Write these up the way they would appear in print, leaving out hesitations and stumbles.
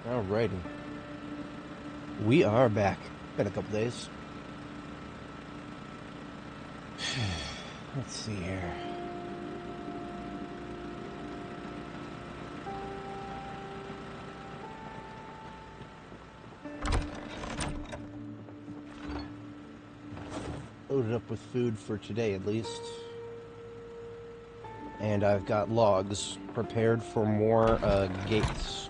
Alrighty. We are back. Been a couple days. Let's see here. Loaded up with food for today at least. And I've got logs prepared for more gates.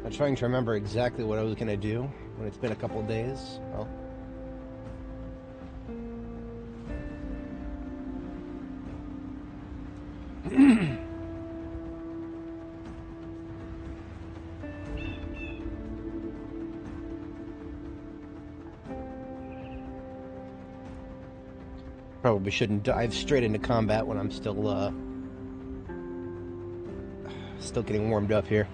I'm trying to remember exactly what I was going to do when it's been a couple days. Well, probably shouldn't dive straight into combat when I'm still getting warmed up here.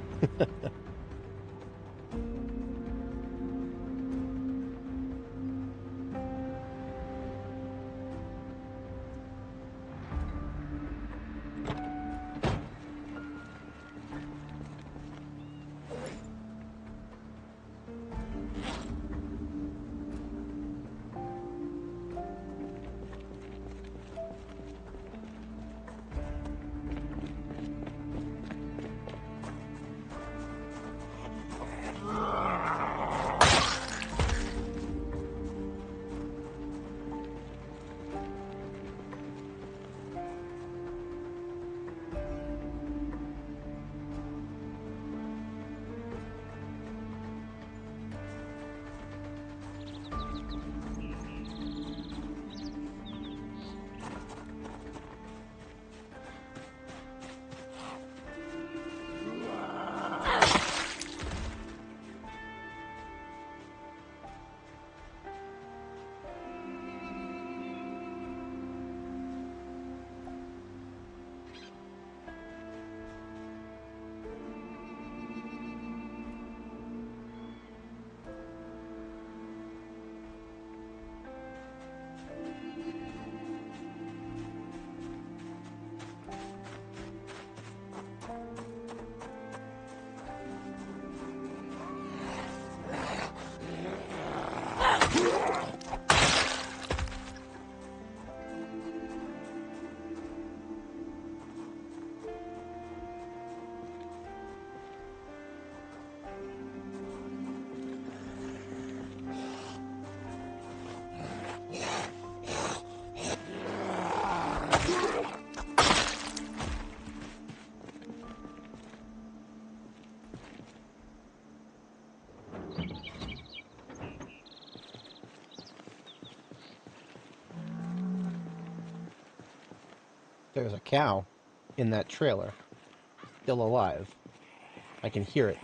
There's a cow in that trailer, still alive. I can hear it.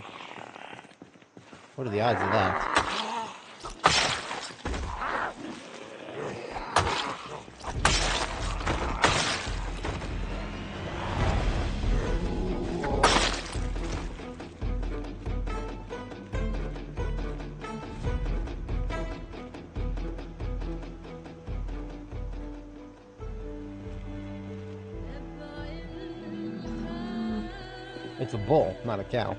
What are the odds of that? It's a bull, not a cow.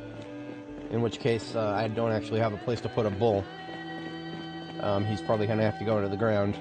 In which case, I don't actually have a place to put a bull. He's probably going to have to go into the ground.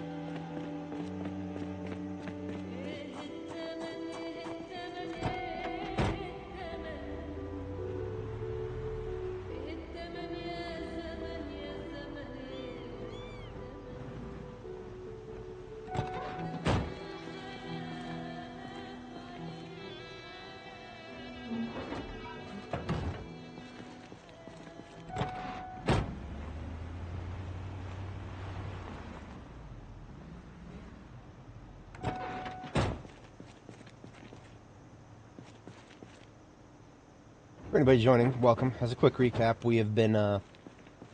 For anybody joining, welcome. As a quick recap, we have been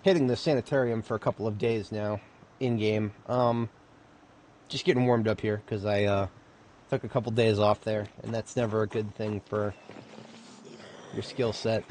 hitting the sanitarium for a couple of days now, in-game. Just getting warmed up here, because I took a couple days off there, and that's never a good thing for your skill set.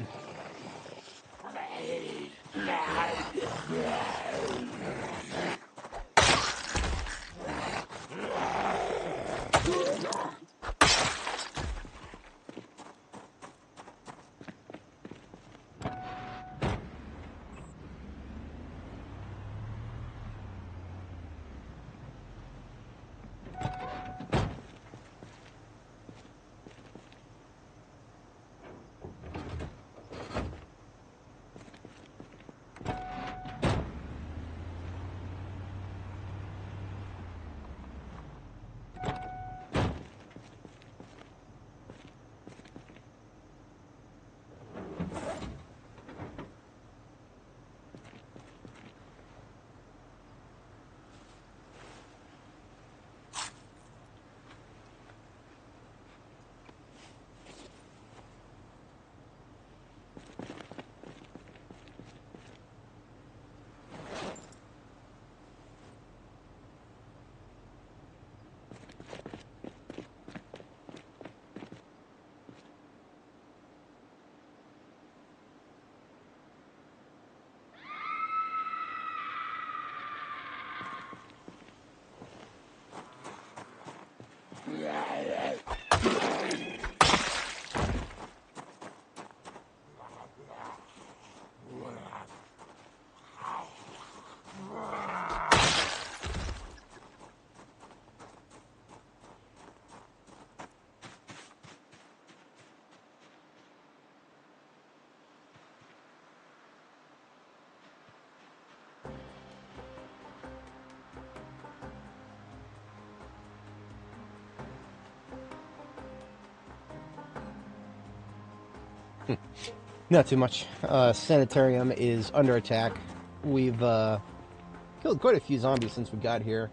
Not too much. Sanitarium is under attack. We've killed quite a few zombies since we got here.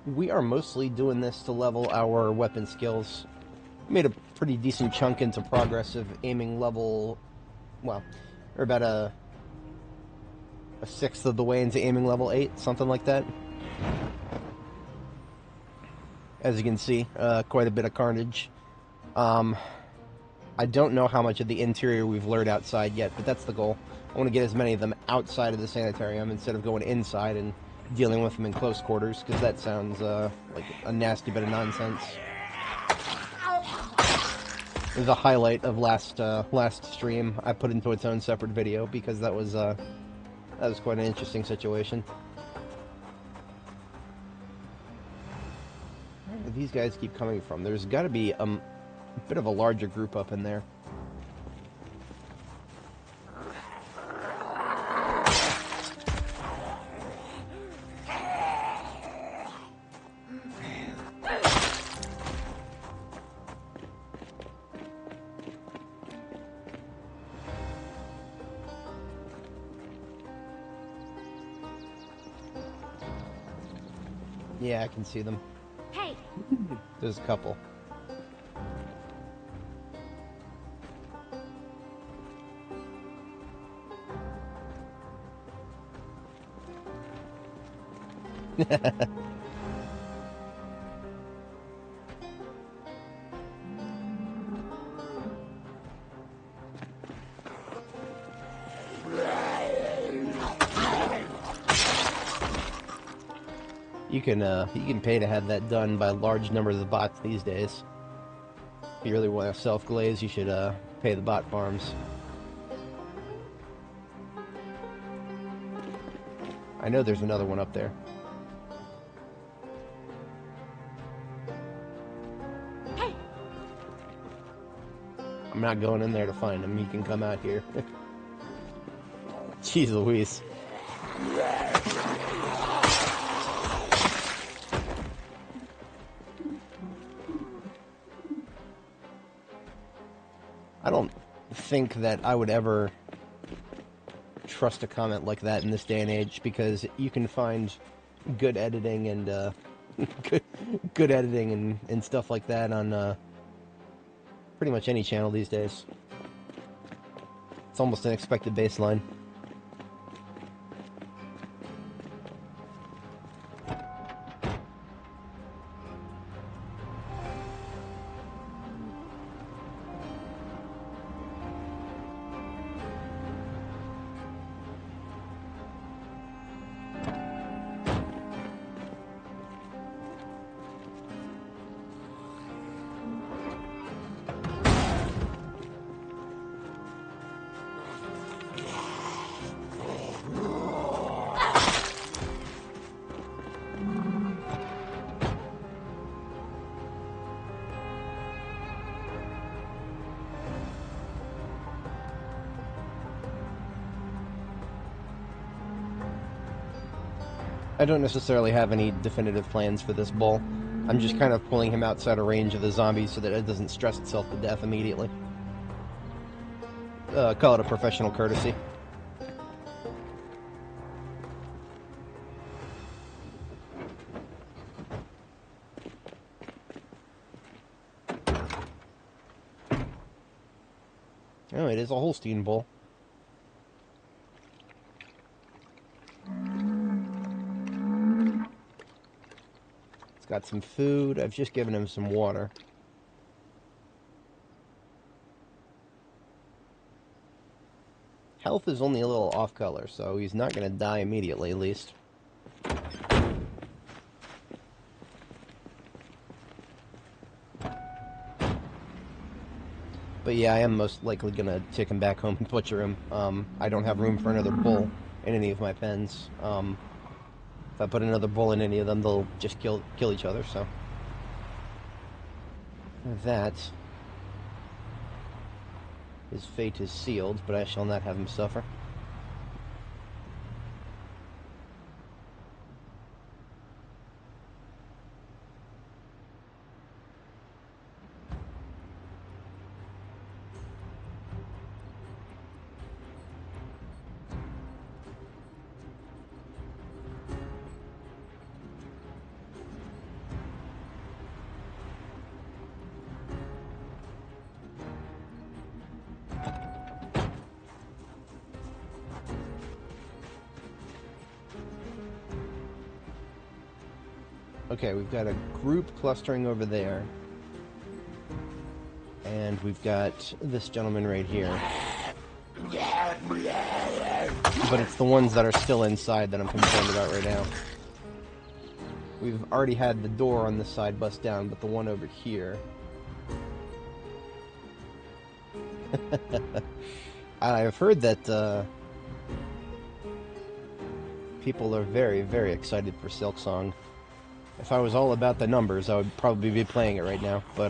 We are mostly doing this to level our weapon skills. Made a pretty decent chunk into progressive aiming level. Well, we're about a sixth of the way into aiming level 8, something like that. As you can see, quite a bit of carnage. I don't know how much of the interior we've lured outside yet, but that's the goal. I want to get as many of them outside of the sanitarium instead of going inside and dealing with them in close quarters, because that sounds like a nasty bit of nonsense. The highlight of last stream I put into its own separate video, because that was quite an interesting situation. Where do these guys keep coming from? There's got to be a bit of a larger group up in there. Yeah, I can see them. Hey. There's a couple. You can pay to have that done by large numbers of bots these days. If you really want to self-glaze, you should pay the bot farms. I know there's another one up there. Hey. I'm not going in there to find him. He can come out here. Jeez Louise. I don't think that I would ever trust a comment like that in this day and age, because you can find good editing and good editing and stuff like that on pretty much any channel these days. It's almost an expected baseline. I don't necessarily have any definitive plans for this bull. I'm just kind of pulling him outside of range of the zombies so that it doesn't stress itself to death immediately. Call it a professional courtesy. Oh, it is a Holstein bull. It's got some food. I've just given him some water. Health is only a little off color, so he's not going to die immediately, at least. But yeah, I am most likely going to take him back home and butcher him. I don't have room for another bull in any of my pens. If I put another bull in any of them, they'll just kill each other, so... That... His fate is sealed, but I shall not have him suffer. Okay, we've got a group clustering over there. And we've got this gentleman right here. But it's the ones that are still inside that I'm concerned about right now. We've already had the door on this side bust down, but the one over here... I've heard that people are very, very excited for Silksong. If I was all about the numbers, I would probably be playing it right now, but,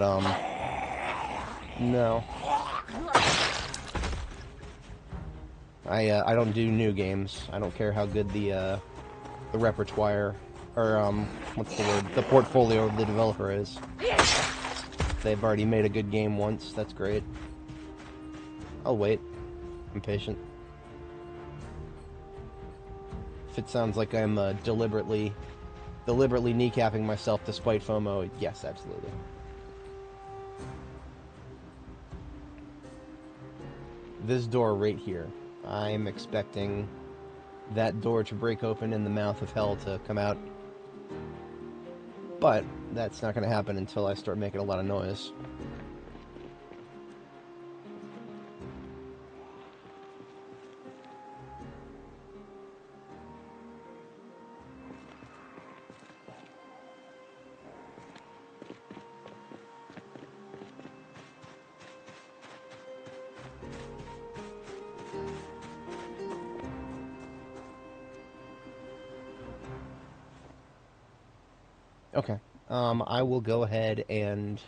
no. I don't do new games. I don't care how good the repertoire, or, what's the word? The portfolio of the developer is. If they've already made a good game once, that's great. I'll wait. I'm patient. If it sounds like I'm, deliberately kneecapping myself despite FOMO, yes, absolutely. This door right here. I'm expecting that door to break open and the mouth of hell to come out. But that's not going to happen until I start making a lot of noise. Okay, I will go ahead and...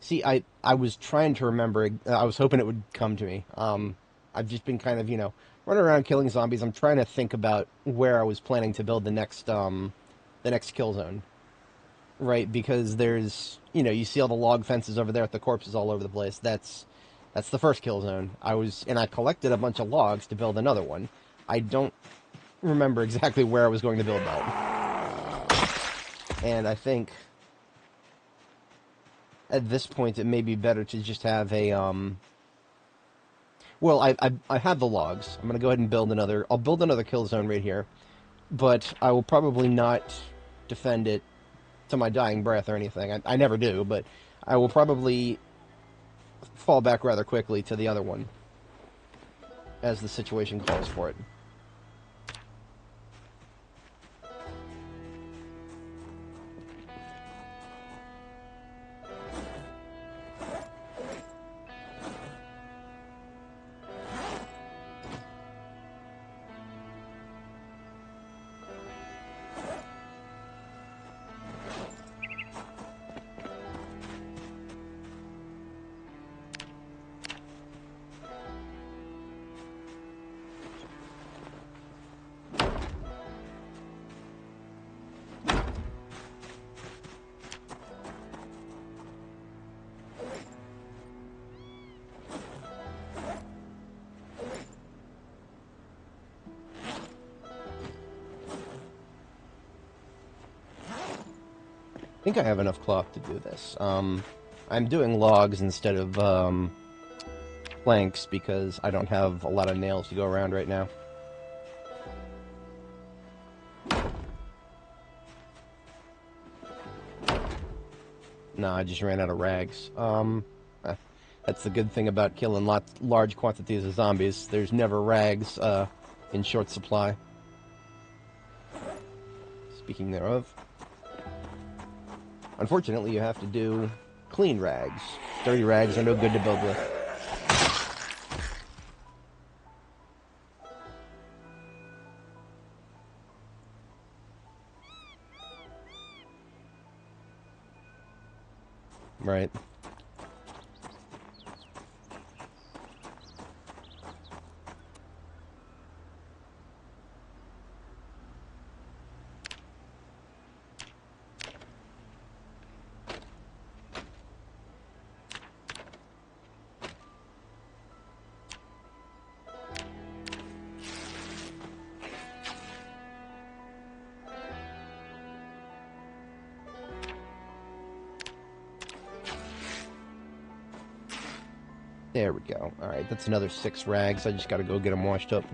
See, I was trying to remember, I was hoping it would come to me. I've just been kind of, running around killing zombies. I'm trying to think about where I was planning to build the next kill zone. Right, because there's, you see all the log fences over there with the corpses all over the place. That's the first kill zone. I collected a bunch of logs to build another one. I don't remember exactly where I was going to build that. And I think at this point it may be better to just have a well, I have the logs. I'm gonna go ahead and build another. I'll build another kill zone right here, but I will probably not defend it to my dying breath or anything. I never do, but I will probably fall back rather quickly to the other one as the situation calls for it. I think I have enough cloth to do this. I'm doing logs instead of planks because I don't have a lot of nails to go around right now. No, I just ran out of rags. That's the good thing about killing large quantities of zombies. There's never rags in short supply. Speaking thereof. Unfortunately, you have to do clean rags. Dirty rags are no good to build with. Right. There we go. Alright, that's another 6 rags. I just gotta go get them washed up.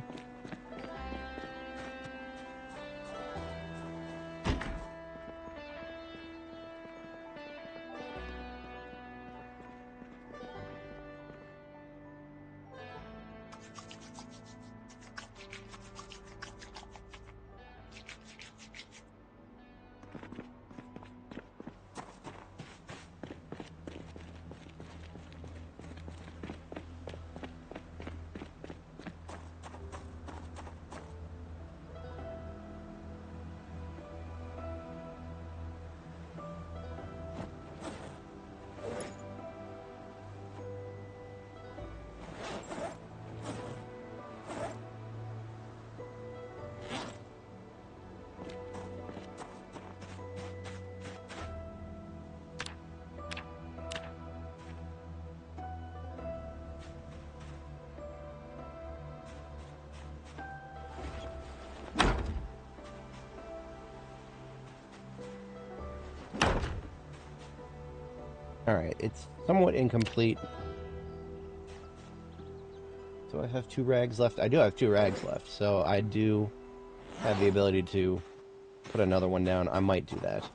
Alright, it's somewhat incomplete. Do I have 2 rags left? I do have 2 rags left, so I do have the ability to put another one down. I might do that.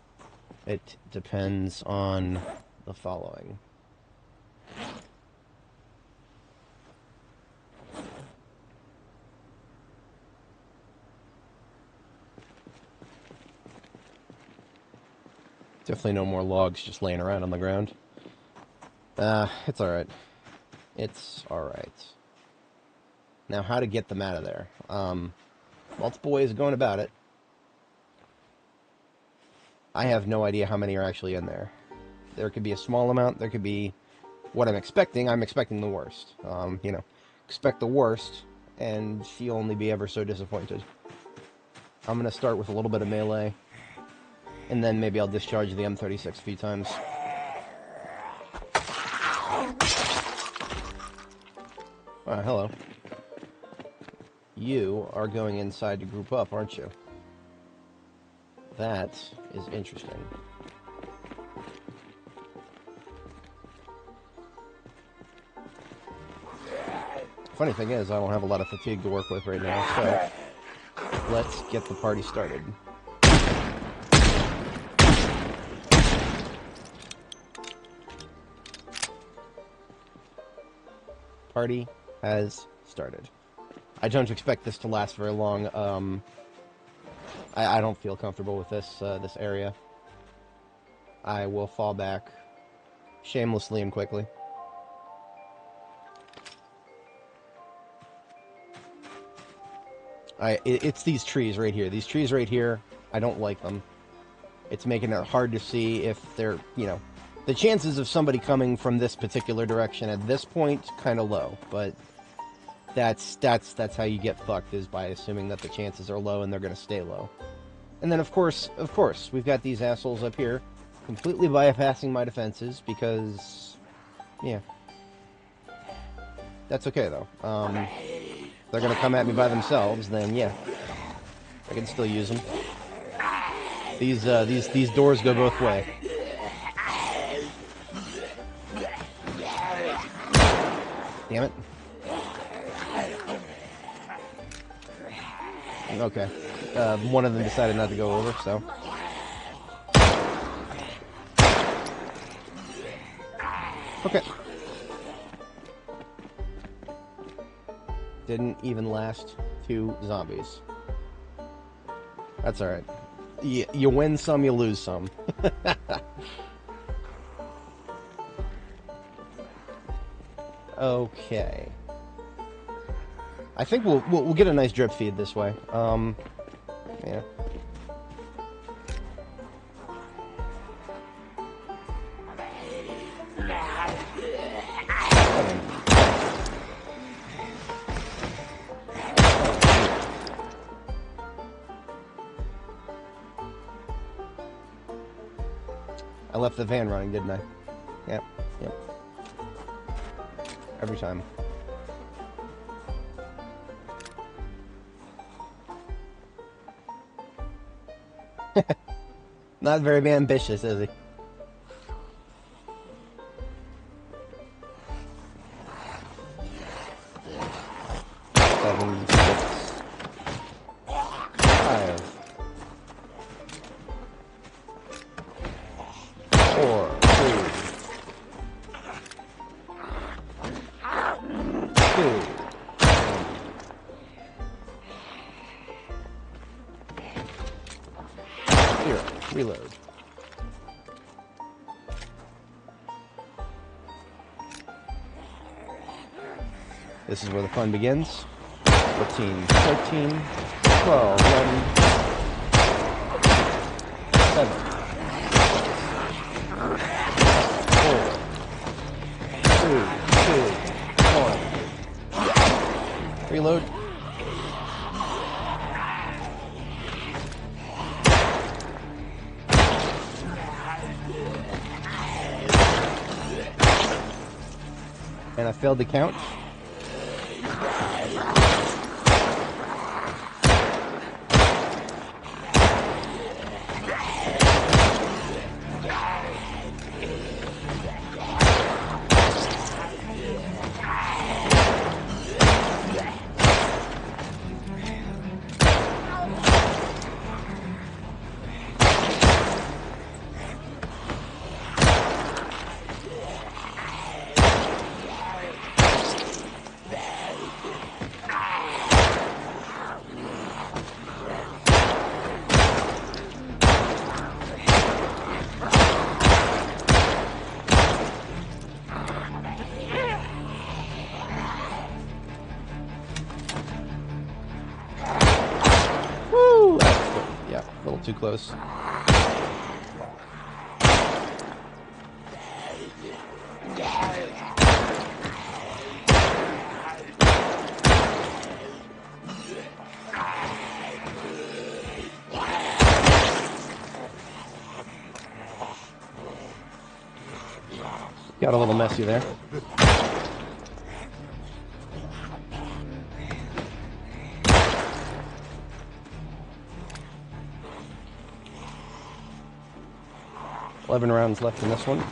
It depends on the following. Definitely no more logs just laying around on the ground. It's alright. It's alright. Now, how to get them out of there? Multiple ways of going about it. I have no idea how many are actually in there. There could be a small amount, there could be what I'm expecting. I'm expecting the worst. You know, expect the worst, and you'll only be ever so disappointed. I'm going to start with a little bit of melee, and then maybe I'll discharge the M36 a few times. Hello. You are going inside to group up, aren't you? That is interesting. Funny thing is, I don't have a lot of fatigue to work with right now, so let's get the party started. Party has started. I don't expect this to last very long. I don't feel comfortable with this area. I will fall back shamelessly and quickly. It's these trees right here. These trees right here, I don't like them. It's making it hard to see if they're, you know, the chances of somebody coming from this particular direction at this point kind of low, but that's how you get fucked, is by assuming that the chances are low and they're going to stay low. And then of course, we've got these assholes up here completely bypassing my defenses because, yeah. That's okay though. They're gonna come at me by themselves, then yeah, I can still use them. These doors go both ways. Damn it. Okay. One of them decided not to go over, so. Okay. Didn't even last 2 zombies. That's alright. You win some, you lose some. Okay. I think we'll get a nice drip feed this way. Yeah. I left the van running, didn't I? Yep, yep. Every time. Not very ambitious, is he? Seven, 6, 5, 4, 3, 2, 0. Reload. This is where the fun begins. 14, 13, 12, 11, 7, 4, 3, 2, 1. Reload. And I failed to count. Too close. Got a little messy there. 11 rounds left in this one. 9.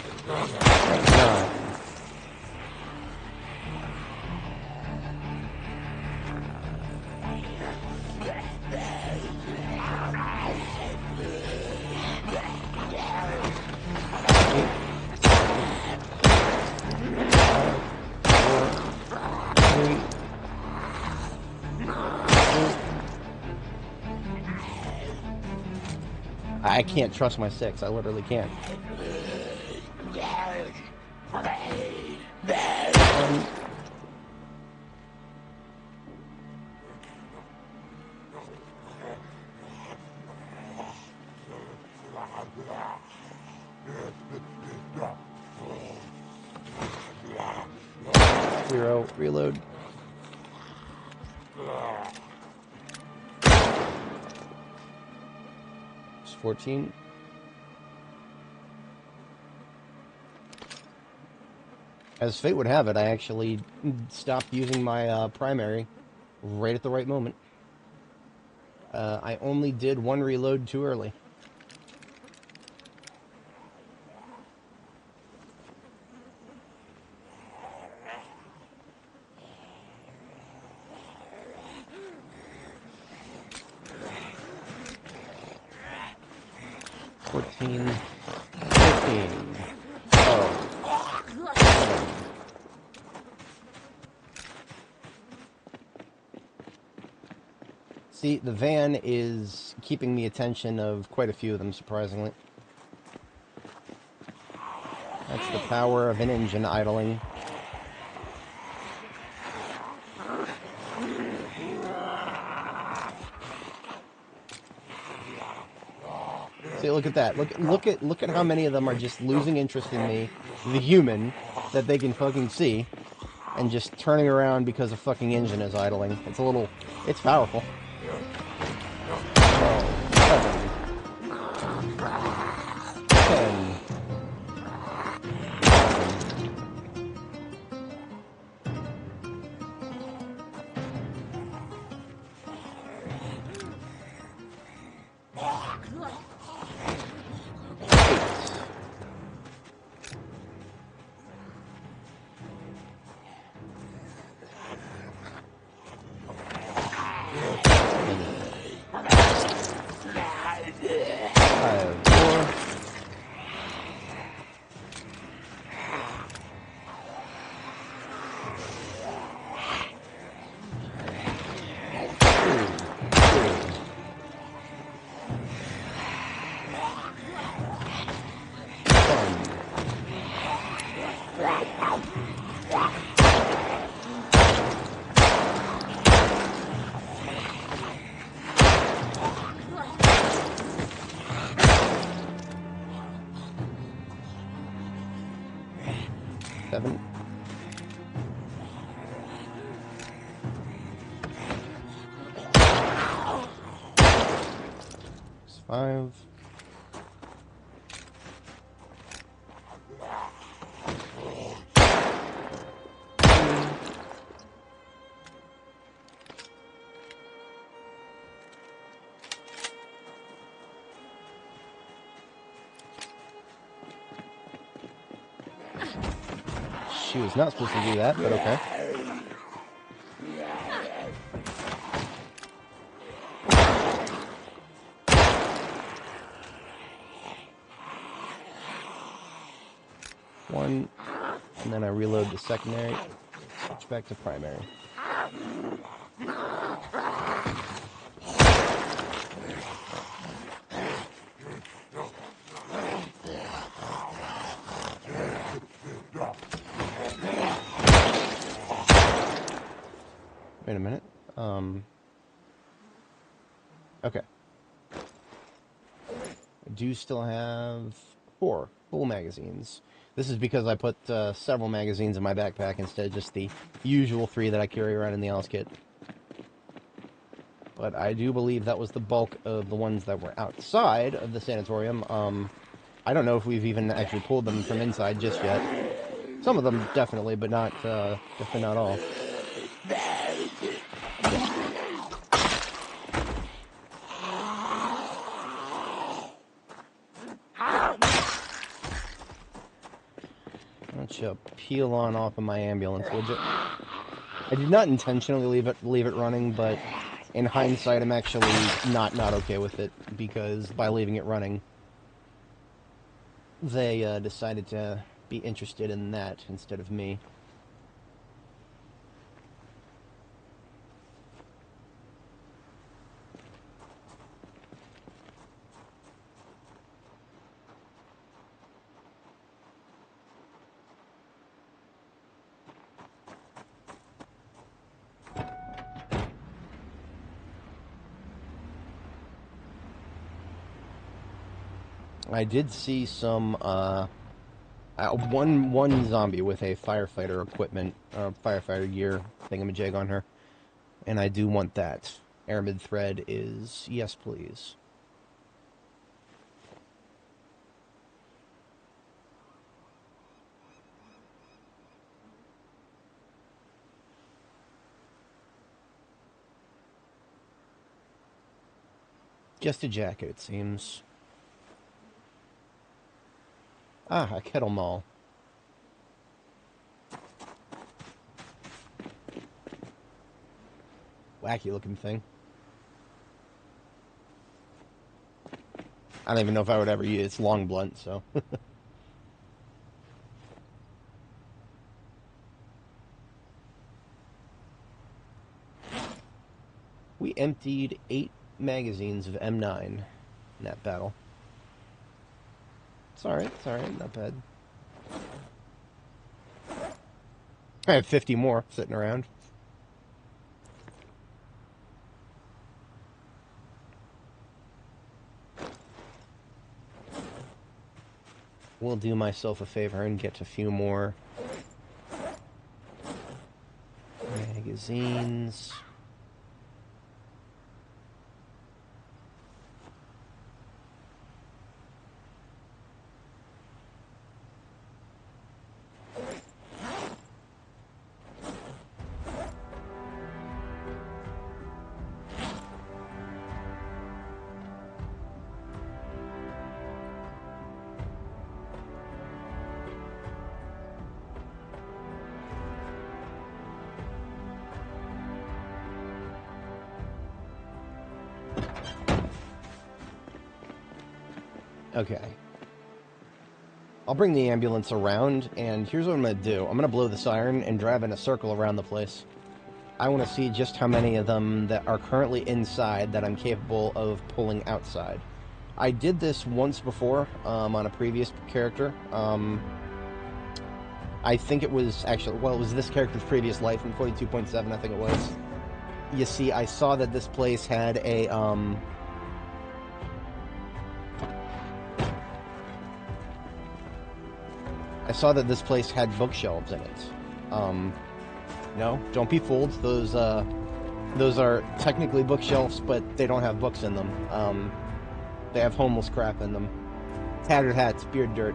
I can't trust my 6. I literally can't. Zero, reload. It's 14. As fate would have it, I actually stopped using my primary right at the right moment. I only did one reload too early. See, the van is keeping the attention of quite a few of them, surprisingly. That's the power of an engine idling. See, look at that. Look at how many of them are just losing interest in me, the human, that they can fucking see, and just turning around because a fucking engine is idling. It's powerful. 10. Seven. 5. She was not supposed to do that, but okay. One, and then I reload the secondary, switch back to primary. Wait a minute. Okay. I do still have 4 full magazines. This is because I put several magazines in my backpack instead of just the usual 3 that I carry around in the Alice kit. But I do believe that was the bulk of the ones that were outside of the sanatorium. I don't know if we've even actually pulled them from inside just yet. Some of them definitely, but definitely not all. Why don't you peel on off of my ambulance, would you? I did not intentionally leave it running, but in hindsight, I'm actually not okay with it, because by leaving it running, they decided to be interested in that instead of me. I did see some, one zombie with a firefighter equipment, firefighter gear thingamajig on her. And I do want that. Aramid thread is yes, please. Just a jacket, it seems. Ah, a kettle mall. Wacky looking thing. I don't even know if I would ever use it. It's long blunt, so. We emptied 8 magazines of M9 in that battle. It's alright, not bad. I have 50 more sitting around. We'll do myself a favor and get a few more magazines. Okay. I'll bring the ambulance around, and here's what I'm going to do. I'm going to blow the siren and drive in a circle around the place. I want to see just how many of them that are currently inside that I'm capable of pulling outside. I did this once before on a previous character. I think it was actually, well, it was this character's previous life in 42.7, I think it was. You see, I saw that this place had a, I saw that this place had bookshelves in it. No, don't be fooled. Those are technically bookshelves, but they don't have books in them. They have homeless crap in them. Tattered hats, beard dirt,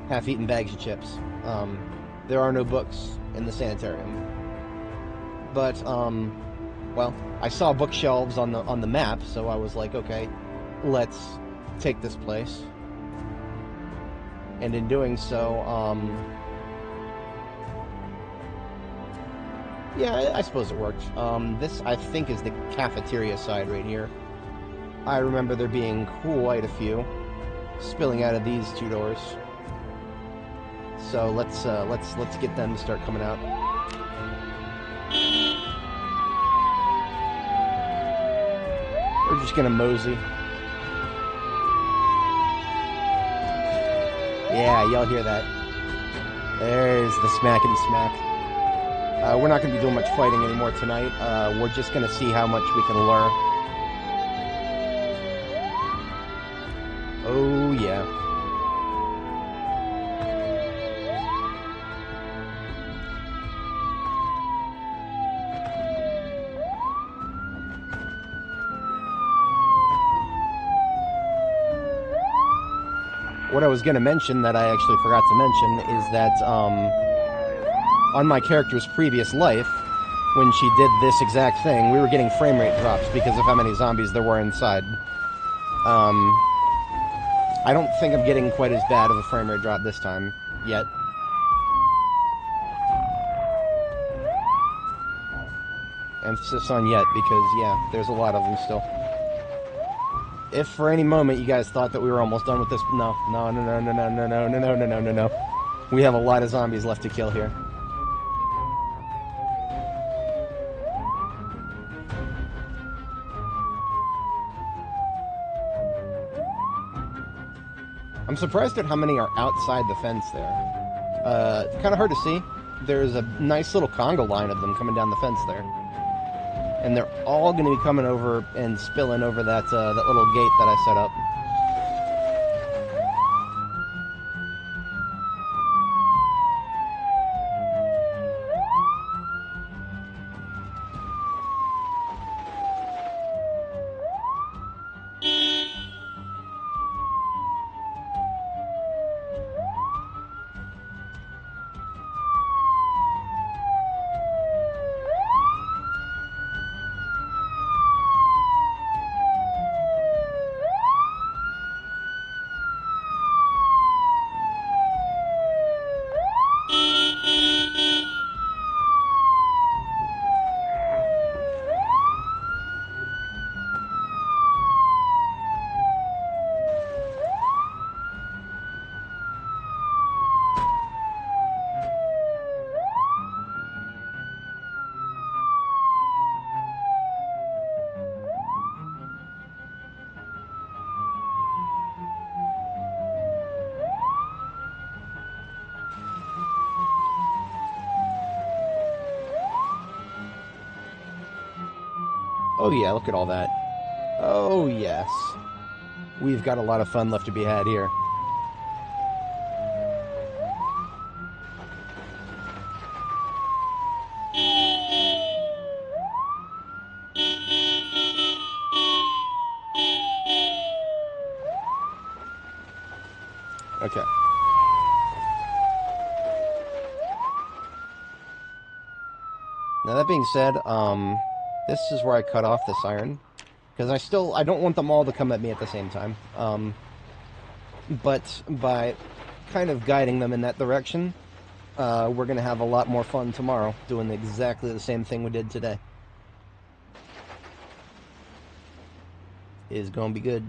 half-eaten bags of chips. There are no books in the sanitarium. But, well, I saw bookshelves on the map, so I was like, okay, let's take this place. And in doing so, yeah, I suppose it worked. This, I think, is the cafeteria side right here. I remember there being quite a few spilling out of these two doors. So let's get them to start coming out. We're just gonna mosey. Yeah, y'all hear that? There's the smackety smack. We're not going to be doing much fighting anymore tonight. We're just going to see how much we can lure. Oh, yeah. What I was going to mention that I actually forgot to mention is that, on my character's previous life, when she did this exact thing, we were getting frame rate drops because of how many zombies there were inside. I don't think I'm getting quite as bad of a frame rate drop this time, yet. Emphasis on yet, because, yeah, there's a lot of them still. If for any moment you guys thought that we were almost done with this, no. We have a lot of zombies left to kill here. I'm surprised at how many are outside the fence there. It's kind of hard to see. There's a nice little conga line of them coming down the fence there. And they're all going to be coming over and spilling over that little gate that I set up. Oh yeah, look at all that. Oh yes. We've got a lot of fun left to be had here. Okay. Now that being said, this is where I cut off this iron. Because I don't want them all to come at me at the same time. But by kind of guiding them in that direction, we're going to have a lot more fun tomorrow, doing exactly the same thing we did today. It's going to be good.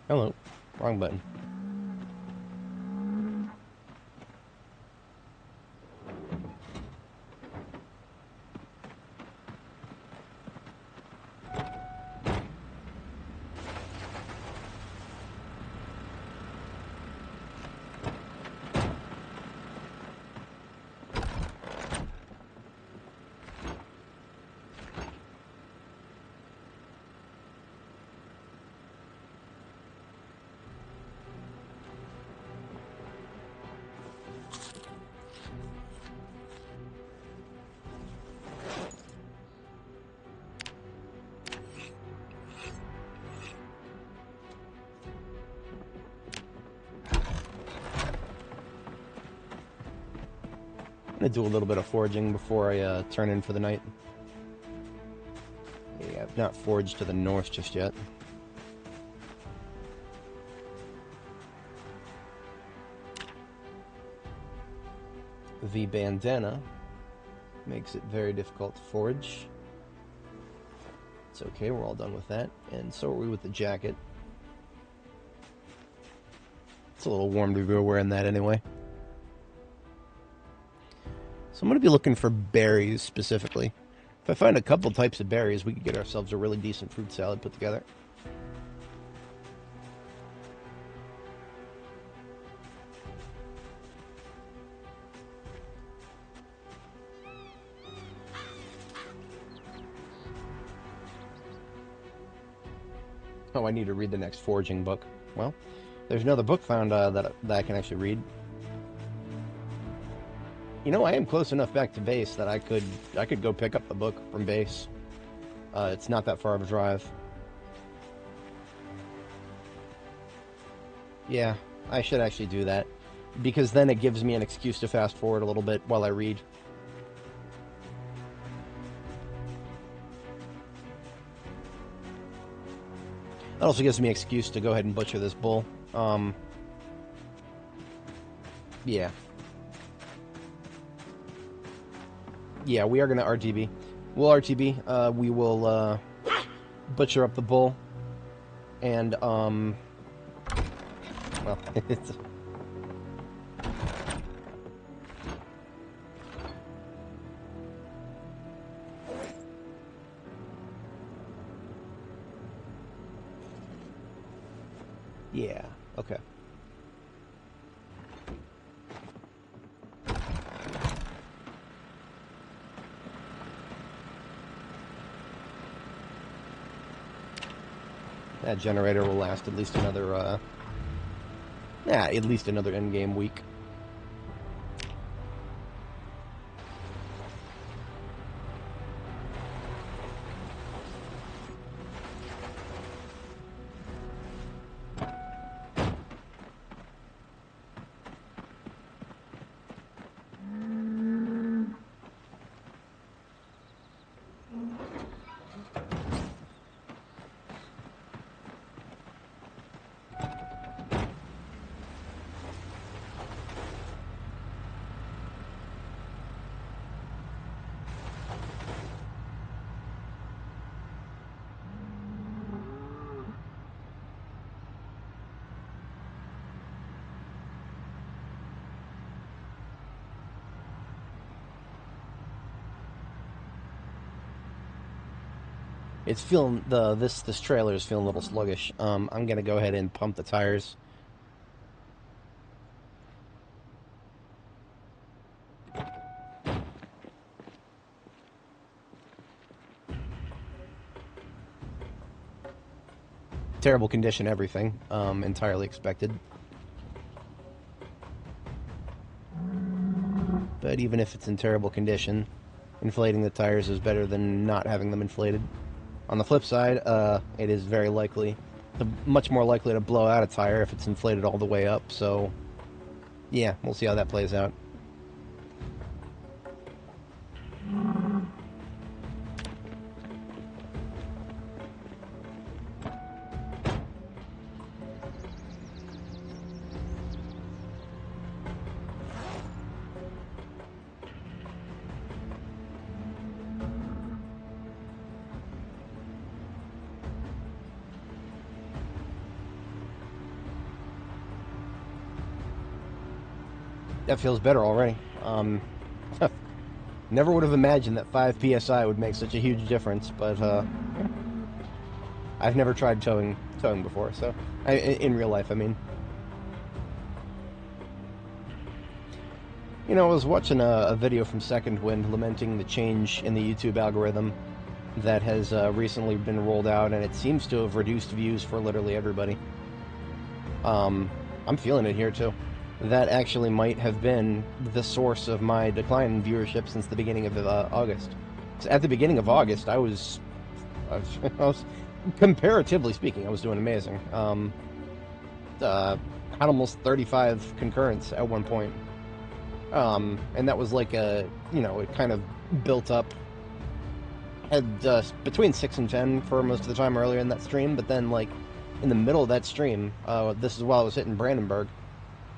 Hello. Wrong button. I'm going to do a little bit of foraging before I turn in for the night. Yeah, I've not foraged to the north just yet. The bandana makes it very difficult to forage. It's okay, we're all done with that. And so are we with the jacket. It's a little warm to be wearing that anyway. So I'm going to be looking for berries specifically. If I find a couple types of berries, we could get ourselves a really decent fruit salad put together. Oh, I need to read the next foraging book. Well, there's another book found that I can actually read. You know, I am close enough back to base that I could go pick up the book from base. It's not that far of a drive. Yeah, I should actually do that. Because then it gives me an excuse to fast forward a little bit while I read. That also gives me an excuse to go ahead and butcher this bull. Yeah. Yeah, we are going to RTB. We'll RTB. We will butcher up the bull. And, well, it's... Yeah, okay. That generator will last at least another, at least another in-game week. It's feeling this trailer is feeling a little sluggish. I'm gonna go ahead and pump the tires. Terrible condition, everything. Entirely expected. But even if it's in terrible condition, inflating the tires is better than not having them inflated. On the flip side, it is very likely, much more likely to blow out a tire if it's inflated all the way up, so yeah, we'll see how that plays out. That feels better already. Never would have imagined that 5 psi would make such a huge difference, but I've never tried towing before, so in real life, I mean. You know, I was watching a video from Second Wind lamenting the change in the YouTube algorithm that has recently been rolled out, and it seems to have reduced views for literally everybody. I'm feeling it here too. That actually might have been the source of my decline in viewership since the beginning of August. So at the beginning of August, I was comparatively speaking, I was doing amazing. Had almost 35 concurrents at one point. And that was like it kind of built up. Had between 6 and 10 for most of the time earlier in that stream, but then like in the middle of that stream, this is while I was hitting Brandenburg.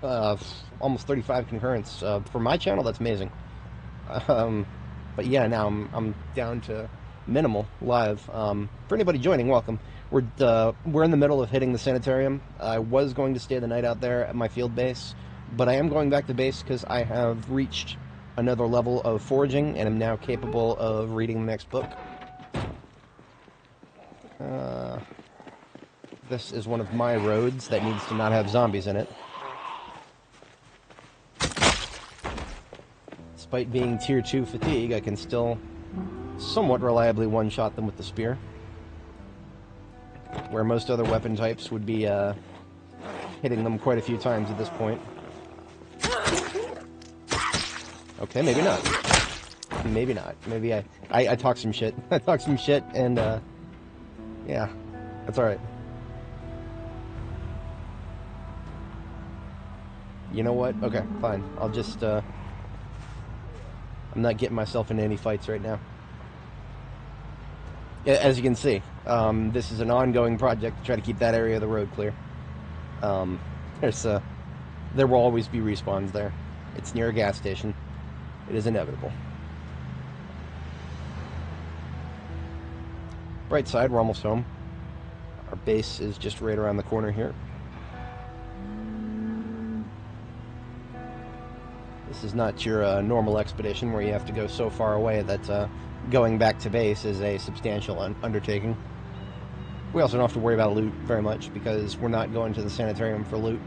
Almost 35 concurrents for my channel. That's amazing. But yeah, now I'm down to minimal live. For anybody joining, welcome. We're in the middle of hitting the sanitarium. I was going to stay the night out there at my field base, but I am going back to base because I have reached another level of foraging and am now capable of reading the next book. This is one of my roads that needs to not have zombies in it. Despite being tier 2 fatigue, I can still somewhat reliably one-shot them with the spear. Where most other weapon types would be hitting them quite a few times at this point. Okay, maybe not. Maybe not. Maybe I talk some shit. I talk some shit and, yeah, that's alright. You know what? Okay, fine. I'll just, I'm not getting myself into any fights right now. As you can see, this is an ongoing project to try to keep that area of the road clear. There will always be respawns there. It's near a gas station. It is inevitable. Bright side, we're almost home. Our base is just right around the corner here. This is not your normal expedition where you have to go so far away that going back to base is a substantial undertaking. We also don't have to worry about loot very much because we're not going to the sanitarium for loot.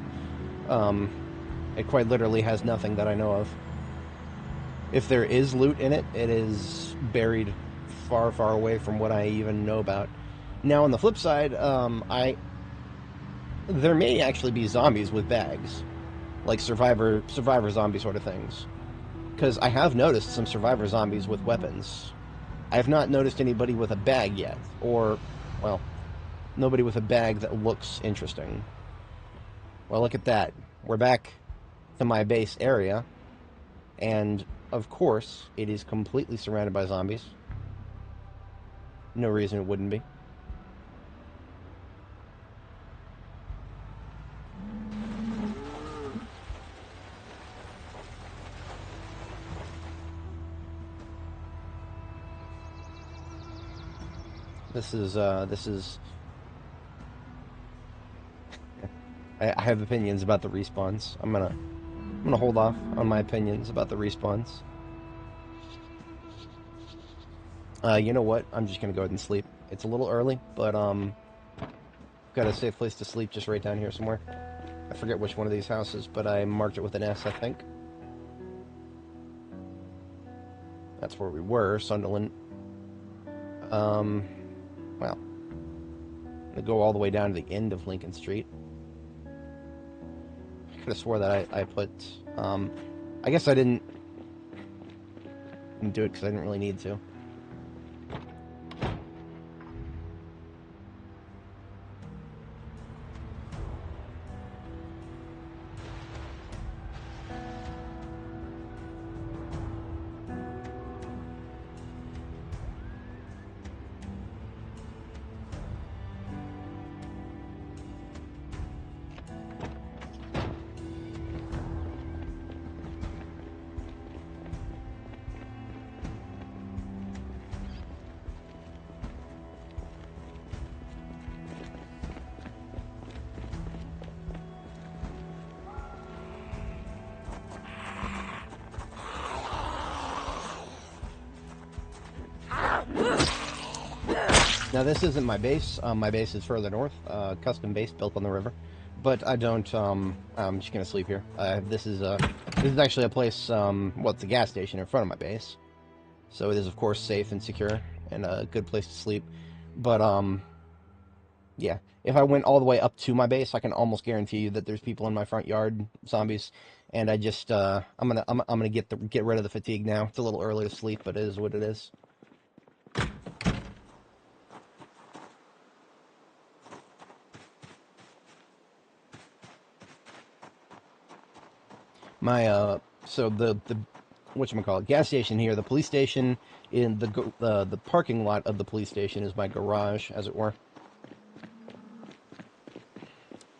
It quite literally has nothing that I know of. If there is loot in it, it is buried far, far away from what I even know about. Now, on the flip side, there may actually be zombies with bags. Like survivor zombie sort of things. Because I have noticed some survivor zombies with weapons. I have not noticed anybody with a bag yet. Or, well, nobody with a bag that looks interesting. Well, look at that. We're back to my base area. And, of course, it is completely surrounded by zombies. No reason it wouldn't be. This is I have opinions about the respawns. I'm gonna hold off on my opinions about the respawns. You know what? I'm just gonna go ahead and sleep. It's a little early, but got a safe place to sleep just right down here somewhere. I forget which one of these houses, but I marked it with an S, I think. That's where we were, Sunderland. Well, I'm gonna go all the way down to the end of Lincoln Street. I could have swore that I put, I guess I didn't do it because I didn't really need to. Now this isn't my base. My base is further north, custom base built on the river. But I don't. I'm just gonna sleep here. This is actually a place. Well, it's a gas station in front of my base, so it is of course safe and secure and a good place to sleep. But yeah. If I went all the way up to my base, I can almost guarantee you that there's people in my front yard, zombies. And I just I'm gonna get rid of the fatigue now. It's a little early to sleep, but it is what it is. My so the whatchamacallit, gas station here, the police station in the parking lot of the police station is my garage, as it were.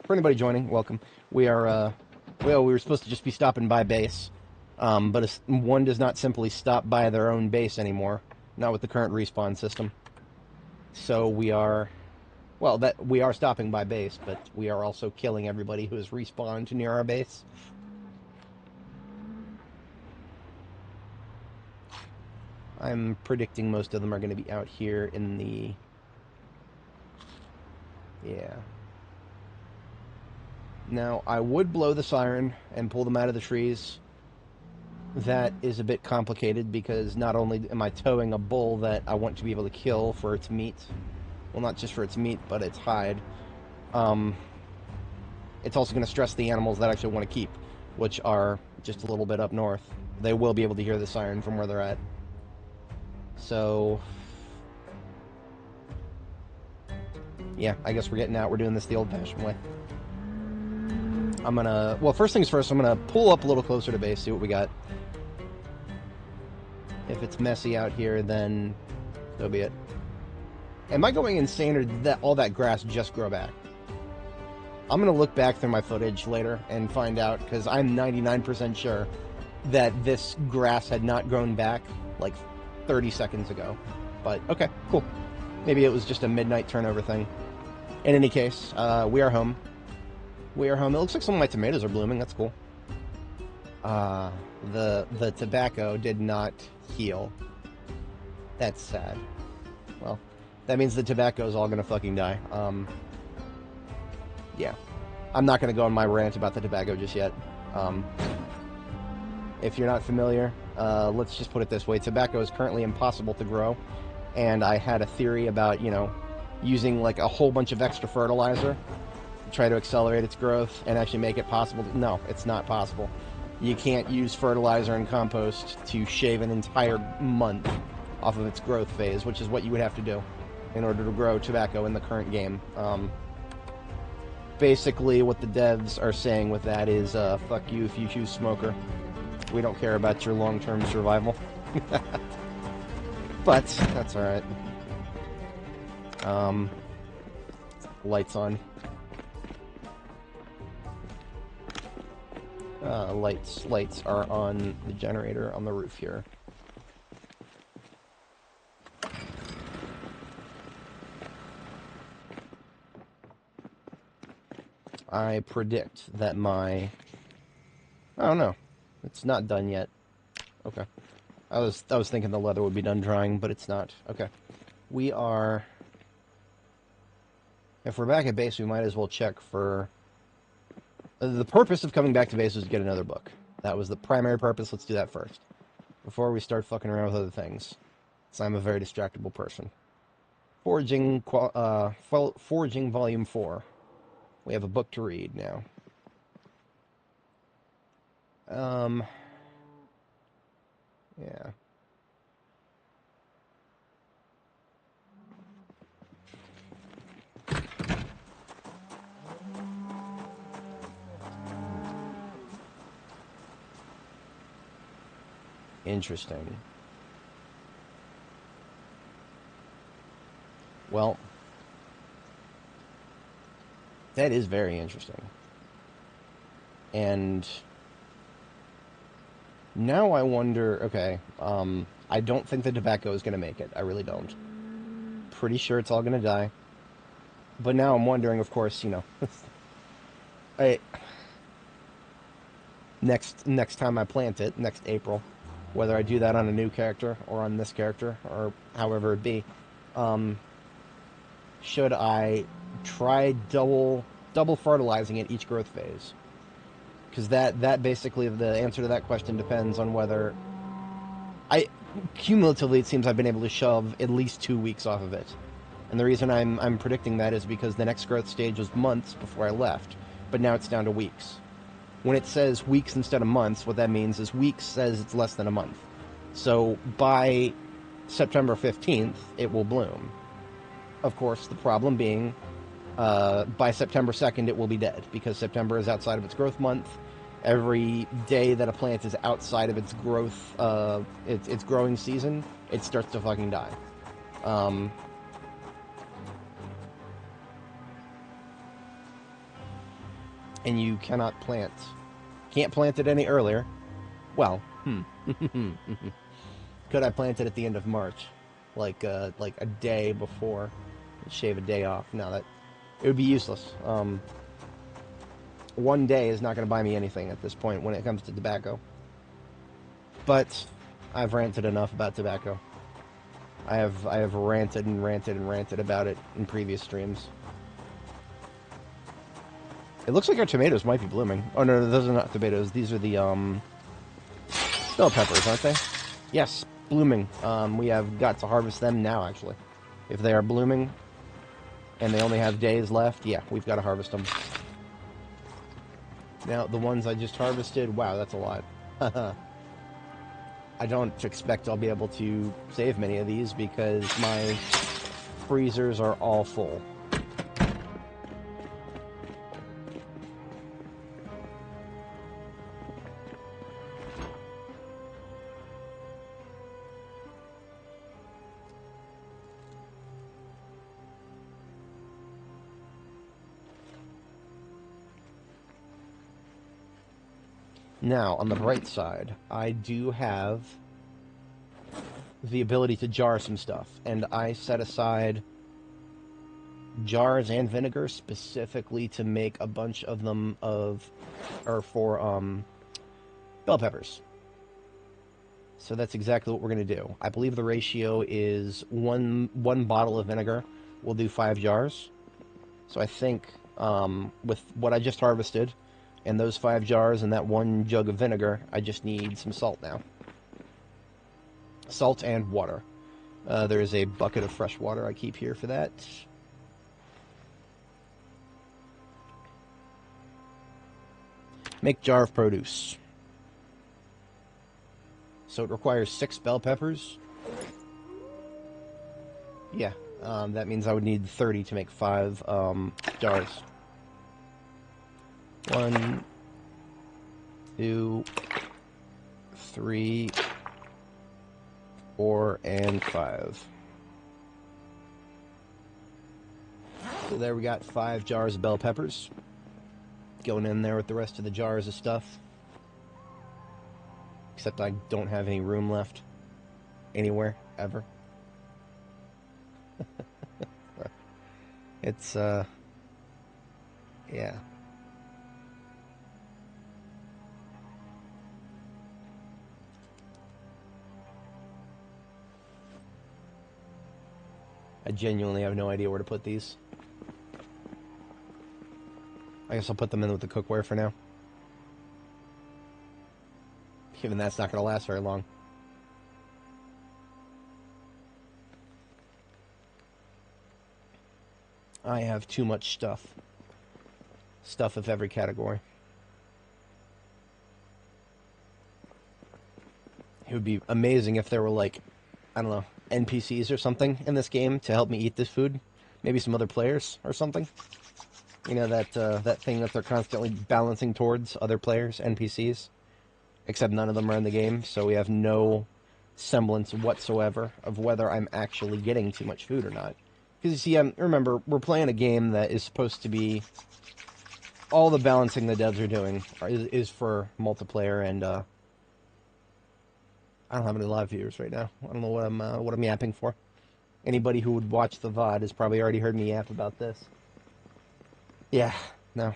For anybody joining, welcome. We are well, we were supposed to just be stopping by base, but one does not simply stop by their own base anymore, not with the current respawn system. So we are, well, that we are stopping by base, but we are also killing everybody who has respawned near our base. I'm predicting most of them are going to be out here in the... Yeah. Now, I would blow the siren and pull them out of the trees. That is a bit complicated because not only am I towing a bull that I want to be able to kill for its meat, well, not just for its meat, but its hide, it's also going to stress the animals that I actually want to keep, which are just a little bit up north. They will be able to hear the siren from where they're at. So, yeah, I guess we're getting out. We're doing this the old-fashioned way. I'm gonna... Well, first things first, I'm gonna pull up a little closer to base, see what we got. If it's messy out here, then so be it. Am I going insane, or did all that grass just grow back? I'm gonna look back through my footage later and find out, because I'm 99% sure that this grass had not grown back, like, 30 seconds ago. But, okay, cool. Maybe it was just a midnight turnover thing. In any case, we are home. We are home. It looks like some of my tomatoes are blooming. That's cool. The tobacco did not heal. That's sad. Well, that means the tobacco is all gonna fucking die. Yeah. I'm not gonna go on my rant about the tobacco just yet. If you're not familiar, let's just put it this way. Tobacco is currently impossible to grow, and I had a theory about, you know, using like a whole bunch of extra fertilizer to try to accelerate its growth and actually make it possible. No, it's not possible. You can't use fertilizer and compost to shave an entire month off of its growth phase, which is what you would have to do in order to grow tobacco in the current game. Basically, what the devs are saying with that is, fuck you if you choose smoker. We don't care about your long-term survival. But, that's alright. Lights on. Lights are on the generator on the roof here. I predict that my... I don't know. It's not done yet. Okay. I was thinking the leather would be done drying, but it's not. Okay. We are If we're back at base, we might as well check for... The purpose of coming back to base was to get another book. That was the primary purpose. Let's do that first. Before we start fucking around with other things. So I'm a very distractible person. Forging Volume 4. We have a book to read now. Yeah. Interesting. Well, that is very interesting. And now I wonder, okay, I don't think the tobacco is going to make it. I really don't. Pretty sure it's all going to die. But now I'm wondering, of course, you know, next time I plant it, next April, whether I do that on a new character or on this character or however it be, should I try double fertilizing it each growth phase? Because that basically, the answer to that question depends on whether cumulatively it seems I've been able to shove at least 2 weeks off of it. And the reason I'm predicting that is because the next growth stage was months before I left, but now it's down to weeks. When it says weeks instead of months, what that means is weeks says it's less than a month. So by September 15th, it will bloom. Of course, the problem being, by September 2nd, it will be dead, because September is outside of its growth month. Every day that a plant is outside of its growth, its growing season, it starts to fucking die. And you cannot plant. Can't plant it any earlier. Well, could I plant it at the end of March? Like a day before? Shave a day off. No, it would be useless. 1 day is not going to buy me anything at this point when it comes to tobacco. But I've ranted enough about tobacco. I have ranted and ranted and ranted about it in previous streams. It looks like our tomatoes might be blooming. Oh, no, those are not tomatoes. These are the, bell peppers, aren't they? Yes, blooming. We have got to harvest them now, actually. If they are blooming, and they only have days left, yeah, we've got to harvest them. Now, the ones I just harvested, wow, that's a lot. I don't expect I'll be able to save many of these, because my freezers are all full. Now, on the bright side, I do have the ability to jar some stuff, and I set aside jars and vinegar specifically to make a bunch of them for bell peppers. So that's exactly what we're going to do. I believe the ratio is one bottle of vinegar will do 5 jars. So I think with what I just harvested, and those 5 jars and that 1 jug of vinegar, I just need some salt now. Salt and water. There is a bucket of fresh water I keep here for that. Make jar of produce. So it requires 6 bell peppers. Yeah, that means I would need 30 to make 5 jars. 1, 2, 3, 4, and 5. So there we got 5 jars of bell peppers. Going in there with the rest of the jars of stuff. Except I don't have any room left. Anywhere, ever. It's, yeah. I genuinely have no idea where to put these. I guess I'll put them in with the cookware for now. Given that's not going to last very long. I have too much stuff. Stuff of every category. It would be amazing if there were, like, I don't know, NPCs or something in this game to help me eat this food. Maybe some other players or something. You know, that thing that they're constantly balancing towards, other players, NPCs. Except none of them are in the game, so we have no semblance whatsoever of whether I'm actually getting too much food or not. Because you see, remember, we're playing a game that is supposed to be... All the balancing the devs are doing is for multiplayer, and I don't have any live viewers right now. I don't know what I'm yapping for. Anybody who would watch the VOD has probably already heard me yap about this. Yeah, no.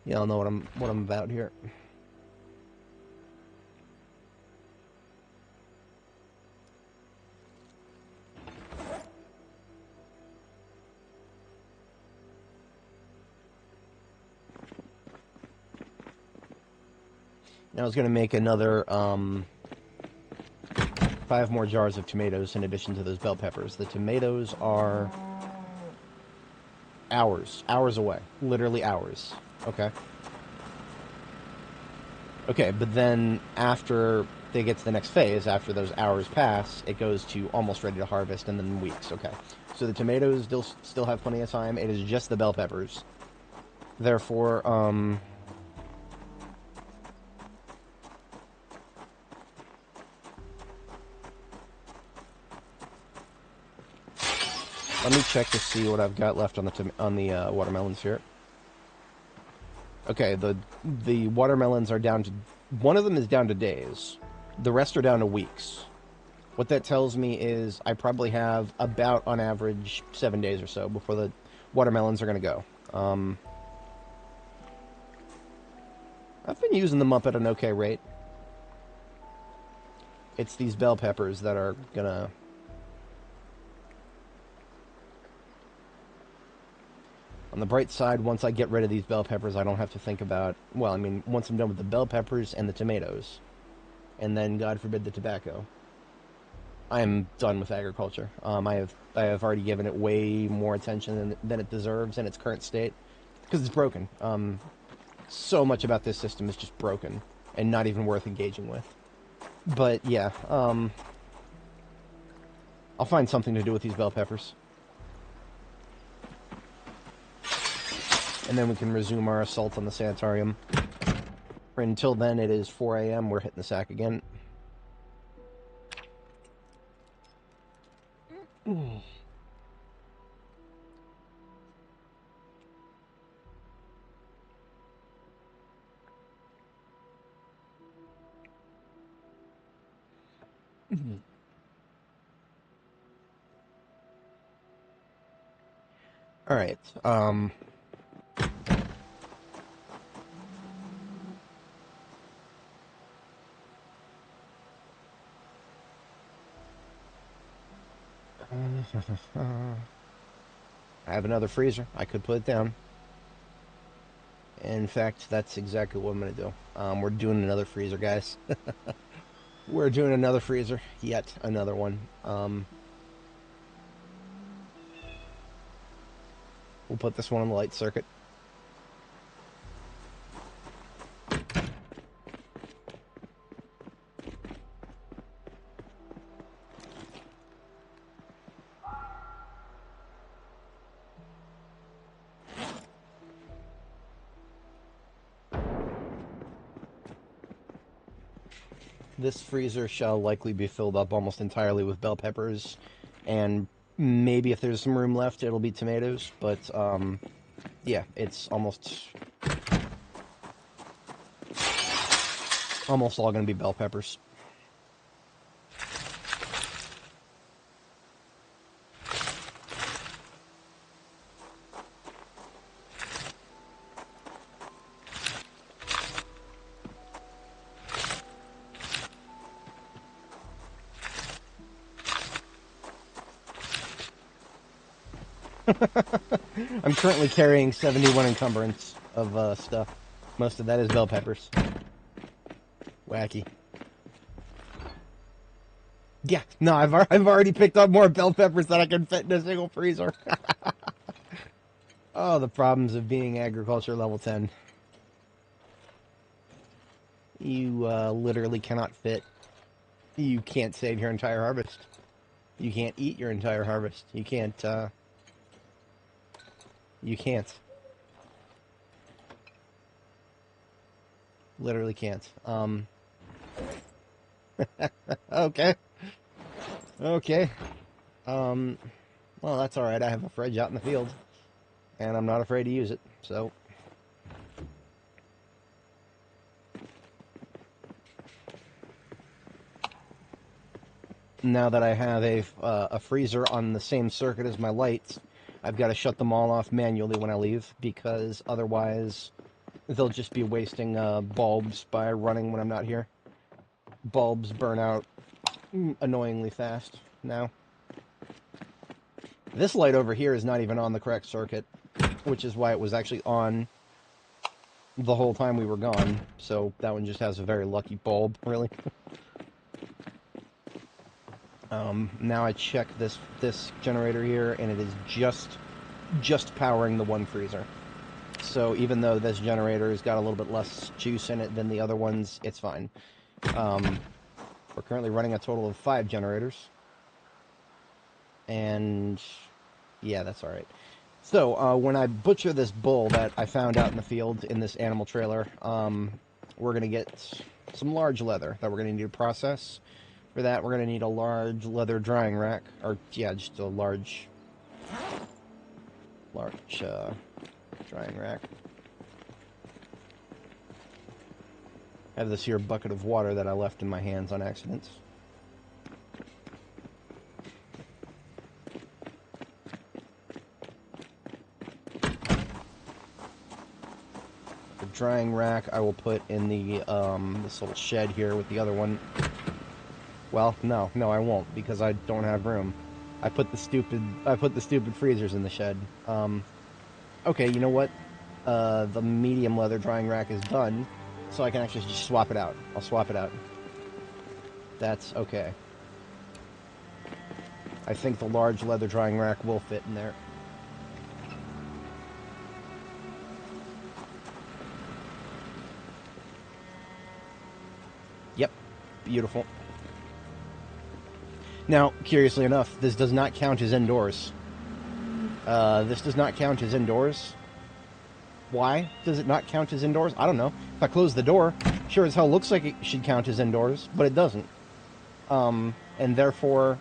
Y'all know what I'm about here. Now I was going to make another 5 more jars of tomatoes in addition to those bell peppers. The tomatoes are hours away. Literally hours. Okay. Okay, but then after they get to the next phase, after those hours pass, it goes to almost ready to harvest, and then weeks. Okay. So the tomatoes still have plenty of time. It is just the bell peppers. Therefore, let me check to see what I've got left on the watermelons here. Okay, the watermelons are down to... One of them is down to days. The rest are down to weeks. What that tells me is I probably have about, on average, 7 days or so before the watermelons are going to go. I've been using them up at an okay rate. It's these bell peppers that are going to... On the bright side, once I get rid of these bell peppers, I don't have to think about... Well, I mean, once I'm done with the bell peppers and the tomatoes, and then, God forbid, the tobacco, I am done with agriculture. I have already given it way more attention than it deserves in its current state, because it's broken. So much about this system is just broken, and not even worth engaging with. But, yeah, I'll find something to do with these bell peppers. And then we can resume our assault on the sanitarium. Until then, it is 4 a.m. We're hitting the sack again. All right. I have another freezer. I could put it down. In fact, that's exactly what I'm going to do. We're doing another freezer, guys. We're doing another freezer. Yet another one. We'll put this one on the light circuit. This freezer shall likely be filled up almost entirely with bell peppers, and maybe if there's some room left, it'll be tomatoes, but, yeah, it's almost all gonna be bell peppers. I'm currently carrying 71 encumbrance of stuff. Most of that is bell peppers. Wacky. Yeah, no, I've already picked up more bell peppers than I can fit in a single freezer. Oh, the problems of being agriculture level 10. You literally cannot fit. You can't save your entire harvest. You can't eat your entire harvest. You can't, you can't. Literally can't. Okay. Okay. Well, that's alright. I have a fridge out in the field. And I'm not afraid to use it, so... Now that I have a freezer on the same circuit as my lights, I've got to shut them all off manually when I leave, because otherwise they'll just be wasting bulbs by running when I'm not here. Bulbs burn out annoyingly fast now. This light over here is not even on the correct circuit, which is why it was actually on the whole time we were gone. So that one just has a very lucky bulb, really. Now I check this generator here, and it is just powering the one freezer. So even though this generator has got a little bit less juice in it than the other ones, it's fine. We're currently running a total of 5 generators. And yeah, that's alright. So when I butcher this bull that I found out in the field in this animal trailer, we're going to get some large leather that we're going to need to process. For that, we're going to need a large leather drying rack, or yeah, just a large drying rack. I have this here bucket of water that I left in my hands on accident. The drying rack I will put in the this little shed here with the other one. Well, no, I won't, because I don't have room. I put the stupid freezers in the shed. Okay, you know what? The medium leather drying rack is done, so I can actually just swap it out. I'll swap it out. That's okay. I think the large leather drying rack will fit in there. Yep, beautiful. Now, curiously enough, this does not count as indoors. This does not count as indoors. Why does it not count as indoors? I don't know. If I close the door, sure as hell looks like it should count as indoors, but it doesn't. And therefore,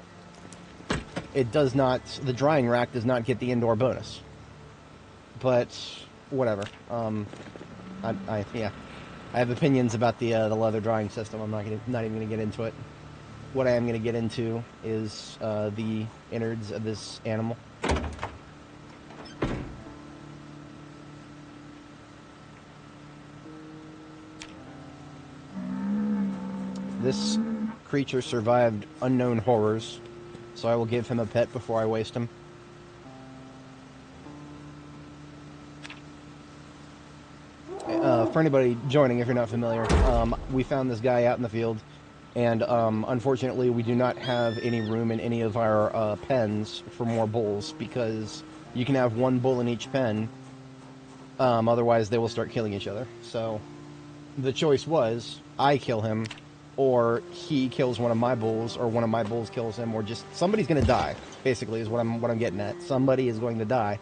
it does not... The drying rack does not get the indoor bonus. But, whatever. Yeah. I have opinions about the leather drying system. I'm not even going to get into it. What I am going to get into is the innards of this animal. This creature survived unknown horrors, so I will give him a pet before I waste him. For anybody joining, if you're not familiar, we found this guy out in the field. And unfortunately, we do not have any room in any of our pens for more bulls, because you can have one bull in each pen, otherwise they will start killing each other. So the choice was, I kill him, or he kills one of my bulls, or one of my bulls kills him, or just somebody's going to die, basically, is what I'm getting at. Somebody is going to die,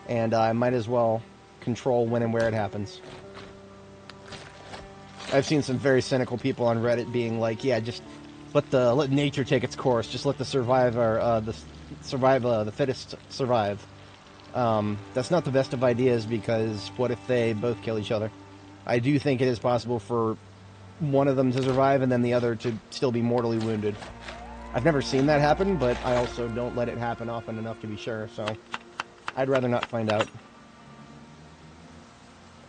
and I might as well control when and where it happens. I've seen some very cynical people on Reddit being like, "Yeah, just let nature take its course. Just let the the fittest survive." That's not the best of ideas, because what if they both kill each other? I do think it is possible for one of them to survive and then the other to still be mortally wounded. I've never seen that happen, but I also don't let it happen often enough to be sure. So I'd rather not find out.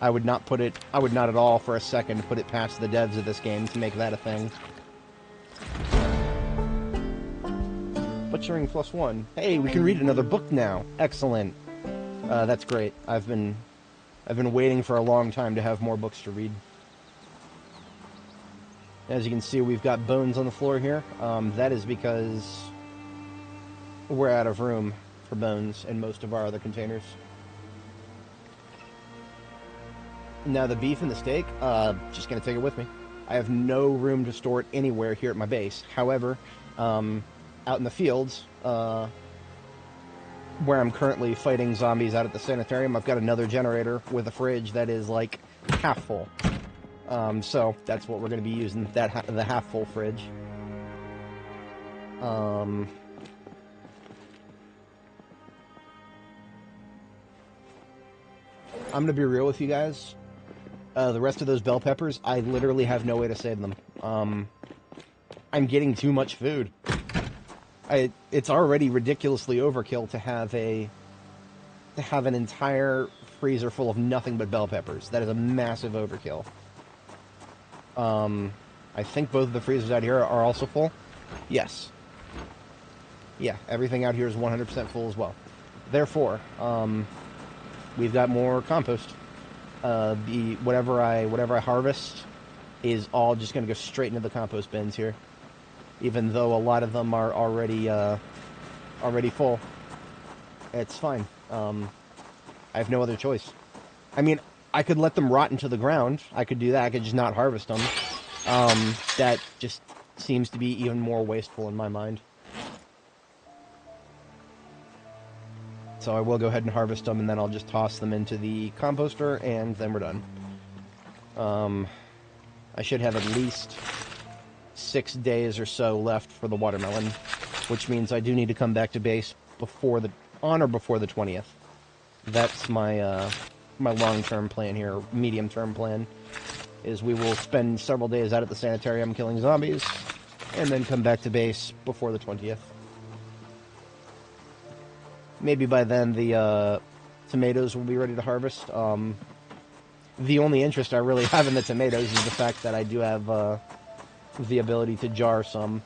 I would not at all for a second put it past the devs of this game to make that a thing. But lecturing +1. Hey, we can read another book now. Excellent. That's great. I've been waiting for a long time to have more books to read. As you can see, we've got bones on the floor here. That is because we're out of room for bones in most of our other containers. Now the beef and the steak, just gonna take it with me. I have no room to store it anywhere here at my base. However, out in the fields, where I'm currently fighting zombies out at the sanitarium, I've got another generator with a fridge that is like half full. So that's what we're going to be using, the half full fridge. I'm going to be real with you guys. The rest of those bell peppers, I literally have no way to save them. I'm getting too much food. It's already ridiculously overkill to have an entire freezer full of nothing but bell peppers. That is a massive overkill. I think both of the freezers out here are also full. Yes. Yeah, everything out here is 100% full as well. Therefore, we've got more compost. Whatever I harvest is all just going to go straight into the compost bins here. Even though a lot of them are already full. It's fine. I have no other choice. I mean, I could let them rot into the ground. I could do that. I could just not harvest them. That just seems to be even more wasteful in my mind. So I will go ahead and harvest them, and then I'll just toss them into the composter, and then we're done. I should have at least 6 days or so left for the watermelon, which means I do need to come back to base on or before the 20th. That's my my long-term plan here, medium-term plan, is we will spend several days out at the sanitarium killing zombies, and then come back to base before the 20th. Maybe by then the tomatoes will be ready to harvest. The only interest I really have in the tomatoes is the fact that I do have the ability to jar some.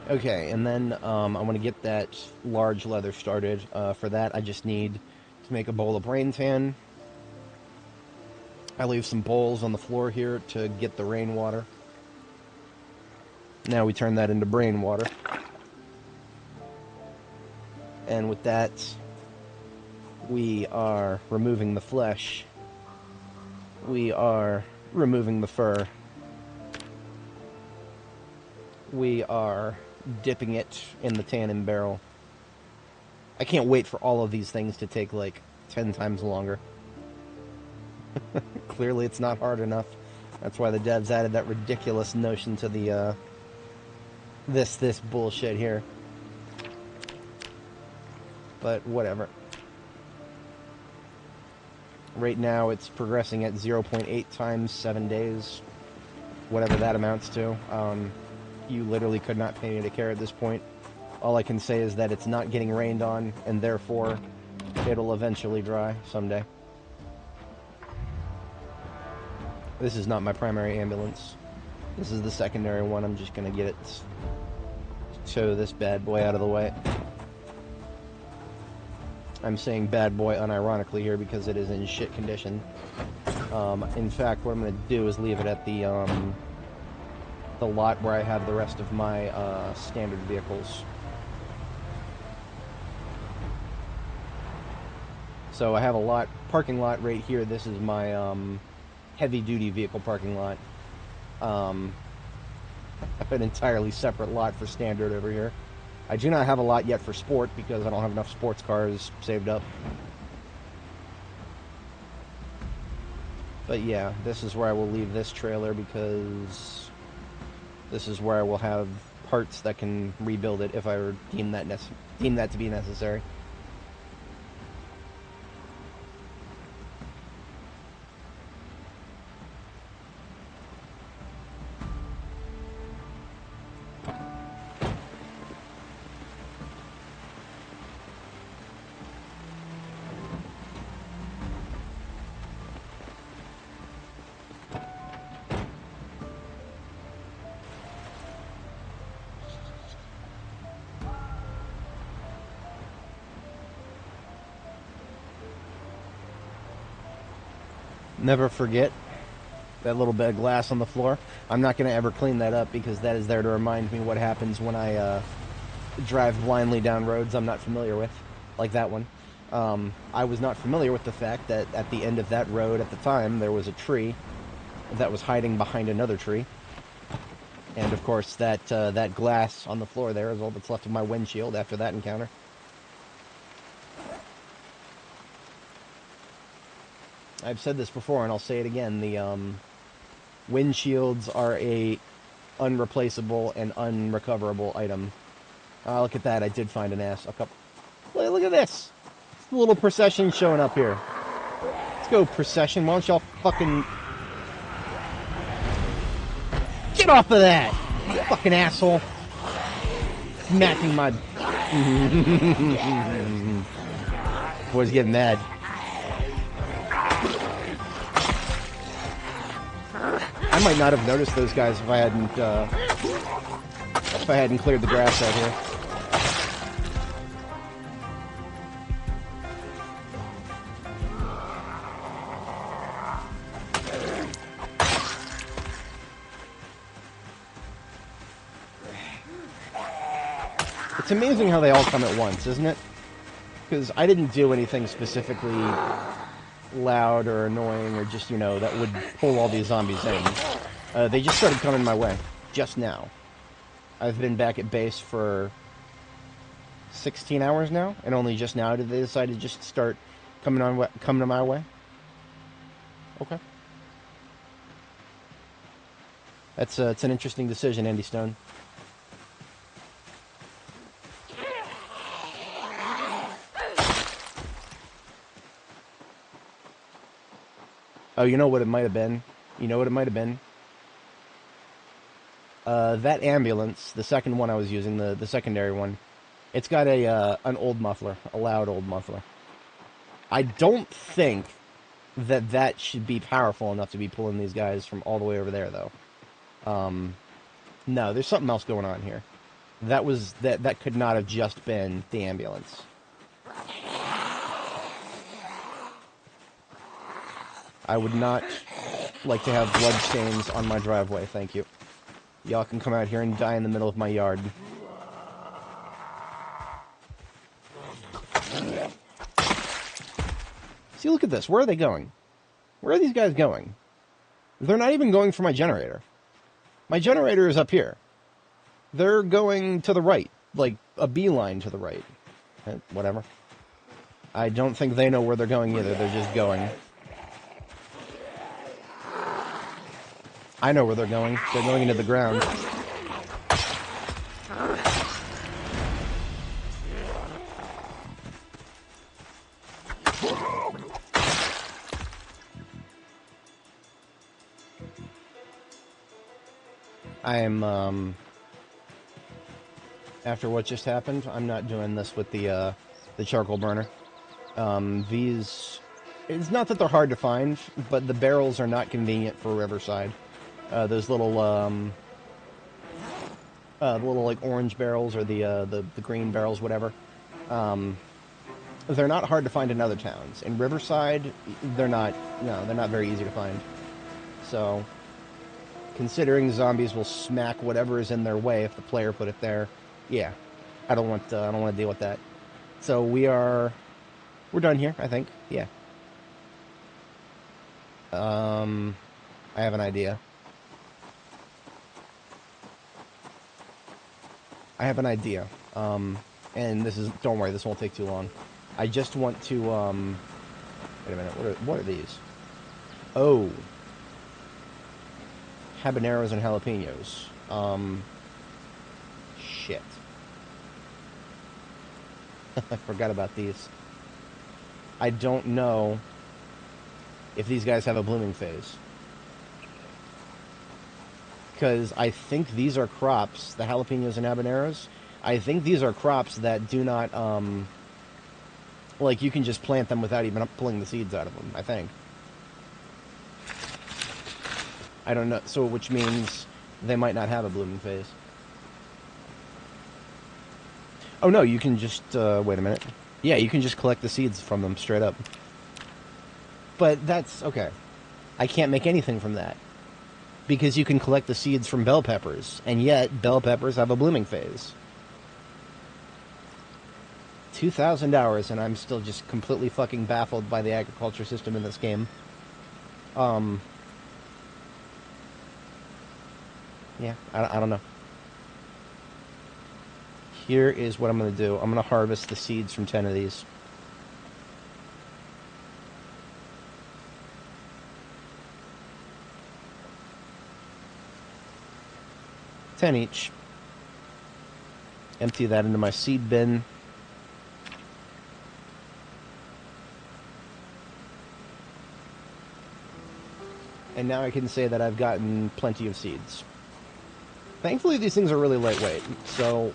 Okay, and then I want to get that large leather started. For that, I just need to make a bowl of brain tan. I leave some bowls on the floor here to get the rainwater. Now we turn that into brain water. And with that, we are removing the flesh. We are removing the fur. We are dipping it in the tannin barrel. I can't wait for all of these things to take like 10 times longer. Clearly it's not hard enough. That's why the devs added that ridiculous notion to the this bullshit here. But whatever. Right now it's progressing at 0.8 times 7 days. Whatever that amounts to. You literally could not pay me to care at this point. All I can say is that it's not getting rained on, and therefore it'll eventually dry someday. This is not my primary ambulance. This is the secondary one. I'm just gonna get it, tow this bad boy out of the way. I'm saying bad boy unironically here because it is in shit condition. In fact, what I'm gonna do is leave it at the lot where I have the rest of my standard vehicles. So I have a parking lot right here. This is my heavy-duty vehicle parking lot. I have an entirely separate lot for standard over here. I do not have a lot yet for sport because I don't have enough sports cars saved up. But yeah, this is where I will leave this trailer because this is where I will have parts that can rebuild it if I deem that to be necessary. Never forget that little bit of glass on the floor. I'm not going to ever clean that up because that is there to remind me what happens when I drive blindly down roads I'm not familiar with, like that one. I was not familiar with the fact that at the end of that road at the time there was a tree that was hiding behind another tree. And of course that glass on the floor there is all that's left of my windshield after that encounter. I've said this before, and I'll say it again. The windshields are a unreplaceable and unrecoverable item. Look at that. I did find a couple. Look at this. It's a little procession showing up here. Let's go, procession. Why don't y'all fucking... Get off of that! You fucking asshole. Smacking my... Boy's getting mad. I might not have noticed those guys if I hadn't cleared the grass out here. It's amazing how they all come at once, isn't it? Because I didn't do anything specifically loud or annoying or just, you know, that would pull all these zombies in. They just started coming my way just now. I've been back at base for 16 hours now, and only just now did they decide to just start coming to my way. Okay. It's an interesting decision, Andy Stone. Oh, you know what it might have been? You know what it might have been? That ambulance, the second one I was using, the secondary one, it's got an old muffler, a loud old muffler. I don't think that should be powerful enough to be pulling these guys from all the way over there, though. No, there's something else going on here. That could not have just been the ambulance. I would not like to have bloodstains on my driveway, thank you. Y'all can come out here and die in the middle of my yard. See, look at this. Where are they going? Where are these guys going? They're not even going for my generator. My generator is up here. They're going to the right, like a beeline to the right. Whatever. I don't think they know where they're going either. They're just going. I know where they're going. They're going into the ground. I am, after what just happened, I'm not doing this with the charcoal burner. These, it's not that they're hard to find, but the barrels are not convenient for Riverside. Those little, like orange barrels or the green barrels, whatever. They're not hard to find in other towns. In Riverside, they're not very easy to find. So, considering zombies will smack whatever is in their way if the player put it there, yeah, I don't want to deal with that. So we're done here, I think. Yeah. I have an idea. And this is, don't worry, this won't take too long. I just want to, wait a minute, what are these? Oh, habaneros and jalapenos. Shit. I forgot about these. I don't know if these guys have a blooming phase. Because I think these are crops, the jalapenos and habaneros. I think these are crops that do not, like, you can just plant them without even pulling the seeds out of them, I think. I don't know, so which means they might not have a blooming phase. Oh no, you can just, wait a minute. Yeah, you can just collect the seeds from them straight up. But that's, okay. I can't make anything from that. Because you can collect the seeds from bell peppers, and yet bell peppers have a blooming phase. 2,000 hours, and I'm still just completely fucking baffled by the agriculture system in this game. Yeah, I don't know. Here is what I'm going to do. I'm going to harvest the seeds from 10 of these. $10 each. Empty that into my seed bin. And now I can say that I've gotten plenty of seeds. Thankfully, these things are really lightweight, so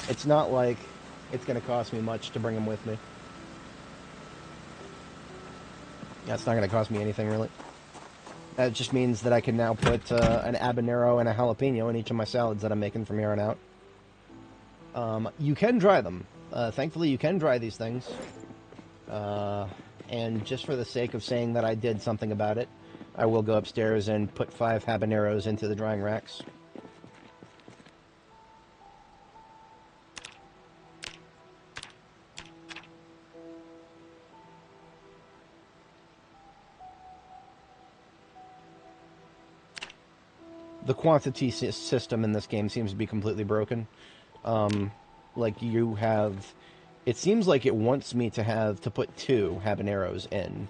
it's not like it's going to cost me much to bring them with me. Yeah, it's not going to cost me anything, really. That just means that I can now put an habanero and a jalapeno in each of my salads that I'm making from here on out. You can dry them. Thankfully, you can dry these things. And just for the sake of saying that I did something about it, I will go upstairs and put 5 habaneros into the drying racks. The quantity system in this game seems to be completely broken. Like you have... It seems like it wants me to put 2 habaneros in.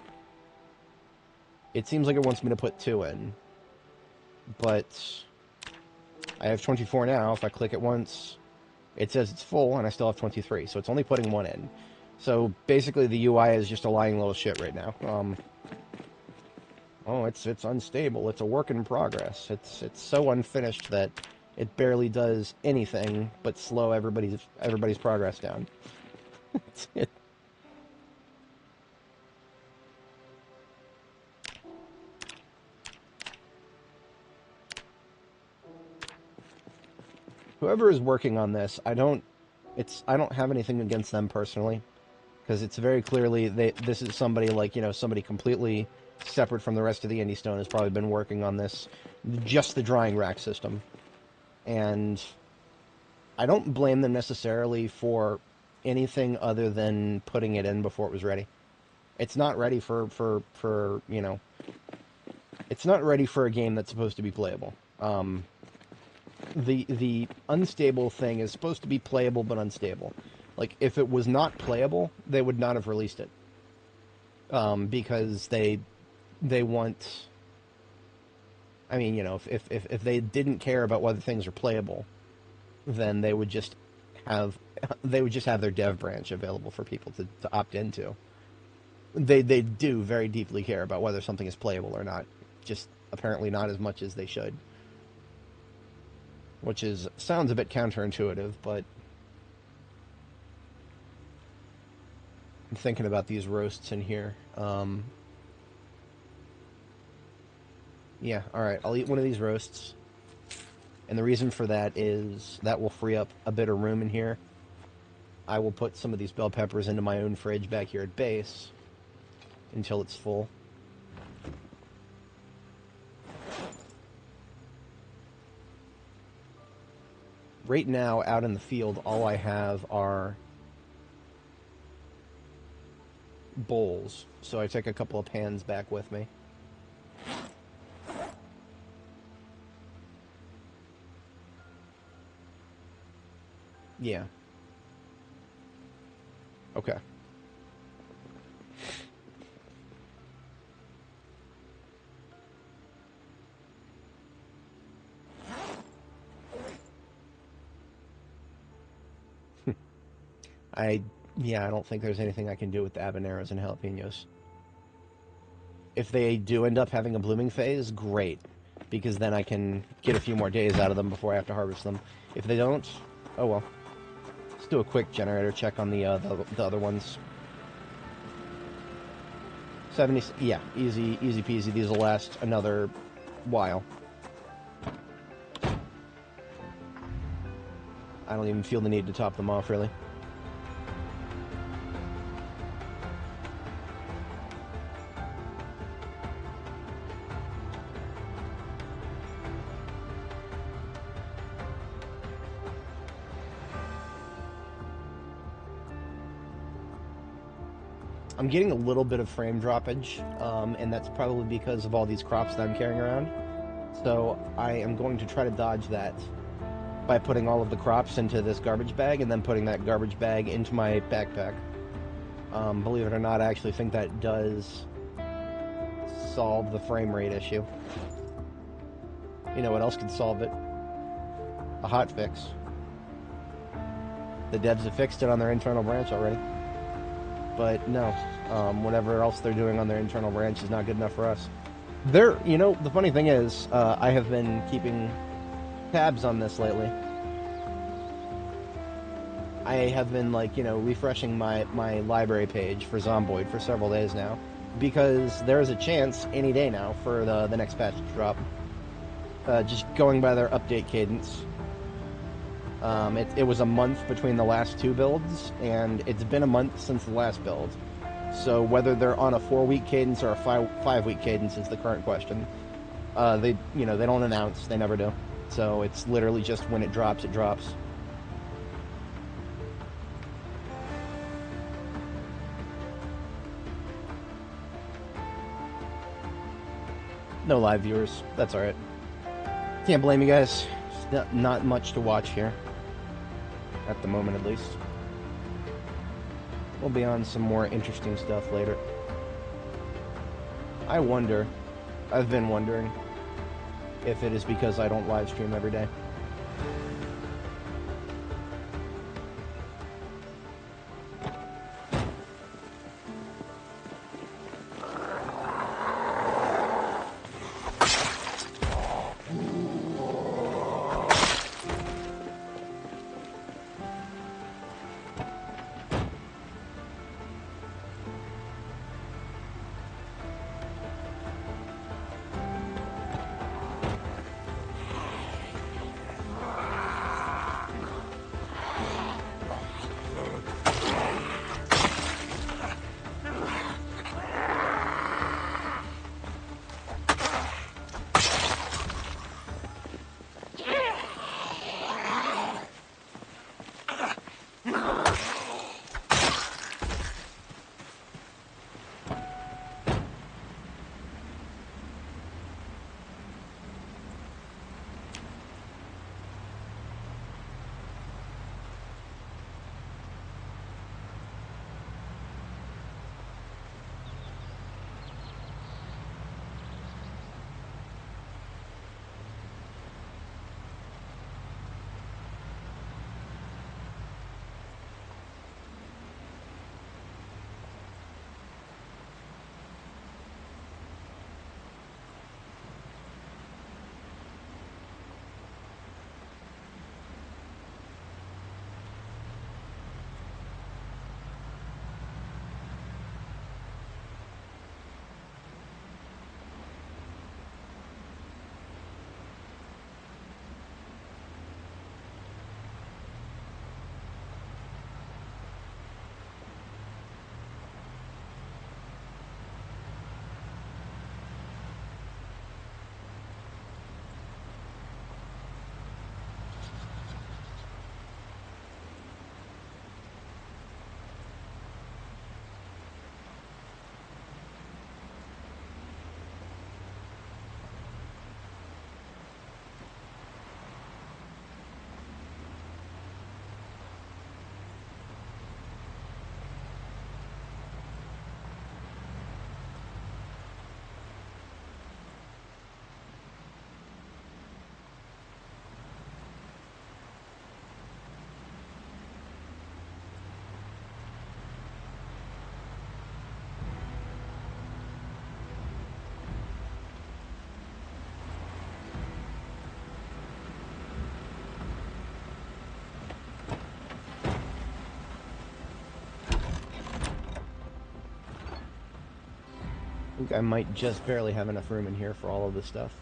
It seems like it wants me to put 2 in. But I have 24 now. If I click it once, it says it's full, and I still have 23. So it's only putting 1 in. So basically the UI is just a lying little shit right now. Oh, it's unstable. It's a work in progress. It's so unfinished that it barely does anything but slow everybody's progress down. Whoever is working on this, I don't have anything against them personally, because it's very clearly this is somebody like, somebody completely separate from the rest of the Indie Stone has probably been working on this, just the drying rack system. And I don't blame them necessarily for anything other than putting it in before it was ready. It's not ready for it's not ready for a game that's supposed to be playable. The unstable thing is supposed to be playable but unstable. Like, if it was not playable, they would not have released it. Because they want... I mean, if they didn't care about whether things are playable, then they would just have their dev branch available for people to opt into. They do very deeply care about whether something is playable or not. Just apparently not as much as they should. Which sounds a bit counterintuitive, but I'm thinking about these roasts in here. Yeah, alright, I'll eat one of these roasts. And the reason for that is that will free up a bit of room in here. I will put some of these bell peppers into my own fridge back here at base until it's full. Right now, out in the field, all I have are bowls, so I take a couple of pans back with me. Yeah. Okay. Yeah, I don't think there's anything I can do with the habaneros and jalapenos. If they do end up having a blooming phase, great, because then I can get a few more days out of them before I have to harvest them. If they don't, oh well. Let's do a quick generator check on the other ones. 70, yeah, easy peasy. These will last another while. I don't even feel the need to top them off, really. I'm getting a little bit of frame droppage, and that's probably because of all these crops that I'm carrying around. So I am going to try to dodge that by putting all of the crops into this garbage bag and then putting that garbage bag into my backpack. Believe it or not, I actually think that does solve the frame rate issue. You know what else could solve it? A hotfix. The devs have fixed it on their internal branch already. But no, whatever else they're doing on their internal branch is not good enough for us. You know, the funny thing is, I have been keeping tabs on this lately. I have been, like, you know, refreshing my library page for Zomboid for several days now, because there is a chance any day now for the next patch to drop. Just going by their update cadence. It was a month between the last two builds, and it's been a month since the last build. So whether they're on a 4-week cadence or a 5-week cadence is the current question. They don't announce. They never do. So it's literally just when it drops, it drops. No live viewers. That's alright. Can't blame you guys. Not much to watch here. At the moment, at least. We'll be on some more interesting stuff later. I've been wondering if it is because I don't live stream every day. I think I might just barely have enough room in here for all of this stuff.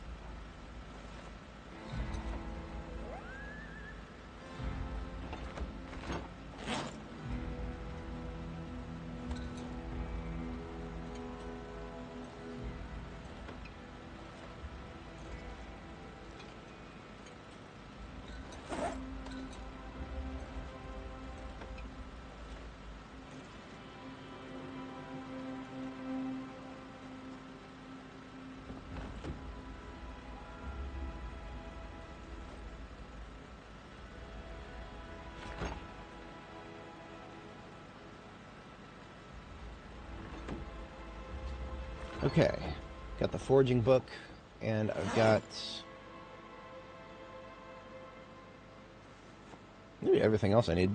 Okay, got the foraging book, and I've got maybe everything else I need.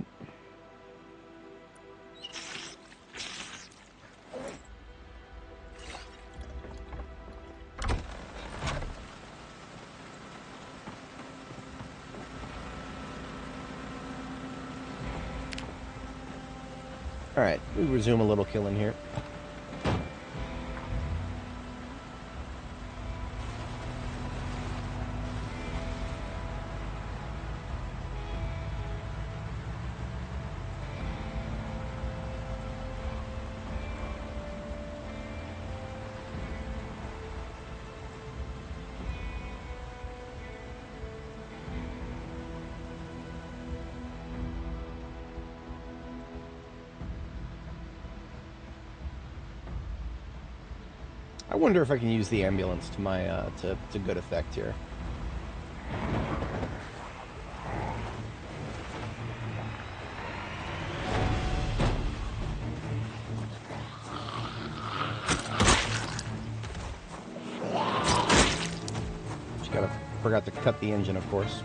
Alright, we resume a little killing here. I wonder if I can use the ambulance to my to good effect here. Forgot to cut the engine, of course.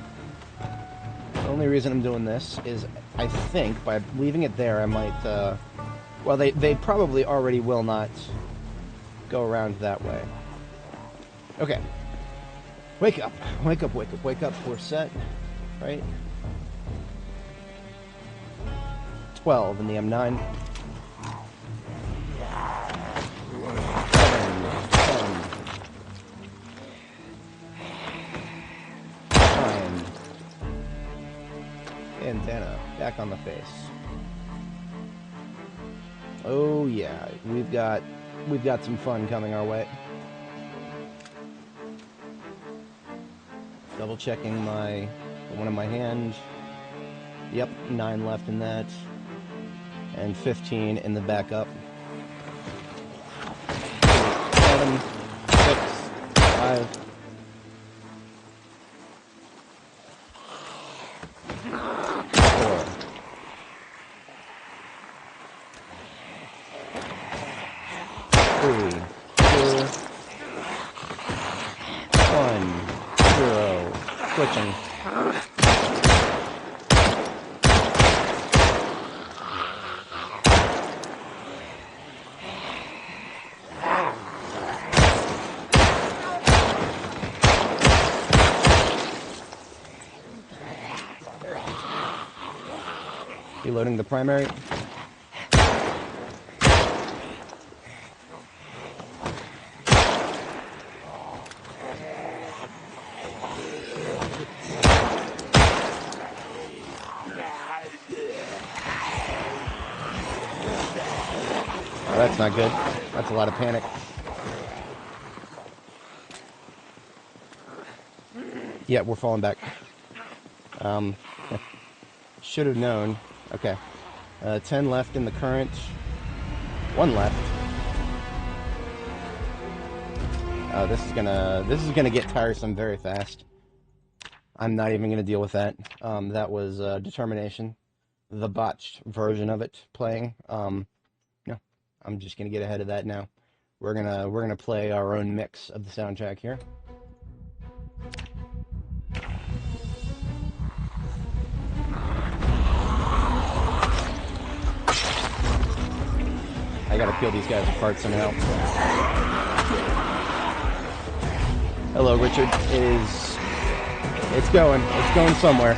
The only reason I'm doing this is I think by leaving it there I might well, they probably already will not go around that way. Okay. Wake up. Wake up, wake up, wake up. We're set. Right? 12 in the M9. 10, 9, antenna. Back on the face. Oh yeah, we've got some fun coming our way. Double checking one in my hand. Yep, 9 left in that. And 15 in the backup. 7, 6, 5. 4. 3, 2, 1, 0. Switching. Reloading the primary. Oh, that's not good. That's a lot of panic. Yeah, we're falling back. Should have known. Okay. 10 left in the current. 1 left. Oh, this is gonna get tiresome very fast. I'm not even gonna deal with that. That was Determination, the botched version of it playing. No, I'm just gonna get ahead of that now. We're gonna play our own mix of the soundtrack here. I gotta peel these guys apart somehow. Hello, Richard. It's going somewhere.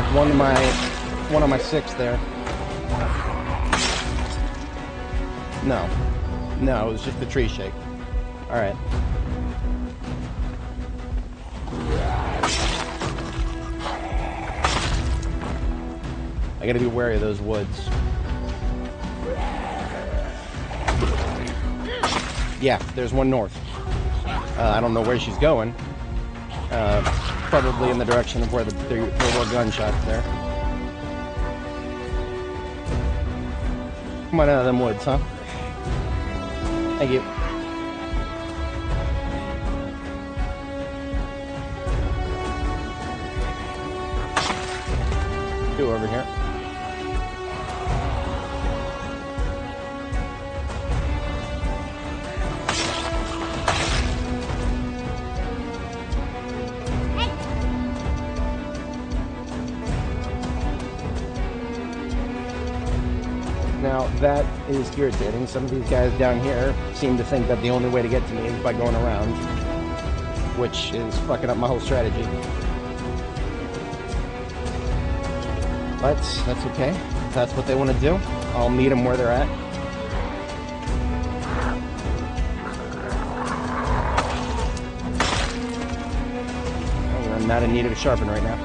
knocked one of my 6 there. No, it was just the tree shake. All right. I gotta be wary of those woods. Yeah, there's one north. I don't know where she's going. Probably in the direction of where there were gunshots there. Come on out of them woods, huh? Thank you. 2 over here. Now, that is irritating. Some of these guys down here seem to think that the only way to get to me is by going around, which is fucking up my whole strategy. But that's okay. If that's what they want to do, I'll meet them where they're at. Oh, I'm not in need of a sharpen right now.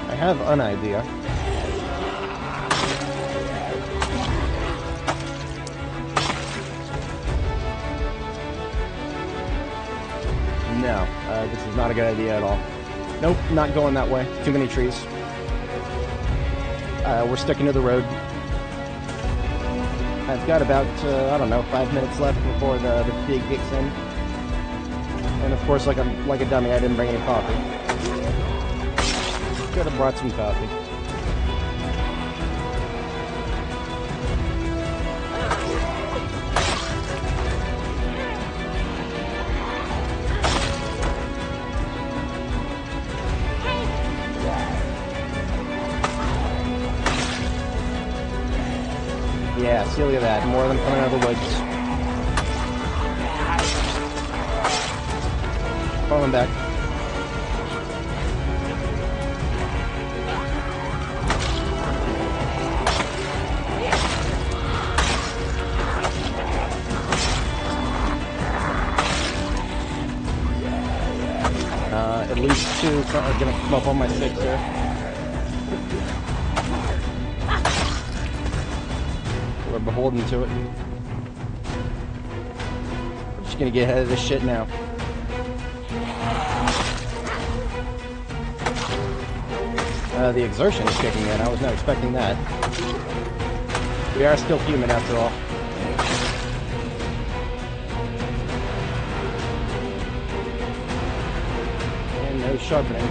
I have an idea. No, this is not a good idea at all. Nope, not going that way. Too many trees. We're sticking to the road. I've got about, I don't know, 5 minutes left before the pig kicks in. And of course, like a dummy, I didn't bring any coffee. Could have brought some coffee. Yeah, see, look at that. More of them coming out of the woods. Falling back. At least 2 are gonna come up on my 6 there. We're beholden to it. We're just gonna get ahead of this shit now. The exertion is kicking in. I was not expecting that. We are still human after all. No sharpening.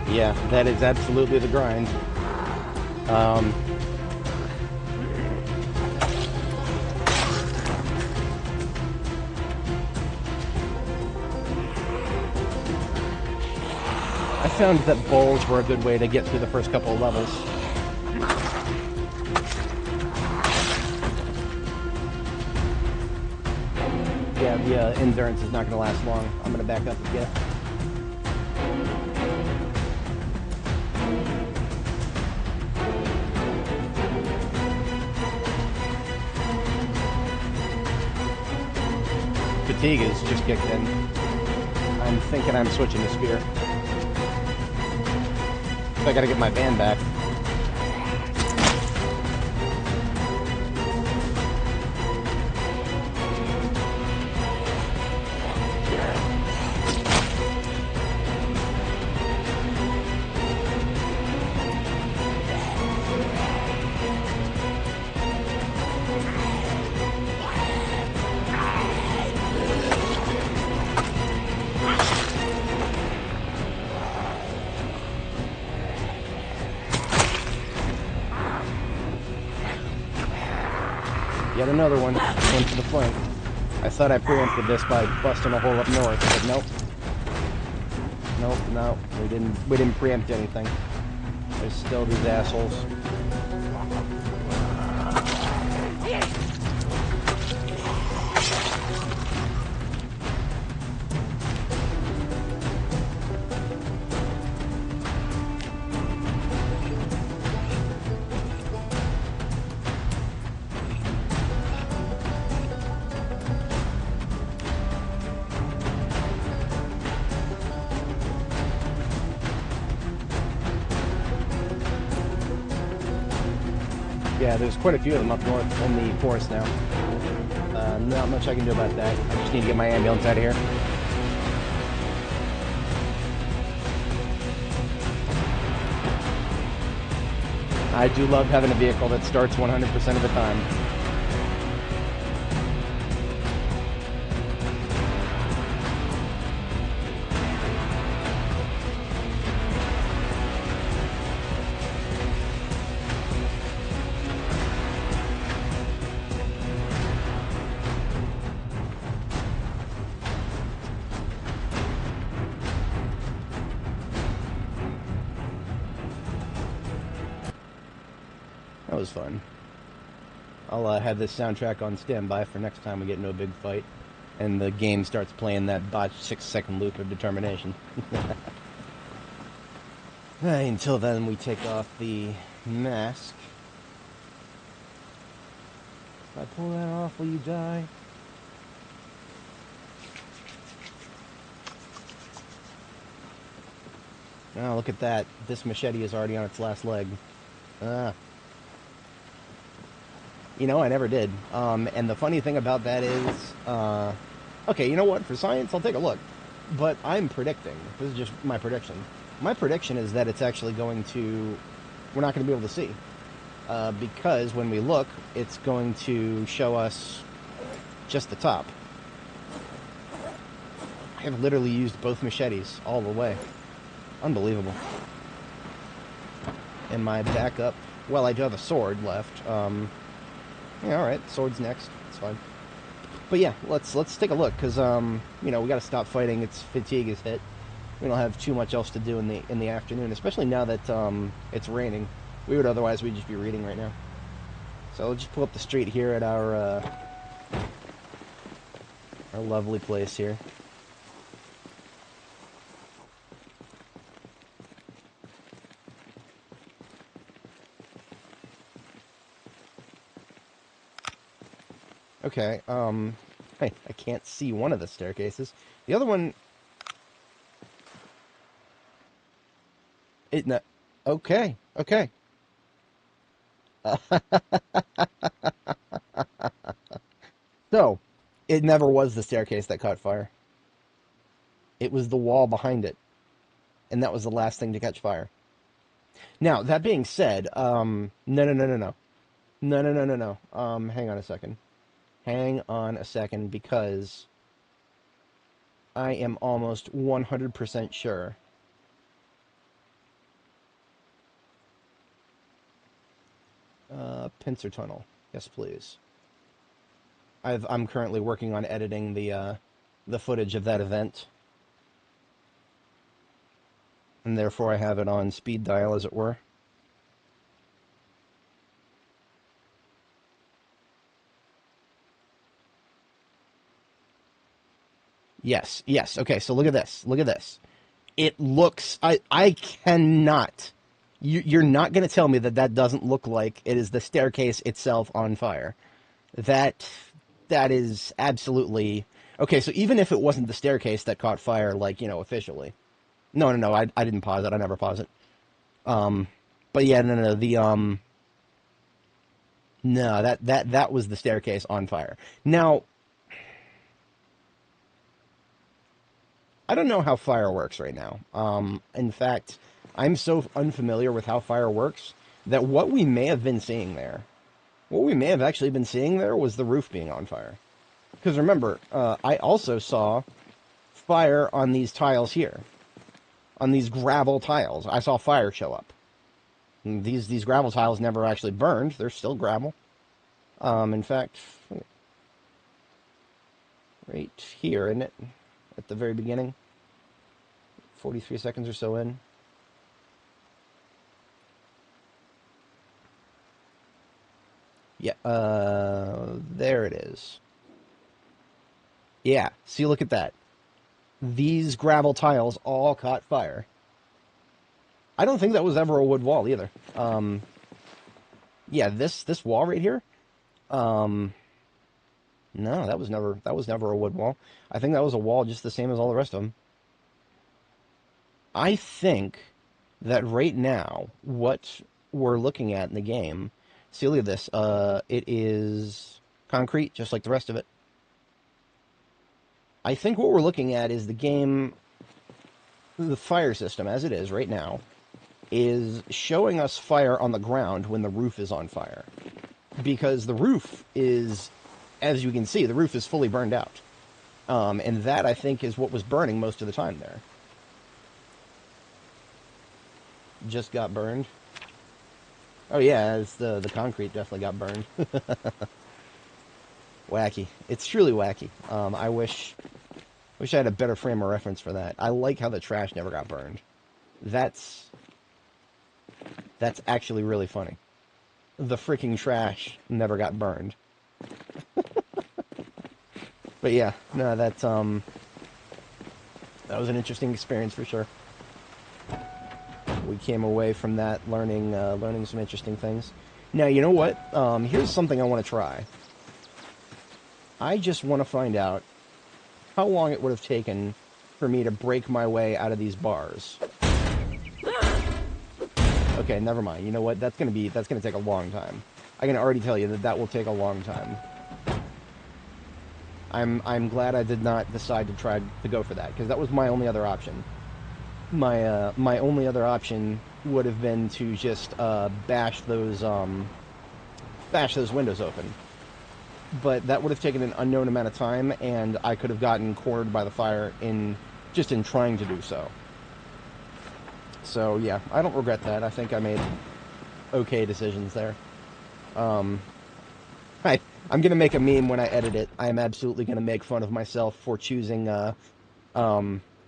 Yeah, that is absolutely the grind. I found that bowls were a good way to get through the first couple of levels. Yeah, the endurance is not going to last long. I'm going to back up again. Fatigue is just kicked in. I'm thinking I'm switching to spear. So I gotta get my van back. Yet another one went to the flank. I thought I preempted this by busting a hole up north, but nope. Nope, no, we didn't preempt anything. There's still these assholes. Yeah, there's quite a few of them up north in the forest now. Not much I can do about that. I just need to get my ambulance out of here. I do love having a vehicle that starts 100% of the time. That was fun. I'll have this soundtrack on standby for next time we get into a big fight and the game starts playing that botched 6-second loop of determination. Until then, we take off the mask. If I pull that off, will you die? Oh, look at that. This machete is already on its last leg. You know, I never did. And the funny thing about that is, okay, you know what? For science, I'll take a look. But I'm predicting. This is just my prediction. My prediction is that it's actually going to... We're not going to be able to see. Because when we look, it's going to show us just the top. I have literally used both machetes all the way. Unbelievable. And my backup... Well, I do have a sword left. Yeah, alright. Sword's next. It's fine. But yeah, let's take a look, because, you know, we gotta stop fighting. It's fatigue is hit. We don't have too much else to do in the afternoon, especially now that, it's raining. We'd just be reading right now. So we'll just pull up the street here at our lovely place here. Okay, hey, I can't see one of the staircases. The other one... Okay, okay. So, it never was the staircase that caught fire. It was the wall behind it. And that was the last thing to catch fire. Now, that being said, no. No. Hang on a second. Hang on a second, because I am almost 100% sure. Pincer tunnel. Yes, please. I'm currently working on editing the footage of that event. And therefore I have it on speed dial, as it were. Yes. Okay, so look at this. Look at this. It looks... I cannot... You're not going to tell me that doesn't look like it is the staircase itself on fire. That is absolutely... Okay, so even if it wasn't the staircase that caught fire, like, officially. No, I didn't pause it. I never pause it. Um, but yeah, no, no, that was the staircase on fire. Now, I don't know how fire works right now. In fact, I'm so unfamiliar with how fire works that what we may have been seeing there, what we may have actually been seeing there was the roof being on fire. Because remember, I also saw fire on these tiles here, on these gravel tiles. I saw fire show up. And these gravel tiles never actually burned. They're still gravel. In fact, right here, isn't it? At the very beginning, 43 seconds or so in. Yeah, there it is. Yeah, see, look at that. These gravel tiles all caught fire. I don't think that was ever a wood wall either. Yeah, this wall right here. No, that was never a wood wall. I think that was a wall just the same as all the rest of them. I think that right now what we're looking at in the game. See, look at this. It is concrete, just like the rest of it. I think what we're looking at is the game, the fire system as it is right now, is showing us fire on the ground when the roof is on fire. Because the roof is, as you can see, the roof is fully burned out. And that, I think, is what was burning most of the time there. Just got burned. Oh yeah, it's the concrete definitely got burned. Wacky. It's truly wacky. I wish I had a better frame of reference for that. I like how the trash never got burned. That's actually really funny. The freaking trash never got burned. But yeah, no, that was an interesting experience for sure. We came away from that learning some interesting things. Now, you know what? Here's something I want to try. I just want to find out how long it would have taken for me to break my way out of these bars. Okay, never mind. You know what? That's gonna take a long time. I can already tell you that will take a long time. I'm glad I did not decide to try to go for that, because that was my only other option. My only other option would have been to just bash those windows open. But that would have taken an unknown amount of time, and I could have gotten cornered by the fire in trying to do so. So yeah, I don't regret that. I think I made okay decisions there. I'm gonna make a meme when I edit it. I am absolutely gonna make fun of myself for choosing out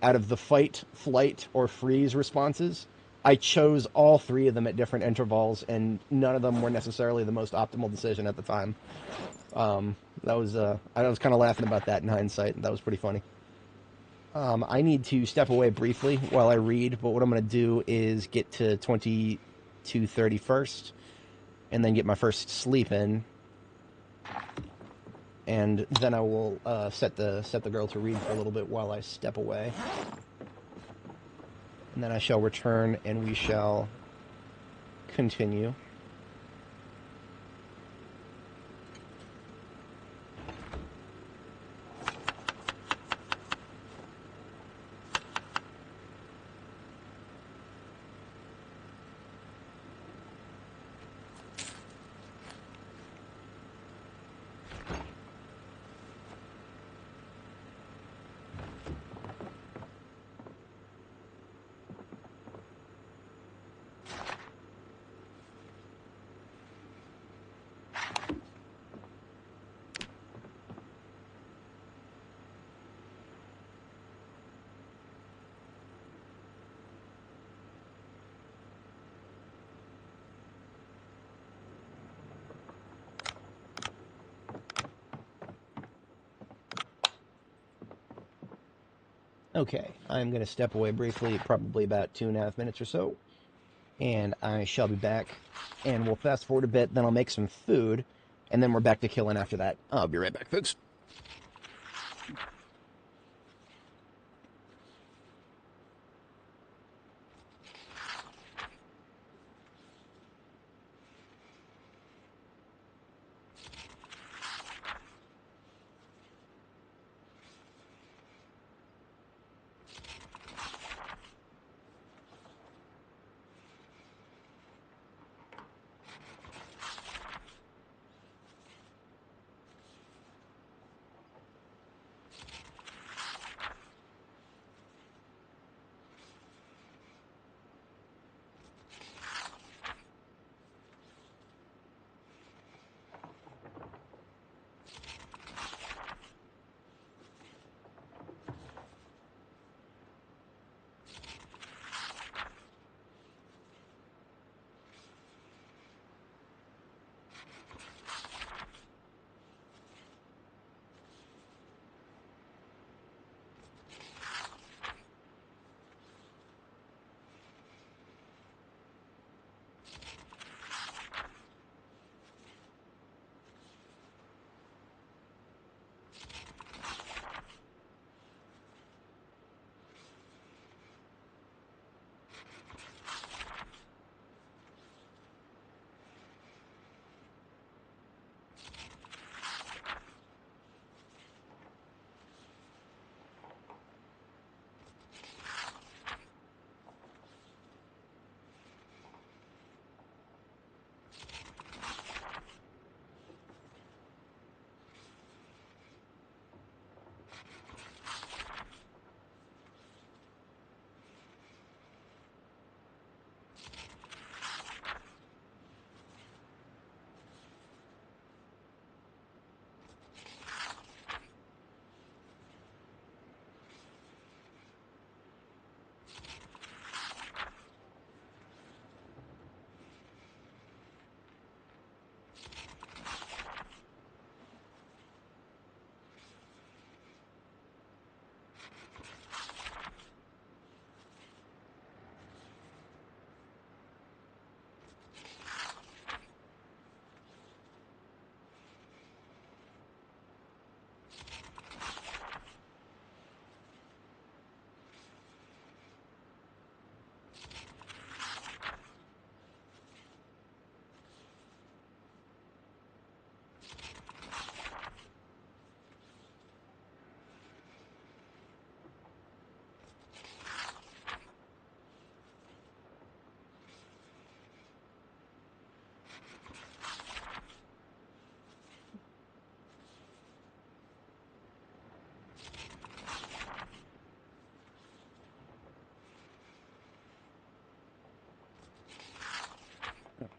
of the fight, flight, or freeze responses. I chose all three of them at different intervals, and none of them were necessarily the most optimal decision at the time. I was kind of laughing about that in hindsight. That was pretty funny. I need to step away briefly while I read, but what I'm going to do is get to 22:30 first, and then get my first sleep in, and then I will set the girl to read for a little bit while I step away. And then I shall return, and we shall continue. Okay, I'm going to step away briefly, probably about 2.5 minutes or so, and I shall be back, and we'll fast forward a bit, then I'll make some food, and then we're back to killing after that. I'll be right back, folks.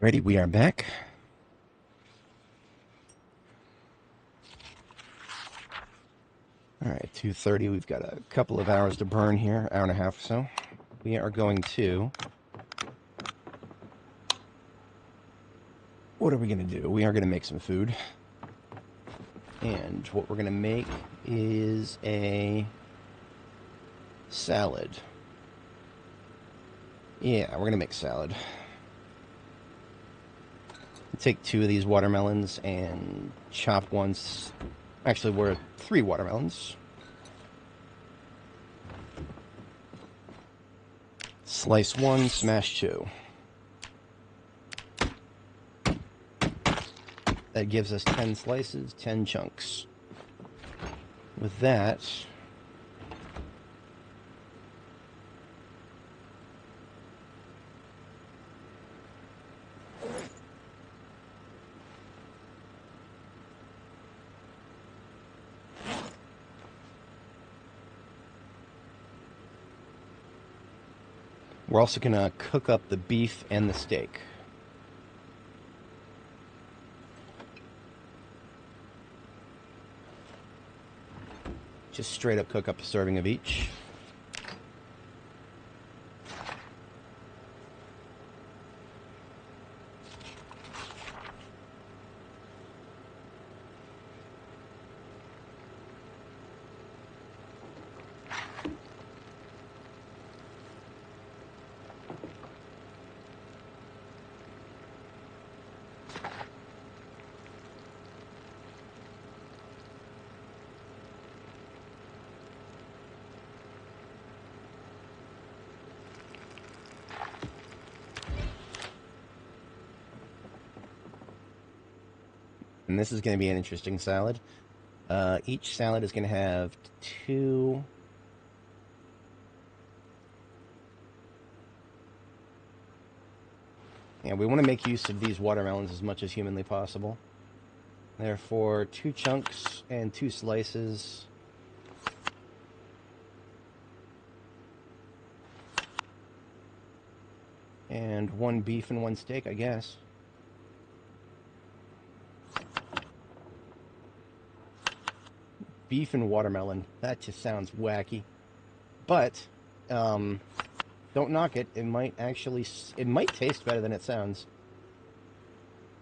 Ready, we are back. Alright, 2:30, we've got a couple of hours to burn here, hour and a half or so. We are going to... What are we going to do? We are going to make some food. And what we're going to make is a salad. Yeah, we're going to make salad. Take 2 of these watermelons and chop once. Actually, we're 3 watermelons. Slice 1, smash 2. That gives us 10 slices, 10 chunks. With that, we're also going to cook up the beef and the steak. Just straight up cook up a serving of each. And this is going to be an interesting salad. Each salad is going to have 2... Yeah, we want to make use of these watermelons as much as humanly possible. Therefore, 2 chunks and 2 slices. And 1 beef and 1 steak, I guess. Beef and watermelon. That just sounds wacky. But, don't knock it. It might actually... It might taste better than it sounds.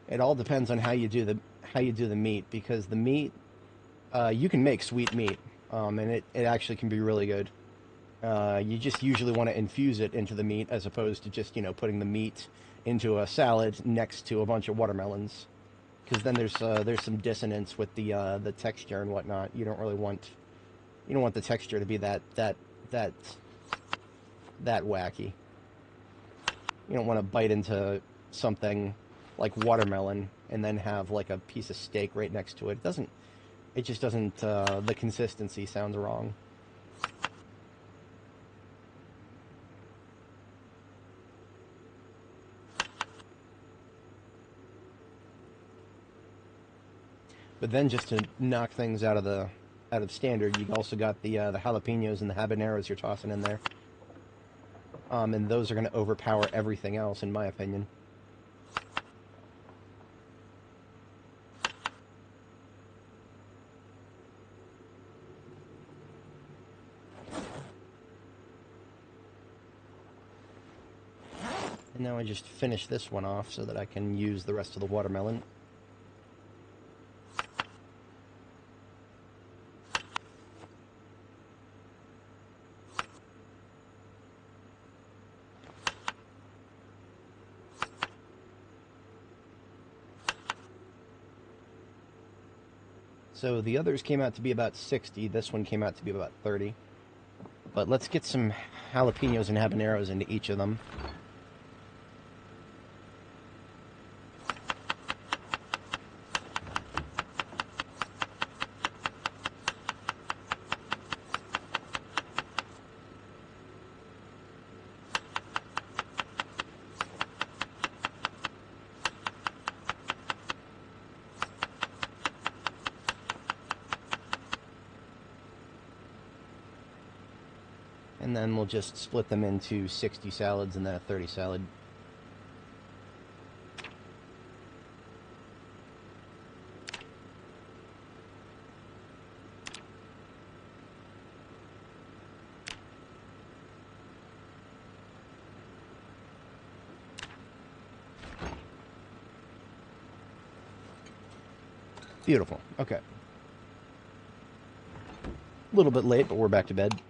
It all depends on how you do the meat, because the meat... you can make sweet meat, and it actually can be really good. You just usually want to infuse it into the meat as opposed to just, putting the meat into a salad next to a bunch of watermelons. Because then there's some dissonance with the texture and whatnot. You don't want the texture to be that wacky. You don't want to bite into something like watermelon and then have like a piece of steak right next to it. It just doesn't, the consistency sounds wrong. But then just to knock things out of standard, you also got the jalapenos and the habaneros you're tossing in there. And those are going to overpower everything else, in my opinion. And now I just finish this one off so that I can use the rest of the watermelon. So the others came out to be about 60. This one came out to be about 30. But let's get some jalapenos and habaneros into each of them. And then we'll just split them into 60 salads and then a 30 salad. Beautiful. Okay. A little bit late, but we're back to bed.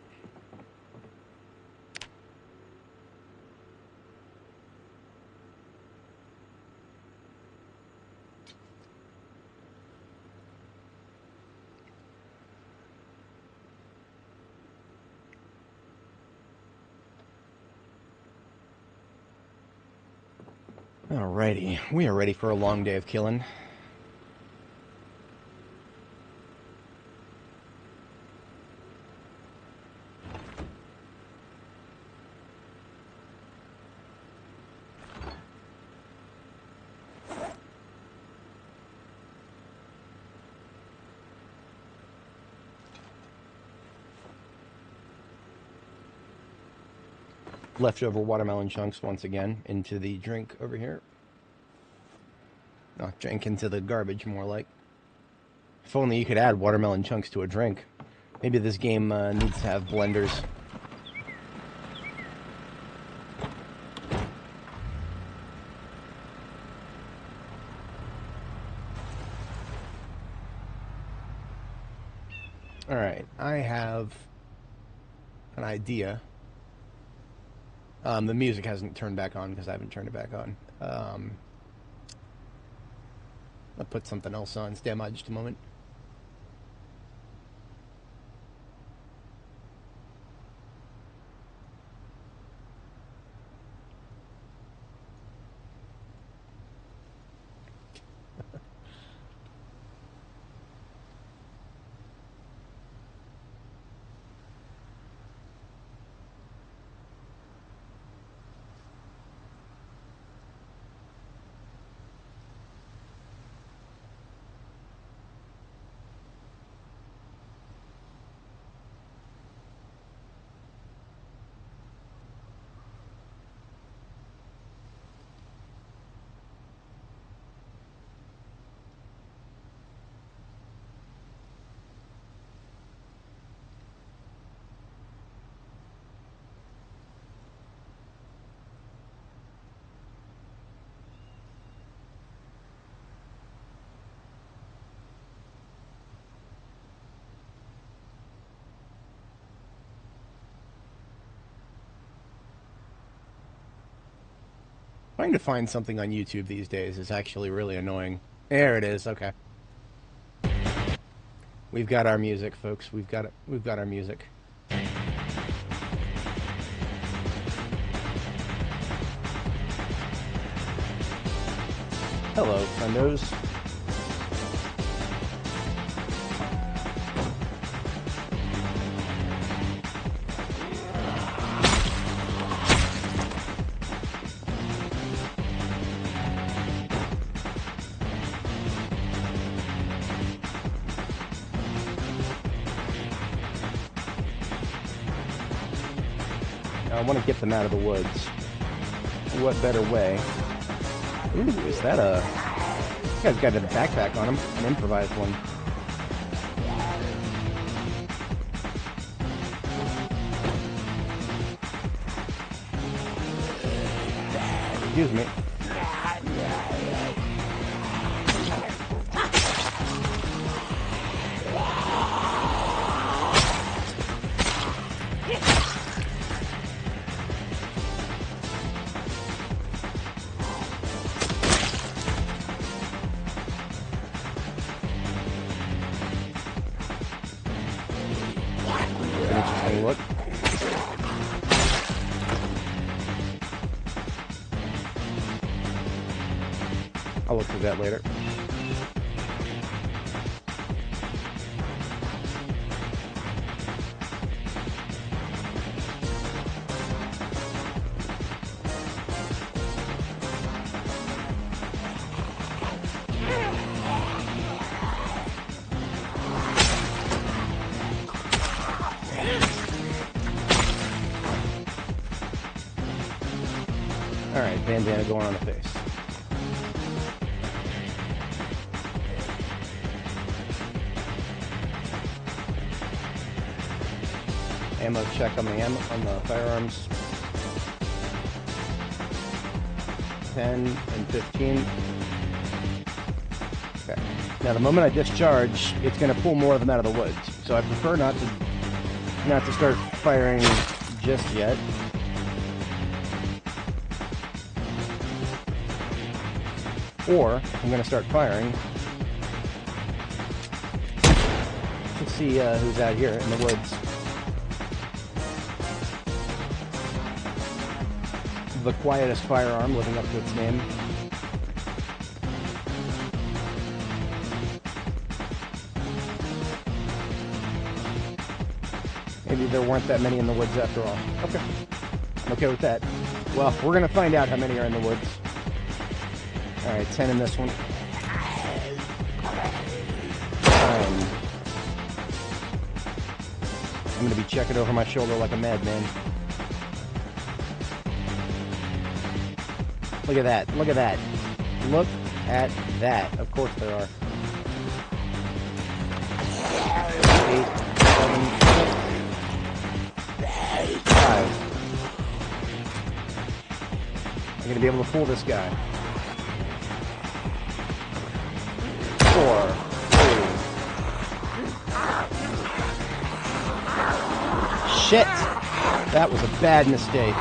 Alrighty, we are ready for a long day of killing. Leftover watermelon chunks once again into the drink over here. Not drink, into the garbage, more like. If only you could add watermelon chunks to a drink. Maybe this game needs to have blenders. Alright, I have an idea. The music hasn't turned back on because I haven't turned it back on. I'll put something else on. Stand by just a moment. Trying to find something on YouTube these days is actually really annoying. There it is. Okay. We've got our music, folks. We've got our music. Hello, friendos. I want to get them out of the woods. What better way? Ooh, is that a... This guy's got a backpack on him. An improvised one. Excuse me. Look. I'll look through that later. Alright, bandana going on the face. Ammo check on the firearms. 10 and 15. Okay. Now, the moment I discharge, it's going to pull more of them out of the woods. So I prefer not to start firing just yet. Or, if I'm going to start firing, let's see who's out here in the woods. The quietest firearm, living up to its name. Maybe there weren't that many in the woods after all. Okay. I'm okay with that. Well, we're going to find out how many are in the woods. Alright, 10 in this one. 9. I'm going to be checking over my shoulder like a madman. Look at that. Look at that. Look at that. Of course there are. 8, 7, 6, 5. I'm going to be able to fool this guy. 4, 3. Shit! That was a bad mistake.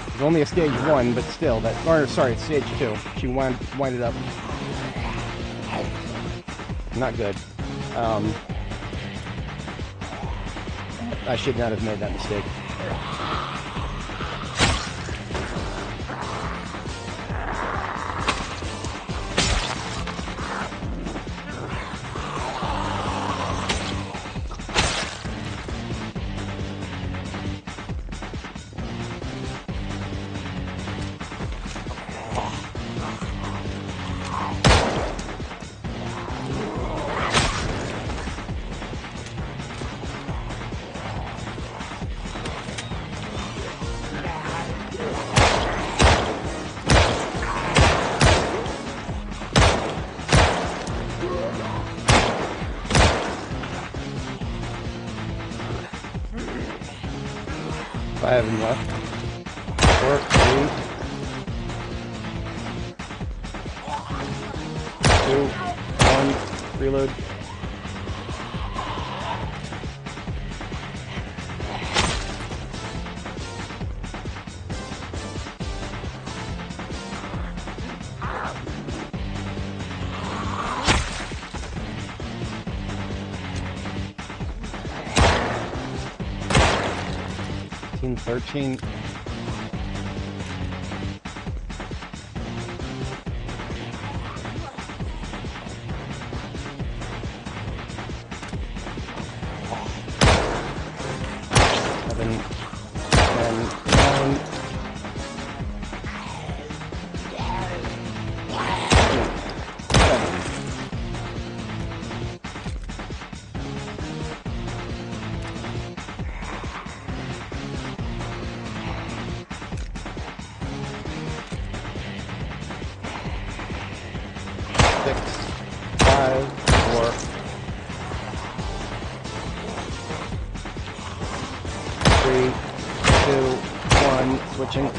It was only a stage 1, but still, or sorry, it's stage 2. She winded up. Not good. I should not have made that mistake. I have him left. 4, 3, 2, 1, reload. Team 13. Switching.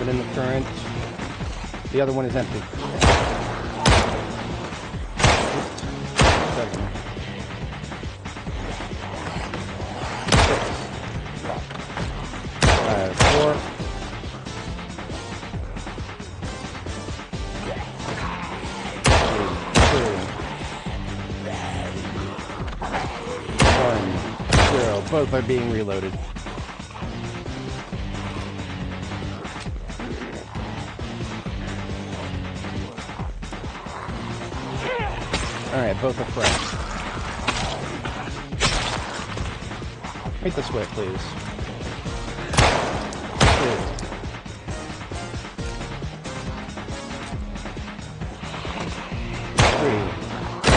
In the current. The other one is empty. 7. 6. 5, 4. 3, 2, 1, 0. Both are being reloaded. Alright, both are fresh. Hit the square, please. Please. 3, 4,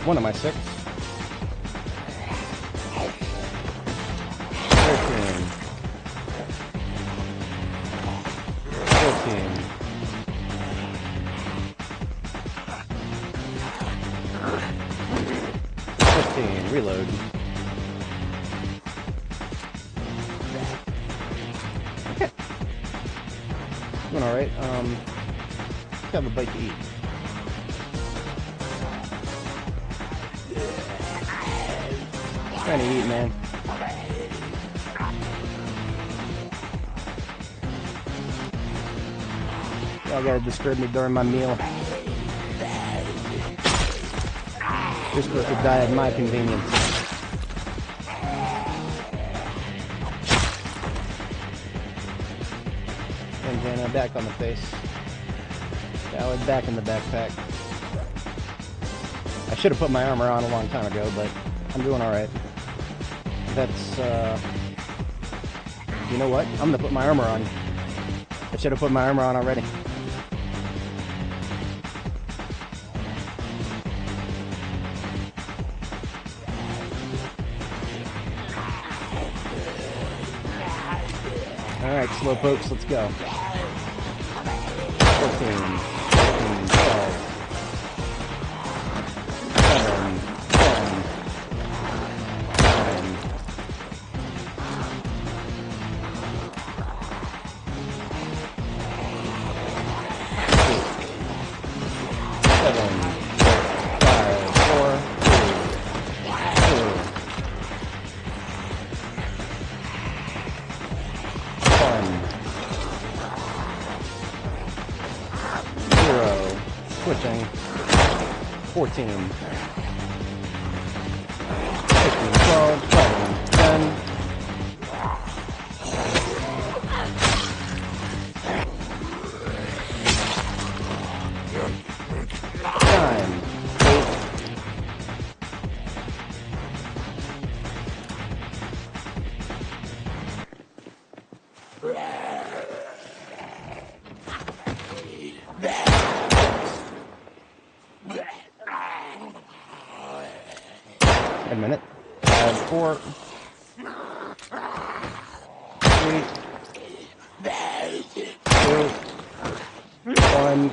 1 of my 6. 13. 14. 15. Reload. Okay. Doing alright. Let's have a bite to eat. Trying to eat, man. Y'all gotta disturb me during my meal. You're supposed to die at my convenience. Bandana back on the face. Salad back in the backpack. I should have put my armor on a long time ago, but I'm doing alright. That's, you know what? I'm gonna put my armor on. I should have put my armor on already. Alright, slow pokes, let's go. 14, 15, 12, 7, 10, 9, 7, 5, 4, 0, switching, 14, 15, 12, 11, 10, 9, 8, 1 minute. 4, 3, 2, 1.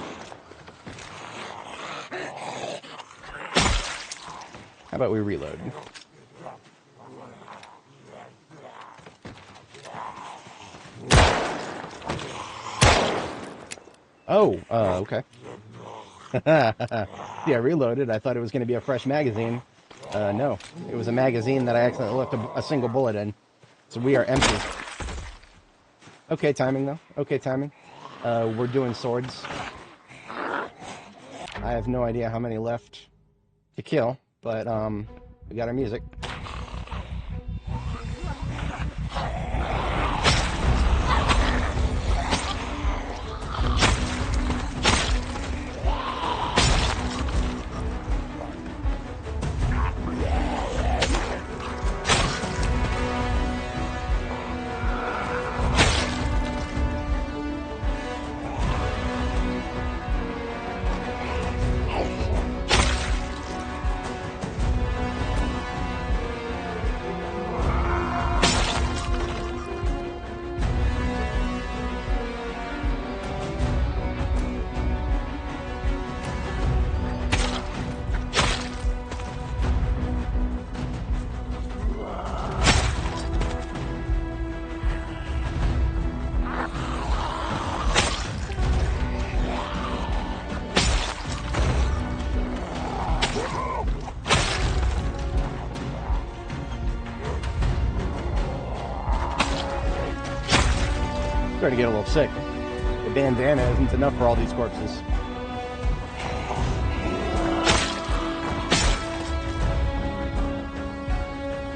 How about we reload? Oh, okay. Yeah, reloaded. I thought it was going to be a fresh magazine. No, it was a magazine that I accidentally left a single bullet in. So we are empty. Okay timing, though. Okay timing. We're doing swords. I have no idea how many left to kill, but we got our music. Starting to get a little sick. The bandana isn't enough for all these corpses.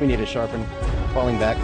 We need to sharpen. Falling back.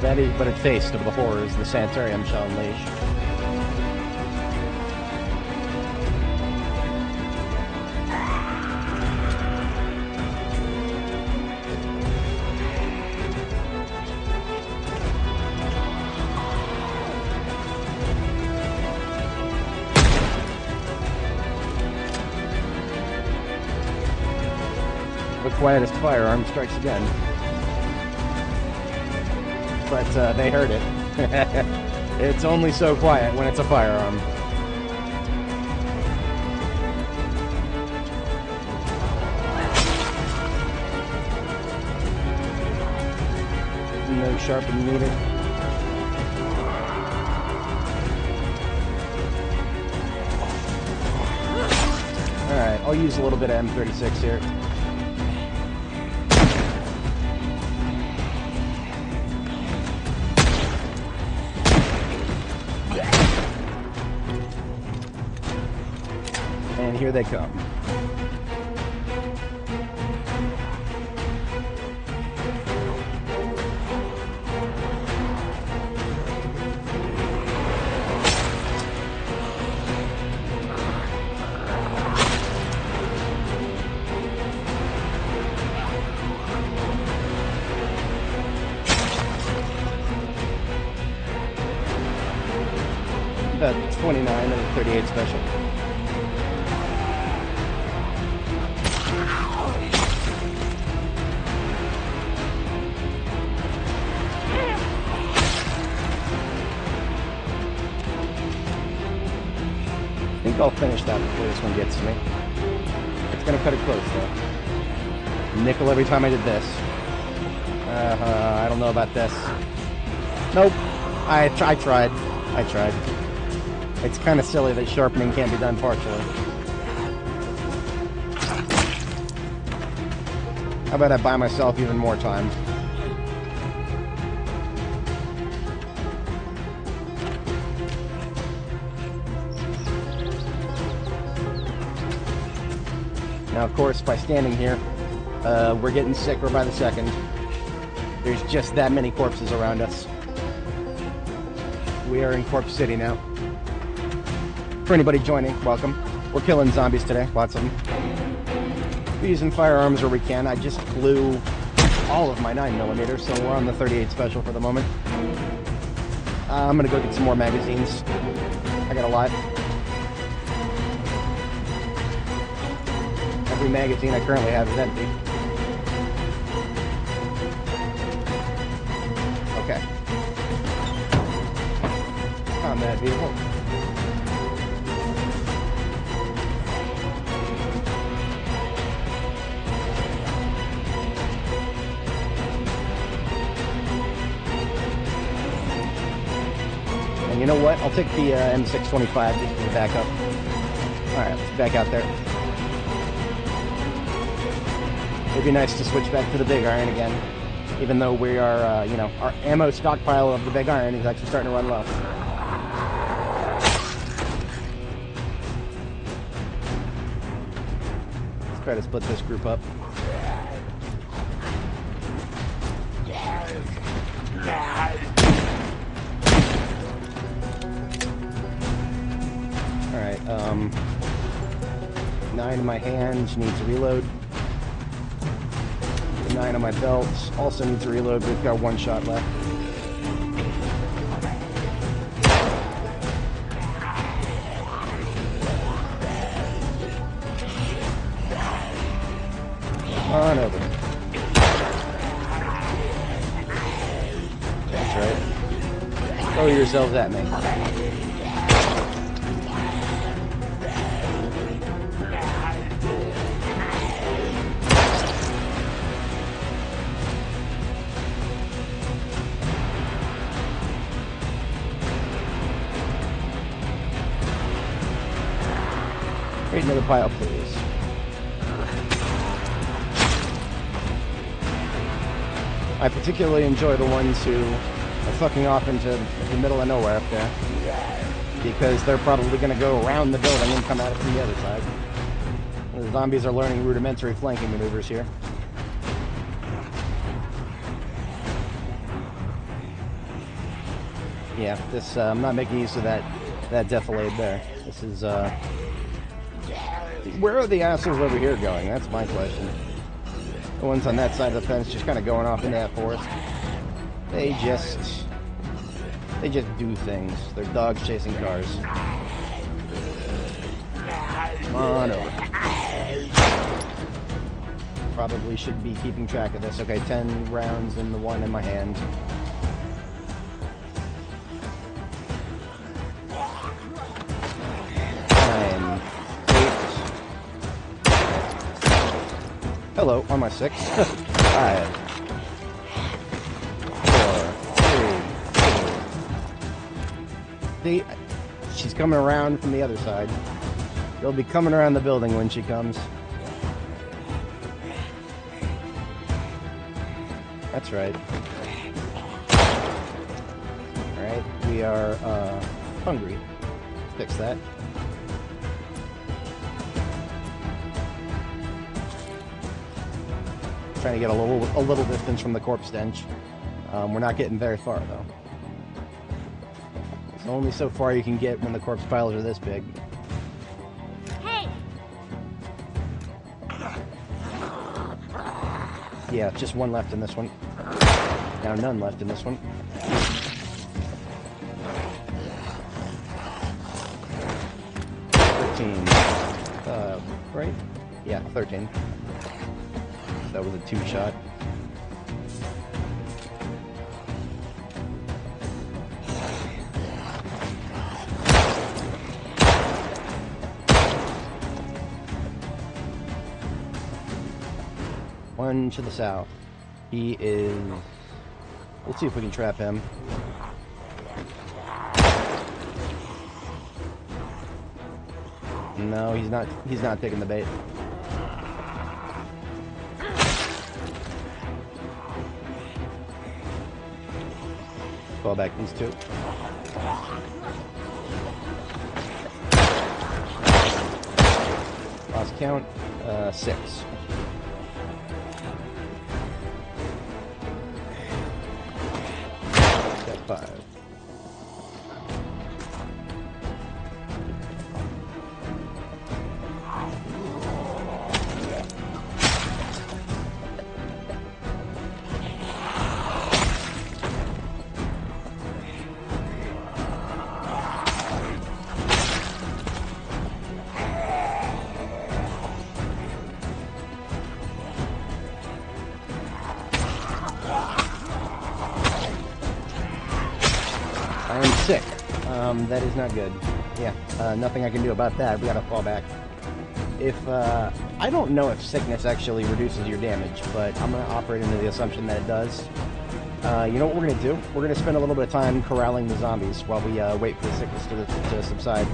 That is but a taste of the horrors the sanitarium shall unleash. The quietest firearm strikes again. But they heard it. It's only so quiet when it's a firearm. No sharpening needed. Alright, I'll use a little bit of M36 here. And here they come. About 29 and a 38 special. I think I'll finish that before this one gets to me. It's gonna cut it close though. Nickel every time I did this. I don't know about this. Nope. I tried. It's kind of silly that sharpening can't be done partially. How about I buy myself even more time? Now, of course, by standing here, we're getting sicker by the second. There's just that many corpses around us. We are in Corpse City now. For anybody joining, welcome. We're killing zombies today, lots of them. We're using firearms where we can. I just blew all of my 9mm, so we're on the 38 special for the moment. I'm gonna go get some more magazines. I got a lot. Every magazine I currently have is empty. Okay. Combat vehicle. And you know what? I'll take the M625 just to back up. Alright, let's back out there. It'd be nice to switch back to the big iron again. Even though we are, you know, our ammo stockpile of the big iron is actually starting to run low. Try to split this group up. Alright, 9 in my hand, needs to reload. The 9 on my belt also needs to reload, but we've got 1 shot left. On over. That's right. Throw yourselves at me. Create another pile, please. I particularly enjoy the ones who are fucking off into the middle of nowhere up there, because they're probably going to go around the building and come at it from the other side. The zombies are learning rudimentary flanking maneuvers here. Yeah, this I'm not making use of that defilade there. This is where are the assholes over here going? That's my question. The ones on that side of the fence just kind of going off into that forest. They just do things. They're dogs chasing cars. Come on over. Probably should be keeping track of this. Okay, 10 rounds in the one in my hand. Hello, on my 6. 5, 4, 3, 2. See, she's coming around from the other side. They'll be coming around the building when she comes. That's right. Alright, we are hungry. Fix that. Trying to get a little distance from the corpse stench. We're not getting very far though. It's only so far you can get when the corpse piles are this big. Hey. Yeah, just 1 left in this one. Now none left in this one. Right? Yeah, 13. That was a 2-shot. One to the south. He is... Let's see if we can trap him. No, he's not taking the bait. Fall back these 2. Lost count, 6. Got 5. I am sick. That is not good. Yeah, nothing I can do about that. We gotta fall back. If, I don't know if sickness actually reduces your damage, but I'm gonna operate under the assumption that it does. You know what we're gonna do? We're gonna spend a little bit of time corralling the zombies while we, wait for the sickness to subside.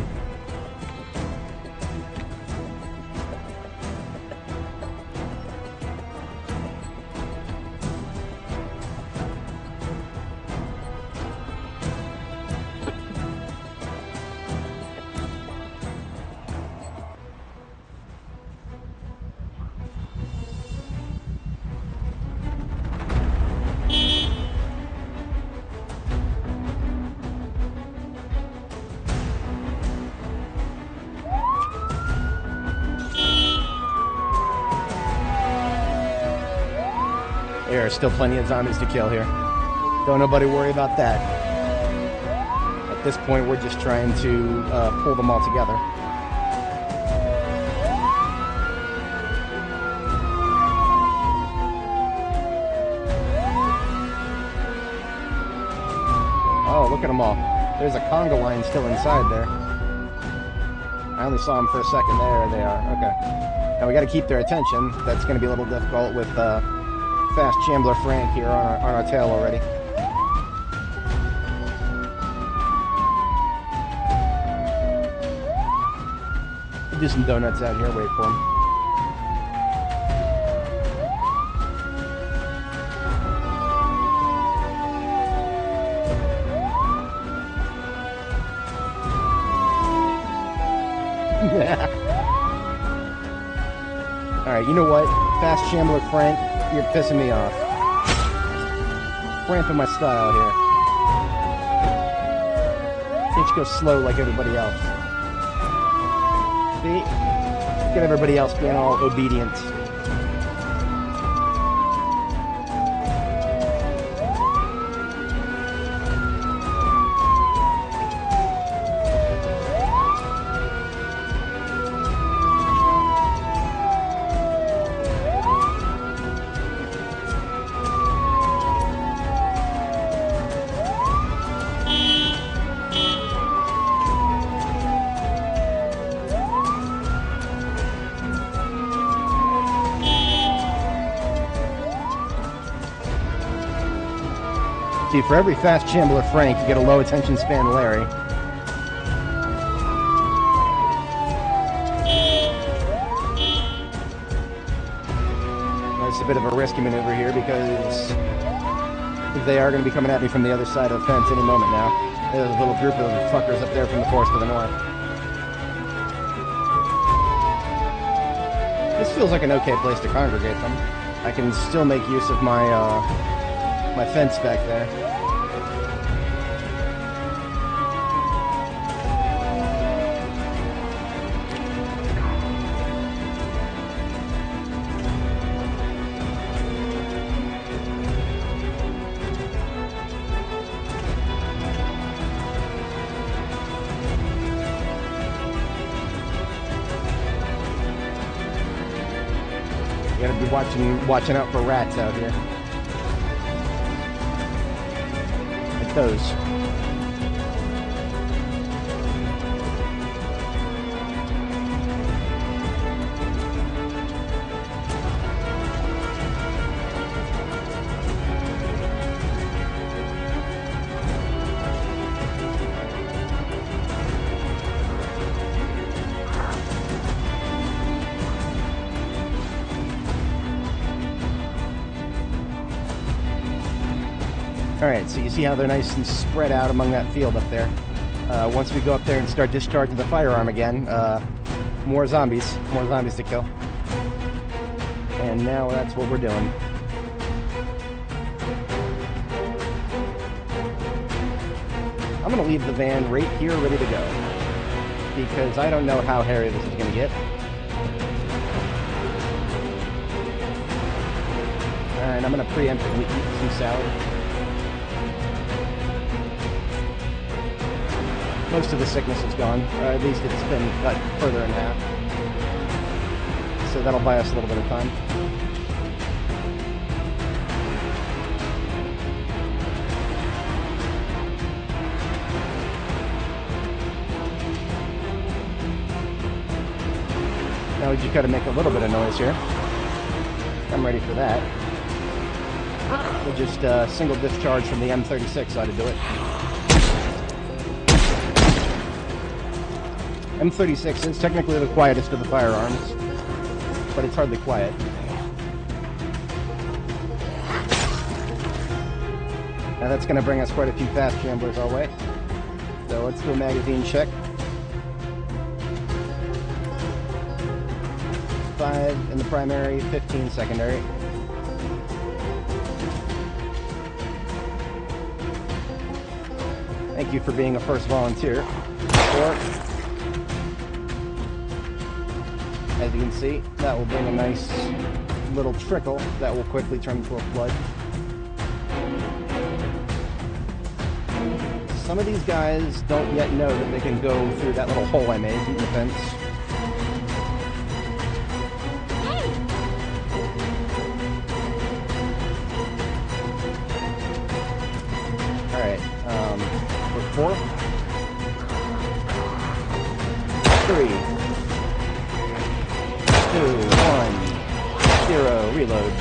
There are still plenty of zombies to kill here. Don't nobody worry about that. At this point, we're just trying to pull them all together. Oh, look at them all. There's a conga line still inside there. I only saw them for a second. There they are. Okay. Now we got to keep their attention. That's going to be a little difficult with Fast Chambler Frank here on our tail already. Do some donuts out here. Wait for them. Alright, you know what? Fast Chambler Frank, you're pissing me off. Cramping my style here. Can't you go slow like everybody else? See? Get everybody else being all obedient. See, for every Fast Chambler Frank, you get a low attention span Larry. That's a bit of a risky maneuver here because they are going to be coming at me from the other side of the fence any moment now. There's a little group of fuckers up there from the forest to the north. This feels like an okay place to congregate them. I can still make use of my my fence back there. You gotta be watching out for rats out here. Like those. Alright, so you see how they're nice and spread out among that field up there. Once we go up there and start discharging the firearm again, more zombies to kill. And now that's what we're doing. I'm going to leave the van right here ready to go, because I don't know how hairy this is going to get. And I'm going to preemptively eat some salad. Most of the sickness is gone, or at least it's been cut further in half. So that'll buy us a little bit of time. Now we just gotta make a little bit of noise here. I'm ready for that. We'll just single discharge from the M36 ought to do it. M36 is technically the quietest of the firearms, but it's hardly quiet. Now that's going to bring us quite a few fast chamblers our way. So let's do a magazine check. 5 in the primary, 15 secondary. Thank you for being a first volunteer. 4. As you can see, that will bring a nice little trickle that will quickly turn into a flood. Some of these guys don't yet know that they can go through that little hole I made in the fence. Alright, for 4, 3, 2, 1, 0, reload.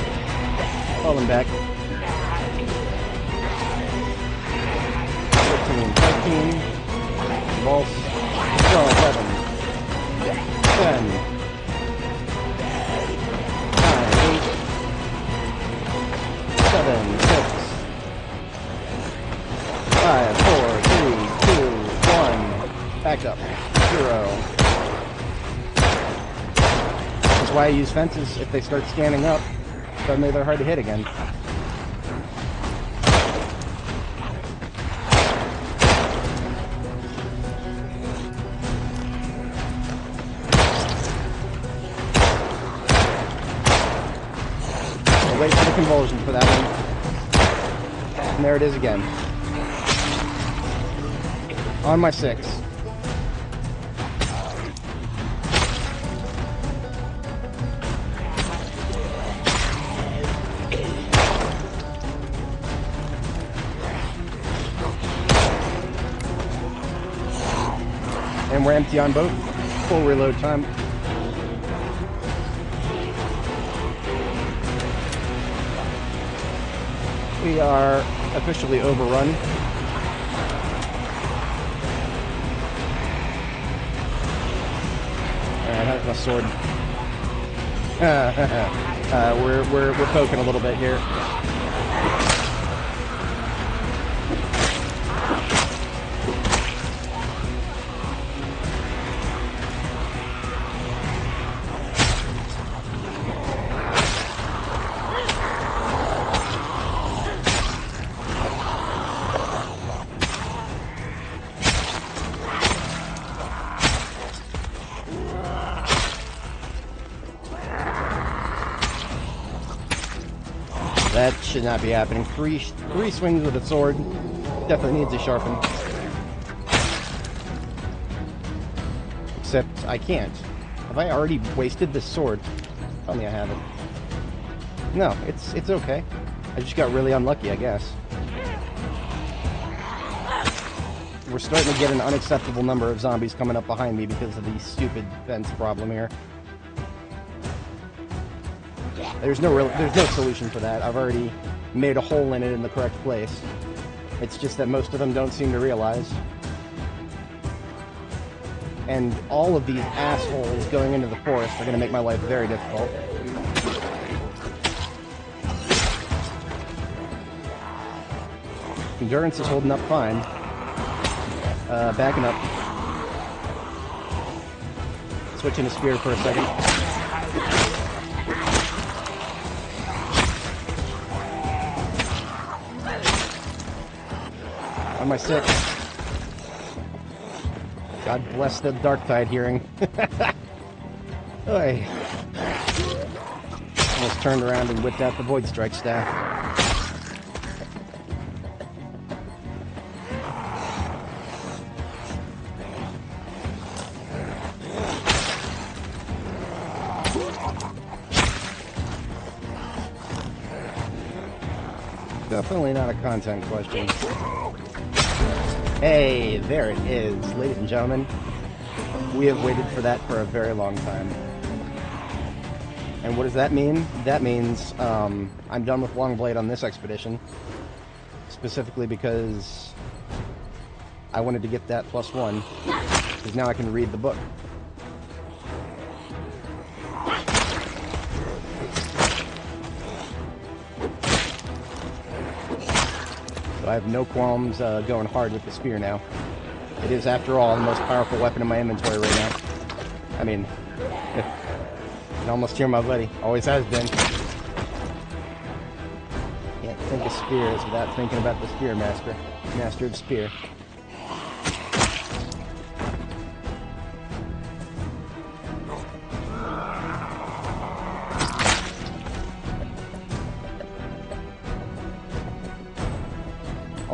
Falling back. 13, Vaults. 12, 11, 10, 9, 8, 7, 6, 5, 4, 3, 2, 1. Back up. 0. That's why I use fences. If they start scanning up, suddenly they're hard to hit again. Wait for the convulsion for that one. And there it is again. On my 6. And we're empty on both. Full reload time. We are officially overrun. Alright, how's my sword? We're poking a little bit here. That should not be happening. Three swings with a sword. Definitely needs to sharpen. Except I can't. Have I already wasted this sword? Tell me I haven't. No, it's okay. I just got really unlucky, I guess. We're starting to get an unacceptable number of zombies coming up behind me because of the stupid fence problem here. There's no solution for that. I've already made a hole in it in the correct place. It's just that most of them don't seem to realize. And all of these assholes going into the forest are going to make my life very difficult. Endurance is holding up fine. Backing up. Switching to spear for a second. On my 6. God bless the Dark Tide hearing. Oy. Almost turned around and whipped out the Void Strike staff. Definitely not a content question. Hey, there it is, ladies and gentlemen. We have waited for that for a very long time. And what does that mean? That means I'm done with Longblade on this expedition. Specifically because I wanted to get that +1. Because now I can read the book. I have no qualms going hard with the spear now. It is, after all, the most powerful weapon in my inventory right now. I mean, you can almost hear my buddy. Always has been. Can't think of spears without thinking about the spear master. Master of spear.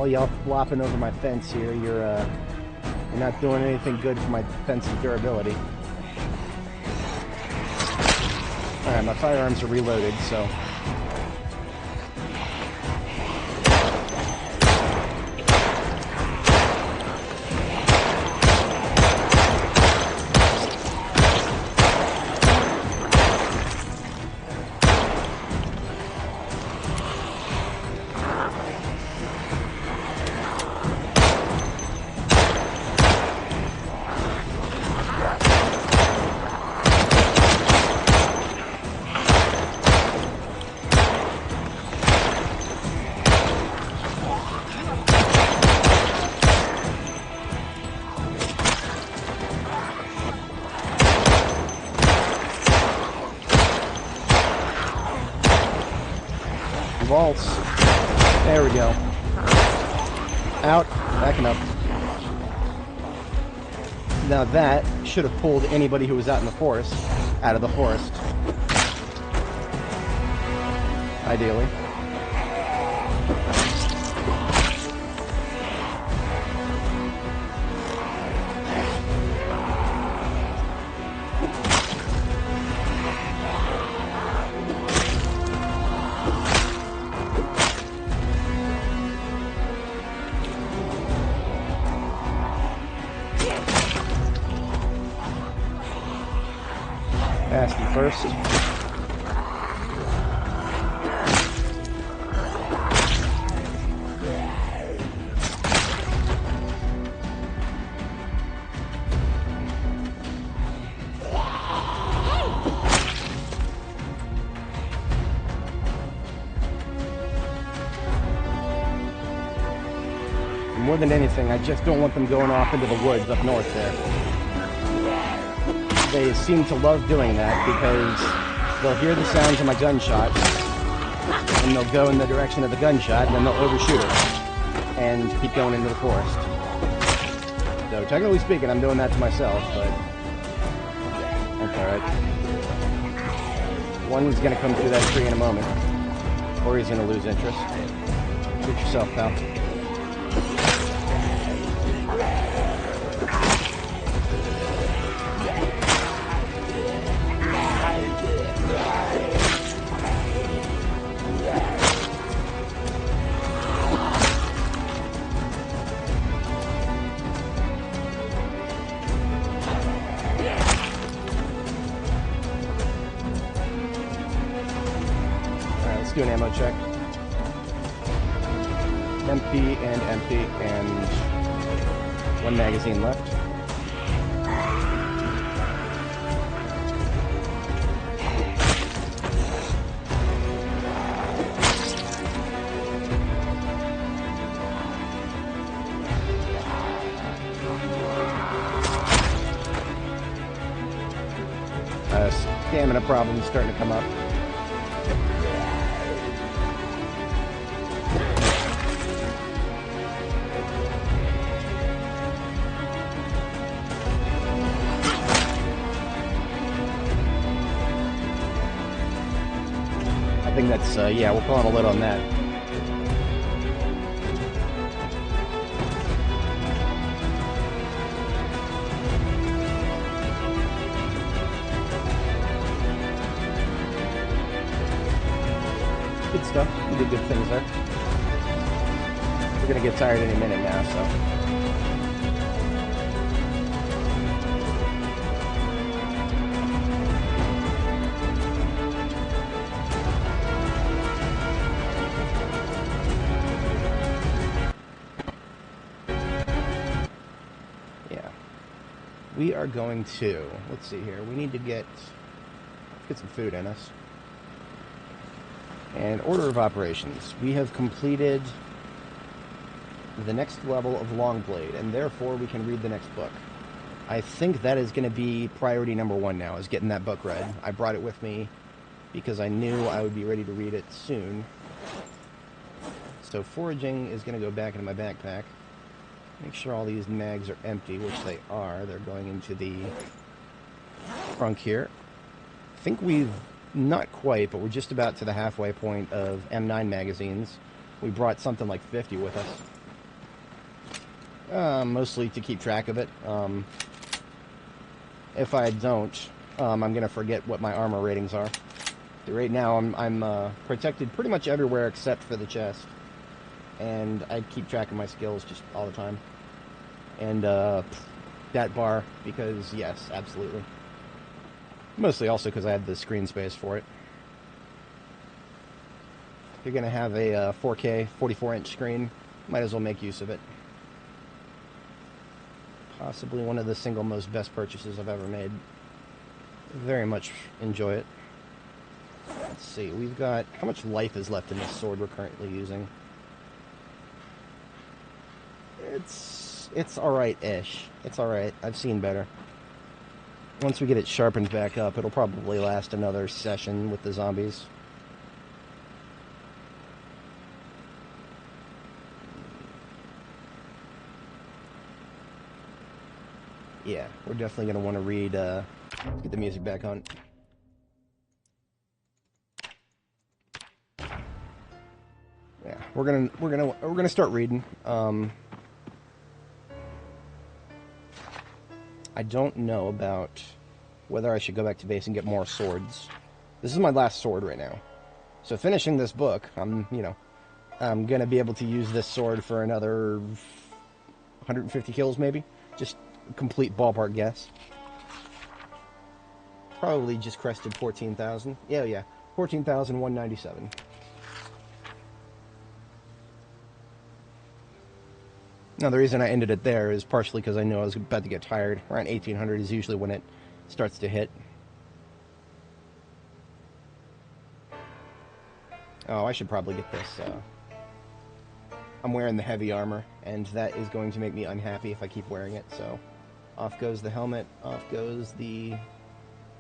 all y'all flopping over my fence here, you're not doing anything good for my fence's durability. Alright, my firearms are reloaded, so... Vaults. There we go. Out. Backing up. Now that should have pulled anybody who was out in the forest out of the forest. Ideally. Asking first. More than anything, I just don't want them going off into the woods up north there. They seem to love doing that because they'll hear the sounds of my gunshot and they'll go in the direction of the gunshot and then they'll overshoot it and keep going into the forest. So technically speaking, I'm doing that to myself, but that's alright. One's gonna come through that tree in a moment, or he's gonna lose interest. Shoot yourself, pal. Do an ammo check. Empty and empty, and one magazine left. Stamina problems starting to come up. I think that's, yeah, we're pulling a lid on that. Good stuff. We did good things there. We're gonna get tired any minute now, so... We are going to, let's see here, we need to get some food in us. And order of operations. We have completed the next level of Longplay, and therefore we can read the next book. I think that is going to be priority number one now, is getting that book read. I brought it with me because I knew I would be ready to read it soon. So foraging is going to go back into my backpack. Make sure all these mags are empty, which they are. They're going into the trunk here. I think we've, not quite, but we're just about to the halfway point of M9 magazines. We brought something like 50 with us. Mostly to keep track of it. If I don't, I'm gonna forget what my armor ratings are. Right now, I'm protected pretty much everywhere except for the chest, and I keep track of my skills just all the time. And that bar, because yes, absolutely. Mostly also because I have the screen space for it. If you're gonna have a 4K 44-inch screen, might as well make use of it. Possibly one of the single most best purchases I've ever made. Very much enjoy it. Let's see, we've got... How much life is left in this sword we're currently using? It's alright-ish. It's alright. I've seen better. Once we get it sharpened back up, it'll probably last another session with the zombies. Yeah, we're definitely going to want to read, let's get the music back on. Yeah, we're gonna start reading. I don't know about whether I should go back to base and get more swords. This is my last sword right now. So finishing this book, I'm gonna be able to use this sword for another 150 kills maybe. Just a complete ballpark guess. Probably just crested 14,000. Yeah, 14,197. Now, the reason I ended it there is partially because I knew I was about to get tired. Around 1,800 is usually when it starts to hit. Oh, I should probably get this. I'm wearing the heavy armor, and that is going to make me unhappy if I keep wearing it, so... Off goes the helmet, off goes the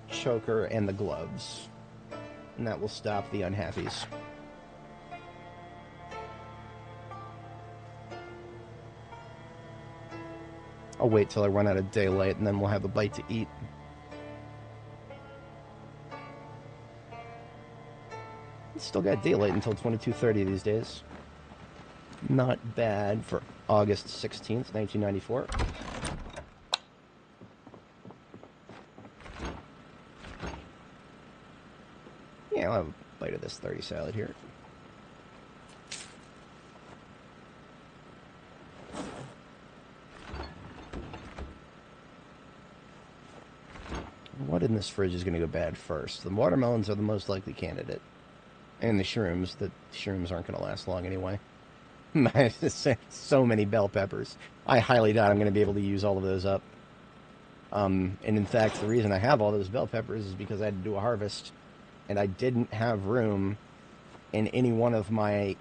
choker and the gloves. And that will stop the unhappies. I'll wait till I run out of daylight, and then we'll have a bite to eat. Still got daylight until 22:30 these days. Not bad for August 16th, 1994. Yeah, I'll have a bite of this 30 salad here. What in this fridge is going to go bad first? The watermelons are the most likely candidate. And the shrooms aren't going to last long anyway. So many bell peppers. I highly doubt I'm going to be able to use all of those up. And in fact, the reason I have all those bell peppers is because I had to do a harvest, and I didn't have room in any one of my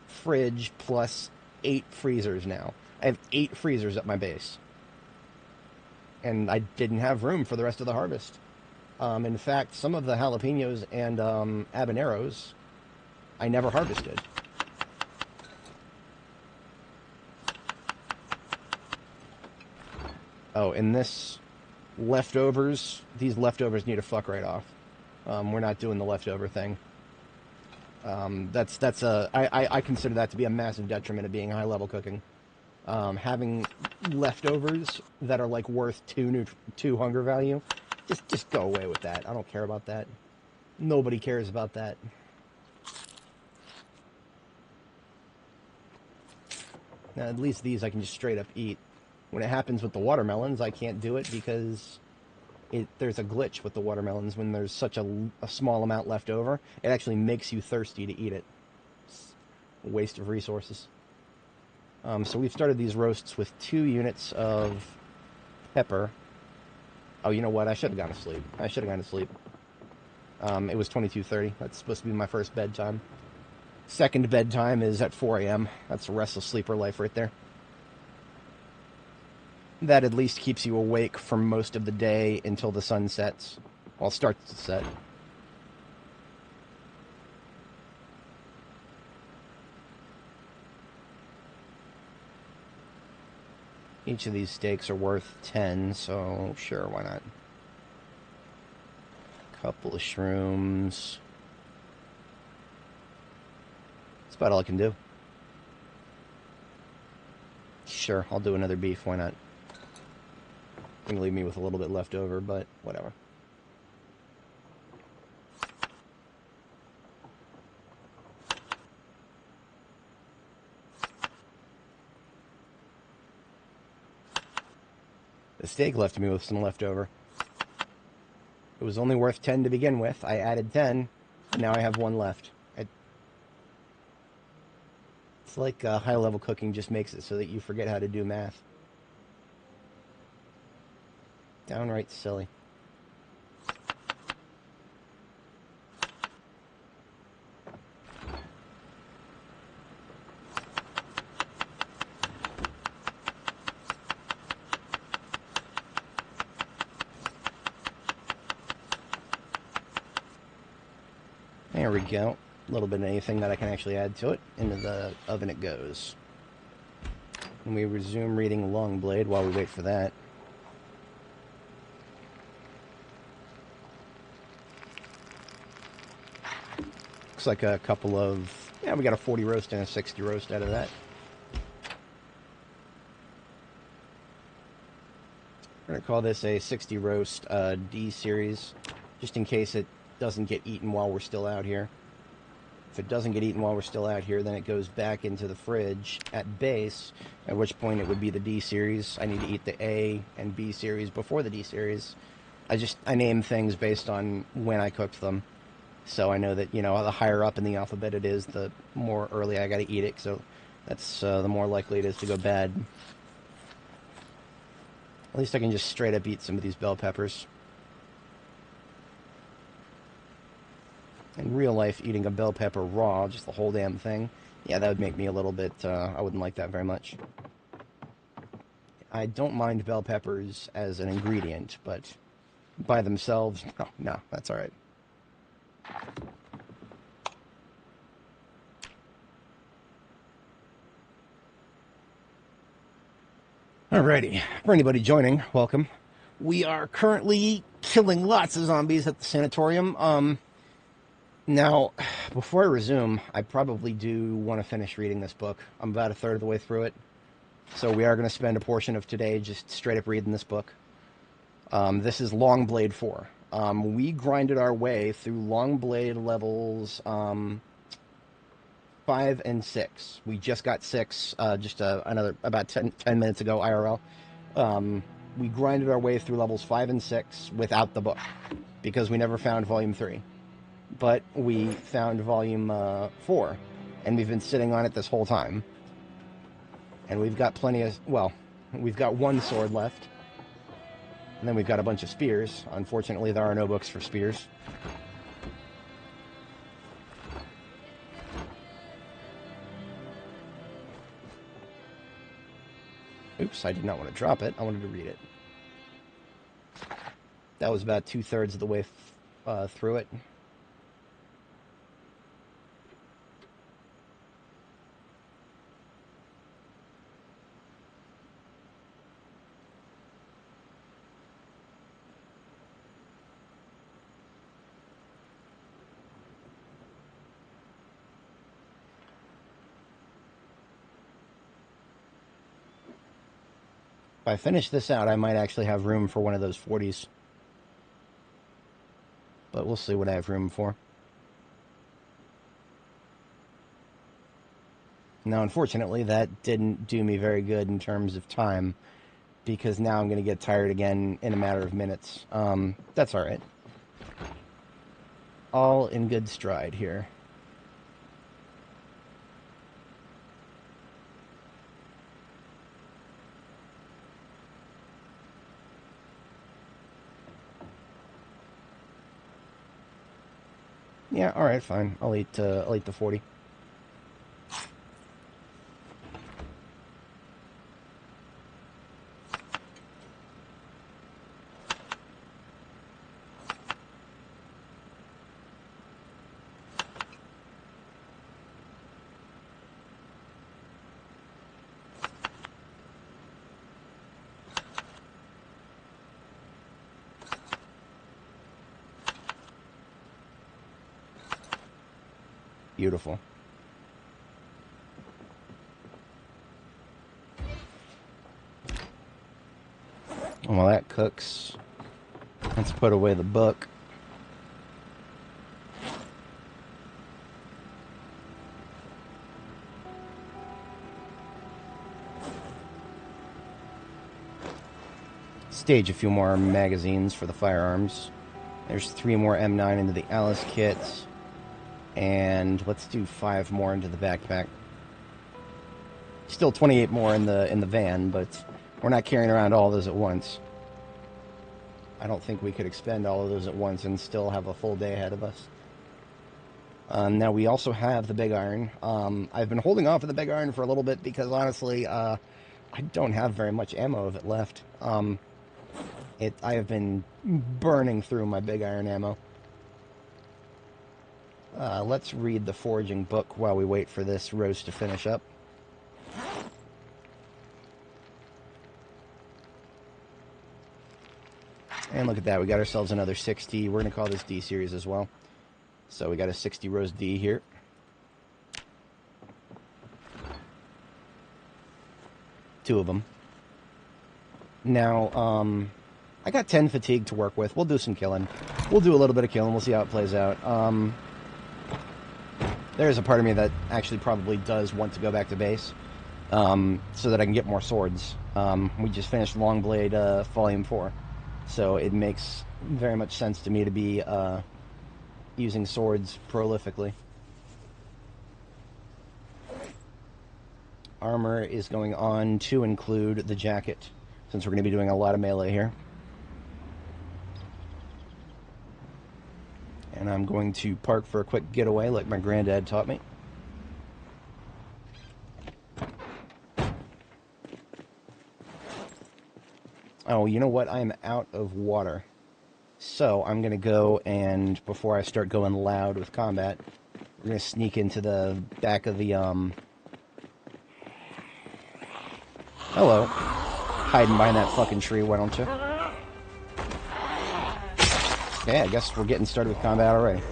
fridge plus 8 freezers now. I have 8 freezers at my base. And I didn't have room for the rest of the harvest. In fact, some of the jalapenos and habaneros I never harvested. Oh, and these leftovers need to fuck right off. We're not doing the leftover thing. I consider that to be a massive detriment of being high-level cooking. Having leftovers that are like worth 2 hunger value, just go away with that. I don't care about that. Nobody cares about that. Now, at least these I can just straight up eat. When it happens with the watermelons, I can't do it because there's a glitch with the watermelons. When there's such a small amount left over, it actually makes you thirsty to eat it. It's a waste of resources. So we've started these roasts with 2 units of pepper. Oh, you know what? I should have gone to sleep. It was 22:30. That's supposed to be my first bedtime. Second bedtime is at 4 a.m. That's a restless sleeper life right there. That at least keeps you awake for most of the day until the sun sets. Well, starts to set. Each of these steaks are worth 10, so sure, why not? Couple of shrooms. That's about all I can do. sure, I'll do another beef, why not? Gonna leave me with a little bit left over, but whatever. The steak left me with some leftover. It was only worth 10 to begin with. I added 10, and now I have 1 left. It's like high-level cooking just makes it so that you forget how to do math. Downright silly. There we go. A little bit of anything that I can actually add to it. Into the oven it goes. And we resume reading Longblade while we wait for that. Looks like a couple of... Yeah, we got a 40 roast and a 60 roast out of that. We're going to call this a 60 roast D series, just in case it doesn't get eaten while we're still out here. If it doesn't get eaten while we're still out here, then it goes back into the fridge at base, at which point it would be the D series. I need to eat the A and B series before the D series. I name things based on when I cooked them. So I know that, you know, the higher up in the alphabet it is, the more early I got to eat it. So that's the more likely it is to go bad. At least I can just straight up eat some of these bell peppers. In real life, eating a bell pepper raw, just the whole damn thing, yeah, that would make me a little bit, I wouldn't like that very much. I don't mind bell peppers as an ingredient, but by themselves, no, that's alright. Alrighty, for anybody joining, welcome. We are currently killing lots of zombies at the sanatorium. Now, before I resume, I probably do want to finish reading this book. I'm about a third of the way through it. So we are going to spend a portion of today just straight up reading this book. This is Longblade 4. We grinded our way through Longblade levels 5 and 6. We just got 6 another about 10 minutes ago, IRL. We grinded our way through levels 5 and 6 without the book, because we never found Volume 3. But we found Volume 4, and we've been sitting on it this whole time. And we've got plenty of... Well, we've got 1 sword left. And then we've got a bunch of spears. Unfortunately, there are no books for spears. Oops, I did not want to drop it. I wanted to read it. That was about 2/3 of the way through it. If I finish this out, I might actually have room for one of those 40s. But we'll see what I have room for. Now, unfortunately, that didn't do me very good in terms of time, because now I'm going to get tired again in a matter of minutes. That's alright. All in good stride here. Yeah, alright, fine. I'll eat the 40. Beautiful. cooks. Let's put away the book. Stage a few more magazines for the firearms. There's 3 more M9 into the Alice kit. And let's do 5 more into the backpack. Still 28 more in the van, but we're not carrying around all those at once. I don't think we could expend all of those at once and still have a full day ahead of us. Now we also have the big iron. I've been holding off of the big iron for a little bit because honestly, I don't have very much ammo of it left. I have been burning through my big iron ammo. Let's read the foraging book while we wait for this roast to finish up. And look at that, we got ourselves another 60. We're going to call this D series as well. So we got a 60 roast D here. Two of them. Now, I got 10 fatigue to work with. We'll do some killing. We'll do a little bit of killing. We'll see how it plays out. There's a part of me that actually probably does want to go back to base. So that I can get more swords. We just finished Longblade Volume 4. So it makes very much sense to me to be using swords prolifically. Armor is going on to include the jacket, since we're going to be doing a lot of melee here. And I'm going to park for a quick getaway like my granddad taught me. Oh, you know what? I'm out of water. So I'm going to go and, before I start going loud with combat, we're going to sneak into the back of the, Hello. Hiding behind that fucking tree, why don't you? Okay, I guess we're getting started with combat already.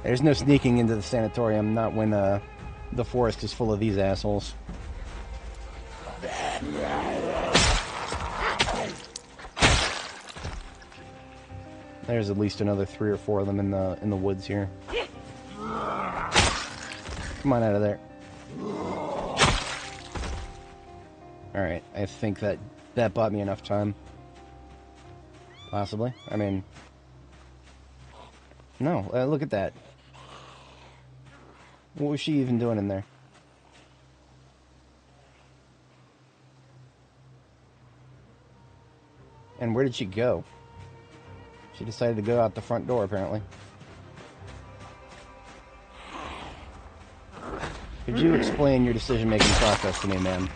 There's no sneaking into the sanatorium, not when, the forest is full of these assholes. There's at least another 3 or 4 of them in the woods here. Come on out of there. Alright, I think that bought me enough time. Possibly. I mean... No, look at that. What was she even doing in there? And where did she go? She decided to go out the front door, apparently. Could you explain your decision-making process to me, ma'am?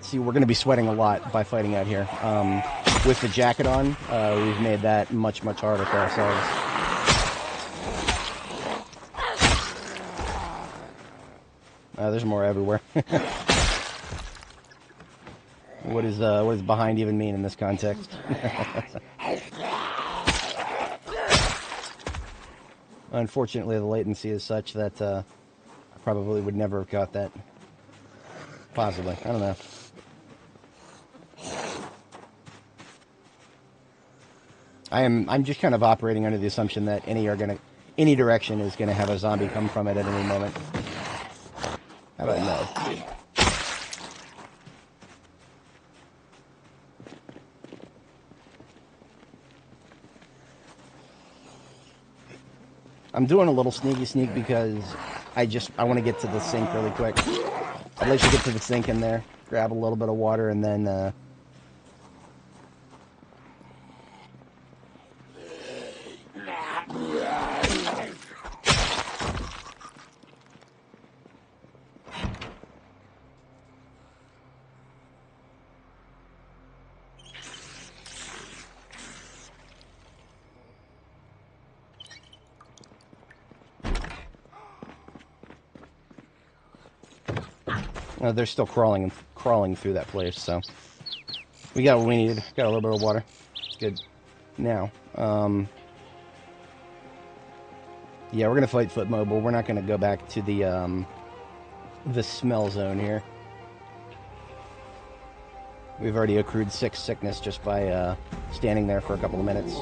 See, we're going to be sweating a lot by fighting out here. With the jacket on, we've made that much, much harder for ourselves. There's more everywhere. What does behind even mean in this context? Unfortunately, the latency is such that I probably would never have caught that. Possibly. I don't know. I'm just kind of operating under the assumption that any direction is gonna have a zombie come from it at any moment. How about no? I'm doing a little sneaky sneak because I want to get to the sink really quick. I'd like to get to the sink in there, grab a little bit of water, and then They're still crawling through that place, so we got what we needed. Got a little bit of water. It's good. Now, yeah, we're gonna fight foot mobile. We're not gonna go back to the smell zone here. We've already accrued 6 sickness just by standing there for a couple of minutes.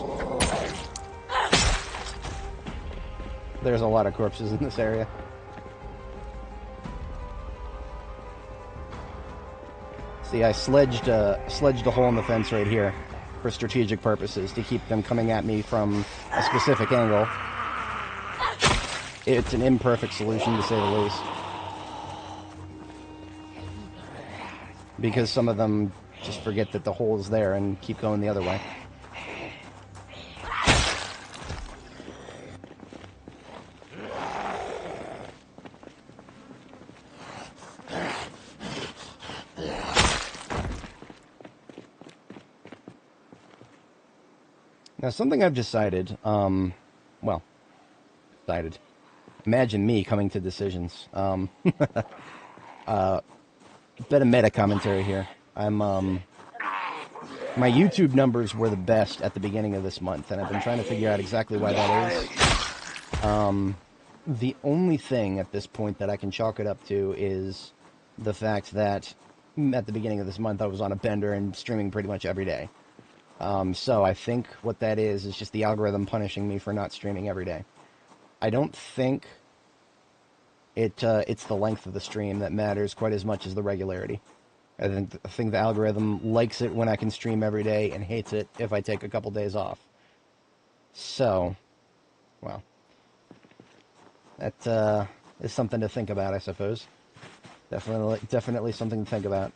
There's a lot of corpses in this area. See, I sledged a hole in the fence right here for strategic purposes to keep them coming at me from a specific angle. It's an imperfect solution, to say the least. Because some of them just forget that the hole is there and keep going the other way. Now, something I've decided, imagine me coming to decisions. Bit of meta commentary here. My YouTube numbers were the best at the beginning of this month, and I've been trying to figure out exactly why that is. The only thing at this point that I can chalk it up to is the fact that at the beginning of this month I was on a bender and streaming pretty much every day. So I think what that is just the algorithm punishing me for not streaming every day. I don't think it's the length of the stream that matters quite as much as the regularity. I think the algorithm likes it when I can stream every day and hates it if I take a couple days off. So, well, that is something to think about, I suppose. Definitely something to think about.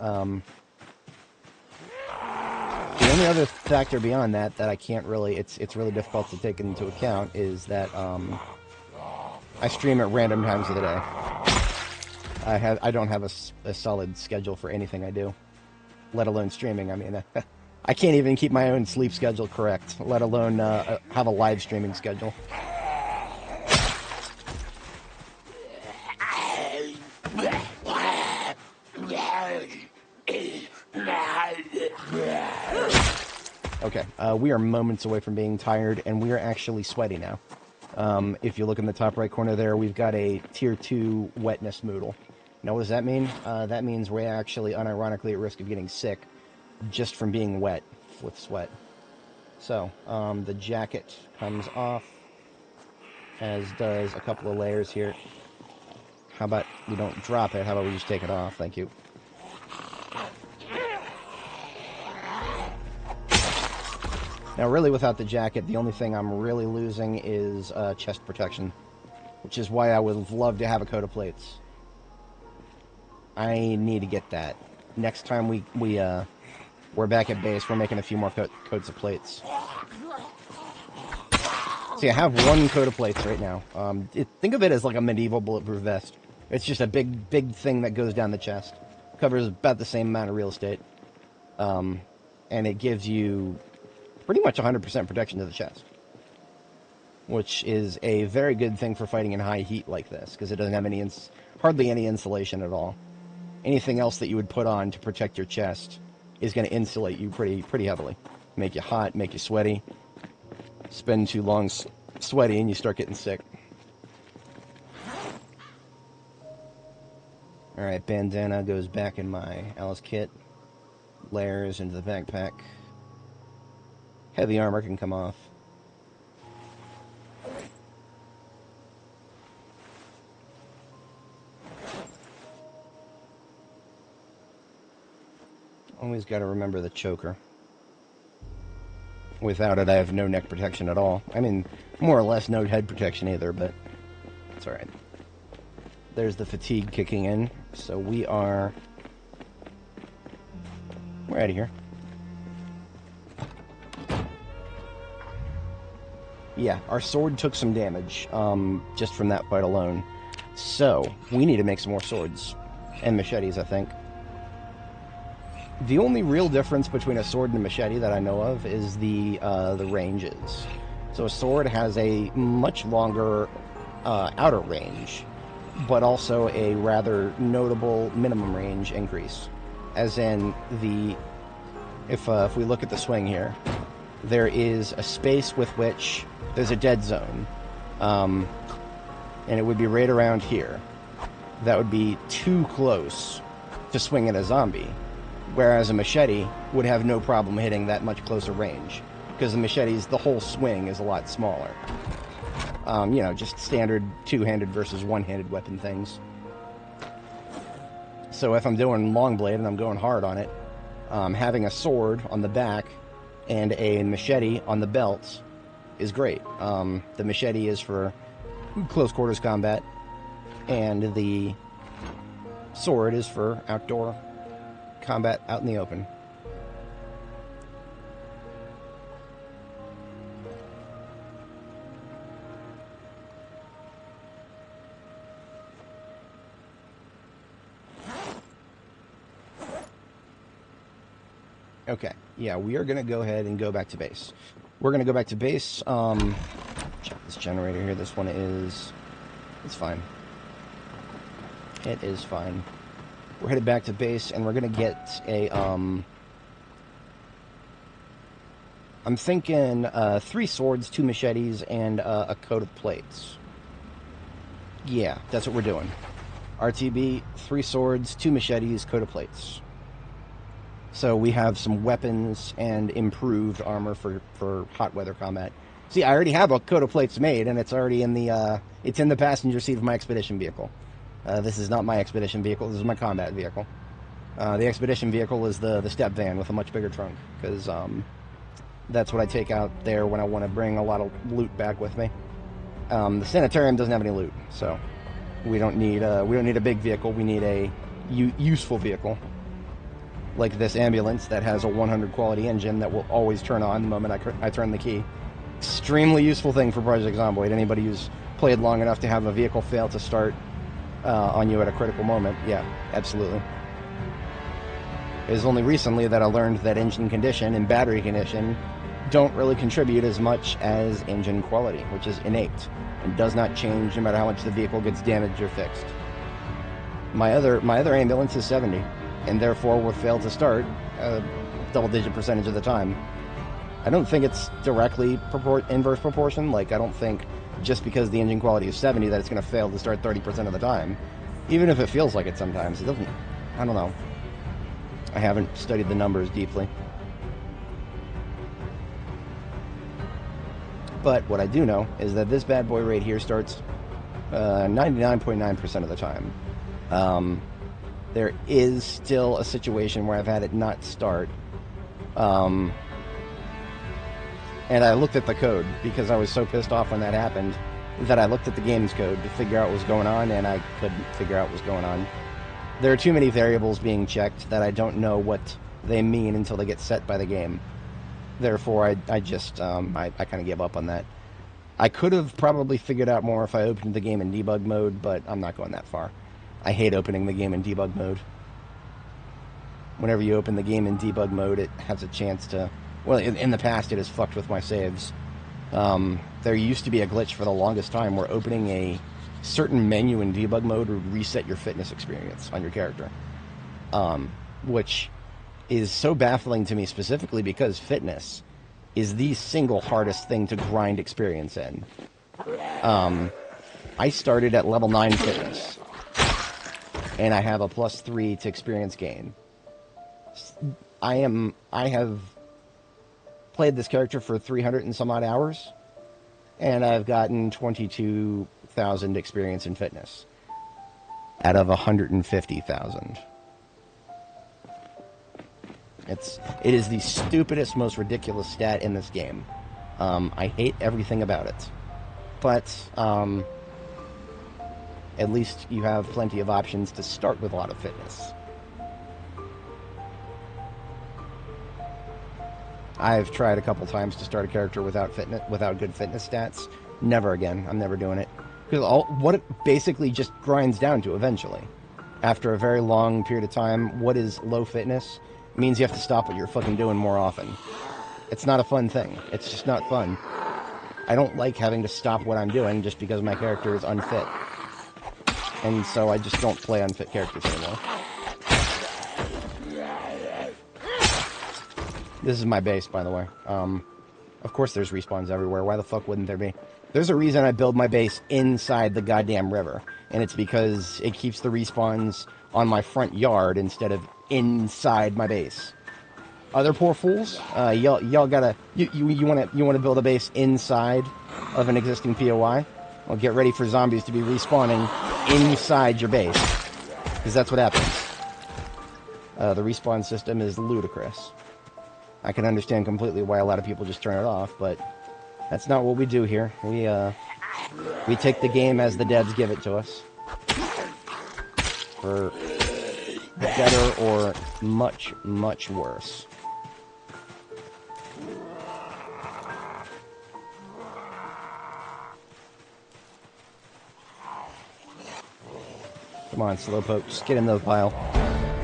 The only other factor beyond that I can't really, it's really difficult to take into account is that I stream at random times of the day. I don't have a solid schedule for anything I do, let alone streaming. I mean, I can't even keep my own sleep schedule correct, let alone have a live streaming schedule. Okay, we are moments away from being tired, and we are actually sweaty now. If you look in the top right corner there, we've got a tier 2 wetness moodle. Now, what does that mean? That means we're actually unironically at risk of getting sick just from being wet with sweat. So, the jacket comes off, as does a couple of layers here. How about we don't drop it? How about we just take it off? Thank you. Now, really, without the jacket, the only thing I'm really losing is chest protection, which is why I would love to have a coat of plates. I need to get that. Next time we're back at base, we're making a few more coats of plates. See, I have one coat of plates right now. Think of it as like a medieval bulletproof vest. It's just a big thing that goes down the chest. Covers about the same amount of real estate. And it gives you pretty much 100% protection to the chest, which is a very good thing for fighting in high heat like this, because it doesn't have hardly any insulation at all. Anything else that you would put on to protect your chest is going to insulate you pretty heavily. Make you hot, make you sweaty. Spend too long sweaty and you start getting sick. Alright, bandana goes back in my Alice kit. Layers into the backpack. Heavy armor can come off. Always got to remember the choker. Without it, I have no neck protection at all. I mean, more or less no head protection either, but it's alright. There's the fatigue kicking in, so we're out of here. Yeah, our sword took some damage, just from that fight alone. So, we need to make some more swords. And machetes, I think. The only real difference between a sword and a machete that I know of is the ranges. So a sword has a much longer outer range, but also a rather notable minimum range increase. As in, if we look at the swing here, there is a space with which there's a dead zone, and it would be right around here. That would be too close to swing at a zombie, whereas a machete would have no problem hitting that much closer range, because the whole swing is a lot smaller. Just standard two-handed versus one-handed weapon things. So if I'm doing long blade and I'm going hard on it, having a sword on the back and a machete on the belt is great. The machete is for close quarters combat, and the sword is for outdoor combat out in the open. Okay, yeah, we are going to go ahead and go back to base. We're going to go back to base. Check this generator here. This one is... It's fine. It is fine. We're headed back to base, and we're going to get a... I'm thinking 3 swords, 2 machetes, and a coat of plates. Yeah, that's what we're doing. RTB, 3 swords, 2 machetes, coat of plates. So we have some weapons and improved armor for hot weather combat. See, I already have a coat of plates made, and it's already in the passenger seat of my expedition vehicle. This is not my expedition vehicle. This is my combat vehicle. The expedition vehicle is the step van with a much bigger trunk, because that's what I take out there when I want to bring a lot of loot back with me. The sanitarium doesn't have any loot, so we don't need a big vehicle. We need a useful vehicle, like this ambulance that has a 100 quality engine that will always turn on the moment I turn the key. Extremely useful thing for Project Zomboid. Anybody who's played long enough to have a vehicle fail to start on you at a critical moment, yeah, absolutely. It was only recently that I learned that engine condition and battery condition don't really contribute as much as engine quality, which is innate and does not change no matter how much the vehicle gets damaged or fixed. My other ambulance is 70. And therefore will fail to start a double-digit percentage of the time. I don't think it's directly inverse proportion. Like, I don't think just because the engine quality is 70 that it's going to fail to start 30% of the time. Even if it feels like it sometimes. It doesn't... I don't know. I haven't studied the numbers deeply. But what I do know is that this bad boy right here starts 99.9% of the time. There is still a situation where I've had it not start. And I looked at the code because I was so pissed off when that happened that I looked at the game's code to figure out what was going on, and I couldn't figure out what was going on. There are too many variables being checked that I don't know what they mean until they get set by the game. Therefore, I just kind of gave up on that. I could have probably figured out more if I opened the game in debug mode, but I'm not going that far. I hate opening the game in debug mode. Whenever you open the game in debug mode, it has a chance to... Well, in the past, it has fucked with my saves. There used to be a glitch for the longest time where opening a certain menu in debug mode would reset your fitness experience on your character. Which is so baffling to me specifically because fitness is the single hardest thing to grind experience in. I started at level 9 fitness. And I have a +3 to experience gain. I have played this character for 300 and some odd hours, and I've gotten 22,000 experience in fitness out of 150,000. It is the stupidest, most ridiculous stat in this game. I hate everything about it, but at least you have plenty of options to start with a lot of fitness. I've tried a couple times to start a character without good fitness stats. Never again. I'm never doing it. Because what it basically just grinds down to eventually, after a very long period of time, what is low fitness means you have to stop what you're fucking doing more often. It's not a fun thing. It's just not fun. I don't like having to stop what I'm doing just because my character is unfit. and so I just don't play unfit characters anymore. This is my base, by the way. Of course there's respawns everywhere. Why the fuck wouldn't there be? There's a reason I build my base inside the goddamn river, and it's because it keeps the respawns on my front yard instead of inside my base. Other poor fools, y'all gotta you wanna build a base inside of an existing POI? Well, get ready for zombies to be respawning inside your base, because that's what happens. The respawn system is ludicrous. I can understand completely why a lot of people just turn it off, but that's not what we do here. We take the game as the devs give it to us, for better or much, much worse. Come on, Slowpoke, just get in the pile.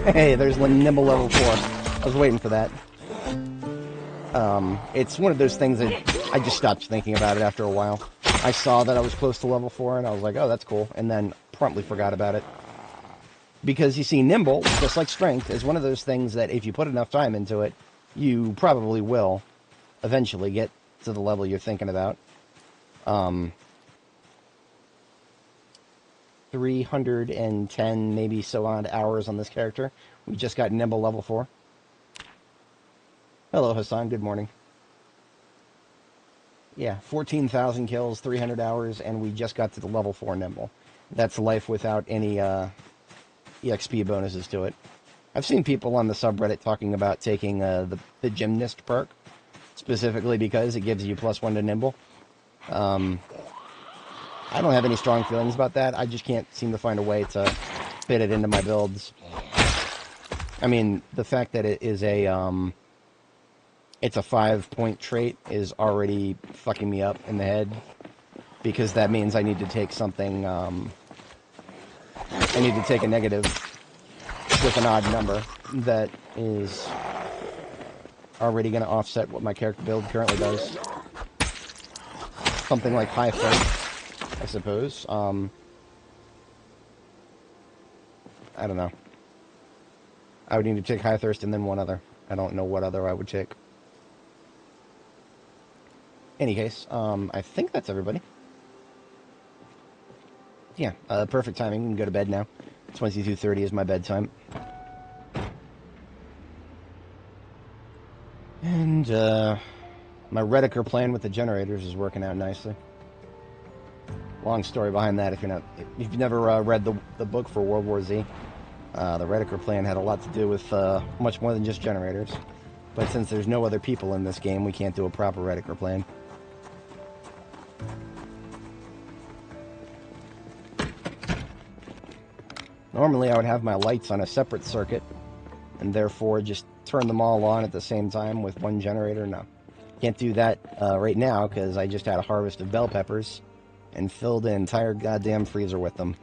Hey, there's Nimble level 4. I was waiting for that. It's one of those things that I just stopped thinking about it after a while. I saw that I was close to level 4, and I was like, oh, that's cool, and then promptly forgot about it. Because, you see, Nimble, just like Strength, is one of those things that if you put enough time into it, you probably will eventually get to the level you're thinking about. 310, maybe so odd hours on this character. We just got Nimble level 4. Hello, Hassan. Good morning. Yeah, 14,000 kills, 300 hours, and we just got to the level 4 Nimble. That's life without any EXP bonuses to it. I've seen people on the subreddit talking about taking the Gymnast perk, specifically because it gives you +1 to Nimble. I don't have any strong feelings about that. I just can't seem to find a way to fit it into my builds. I mean, the fact that it is it's a 5-point trait is already fucking me up in the head, because that means I need to take something, I need to take a negative with an odd number that is already going to offset what my character build currently does. Something like High Thirst, I suppose. I don't know. I would need to take High Thirst and then one other. I don't know what other I would take. Any case, I think that's everybody. Yeah, perfect timing. We can go to bed now. 22:30 is my bedtime. And, my Rediker plan with the generators is working out nicely. Long story behind that if you've never read the book for World War Z. The Rediker plan had a lot to do with much more than just generators. But since there's no other people in this game, we can't do a proper Rediker plan. Normally I would have my lights on a separate circuit, and therefore just turn them all on at the same time with one generator. No. Can't do that right now, because I just had a harvest of bell peppers and filled an entire goddamn freezer with them.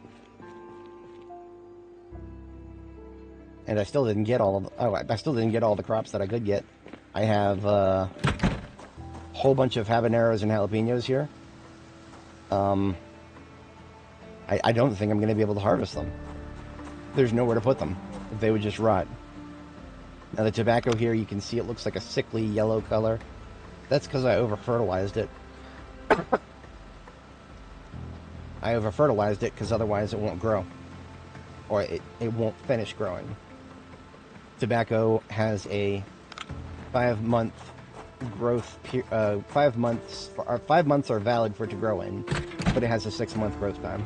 And I still didn't get all the crops that I could get. I have a whole bunch of habaneros and jalapenos here. I don't think I'm going to be able to harvest them. There's nowhere to put them. They would just rot. Now the tobacco here, you can see it looks like a sickly yellow color. That's because I over-fertilized it. I over-fertilized it because otherwise it won't grow. Or it won't finish growing. Tobacco has a 5-month growth 5 months are valid for it to grow in, but it has a 6-month growth time.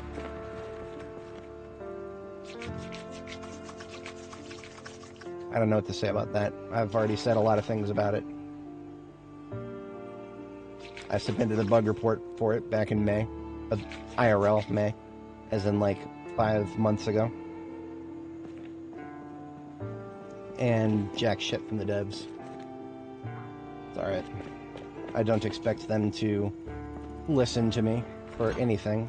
I don't know what to say about that. I've already said a lot of things about it. I submitted a bug report for it back in May. IRL May. As in like 5 months ago. And jack shit from the devs. It's alright. I don't expect them to listen to me for anything.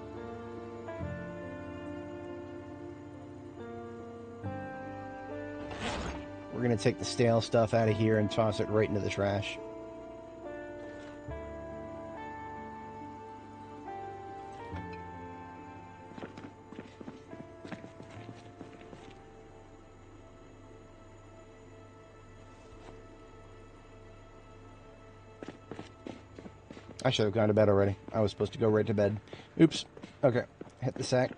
We're gonna take the stale stuff out of here and toss it right into the trash. I should have gone to bed already. I was supposed to go right to bed. Oops. Okay. Hit the sack.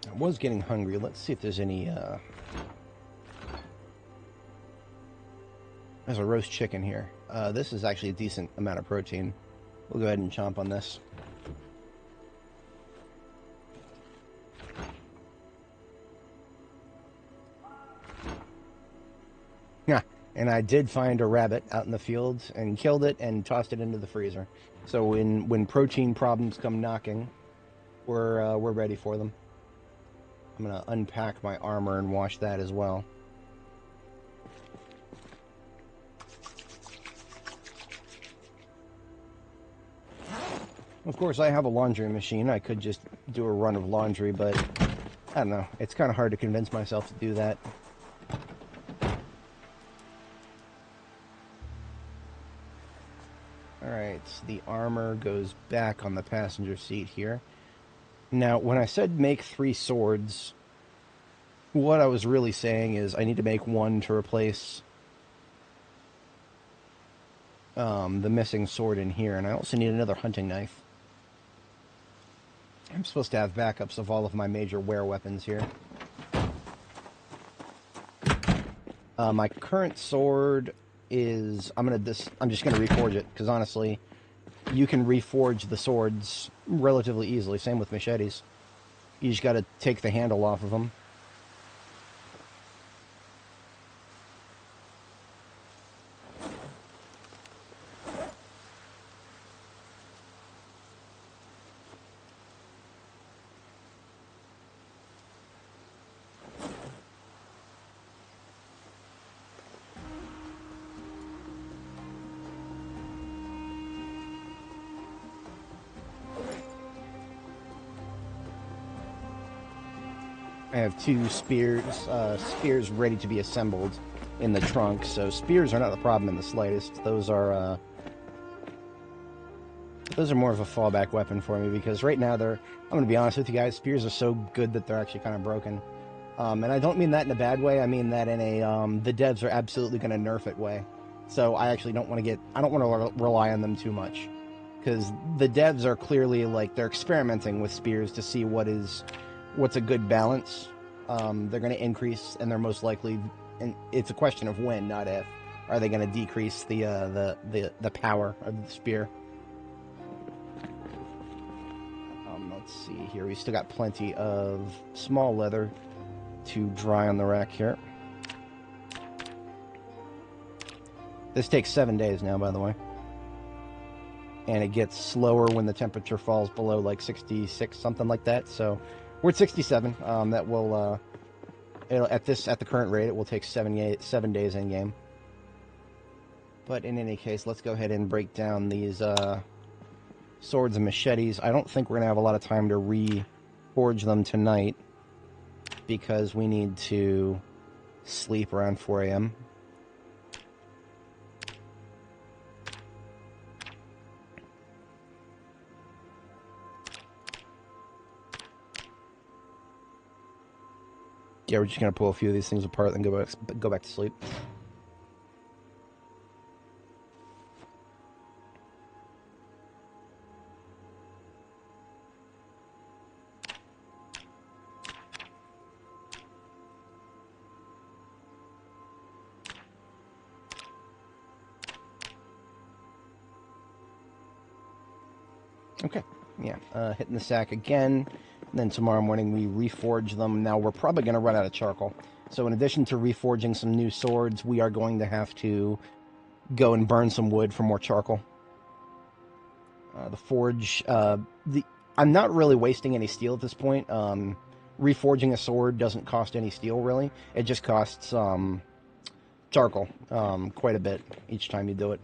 I was getting hungry. Let's see if there's any, There's a roast chicken here. This is actually a decent amount of protein. We'll go ahead and chomp on this. Yeah, and I did find a rabbit out in the fields and killed it and tossed it into the freezer. So when protein problems come knocking, we're ready for them. I'm gonna unpack my armor and wash that as well. Of course, I have a laundry machine. I could just do a run of laundry, but I don't know. It's kind of hard to convince myself to do that. Alright, the armor goes back on the passenger seat here. Now, when I said make 3 swords, what I was really saying is I need to make 1 to replace the missing sword in here, and I also need another hunting knife. I'm supposed to have backups of all of my major wear weapons here. My current sword is... I'm just gonna reforge it, because honestly, you can reforge the swords relatively easily. Same with machetes. You just gotta take the handle off of them. I have 2 spears ready to be assembled in the trunk, so spears are not a problem in the slightest. Those are more of a fallback weapon for me, because right now I'm going to be honest with you guys, spears are so good that they're actually kind of broken. And I don't mean that in a bad way, I mean that in a, the devs are absolutely going to nerf it way. So I actually don't want to rely on them too much. Because the devs are clearly, like, they're experimenting with spears to see what's a good balance. They're going to increase, and they're most likely, and it's a question of when, not if, are they going to decrease the power of the spear. Let's see here. We still got plenty of small leather to dry on the rack here. This takes 7 days now, by the way. And it gets slower when the temperature falls below like 66, something like that. So we're at 67. That will at the current rate, it will take 7 days in game. But in any case, let's go ahead and break down these swords and machetes. I don't think we're gonna have a lot of time to reforge them tonight, because we need to sleep around 4 a.m. Yeah, we're just gonna pull a few of these things apart and go back to sleep. Okay, yeah, hitting the sack again. And then tomorrow morning we reforge them. Now we're probably going to run out of charcoal. So in addition to reforging some new swords, we are going to have to go and burn some wood for more charcoal. The forge, I'm not really wasting any steel at this point. Reforging a sword doesn't cost any steel, really. It just costs charcoal quite a bit each time you do it.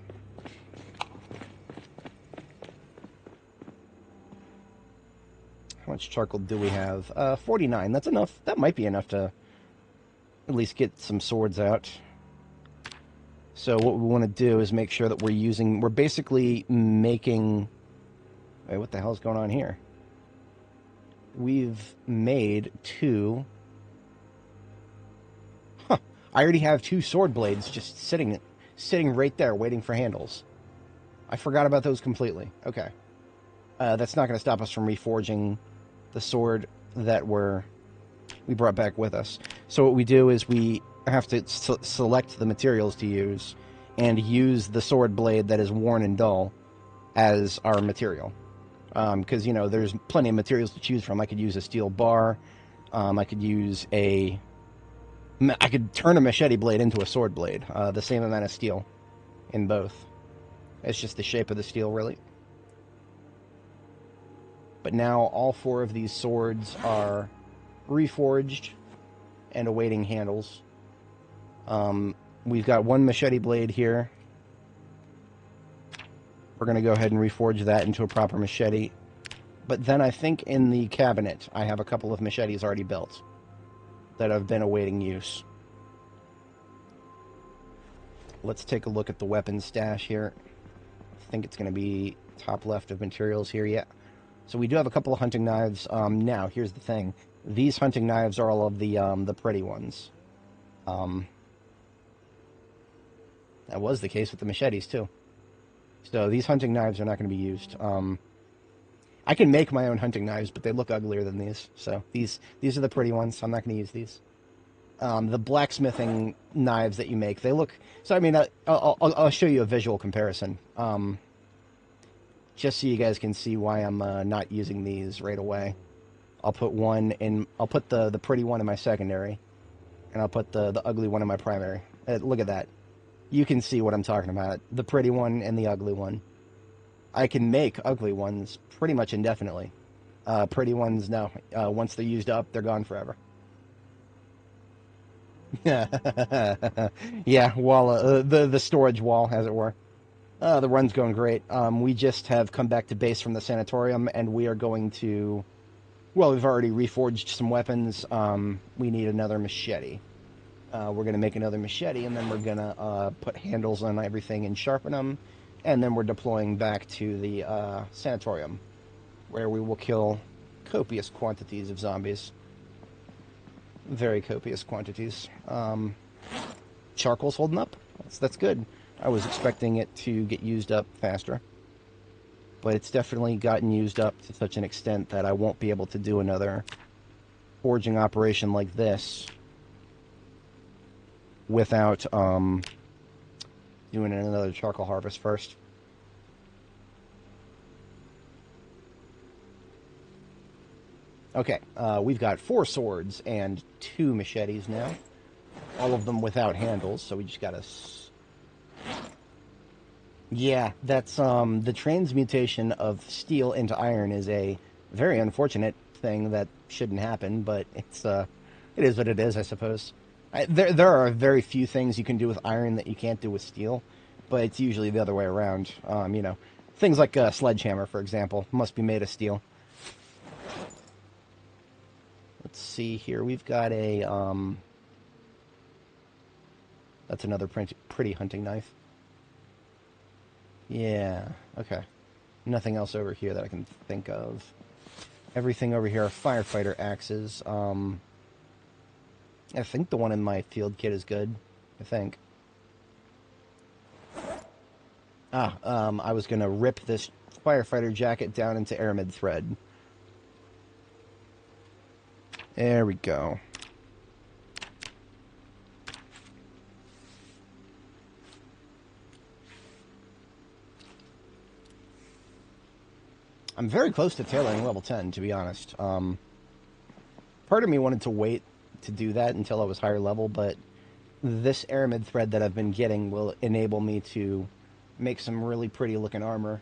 How much charcoal do we have? 49. That's enough. That might be enough to at least get some swords out. So what we want to do is make sure that we're basically making... Wait, what the hell's going on here? We've made 2... Huh. I already have 2 sword blades just sitting right there waiting for handles. I forgot about those completely. Okay. That's not going to stop us from reforging the sword that we brought back with us. So what we do is we have to select the materials to use and use the sword blade that is worn and dull as our material. Because, you know, there's plenty of materials to choose from. I could use a steel bar. I could turn a machete blade into a sword blade. The same amount of steel in both. It's just the shape of the steel, really. But now all 4 of these swords are reforged and awaiting handles. We've got 1 machete blade here. We're going to go ahead and reforge that into a proper machete. But then I think in the cabinet I have a couple of machetes already built that have been awaiting use. Let's take a look at the weapon stash here. I think it's going to be top left of materials here, yeah. So we do have a couple of hunting knives. Now, here's the thing. These hunting knives are all of the pretty ones. That was the case with the machetes, too. So these hunting knives are not going to be used. I can make my own hunting knives, but they look uglier than these. So these are the pretty ones. So I'm not going to use these. The blacksmithing knives that you make, they look... So, I mean, I'll show you a visual comparison. Just so you guys can see why I'm not using these right away. I'll put the pretty one in my secondary, and I'll put the ugly one in my primary. Look at that. You can see what I'm talking about. The pretty one and the ugly one. I can make ugly ones pretty much indefinitely. Pretty ones, no. Once they're used up, they're gone forever. Yeah, wall, the storage wall, as it were. The run's going great. We just have come back to base from the sanatorium, and we are going to... Well, we've already reforged some weapons. We need another machete. We're going to make another machete, and then we're going to put handles on everything and sharpen them. And then we're deploying back to the sanatorium, where we will kill copious quantities of zombies. Very copious quantities. Charcoal's holding up. That's good. I was expecting it to get used up faster. But it's definitely gotten used up to such an extent that I won't be able to do another forging operation like this without doing another charcoal harvest first. Okay, we've got 4 swords and 2 machetes now. All of them without handles, so we just gotta... Yeah, that's, the transmutation of steel into iron is a very unfortunate thing that shouldn't happen, but it's, it is what it is, I suppose. There are very few things you can do with iron that you can't do with steel, but it's usually the other way around. You know, things like a sledgehammer, for example, must be made of steel. Let's see here. We've got a, that's another pretty hunting knife. Yeah, okay. Nothing else over here that I can think of. Everything over here are firefighter axes. I think the one in my field kit is good. I think. I was going to rip this firefighter jacket down into aramid thread. There we go. I'm very close to tailoring level 10, to be honest. Part of me wanted to wait to do that until I was higher level, but this aramid thread that I've been getting will enable me to make some really pretty looking armor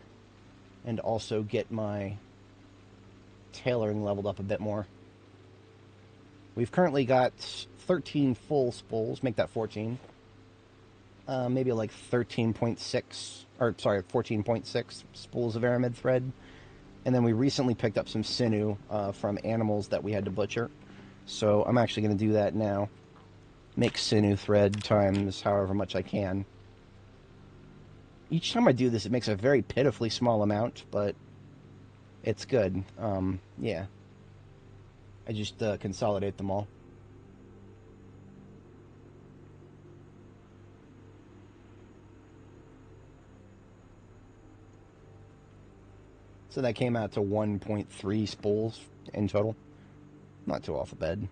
and also get my tailoring leveled up a bit more. We've currently got 13 full spools, make that 14. Maybe like 13.6, or sorry, 14.6 spools of aramid thread. And then we recently picked up some sinew from animals that we had to butcher. So I'm actually going to do that now. Make sinew thread times however much I can. Each time I do this, it makes a very pitifully small amount, but it's good. Yeah. I just consolidate them all. So that came out to 1.3 spools in total. Not too off the bed.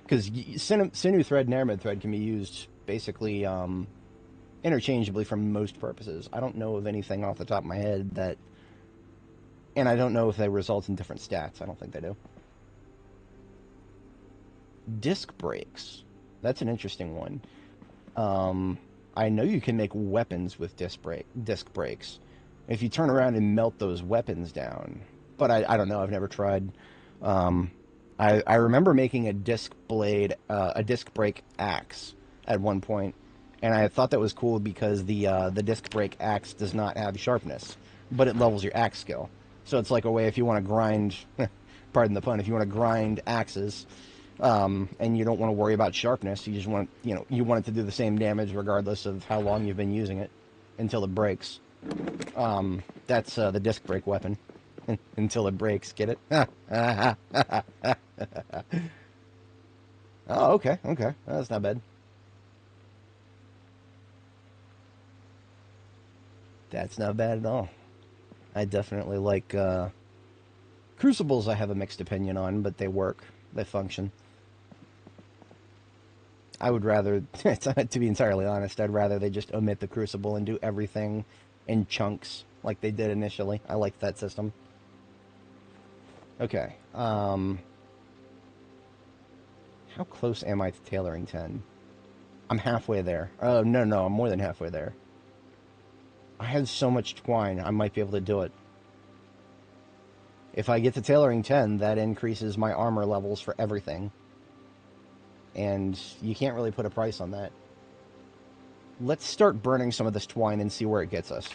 Because sinew thread and aramid thread can be used basically interchangeably for most purposes. I don't know of anything off the top of my head that... And I don't know if they result in different stats. I don't think they do. Disc brakes. That's an interesting one. I know you can make weapons with disc brakes. If you turn around and melt those weapons down. But I don't know. I've never tried. I remember making a disc brake axe at one point, and I thought that was cool because the disc brake axe does not have sharpness, but it levels your axe skill. So it's like a way if you want to grind, pardon the pun, if you want to grind axes, and you don't want to worry about sharpness, you just want you want it to do the same damage regardless of how long you've been using it until it breaks. That's the disc brake weapon. Until it breaks, get it? Oh, okay. That's not bad. That's not bad at all. I definitely like crucibles. I have a mixed opinion on, but they work. They function. I would rather, to be entirely honest, I'd rather they just omit the crucible and do everything in chunks like they did initially. I liked that system. Okay. How close am I to tailoring 10? I'm halfway there. Oh, no, I'm more than halfway there. I had so much twine, I might be able to do it. If I get to tailoring 10, that increases my armor levels for everything. And you can't really put a price on that. Let's start burning some of this twine and see where it gets us.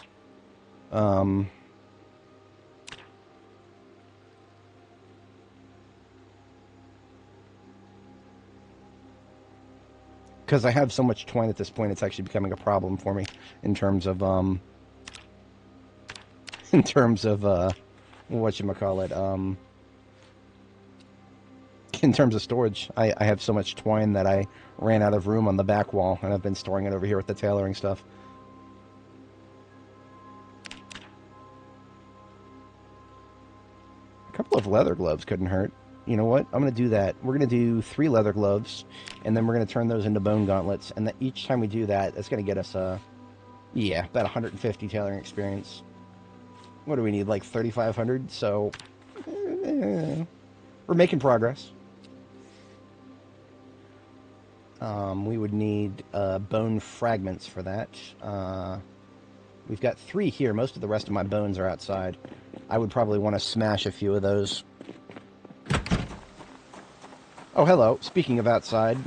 Because I have so much twine at this point, it's actually becoming a problem for me in terms of whatchamacallit, in terms of storage. I have so much twine that I ran out of room on the back wall, and I've been storing it over here with the tailoring stuff. A couple of leather gloves couldn't hurt. You know what? I'm going to do that. We're going to do 3 leather gloves, and then we're going to turn those into bone gauntlets. And each time we do that, it's going to get us, yeah, about 150 tailoring experience. What do we need, like 3,500? So, we're making progress. We would need bone fragments for that. We've got 3 here. Most of the rest of my bones are outside. I would probably want to smash a few of those. Oh, hello. Speaking of outside,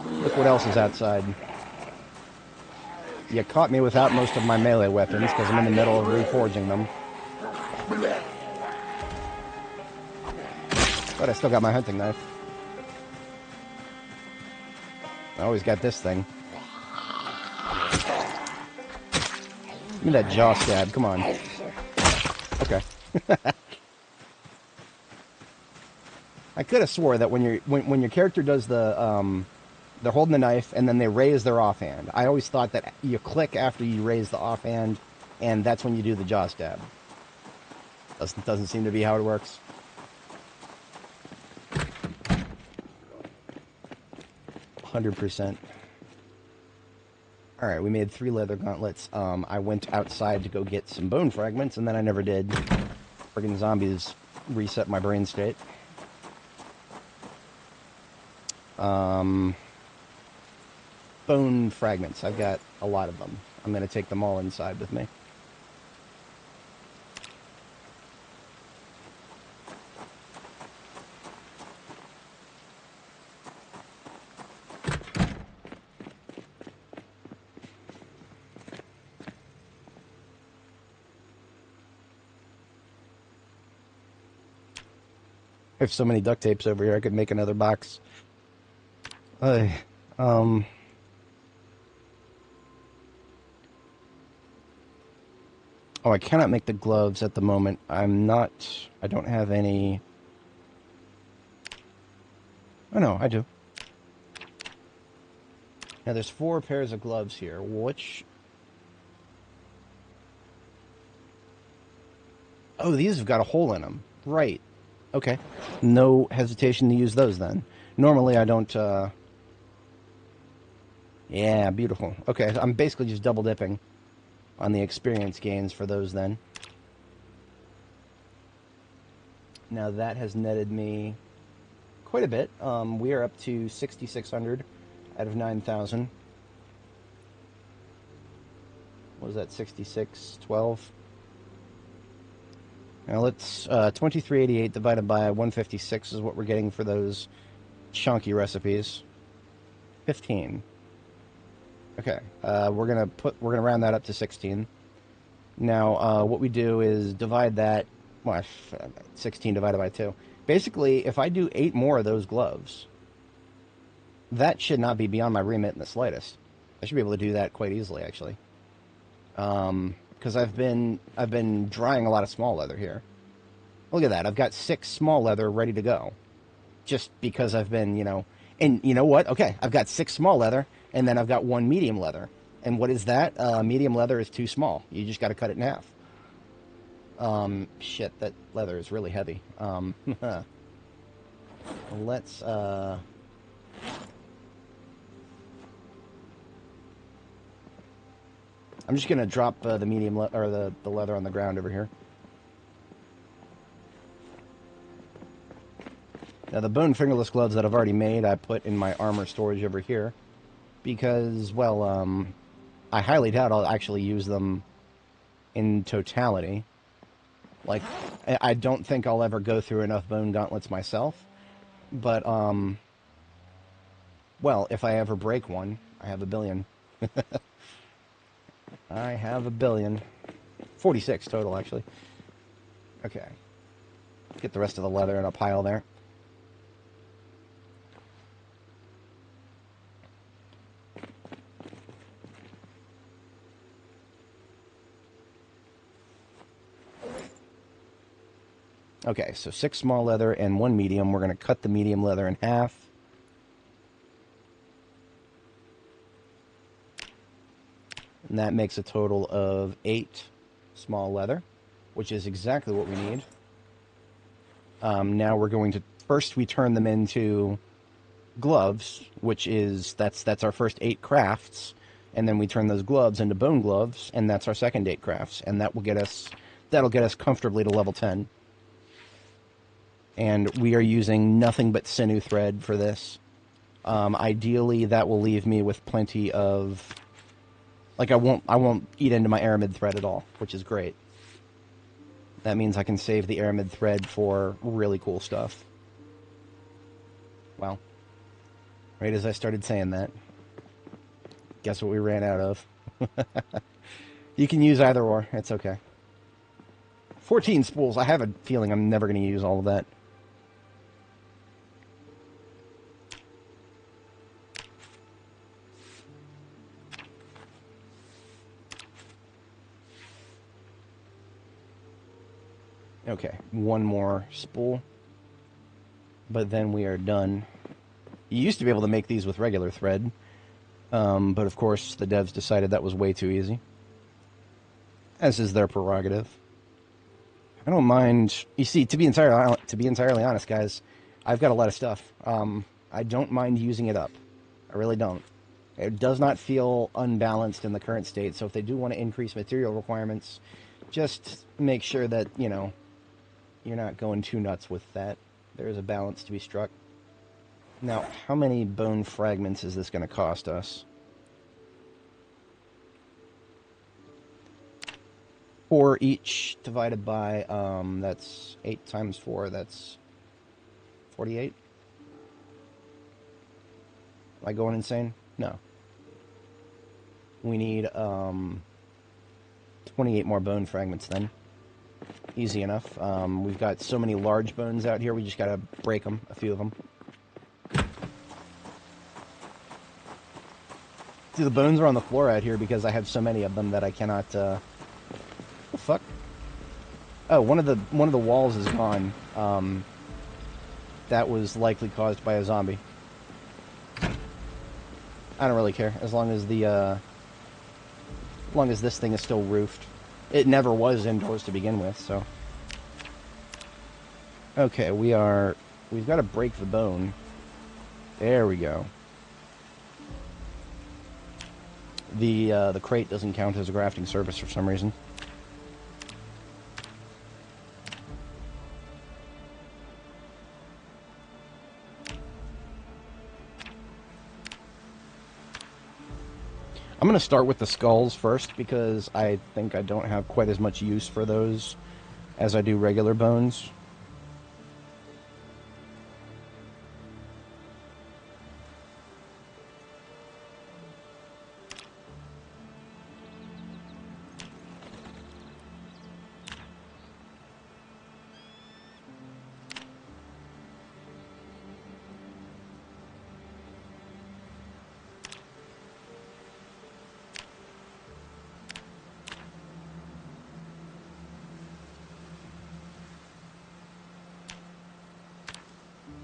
look what else is outside. You caught me without most of my melee weapons because I'm in the middle of reforging them. But I still got my hunting knife. I always got this thing. Give me that jaw stab. Come on. Okay. I could have swore that when your character does the they're holding the knife and then they raise their offhand. I always thought that you click after you raise the offhand, and that's when you do the jaw stab. Doesn't seem to be how it works. %. All right, we made 3 leather gauntlets. I went outside to go get some bone fragments, and then I never did. Friggin' zombies reset my brain state. Bone fragments. I've got a lot of them. I'm going to take them all inside with me. have so many duct tapes over here, I could make another box. Um... Oh, I cannot make the gloves at the moment. I don't have any... Oh, no, I do. Now, there's 4 pairs of gloves here. Which... Oh, these have got a hole in them. Right. Okay. No hesitation to use those, then. Normally, I don't, Yeah, beautiful. Okay, I'm basically just double dipping on the experience gains for those then. Now that has netted me quite a bit. We are up to 6,600 out of 9,000. What was that, 6612? Now let's, 2388 divided by 156 is what we're getting for those chunky recipes. 15. Okay, we're gonna round that up to 16. Now, what we do is divide that, well, 16 divided by 2. Basically, if I do 8 more of those gloves, that should not be beyond my remit in the slightest. I should be able to do that quite easily, actually. Because I've been drying a lot of small leather here. Look at that, I've got 6 small leather ready to go. Just because I've been, and you know what? Okay, I've got 6 small leather, and then I've got 1 medium leather. And what is that? Medium leather is too small. You just got to cut it in half. Shit, that leather is really heavy. Let's, I'm just going to drop the medium or the leather on the ground over here. Now, the bone fingerless gloves that I've already made, I put in my armor storage over here. Because, well, I highly doubt I'll actually use them in totality. Like, I don't think I'll ever go through enough bone gauntlets myself. But, well, if I ever break one, I have a billion. I have a billion. 46 total, actually. Okay. Get the rest of the leather in a pile there. Okay, so 6 small leather and 1 medium. We're going to cut the medium leather in half. And that makes a total of 8 small leather, which is exactly what we need. Now we're going to, first we turn them into gloves, which is, that's our first 8 crafts. And then we turn those gloves into bone gloves, and that's our second 8 crafts. And that'll get us comfortably to level 10. And we are using nothing but sinew thread for this. Ideally, that will leave me with plenty of... Like, I won't eat into my aramid thread at all, which is great. That means I can save the aramid thread for really cool stuff. Wow. Right as I started saying that, guess what we ran out of? You can use either or, it's okay. 14 spools, I have a feeling I'm never going to use all of that. Okay, 1 more spool. But then we are done. You used to be able to make these with regular thread. But of course, the devs decided that was way too easy. As is their prerogative. I don't mind... You see, to be entirely honest, guys, I've got a lot of stuff. I don't mind using it up. I really don't. It does not feel unbalanced in the current state, so if they do want to increase material requirements, just make sure that, you're not going too nuts with that. There is a balance to be struck. Now, how many bone fragments is this going to cost us? 4 each divided by, that's 8 times 4, that's 48? Am I going insane? No. We need, 28 more bone fragments then. Easy enough. We've got so many large bones out here, we just gotta break them, a few of them. See, the bones are on the floor out here because I have so many of them that I cannot, what the fuck? Oh, one of the walls is gone. That was likely caused by a zombie. I don't really care, as long as this thing is still roofed. It never was indoors to begin with, so. Okay, we've got to break the bone. There we go. The crate doesn't count as a grafting surface for some reason. I'm going to start with the skulls first because I think I don't have quite as much use for those as I do regular bones.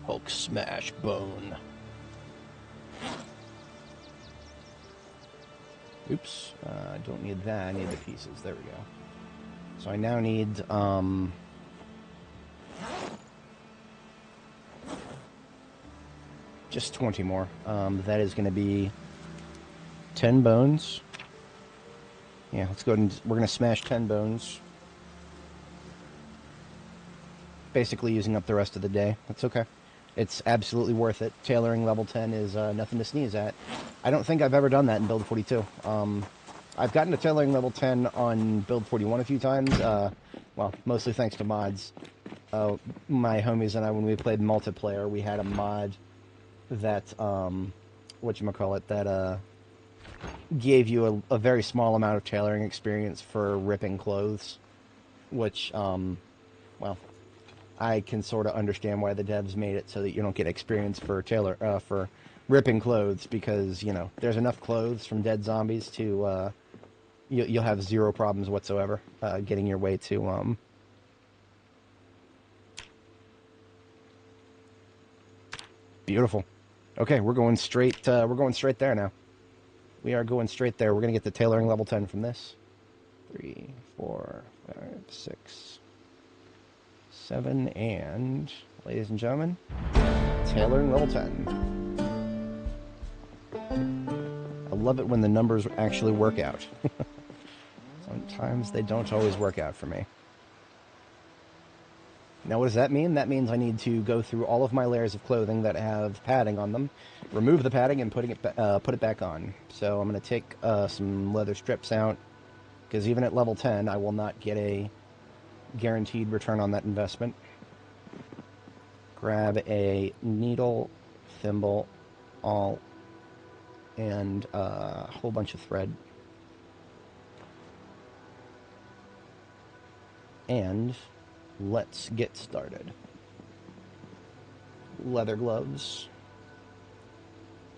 Hulk smash bone. Oops, I don't need that, I need the pieces, there we go. So I now need, just 20 more. That is going to be 10 bones. Yeah, let's go ahead and, we're going to smash 10 bones. Basically using up the rest of the day. That's okay. It's absolutely worth it. Tailoring level 10 is nothing to sneeze at. I don't think I've ever done that in build 42. I've gotten to tailoring level 10 on build 41 a few times. Well, mostly thanks to mods. My homies and I, when we played multiplayer, we had a mod that, whatchamacallit, that gave you a very small amount of tailoring experience for ripping clothes. Which, well, I can sort of understand why the devs made it so that you don't get experience for for ripping clothes, because, you know, there's enough clothes from dead zombies to, you'll have zero problems whatsoever getting your way to, beautiful. Okay, we're going straight there now. We are going straight there. We're going to get the tailoring level 10 from this. 3, 4, 5, 6, 7, and, ladies and gentlemen, tailoring level 10. I love it when the numbers actually work out. Sometimes they don't always work out for me. Now, what does that mean? That means I need to go through all of my layers of clothing that have padding on them, remove the padding, and put it back on. So I'm going to take some leather strips out, because even at level 10, I will not get a guaranteed return on that investment. Grab a needle, thimble, awl, and a whole bunch of thread. And let's get started. Leather gloves.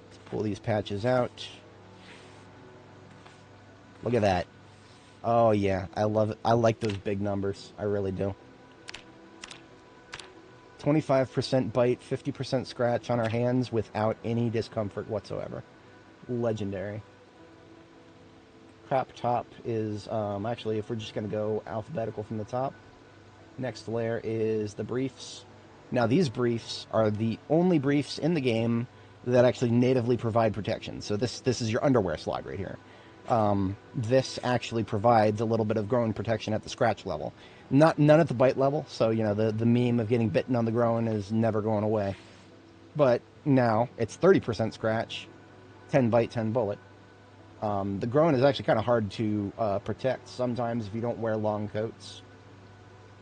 Let's pull these patches out. Look at that. Oh yeah, I love it. I like those big numbers. I really do. 25% bite, 50% scratch on our hands without any discomfort whatsoever. Legendary. Crop top is, actually, if we're just going to go alphabetical from the top, next layer is the briefs. Now, these briefs are the only briefs in the game that actually natively provide protection. So this is your underwear slide right here. This actually provides a little bit of groin protection at the scratch level. None at the bite level, so, you know, the meme of getting bitten on the groin is never going away. But now, it's 30% scratch, 10 bite, 10 bullet. The groin is actually kind of hard to protect sometimes if you don't wear long coats.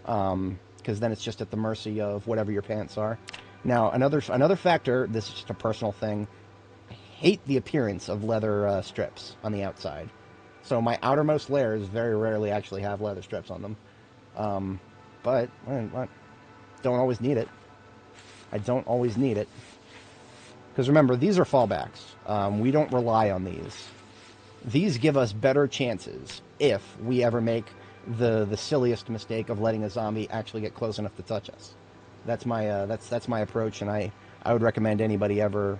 Because then it's just at the mercy of whatever your pants are. Now, another factor, this is just a personal thing, I hate the appearance of leather strips on the outside. So my outermost layers very rarely actually have leather strips on them. but I don't always need it. I don't always need it. Because remember, these are fallbacks. We don't rely on these. These give us better chances if we ever make the silliest mistake of letting a zombie actually get close enough to touch us. That's my that's my approach, and I would recommend anybody ever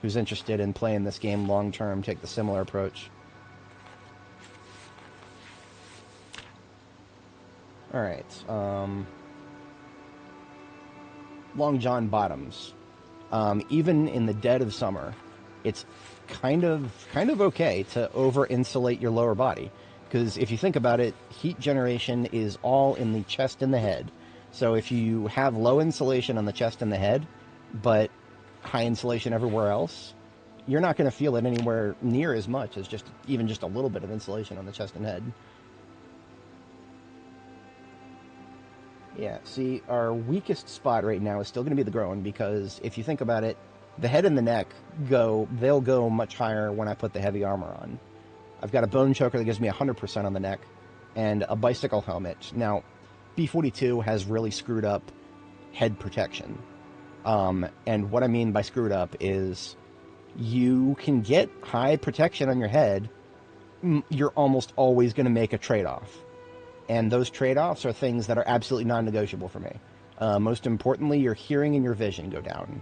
who's interested in playing this game long term take the similar approach. All right, Long John Bottoms. Even in the dead of summer, it's kind of okay to over-insulate your lower body. Because if you think about it, heat generation is all in the chest and the head. So if you have low insulation on the chest and the head, but high insulation everywhere else, you're not going to feel it anywhere near as much as even just a little bit of insulation on the chest and head. Yeah, see, our weakest spot right now is still going to be the groin, because if you think about it, the head and the neck they'll go much higher when I put the heavy armor on. I've got a bone choker that gives me 100% on the neck, and a bicycle helmet. Now, B42 has really screwed up head protection. And what I mean by screwed up is you can get high protection on your head, you're almost always going to make a trade-off. And those trade-offs are things that are absolutely non-negotiable for me. Most importantly, your hearing and your vision go down.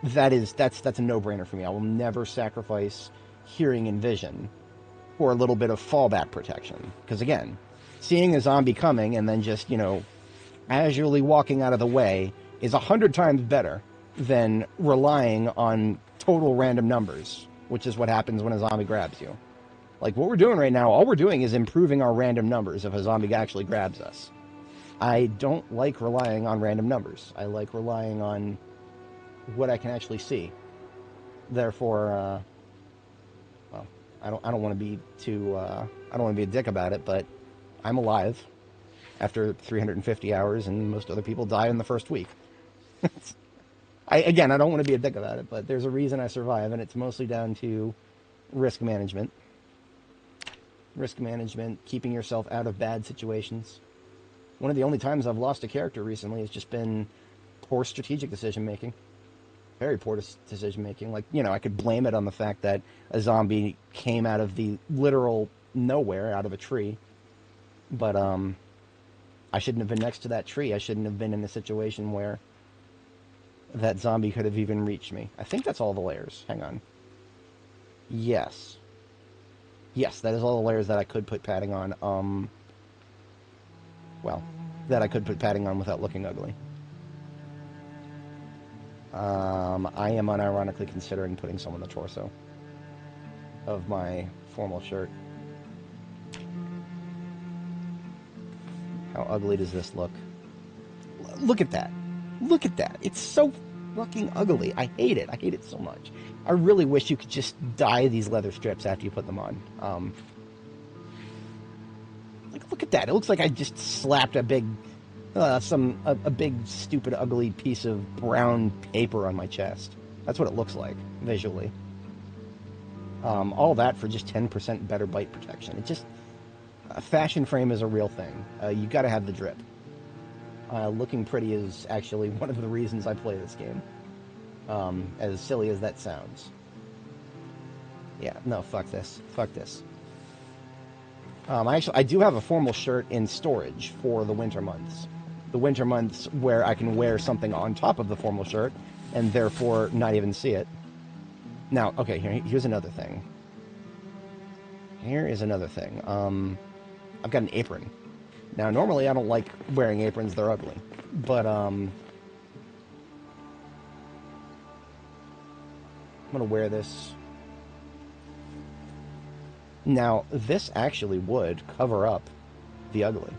That's a no-brainer for me. I will never sacrifice hearing and vision for a little bit of fallback protection. Because again, seeing a zombie coming and then just, casually walking out of the way is 100 times better than relying on total random numbers, which is what happens when a zombie grabs you. Like what we're doing right now, all we're doing is improving our random numbers if a zombie actually grabs us. I don't like relying on random numbers. I like relying on what I can actually see. Therefore, well, I don't want to be too I don't want to be a dick about it, but I'm alive after 350 hours, and most other people die in the first week. I don't want to be a dick about it, but there's a reason I survive, and it's mostly down to risk management. Risk management, keeping yourself out of bad situations. One of the only times I've lost a character recently has just been poor strategic decision making. Very poor decision making. Like, I could blame it on the fact that a zombie came out of the literal nowhere, out of a tree. But I shouldn't have been next to that tree. I shouldn't have been in a situation where that zombie could have even reached me. I think that's all the layers. Hang on. Yes. Yes, that is all the layers that I could put padding on. Well, that I could put padding on without looking ugly. I am unironically considering putting some on the torso of my formal shirt. How ugly does this look? Look at that. Look at that. It's so fucking ugly. I hate it. I hate it so much. I really wish you could just dye these leather strips after you put them on. Look at that. It looks like I just slapped a big, a big stupid ugly piece of brown paper on my chest. That's what it looks like visually. All that for just 10% better bite protection. It just, fashion frame is a real thing. You got to have the drip. Looking pretty is actually one of the reasons I play this game. As silly as that sounds. Yeah, no, fuck this. Fuck this. I do have a formal shirt in storage for the winter months. The winter months where I can wear something on top of the formal shirt and therefore not even see it. Now, okay, here's another thing. Here is another thing. I've got an apron. Now, normally I don't like wearing aprons, they're ugly. But, I'm gonna wear this. Now, this actually would cover up the ugly.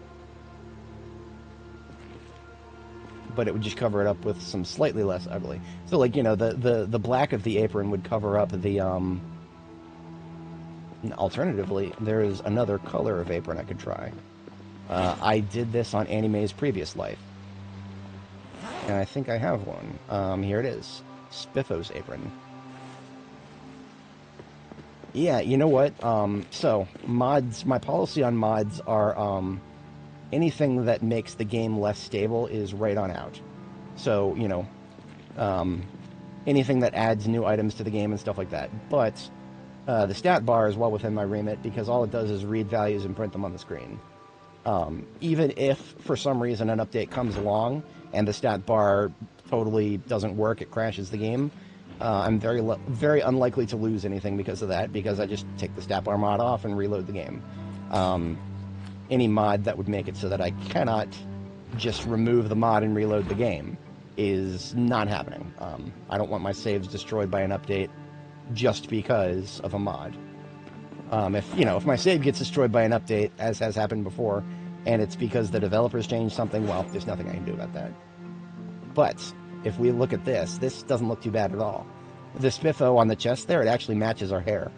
But it would just cover it up with some slightly less ugly. So, like, the black of the apron would cover up the, alternatively, there is another color of apron I could try. I did this on Anime's previous life. And I think I have one. Here it is. Spiffo's apron. Yeah, you know what? So, mods, my policy on mods are, anything that makes the game less stable is right on out. So, you know, anything that adds new items to the game and stuff like that. But the stat bar is well within my remit because all it does is read values and print them on the screen. Even if, for some reason, an update comes along and the stat bar totally doesn't work, it crashes the game, I'm very unlikely to lose anything because of that, because I just take the stat bar mod off and reload the game. Any mod that would make it so that I cannot just remove the mod and reload the game is not happening. I don't want my saves destroyed by an update just because of a mod. If my save gets destroyed by an update, as has happened before, and it's because the developers changed something, well, there's nothing I can do about that. But if we look at this doesn't look too bad at all. The spiffo on the chest there, it actually matches our hair.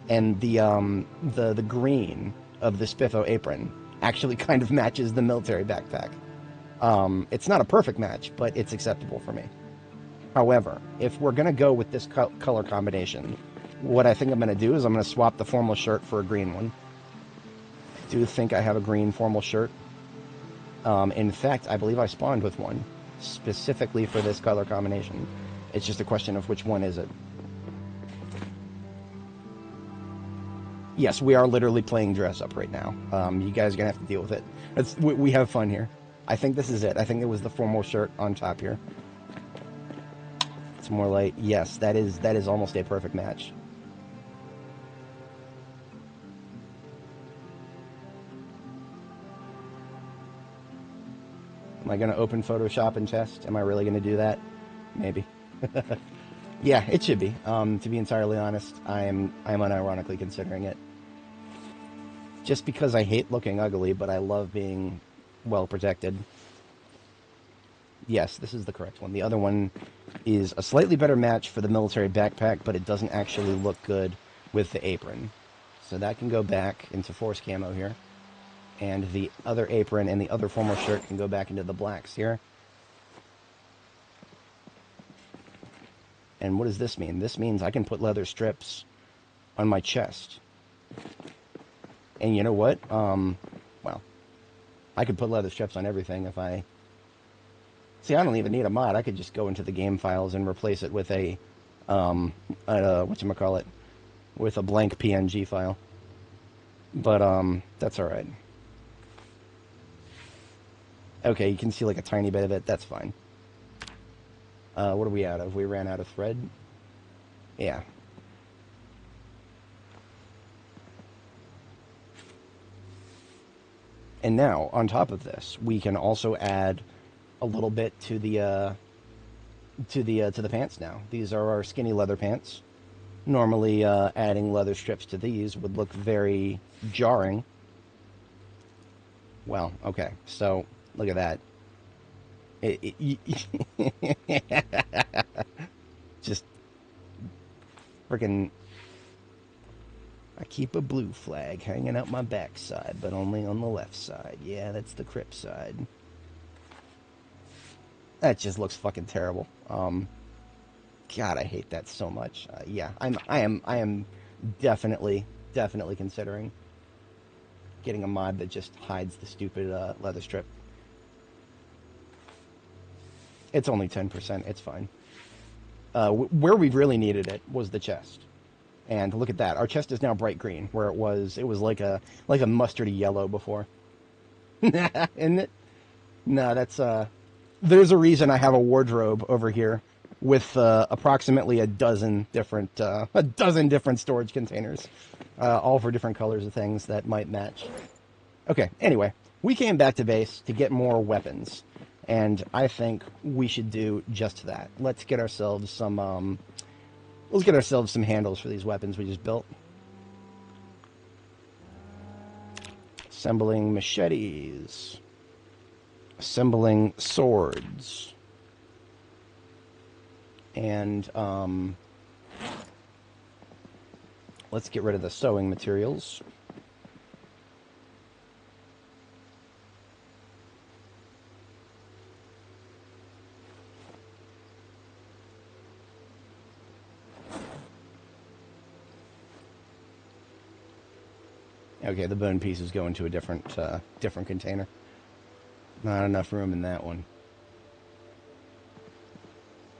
And the green of the spiffo apron actually kind of matches the military backpack. It's not a perfect match, but it's acceptable for me. However, if we're going to go with this color combination, what I think I'm going to do is I'm going to swap the formal shirt for a green one. I do think I have a green formal shirt. In fact, I believe I spawned with one specifically for this color combination. It's just a question of which one is it. Yes, we are literally playing dress up right now. You guys are going to have to deal with it. We have fun here. I think this is it. I think it was the formal shirt on top here. It's more light. Yes, that is almost a perfect match. Am I going to open Photoshop and test? Am I really going to do that? Maybe. Yeah, it should be. To be entirely honest, I'm unironically considering it. Just because I hate looking ugly, but I love being well protected. Yes, this is the correct one. The other one is a slightly better match for the military backpack, but it doesn't actually look good with the apron. So that can go back into force camo here. And the other apron and the other formal shirt can go back into the blacks here. And what does this mean? This means I can put leather strips on my chest. And you know what? Well, I could put leather strips on everything if I... See, I don't even need a mod. I could just go into the game files and replace it with a whatchamacallit, with a blank PNG file. But, that's alright. Okay, you can see like a tiny bit of it. That's fine. What are we out of? We ran out of thread? Yeah. And now, on top of this, we can also add a little bit to the pants now. These are our skinny leather pants. Normally, adding leather strips to these would look very jarring. Well, okay, so look at that. Just freaking... I keep a blue flag hanging out my backside, but only on the left side. Yeah, that's the Crip side. That just looks fucking terrible. God, I hate that so much. Yeah, I am definitely considering getting a mod that just hides the stupid leather strip. It's only 10%. It's fine. Where we really needed it was the chest. And look at that. Our chest is now bright green, where it was like a mustardy yellow before. Isn't it? No, that's there's a reason I have a wardrobe over here with approximately a dozen different storage containers, all for different colors of things that might match. Okay, anyway, we came back to base to get more weapons, and I think we should do just that. Let's get ourselves some handles for these weapons we just built. Assembling machetes. Assembling swords. And, let's get rid of the sewing materials. Okay, the bone pieces go into a different container. Not enough room in that one.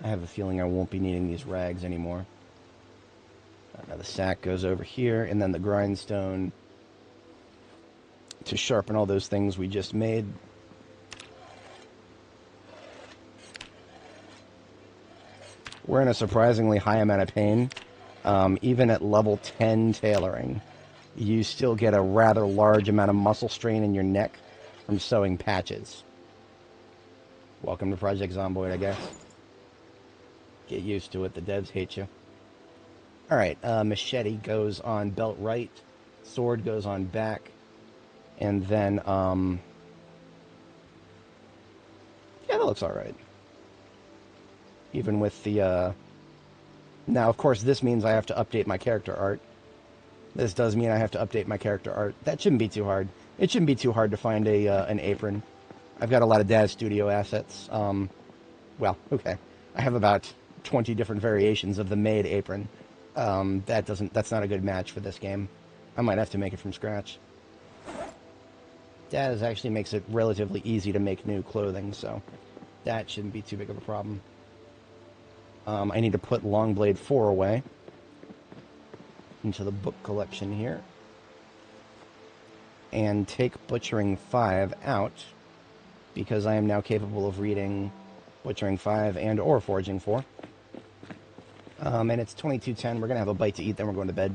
I have a feeling I won't be needing these rags anymore. Now the sack goes over here, and then the grindstone to sharpen all those things we just made. We're in a surprisingly high amount of pain. Even at level 10 tailoring, you still get a rather large amount of muscle strain in your neck from sewing patches. Welcome to Project Zomboid, I guess. Get used to it, the devs hate you. Alright, machete goes on belt right, sword goes on back, and then, yeah, that looks alright. Even with the, now, of course, this means I have to update my character art. This does mean I have to update my character art. That shouldn't be too hard. It shouldn't be too hard to find an apron. I've got a lot of Daz Studio assets. Well, okay. I have about 20 different variations of the made apron. That's not a good match for this game. I might have to make it from scratch. Daz actually makes it relatively easy to make new clothing, so that shouldn't be too big of a problem. I need to put Longblade 4 away into the book collection here. And take Butchering 5 out, because I am now capable of reading Butchering 5 and or Forging 4. And it's 22:10. We're going to have a bite to eat, then we're going to bed.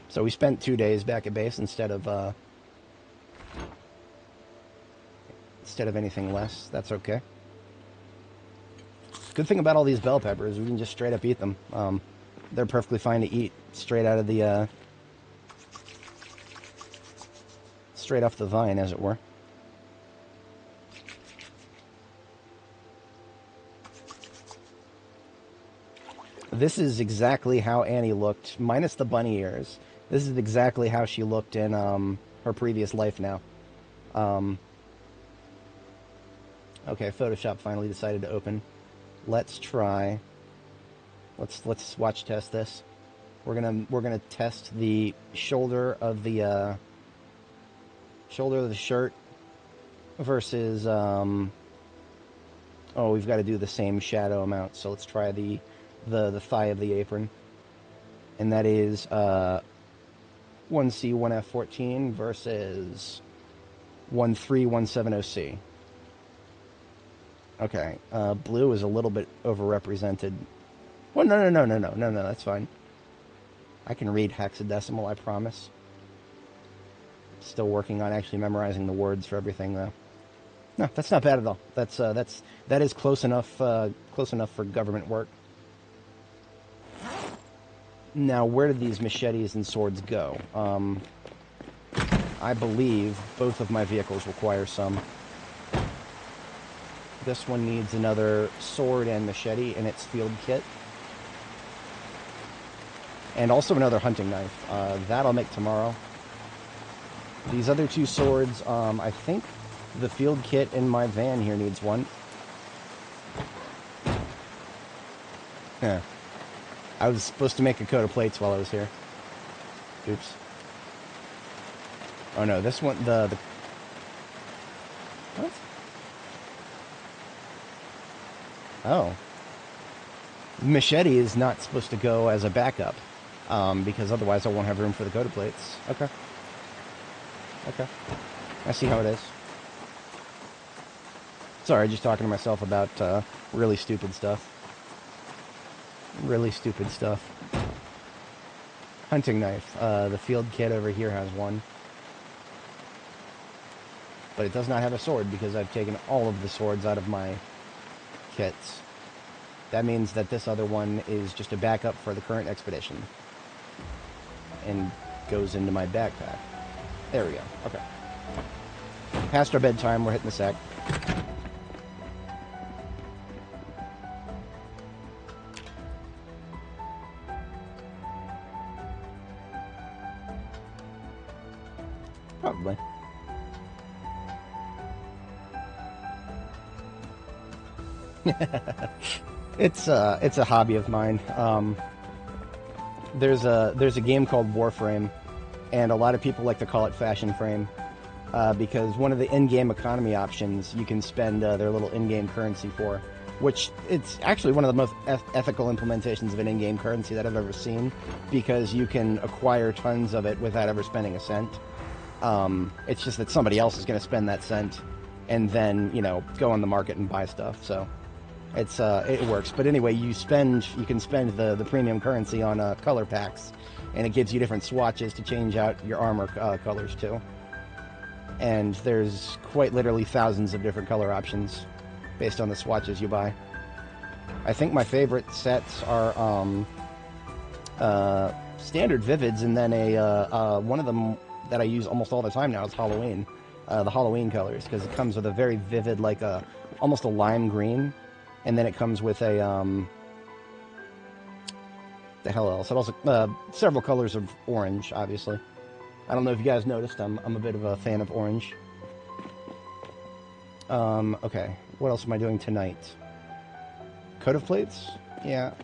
So we spent 2 days back at base instead of anything less. That's okay. Good thing about all these bell peppers, we can just straight up eat them. They're perfectly fine to eat straight out of the straight off the vine, as it were. This is exactly how Annie looked, minus the bunny ears. This is exactly how she looked in her previous life now. Okay, Photoshop finally decided to open. Let's try. Let's watch test this. We're gonna test the shoulder of the shirt versus oh, we've got to do the same shadow amount. So let's try the thigh of the apron, and that is 1C 1F14 versus 13170C. Okay, blue is a little bit overrepresented. Well, no, that's fine. I can read hexadecimal, I promise. Still working on actually memorizing the words for everything, though. No, that's not bad at all. That is close enough for government work. Now, where did these machetes and swords go? I believe both of my vehicles require some. This one needs another sword and machete in its field kit. And also another hunting knife. That I'll make tomorrow. These other two swords, I think the field kit in my van here needs one. Yeah. I was supposed to make a coat of plates while I was here. Oops. Oh no, this one, the what? Oh. Machete is not supposed to go as a backup, because otherwise I won't have room for the coat of plates. Okay. Okay. I see how it is. Sorry, just talking to myself about really stupid stuff. Really stupid stuff. Hunting knife. The field kit over here has one. But it does not have a sword because I've taken all of the swords out of my kits. That means that this other one is just a backup for the current expedition. And goes into my backpack. There we go. Okay. Past our bedtime, we're hitting the sack. Probably. It's a hobby of mine. There's a game called Warframe, and a lot of people like to call it Fashion Frame. because one of the in-game economy options you can spend their little in-game currency for, which it's actually one of the most ethical implementations of an in-game currency that I've ever seen, because you can acquire tons of it without ever spending a cent. It's just that somebody else is going to spend that cent and then, go on the market and buy stuff. So it works. But anyway, you can spend the premium currency on color packs, and it gives you different swatches to change out your armor colors too. And there's quite literally thousands of different color options based on the swatches you buy. I think my favorite sets are standard Vivids, and then one of them that I use almost all the time now is Halloween. The Halloween colors, because it comes with a very vivid, almost a lime green, and then it comes with a the hell else? It also several colors of orange, obviously. I don't know if you guys noticed, I'm a bit of a fan of orange. Okay, what else am I doing tonight? Coat of plates? Yeah.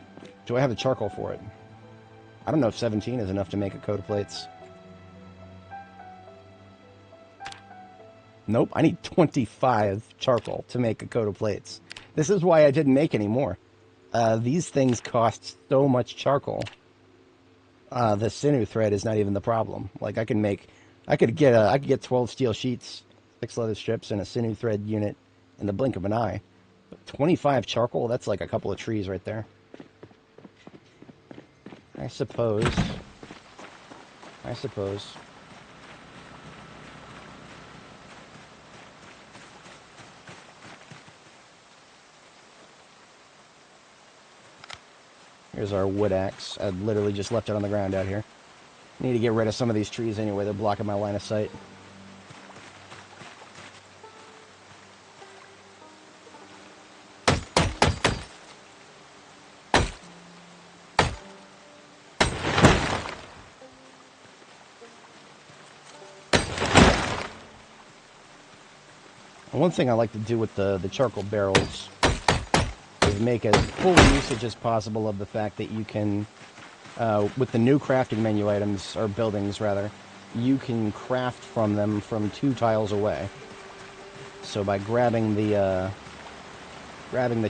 Do I have the charcoal for it? I don't know if 17 is enough to make a coat of plates. Nope, I need 25 charcoal to make a coat of plates. This is why I didn't make any more. These things cost so much charcoal. The sinew thread is not even the problem. Like I could get 12 steel sheets, 6 leather strips, and a sinew thread unit in the blink of an eye. But 25 charcoal, that's like a couple of trees right there. I suppose. Here's our wood axe. I literally just left it on the ground out here. Need to get rid of some of these trees anyway. They're blocking my line of sight. One thing I like to do with the charcoal barrels is make as full usage as possible of the fact that you can, with the new crafting menu items, or buildings rather, you can craft from them from 2 tiles away. So by grabbing the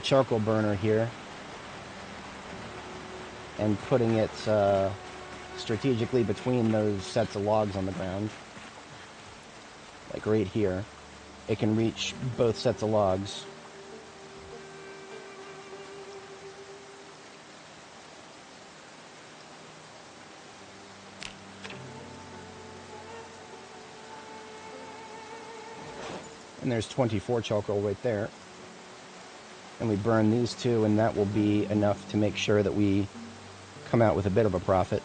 charcoal burner here and putting it strategically between those sets of logs on the ground, like right here, it can reach both sets of logs. And there's 24 charcoal right there. And we burn these 2, and that will be enough to make sure that we come out with a bit of a profit.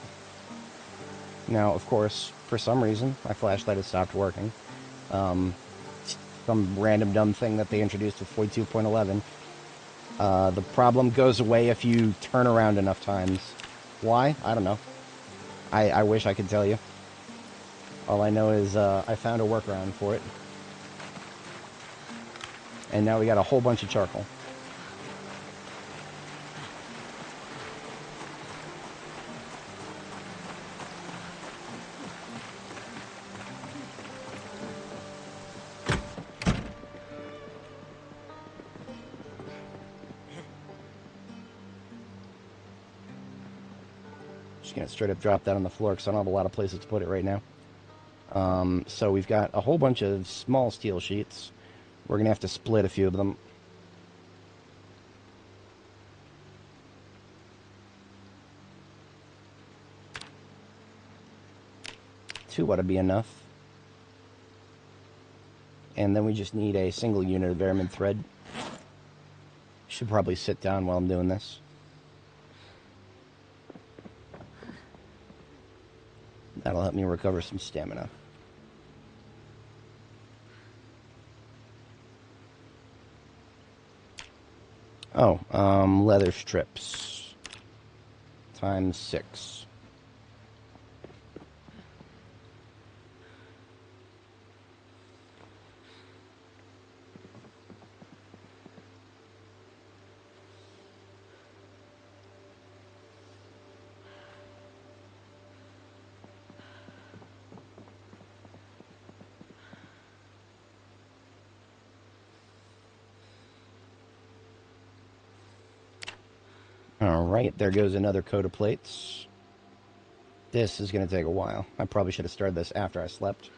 Now, of course, for some reason, my flashlight has stopped working. Some random dumb thing that they introduced with 42.11. The problem goes away if you turn around enough times. Why? I don't know. I wish I could tell you. All I know is I found a workaround for it. And now we got a whole bunch of charcoal. Just gonna straight up drop that on the floor because I don't have a lot of places to put it right now. So we've got a whole bunch of small steel sheets. We're gonna have to split a few of them. Two ought to be enough. And then we just need a single unit of Vermin thread. Should probably sit down while I'm doing this. That'll help me recover some stamina. Oh, leather strips. Times 6. Alright, there goes another coat of plates. This is going to take a while. I probably should have started this after I slept.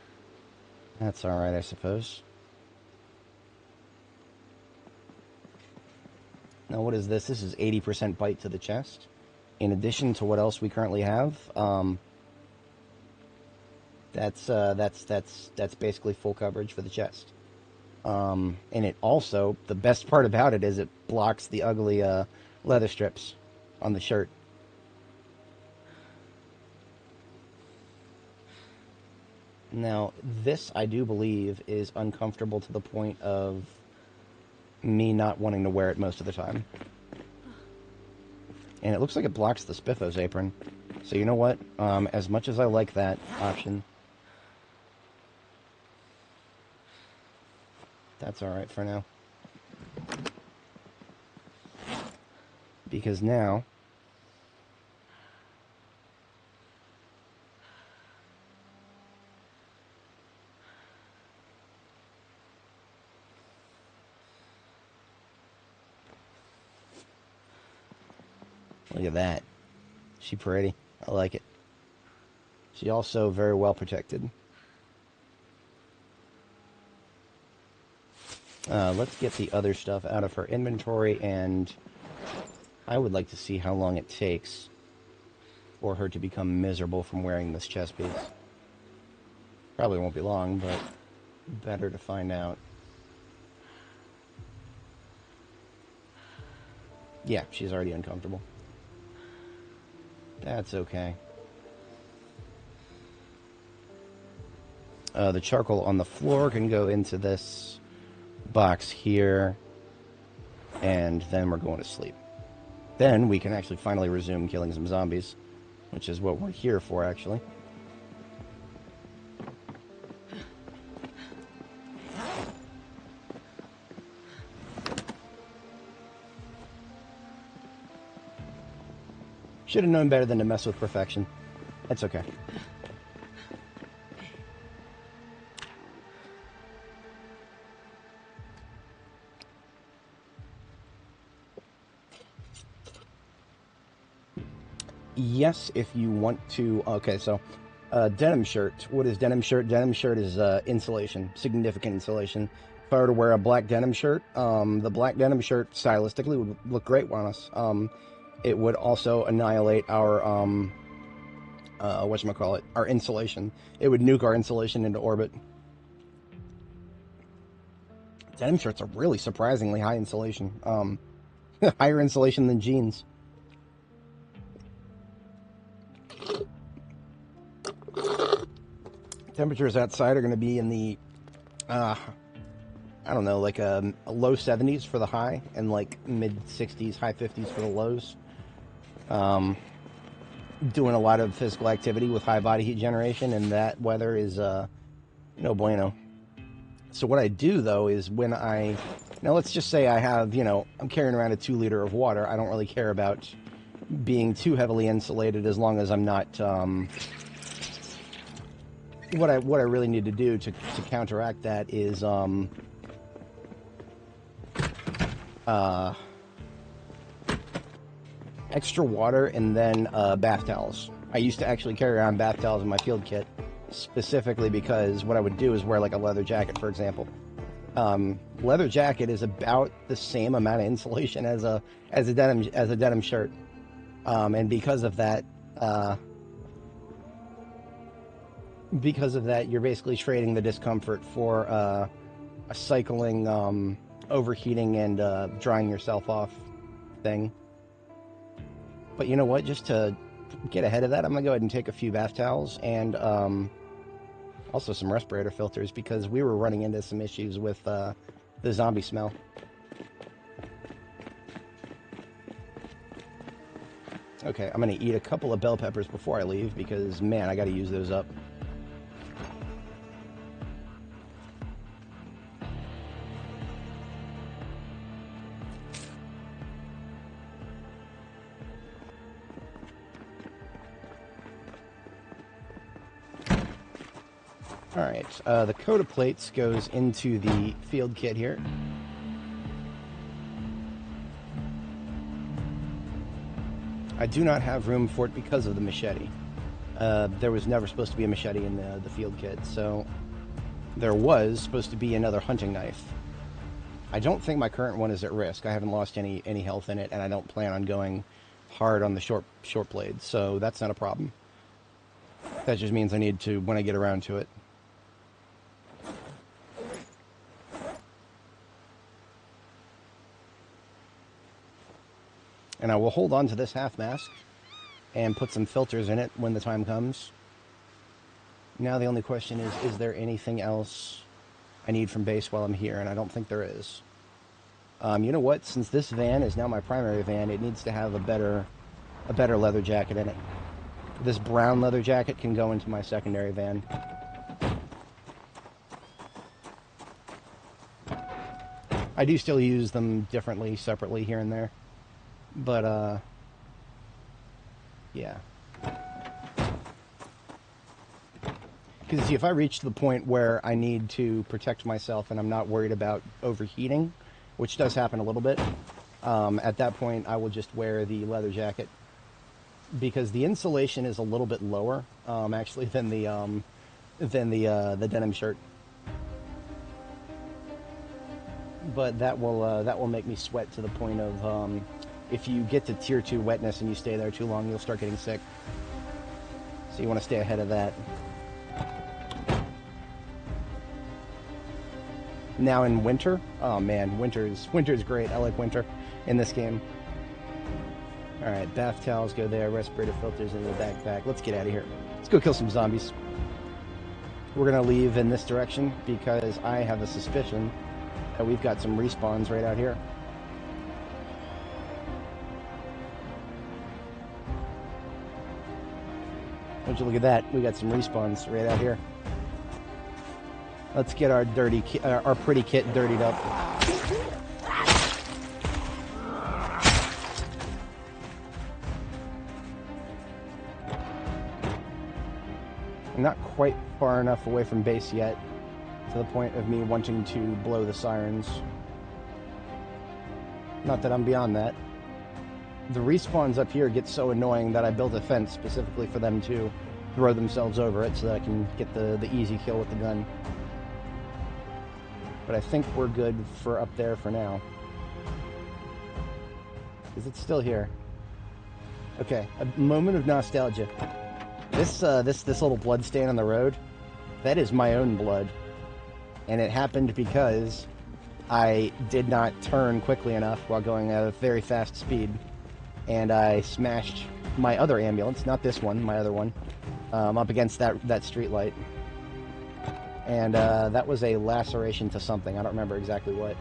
That's alright, I suppose. Now, what is this? This is 80% bite to the chest. In addition to what else we currently have, that's basically full coverage for the chest. And it also, the best part about it is it blocks the ugly leather strips on the shirt. Now, this, I do believe, is uncomfortable to the point of me not wanting to wear it most of the time. And it looks like it blocks the Spiffos apron. So you know what? As much as I like that option, that's alright for now. Because now, look at that. She pretty. I like it. She also very well protected. Let's get the other stuff out of her inventory, and I would like to see how long it takes for her to become miserable from wearing this chest piece. Probably won't be long, but better to find out. Yeah, she's already uncomfortable. That's okay. The charcoal on the floor can go into this box here, and then we're going to sleep. Then we can actually finally resume killing some zombies, which is what we're here for, actually. Should have known better than to mess with perfection. That's okay. Yes, if you want to... Okay, so denim shirt. What is denim shirt? Denim shirt is insulation, significant insulation. If I were to wear a black denim shirt, the black denim shirt stylistically would look great on us. It would also annihilate our, whatchamacallit, our insulation. It would nuke our insulation into orbit. Denim shirts are really surprisingly high insulation. Higher insulation than jeans. Temperatures outside are going to be in the, I don't know, like a low 70s for the high and like mid 60s, high 50s for the lows. Doing a lot of physical activity with high body heat generation, and that weather is no bueno. So what I do, though, is when now let's just say I have, I'm carrying around a 2-liter of water. I don't really care about being too heavily insulated as long as I'm not, what I really need to do to counteract that is, extra water and then bath towels. I used to actually carry around bath towels in my field kit, specifically because what I would do is wear like a leather jacket, for example. Leather jacket is about the same amount of insulation as a denim shirt, and because of that, you're basically trading the discomfort for a cycling, overheating and drying yourself off thing. But you know what? Just to get ahead of that, I'm going to go ahead and take a few bath towels and also some respirator filters, because we were running into some issues with the zombie smell. Okay, I'm going to eat a couple of bell peppers before I leave, because, man, I got to use those up. Alright, the coat of plates goes into the field kit here. I do not have room for it because of the machete. There was never supposed to be a machete in the field kit, so there was supposed to be another hunting knife. I don't think my current one is at risk. I haven't lost any health in it, and I don't plan on going hard on the short blade, so that's not a problem. That just means I need to, when I get around to it. And I will hold on to this half mask and put some filters in it when the time comes. Now the only question is there anything else I need from base while I'm here? And I don't think there is. You know what? Since this van is now my primary van, it needs to have a better leather jacket in it. This brown leather jacket can go into my secondary van. I do still use them differently, separately here and there. But, yeah. Because if I reach the point where I need to protect myself and I'm not worried about overheating, which does happen a little bit, at that point I will just wear the leather jacket. Because the insulation is a little bit lower, actually, than the denim shirt. But that will make me sweat to the point of, if you get to tier 2 wetness and you stay there too long, you'll start getting sick. So you want to stay ahead of that. Now in winter, oh man, winter's great. I like winter in this game. All right, bath towels go there. Respirator filters in the backpack. Let's get out of here. Let's go kill some zombies. We're gonna leave in this direction because I have a suspicion that we've got some respawns right out here. Would you look at that? We got some respawns right out here. Let's get our pretty kit dirtied up. I'm not quite far enough away from base yet, to the point of me wanting to blow the sirens. Not that I'm beyond that. The respawns up here get so annoying that I built a fence specifically for them to throw themselves over it so that I can get the easy kill with the gun. But I think we're good for up there for now. Is it still here? Okay, a moment of nostalgia. This little blood stain on the road, that is my own blood. And it happened because I did not turn quickly enough while going at a very fast speed. And I smashed my other ambulance, not this one, my other one, up against that street light. And that was a laceration to something. I don't remember exactly what.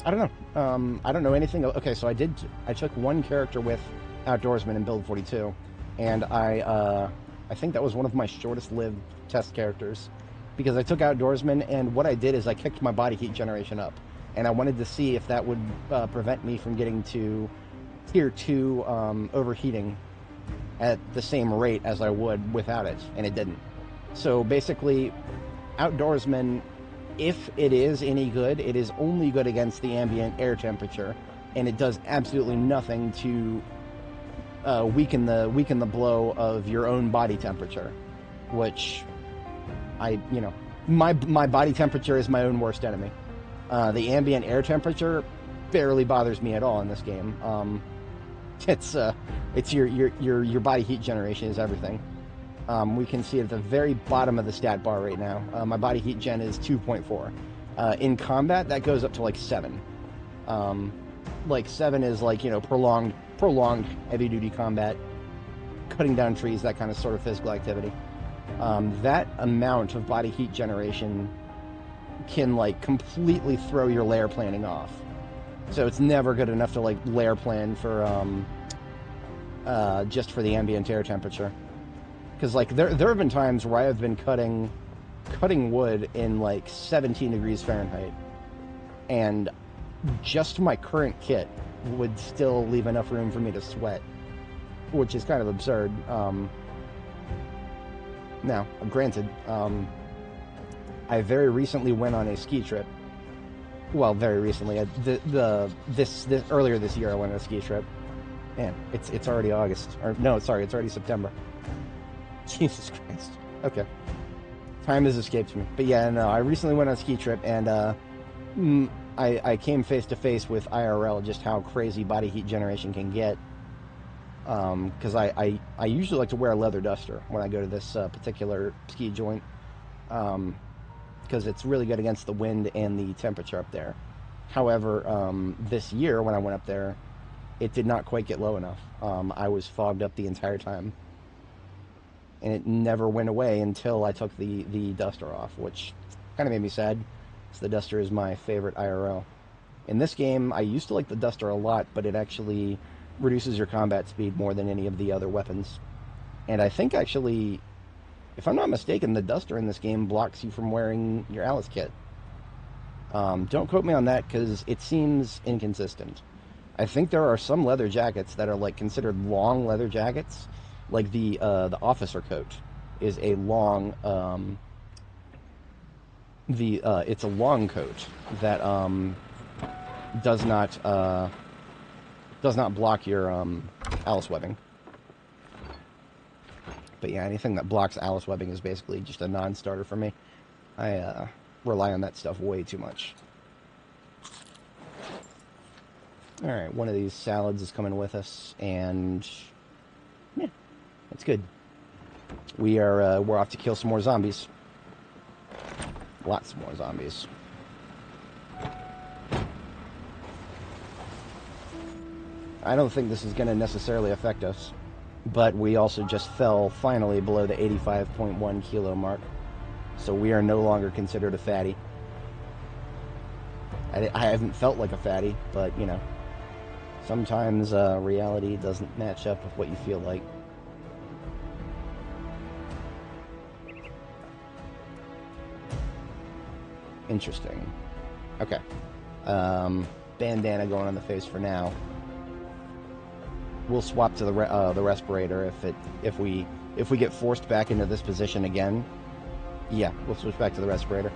I don't know. I don't know anything. Okay, so I took one character with Outdoorsman in build 42, and I think that was one of my shortest lived test characters, because I took Outdoorsman, and what I did is I kicked my body heat generation up, and I wanted to see if that would prevent me from getting to tier 2 overheating at the same rate as I would without it, and it didn't. So basically, Outdoorsman, if it is any good, it is only good against the ambient air temperature, and it does absolutely nothing to weaken the blow of your own body temperature, which my body temperature is my own worst enemy. The ambient air temperature barely bothers me at all in this game. It's your body heat generation is everything. We can see at the very bottom of the stat bar right now, my body heat gen is 2.4. In combat, that goes up to like 7. Like 7 is like, prolonged heavy-duty combat, cutting down trees, that kind of sort of physical activity. That amount of body heat generation can like completely throw your lair planning off. So it's never good enough to like lair plan for just for the ambient air temperature. Because like there have been times where I have been cutting wood in like 17 degrees Fahrenheit, and just my current kit would still leave enough room for me to sweat, which is kind of absurd. Now, granted, I very recently went on a ski trip. Well, very recently, earlier this year I went on a ski trip, Man, it's already August. Or no, sorry, it's already September. Jesus Christ. Okay. Time has escaped me. But yeah, no, I recently went on a ski trip, and I came face to face with IRL just how crazy body heat generation can get. Because I usually like to wear a leather duster when I go to this particular ski joint. Because it's really good against the wind and the temperature up there. However, this year when I went up there, it did not quite get low enough. I was fogged up the entire time. And it never went away until I took the duster off, which kind of made me sad, because the duster is my favorite IRL. In this game, I used to like the duster a lot, but it actually reduces your combat speed more than any of the other weapons. And I think actually, if I'm not mistaken, the duster in this game blocks you from wearing your Alice kit. Don't quote me on that, because it seems inconsistent. I think there are some leather jackets that are like considered long leather jackets, like the officer coat is a long it's a long coat that does not block your Alice webbing. But yeah, anything that blocks Alice webbing is basically just a non-starter for me. I rely on that stuff way too much. Alright, one of these salads is coming with us, and yeah, that's good. We're off to kill some more zombies. Lots more zombies. I don't think this is going to necessarily affect us, but we also just fell finally below the 85.1 kilo mark, so we are no longer considered a fatty. I haven't felt like a fatty, but you know, sometimes reality doesn't match up with what you feel like. Interesting. Okay. Bandana going on the face for now. We'll swap to the respirator if we get forced back into this position again. Yeah, we'll switch back to the respirator.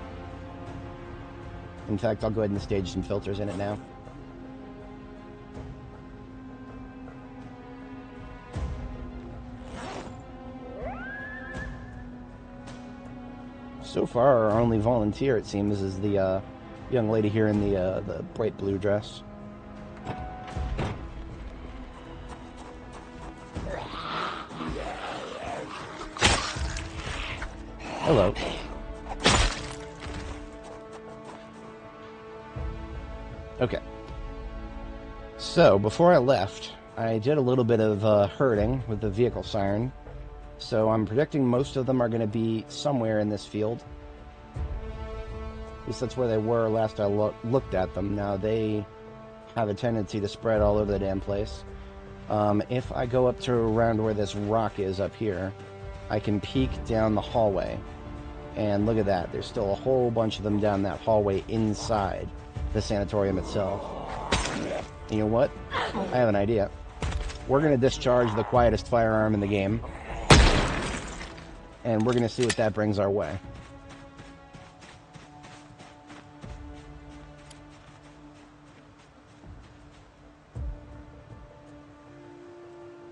In fact, I'll go ahead and stage some filters in it now. So far, our only volunteer, it seems, is the young lady here in the bright blue dress. Hello. Okay. So, before I left, I did a little bit of herding with the vehicle siren. So I'm predicting most of them are going to be somewhere in this field. At least that's where they were last I looked at them. Now they have a tendency to spread all over the damn place. If I go up to around where this rock is up here, I can peek down the hallway. And look at that, there's still a whole bunch of them down that hallway inside the sanatorium itself. And you know what? I have an idea. We're going to discharge the quietest firearm in the game. And we're going to see what that brings our way.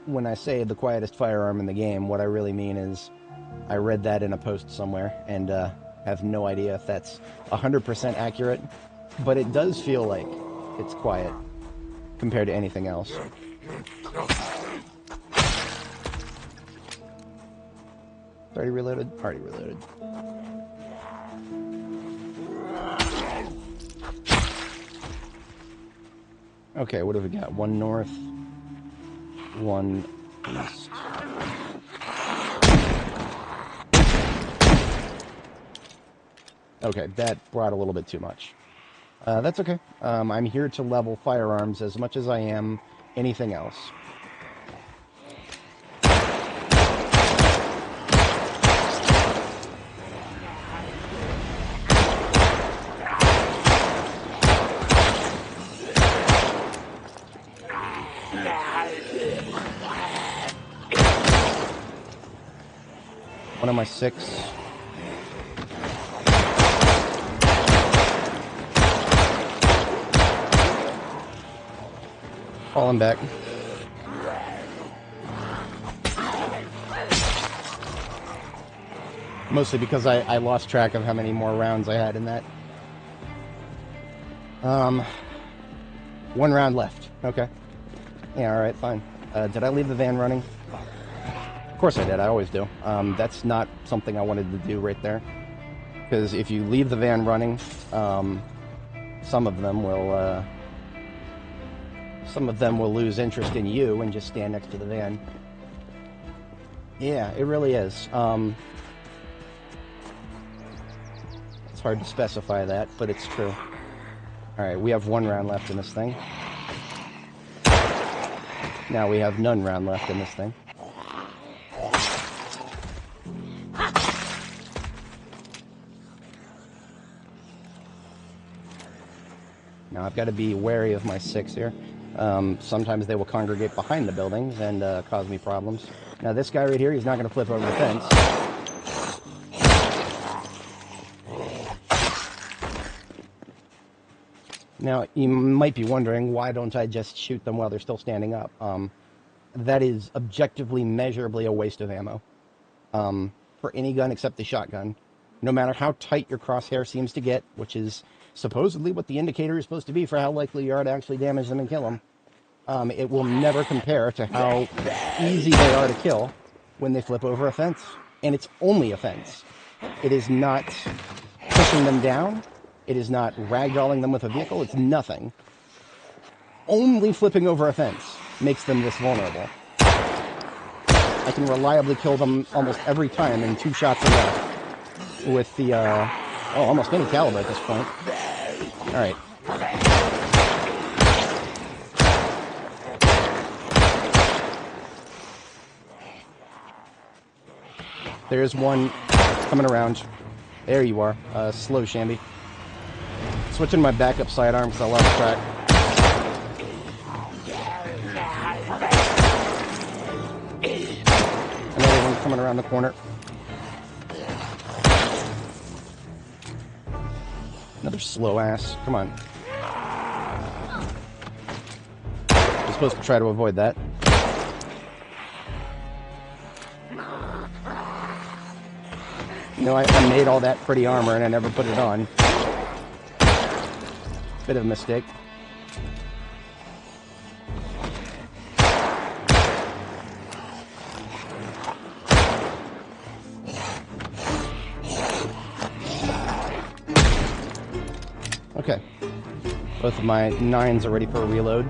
When I say the quietest firearm in the game, what I really mean is I read that in a post somewhere and have no idea if that's 100% accurate, but it does feel like it's quiet compared to anything else. Already reloaded? Already reloaded. Okay, what have we got? One north, one east. Okay, that brought a little bit too much. That's okay. I'm here to level firearms as much as I am anything else. One of my 6. Falling back. Mostly because I lost track of how many more rounds I had in that. 1 round left. Okay. Yeah, alright, fine. Did I leave the van running? Of course I did, I always do. That's not something I wanted to do right there. Because if you leave the van running, some of them will lose interest in you and just stand next to the van. Yeah, it really is. It's hard to specify that, but it's true. Alright, we have 1 round left in this thing. Now we have none round left in this thing. Now I've got to be wary of my 6 here. Sometimes they will congregate behind the buildings and cause me problems. Now this guy right here, he's not going to flip over the fence. Now you might be wondering, why don't I just shoot them while they're still standing up? That is objectively, measurably a waste of ammo. For any gun except the shotgun. No matter how tight your crosshair seems to get, which is supposedly what the indicator is supposed to be for how likely you are to actually damage them and kill them, it will never compare to how easy they are to kill when they flip over a fence. And it's only a fence. It is not pushing them down. It is not ragdolling them with a vehicle. It's nothing. Only flipping over a fence makes them this vulnerable. I can reliably kill them almost every time in 2 shots a minute with the, almost any caliber at this point. Alright. There's one coming around. There you are. Slow Shamby. Switching my backup sidearm because I lost track. Another one coming around the corner. Another slow ass. Come on. You're supposed to try to avoid that. You know, I made all that pretty armor and I never put it on. Bit of a mistake. Okay. Both of my 9s are ready for a reload.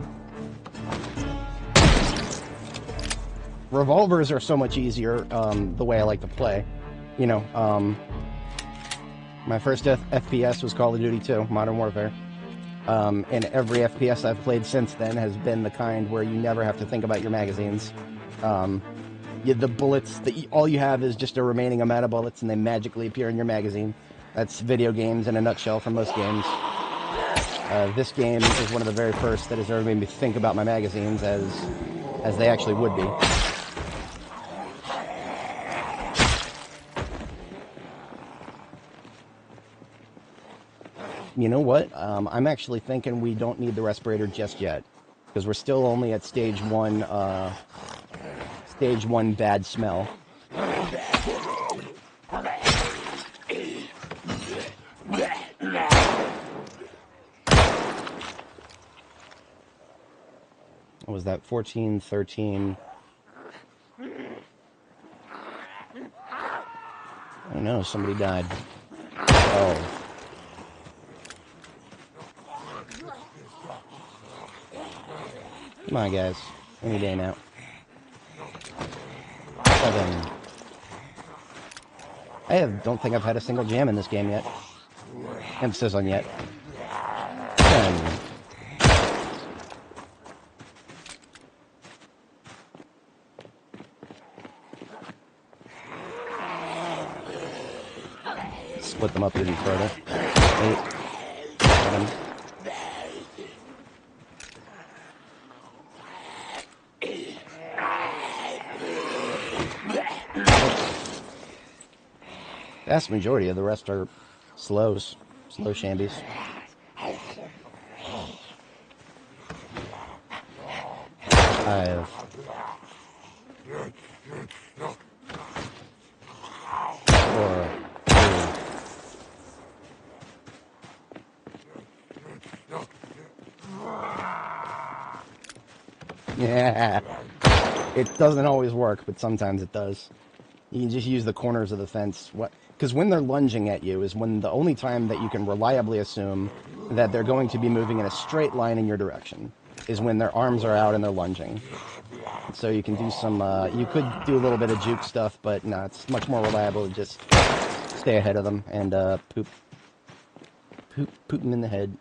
Revolvers are so much easier, the way I like to play. You know, my first FPS was Call of Duty 2, Modern Warfare. And every FPS I've played since then has been the kind where you never have to think about your magazines. The bullets, all you have is just a remaining amount of bullets and they magically appear in your magazine. That's video games in a nutshell for most games. This game is one of the very first that has ever made me think about my magazines as they actually would be. You know what? I'm actually thinking we don't need the respirator just yet, because we're still only at stage 1 bad smell. What was that? 14, 13. I don't know, somebody died. Oh. Come on, guys. Any day now. 7. Don't think I've had a single jam in this game yet. Emphasis on yet. 10. Split them up even further. 8. 7. The vast majority of the rest are slow shambies. 5. 4. Yeah. It doesn't always work, but sometimes it does. You can just use the corners of the fence. Because when they're lunging at you is when the only time that you can reliably assume that they're going to be moving in a straight line in your direction is when their arms are out and they're lunging. So you can do some, you could do a little bit of juke stuff, but no, it's much more reliable to just stay ahead of them and poop them in the head.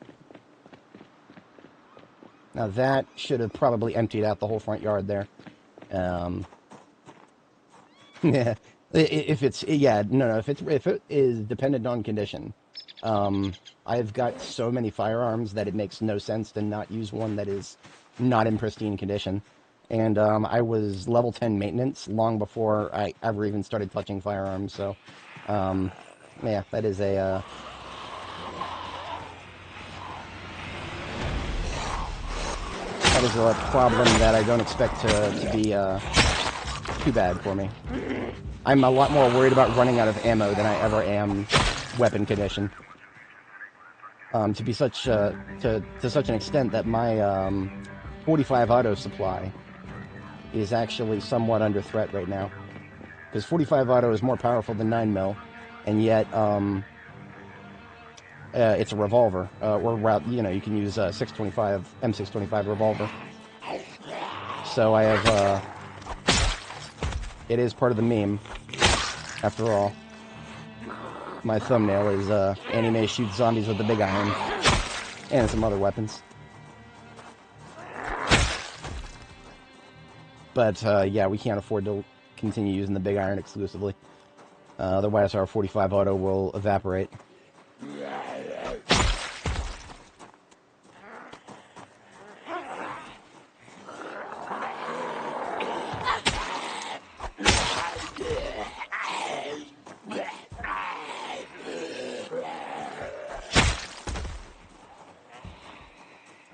Now that should have probably emptied out the whole front yard there. Yeah, if it is dependent on condition. I've got so many firearms that it makes no sense to not use one that is not in pristine condition. And I was level 10 maintenance long before I ever even started touching firearms. So, yeah, that is a problem that I don't expect to be too bad for me. I'm a lot more worried about running out of ammo than I ever am weapon condition. To be such to such an extent that my 45 auto supply is actually somewhat under threat right now, because 45 auto is more powerful than 9mm, and yet it's a revolver, or you can use M625 revolver. So I have it is part of the meme, after all. My thumbnail is anime shoots zombies with the big iron, and some other weapons. But yeah, we can't afford to continue using the big iron exclusively. Otherwise our 45 auto will evaporate.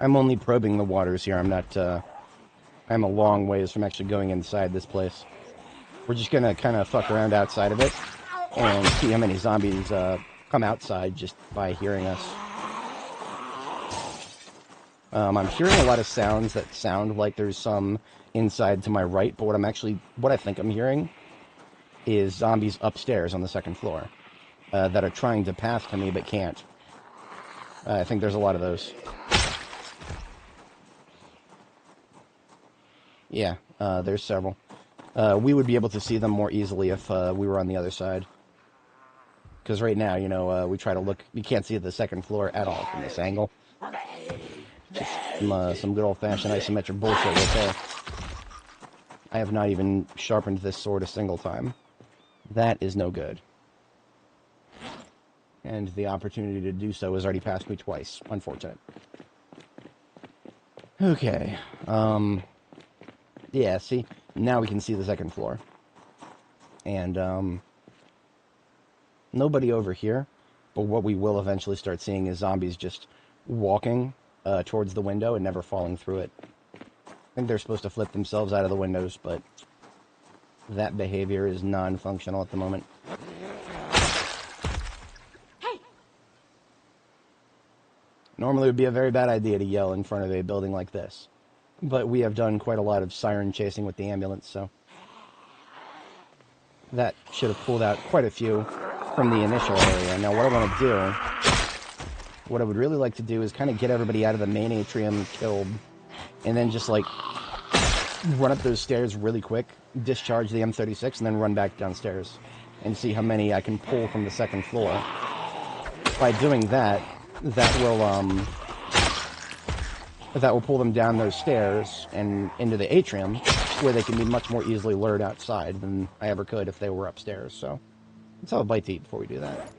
I'm only probing the waters here. I'm not, I'm a long ways from actually going inside this place. We're just gonna kind of fuck around outside of it and see how many zombies come outside just by hearing us. I'm hearing a lot of sounds that sound like there's some inside to my right, but what I think I'm hearing is zombies upstairs on the second floor that are trying to pass to me but can't. I think there's a lot of those. Yeah, there's several. We would be able to see them more easily if we were on the other side. Because right now, you know, we try to look, you can't see the second floor at all from this angle. Just some good old-fashioned isometric bullshit right there. I have not even sharpened this sword a single time. That is no good. And the opportunity to do so has already passed me twice. Unfortunate. Okay. Yeah, see? Now we can see the second floor. And, nobody over here. But what we will eventually start seeing is zombies just walking towards the window and never falling through it. I think they're supposed to flip themselves out of the windows, but that behavior is non-functional at the moment. Hey! Normally it would be a very bad idea to yell in front of a building like this. But we have done quite a lot of siren chasing with the ambulance, so that should have pulled out quite a few from the initial area. Now what I want to do, what I would really like to do is kind of get everybody out of the main atrium killed, and then just like run up those stairs really quick, discharge the M36, and then run back downstairs and see how many I can pull from the second floor. By doing that, that will pull them down those stairs and into the atrium, where they can be much more easily lured outside than I ever could if they were upstairs. So let's have a bite to eat before we do that.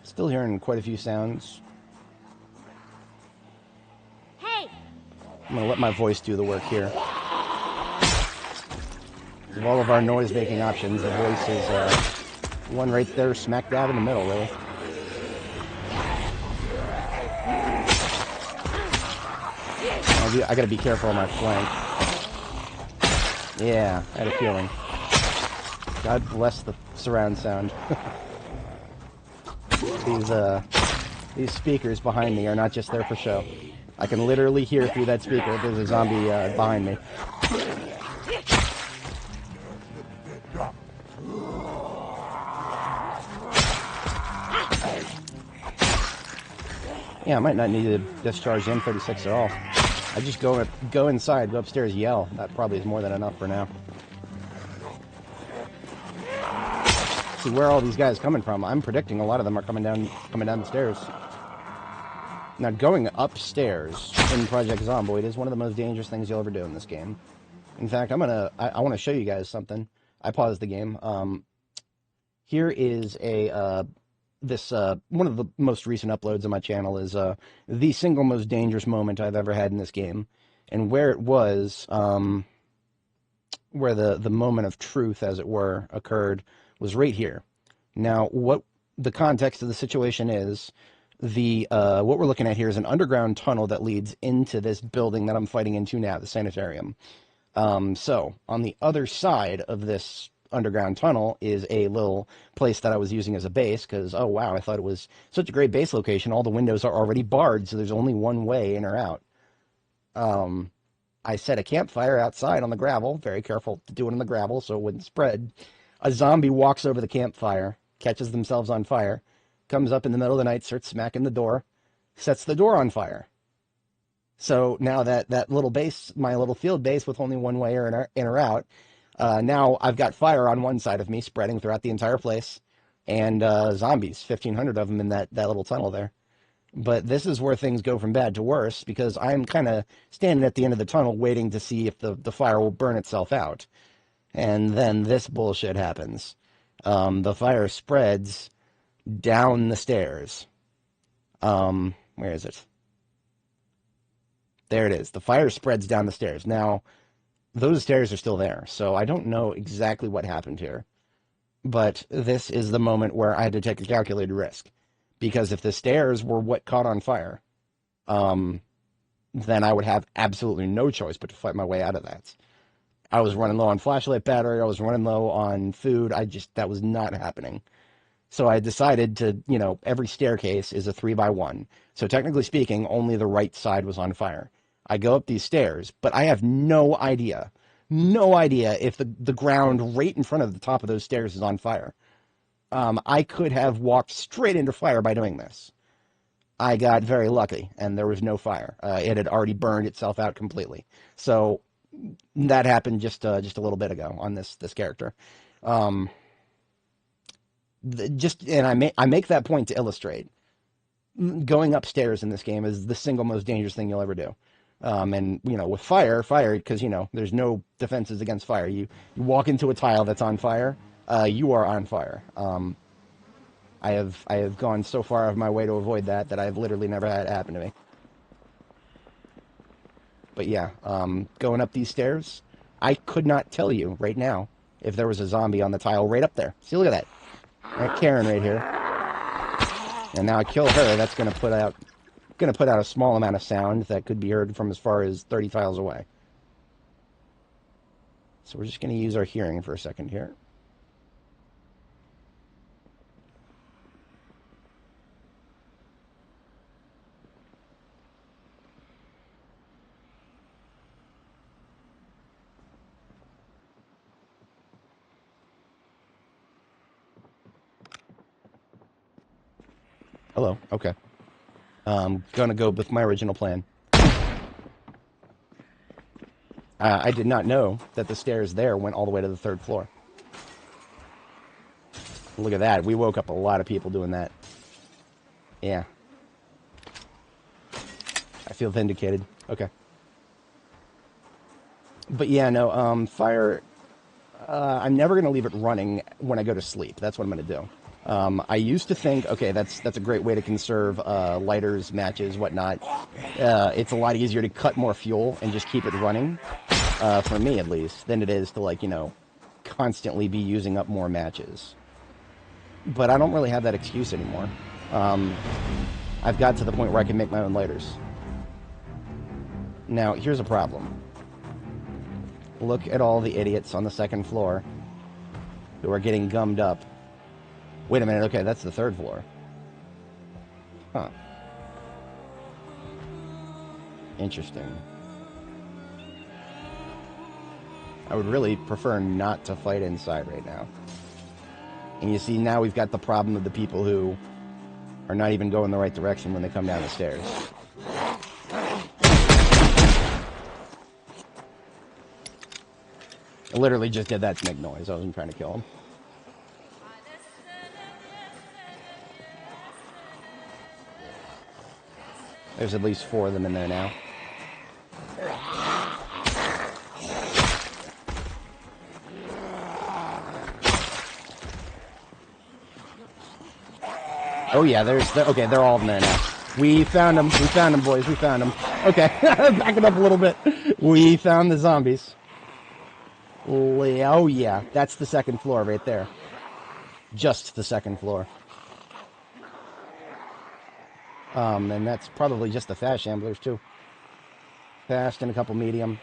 Still hearing quite a few sounds. Hey! I'm going to let my voice do the work here. Of all of our noise-making options, the voice is one right there smack dab in the middle, really. I gotta be careful on my flank. Yeah, I had a feeling. God bless the surround sound. These speakers behind me are not just there for show. I can literally hear through that speaker if there's a zombie behind me. Yeah, I might not need to discharge the M36 at all. I just go inside, go upstairs, yell. That probably is more than enough for now. See where all these guys coming from. I'm predicting a lot of them are coming down the stairs. Now, going upstairs in Project Zomboid is one of the most dangerous things you'll ever do in this game. In fact, I want to show you guys something. I paused the game. Here is one of the most recent uploads on my channel is the single most dangerous moment I've ever had in this game, and where it was, where the moment of truth, as it were, occurred, was right here. Now, what the context of the situation is, what we're looking at here is an underground tunnel that leads into this building that I'm fighting into now, the sanitarium. So, on the other side of this underground tunnel is a little place that I was using as a base, because, oh wow, I thought it was such a great base location. All the windows are already barred, so there's only one way in or out. I set a campfire outside on the gravel, very careful to do it on the gravel so it wouldn't spread. A zombie walks over the campfire, catches themselves on fire, comes up in the middle of the night, starts smacking the door, sets the door on fire. So now that little base, my little field base with only one way in or out, now I've got fire on one side of me spreading throughout the entire place, and zombies, 1,500 of them in that little tunnel there. But this is where things go from bad to worse, because I'm kind of standing at the end of the tunnel waiting to see if the fire will burn itself out. And then this bullshit happens. The fire spreads down the stairs. Where is it? There it is. The fire spreads down the stairs. Now, those stairs are still there, so I don't know exactly what happened here. But this is the moment where I had to take a calculated risk. Because if the stairs were what caught on fire, then I would have absolutely no choice but to fight my way out of that. I was running low on flashlight battery, I was running low on food, that was not happening. So I decided to, every staircase is a 3x1. So technically speaking, only the right side was on fire. I go up these stairs, but I have no idea if the ground right in front of the top of those stairs is on fire. I could have walked straight into fire by doing this. I got very lucky, and there was no fire. It had already burned itself out completely. So that happened just a little bit ago on this character. And I make that point to illustrate. Going upstairs in this game is the single most dangerous thing you'll ever do. And, with fire, because, there's no defenses against fire. You walk into a tile that's on fire, you are on fire. I have gone so far out of my way to avoid that I've literally never had it happen to me. But yeah, going up these stairs, I could not tell you right now if there was a zombie on the tile right up there. See, look at that. That Karen right here. And now I kill her, that's going to put out a small amount of sound that could be heard from as far as 30 tiles away. So we're just going to use our hearing for a second here. Hello, okay. Gonna go with my original plan. I did not know that the stairs there went all the way to the 3rd floor. Look at that. We woke up a lot of people doing that. Yeah. I feel vindicated. Okay. But yeah, no, fire... I'm never going to leave it running when I go to sleep. That's what I'm going to do. I used to think, okay, that's a great way to conserve lighters, matches, whatnot. It's a lot easier to cut more fuel and just keep it running, for me at least, than it is to, constantly be using up more matches. But I don't really have that excuse anymore. I've got to the point where I can make my own lighters. Now, here's a problem. Look at all the idiots on the second floor who are getting gummed up. Wait a minute, okay, that's the third floor. Huh. Interesting. I would really prefer not to fight inside right now. And you see, now we've got the problem of the people who are not even going the right direction when they come down the stairs. I literally just did that to make noise. I wasn't trying to kill him. There's at least 4 of them in there now. Oh yeah, okay, they're all in there now. We found them, boys, we found them. Okay, back it up a little bit. We found the zombies. Oh yeah, that's the second floor right there. Just the second floor. And that's probably just the fast shamblers too. Fast and a couple medium.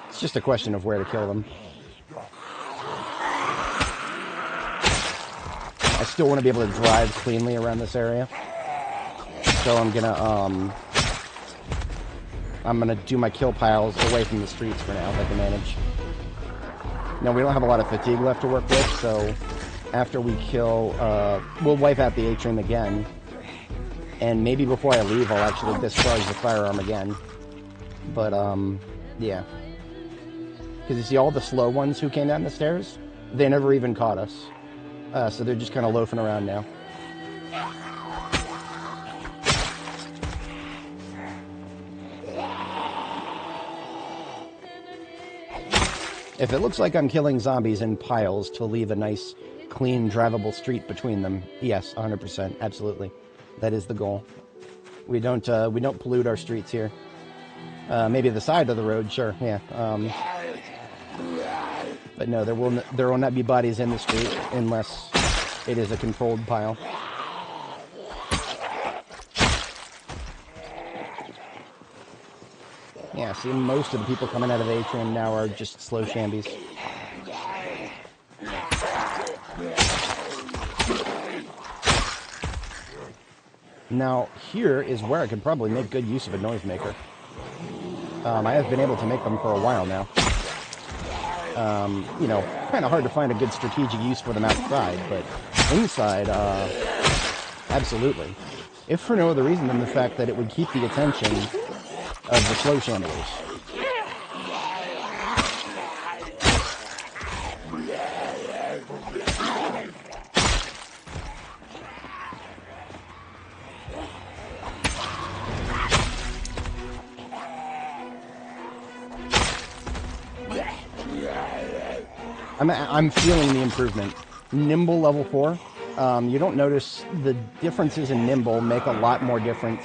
It's just a question of where to kill them. I still want to be able to drive cleanly around this area. So I'm gonna do my kill piles away from the streets for now, if I can manage. Now, we don't have a lot of fatigue left to work with, so after we kill, we'll wipe out the A-train again. And maybe before I leave, I'll actually discharge the firearm again. But, yeah. Because you see, all the slow ones who came down the stairs, they never even caught us. So they're just kind of loafing around now. If it looks like I'm killing zombies in piles to leave a nice, clean, drivable street between them, yes, 100%, absolutely. That is the goal. We don't pollute our streets here. Maybe the side of the road, sure, yeah. But no, there will not be bodies in the street unless it is a controlled pile. Yeah, see, most of the people coming out of Atrium now are just slow shambies. Now, here is where I could probably make good use of a noisemaker. I have been able to make them for a while now. You know, kind of hard to find a good strategic use for them outside, but inside, absolutely. If for no other reason than the fact that it would keep the attention of the slow shamblers. I'm feeling the improvement. Nimble level 4. You don't notice the differences in Nimble make a lot more difference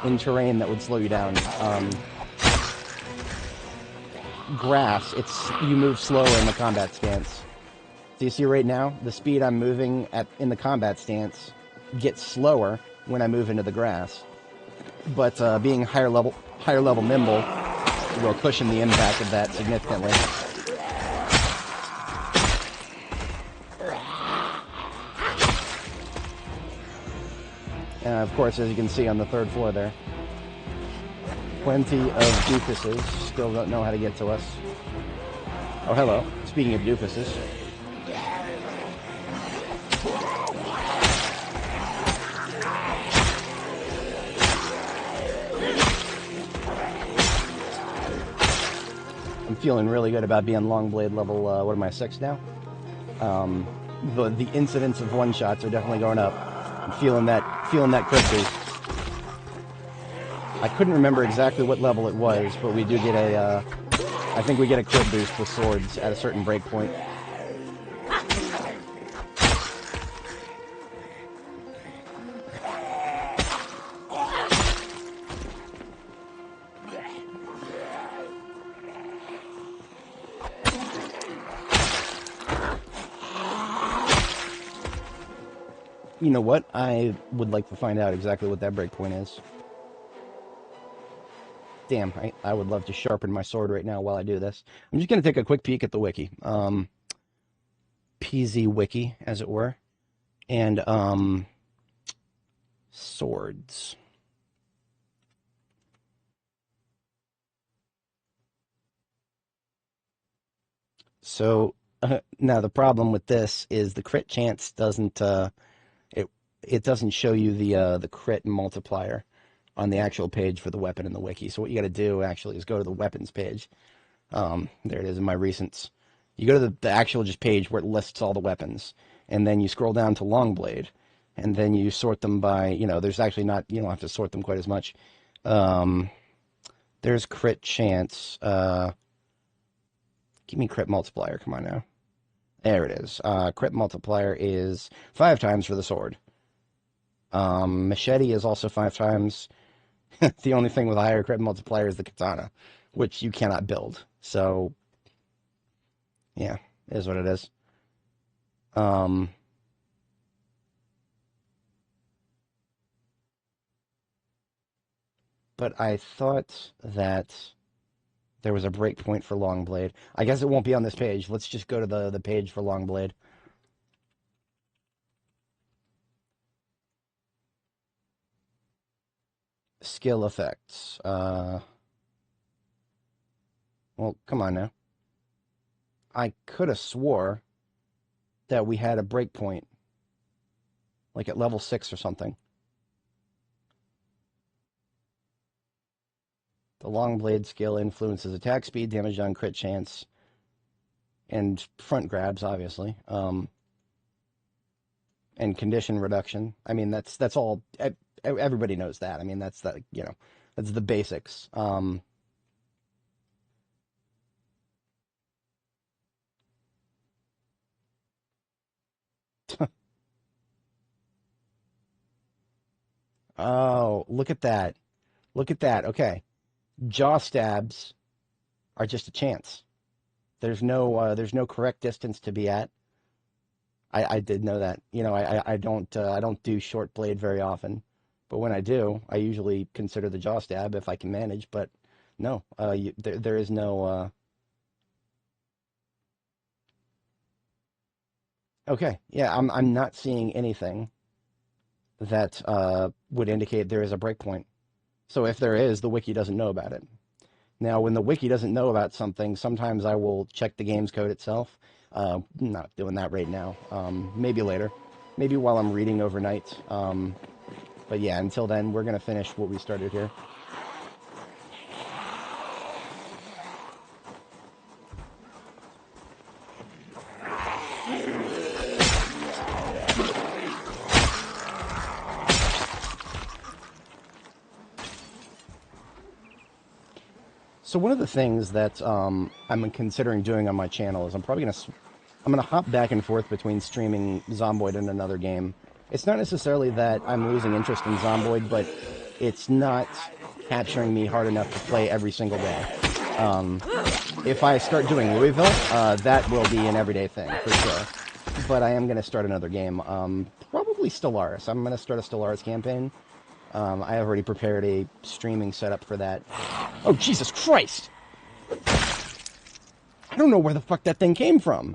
in terrain that would slow you down. Grass, you move slower in the combat stance. So you see right now, the speed I'm moving at in the combat stance gets slower when I move into the grass. But being higher level nimble will cushion the impact of that significantly. Of course, as you can see on the third floor there, plenty of doofuses still don't know how to get to us. Oh, hello. Speaking of doofuses. I'm feeling really good about being Longblade level, what am I, 6 now? The incidence of one-shots are definitely going up. I'm feeling that crit boost. I couldn't remember exactly what level it was, but we do get I think we get a crit boost with swords at a certain breakpoint. You know what? I would like to find out exactly what that breakpoint is. Damn, I would love to sharpen my sword right now while I do this. I'm just going to take a quick peek at the wiki. PZ wiki, as it were. And, swords. So, now the problem with this is the crit chance doesn't, it doesn't show you the crit multiplier on the actual page for the weapon in the wiki. So what you got to do actually is go to the weapons page. There it is in my recents. You go to the actual just page where it lists all the weapons, and then you scroll down to Longblade, and then you sort them by, there's actually not, you don't have to sort them quite as much. There's crit chance. Give me crit multiplier. Come on now. There it is. Crit multiplier is 5 times for the sword. Machete is also 5 times. The only thing with a higher crit multiplier is the katana, which you cannot build. So, yeah, it is what it is. But I thought that there was a breakpoint for Longblade. I guess it won't be on this page. Let's just go to the page for Longblade. Skill effects. Well, come on now. I could have swore that we had a breakpoint, like at level 6 or something. The Longblade skill influences attack speed, damage done, crit chance, and front grabs, obviously. And condition reduction. I mean, that's all. Everybody knows that. I mean, that's that's the basics. Oh, look at that. Look at that. Okay. Jaw stabs are just a chance. There's no correct distance to be at. I did know that. I don't do short blade very often, but when I do, I usually consider the jaw stab if I can manage. But no, there is no. Okay, yeah, I'm not seeing anything that would indicate there is a breakpoint. So if there is, the wiki doesn't know about it. Now, when the wiki doesn't know about something, sometimes I will check the game's code itself. Not doing that right now. Maybe later. Maybe while I'm reading overnight. But yeah, until then, we're going to finish what we started here. So one of the things that I'm considering doing on my channel is I'm gonna hop back and forth between streaming Zomboid and another game. It's not necessarily that I'm losing interest in Zomboid, but it's not capturing me hard enough to play every single day. If I start doing Louisville, that will be an everyday thing for sure. But I am gonna start another game, probably Stellaris. I'm gonna start a Stellaris campaign. I have already prepared a streaming setup for that. Oh, Jesus Christ! I don't know where the fuck that thing came from.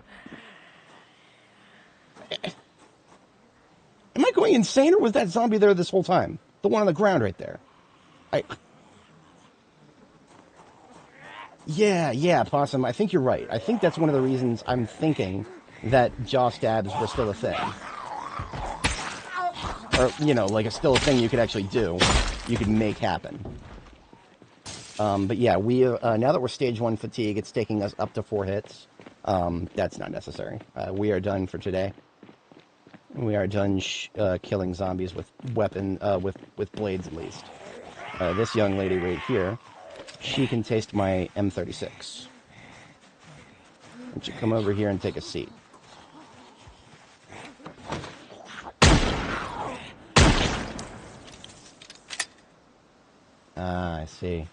Am I going insane, or was that zombie there this whole time? The one on the ground right there. Yeah, Possum, I think you're right. I think that's one of the reasons I'm thinking that jaw stabs were still a thing. Or, like still a thing you could actually do. You could make happen. But yeah, now that we're stage 1 fatigue, it's taking us up to 4 hits. That's not necessary. We are done for today. We are done killing zombies with with blades at least. This young lady right here, she can taste my M36. Why don't you come over here and take a seat? Ah, I see.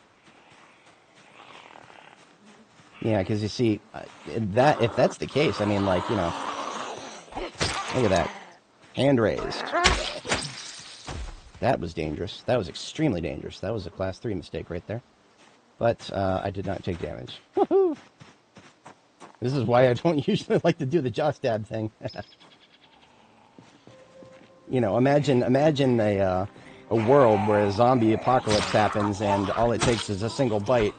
Yeah, because you see, if that's the case, I mean, look at that. Hand raised. That was dangerous. That was extremely dangerous. That was a class 3 mistake right there. But I did not take damage. Woohoo! This is why I don't usually like to do the jaw stab thing. You know, imagine a world where a zombie apocalypse happens and all it takes is a single bite.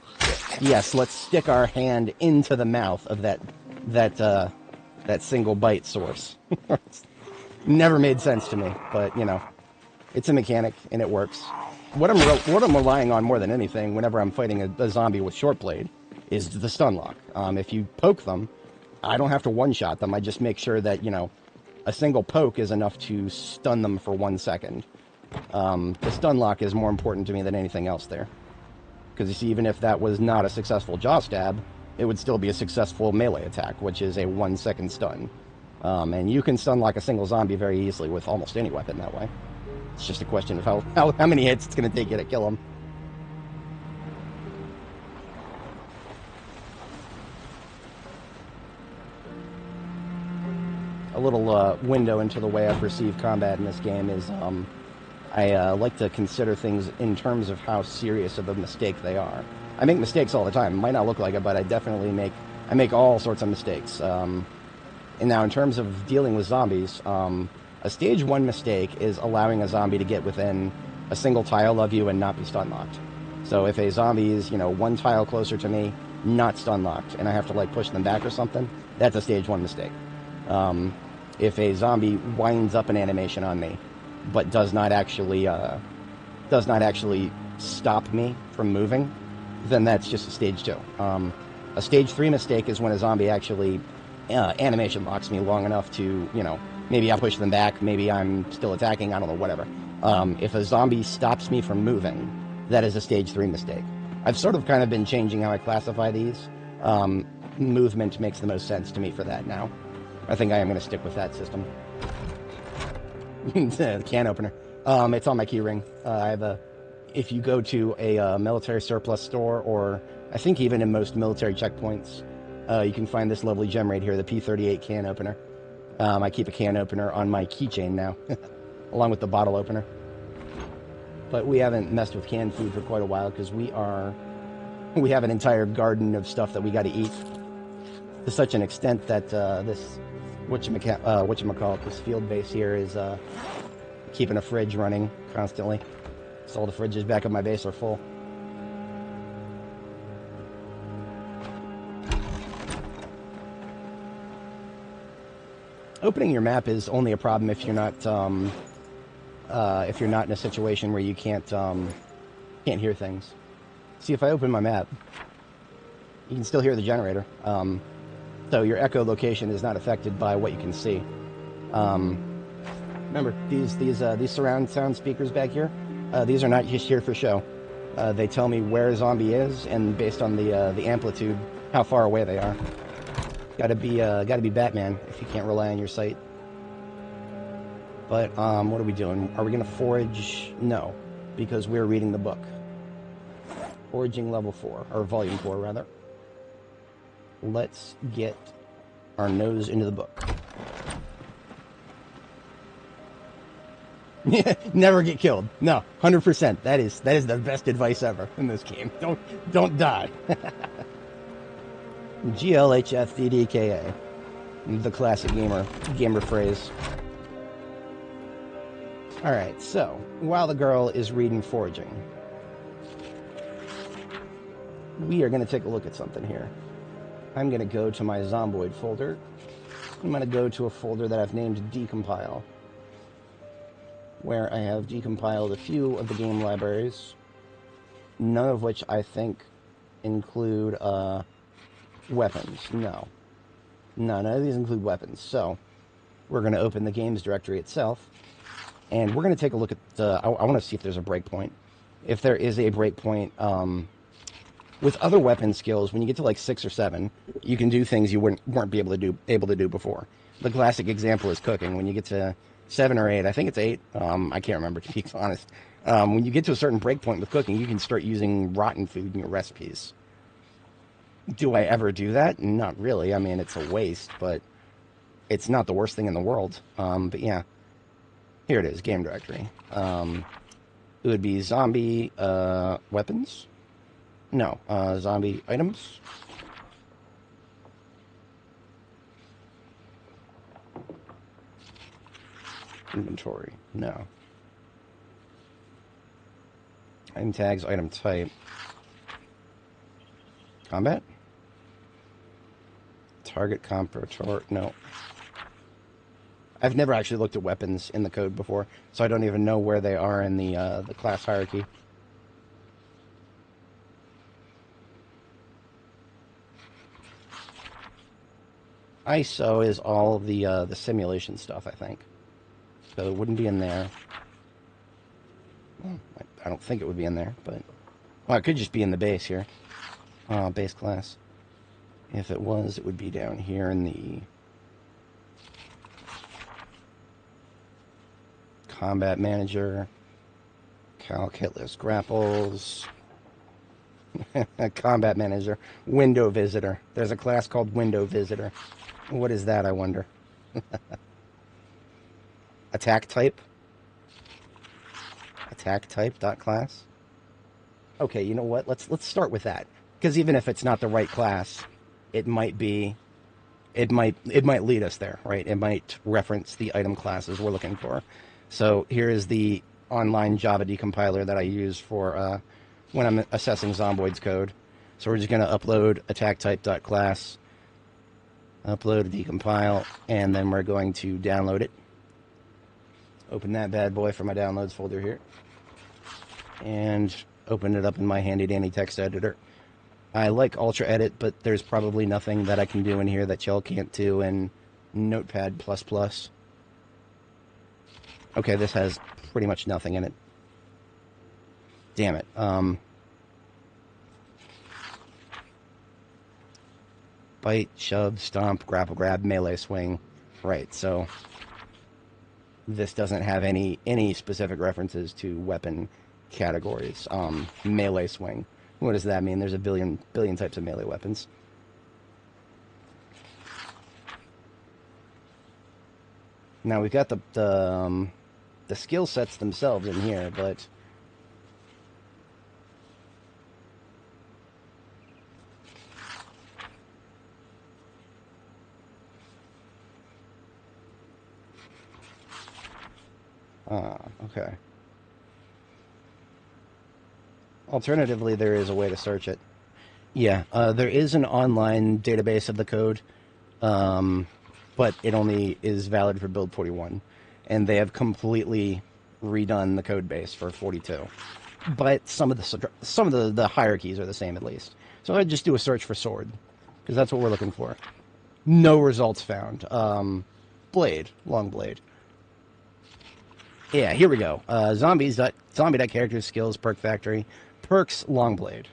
Yes, let's stick our hand into the mouth of that single bite source. Never made sense to me, but you know, it's a mechanic and it works. What I'm relying on more than anything whenever I'm fighting a zombie with short blade is the stun lock. If you poke them, I don't have to one-shot them. I just make sure that, you know, a single poke is enough to stun them for 1 second. The stun lock is more important to me than anything else there. Because you see, even if that was not a successful jaw stab, it would still be a successful melee attack, which is a 1 second stun. And you can stun lock a single zombie very easily with almost any weapon that way. It's just a question of how many hits it's going to take you to kill them. A little window into the way I perceive combat in this game is I like to consider things in terms of how serious of a mistake they are. I make mistakes all the time. It might not look like it, but I definitely make all sorts of mistakes. And now in terms of dealing with zombies, a stage 1 mistake is allowing a zombie to get within a single tile of you and not be stun locked. So if a zombie is, you know, 1 tile closer to me, not stun locked, and I have to like push them back or something, that's a stage 1 mistake. If a zombie winds up an animation on me, but does not actually stop me from moving, then that's just a stage 2. A stage 3 mistake is when a zombie actually animation locks me long enough to, you know, maybe I push them back, maybe I'm still attacking, I don't know, whatever. If a zombie stops me from moving, that is a stage 3 mistake. I've sort of kind of been changing how I classify these. Movement makes the most sense to me for that now. I think I am going to stick with that system. Can opener. It's on my key ring. I have if you go to a military surplus store, or I think even in most military checkpoints, you can find this lovely gem right here, the P38 can opener. I keep a can opener on my keychain now, along with the bottle opener. But we haven't messed with canned food for quite a while because we have an entire garden of stuff that we got to eat, to such an extent that this whatchamacallit, this field base here is keeping a fridge running constantly. So all the fridges back at my base are full. Opening your map is only a problem if you're not in a situation where you can't hear things. See, if I open my map, you can still hear the generator. So your echolocation is not affected by what you can see. Remember, these surround sound speakers back here, these are not just here for show. They tell me where a zombie is, and based on the amplitude, how far away they are. Gotta be Batman if you can't rely on your sight. But what are we doing? Are we gonna forage? No, because we're reading the book. Foraging level 4, or volume 4 rather. Let's get our nose into the book. Never get killed. No, 100%. That is the best advice ever in this game. Don't die. GLHFDDKA, the classic gamer phrase. All right, so while the girl is reading foraging, we are going to take a look at something here. I'm going to go to my Zomboid folder. I'm going to go to a folder that I've named Decompile, where I have decompiled a few of the game libraries, none of which I think include weapons. No, none of these include weapons. So we're going to open the games directory itself, and we're going to take a look at I want to see if there's a breakpoint. If there is a breakpoint, with other weapon skills, when you get to like 6 or 7, you can do things you weren't able to do before. The classic example is cooking. When you get to 7 or 8, I think it's 8. I can't remember, to be honest. When you get to a certain breakpoint with cooking, you can start using rotten food in your recipes. Do I ever do that? Not really. I mean, it's a waste, but it's not the worst thing in the world. But yeah, Here it is, game directory. It would be zombie weapons. No, zombie items. Inventory. No. Item tags, item type. Combat? Target comparator. No. I've never actually looked at weapons in the code before, so I don't even know where they are in the class hierarchy. ISO is all of the simulation stuff, I think. So it wouldn't be in there. Well, I don't think it would be in there, but... Well, it could just be in the base here. Base class. If it was, it would be down here in the... Combat Manager. Calc, hit list, grapples... Combat Manager. Window Visitor. There's a class called Window Visitor. What is that, I wonder? Attack type. Attack type dot class. Okay, you know what? Let's start with that, because even if it's not the right class, it might be. It might lead us there, right? It might reference the item classes we're looking for. So here is the online Java decompiler that I use for when I'm assessing Zomboid's code. So we're just going to upload attack type dot class, upload, decompile, and then we're going to download it. Open that bad boy from my downloads folder here. And open it up in my handy dandy text editor. I like Ultra Edit, but there's probably nothing that I can do in here that y'all can't do in Notepad++. Okay, this has pretty much nothing in it. Damn it. Bite, shove, stomp, grapple, grab, melee, swing. Right, so this doesn't have any specific references to weapon categories. Melee swing. What does that mean? There's a billion types of melee weapons. Now we've got the skill sets themselves in here, but okay. Alternatively, there is a way to search it. Yeah, there is an online database of the code, but it only is valid for build 41, and they have completely redone the code base for 42. But some of the hierarchies are the same, at least. So I'd just do a search for sword, because that's what we're looking for. No results found. Blade, long blade. Yeah, here we go. Zombie.characters, skills, perk factory, perks, long blade.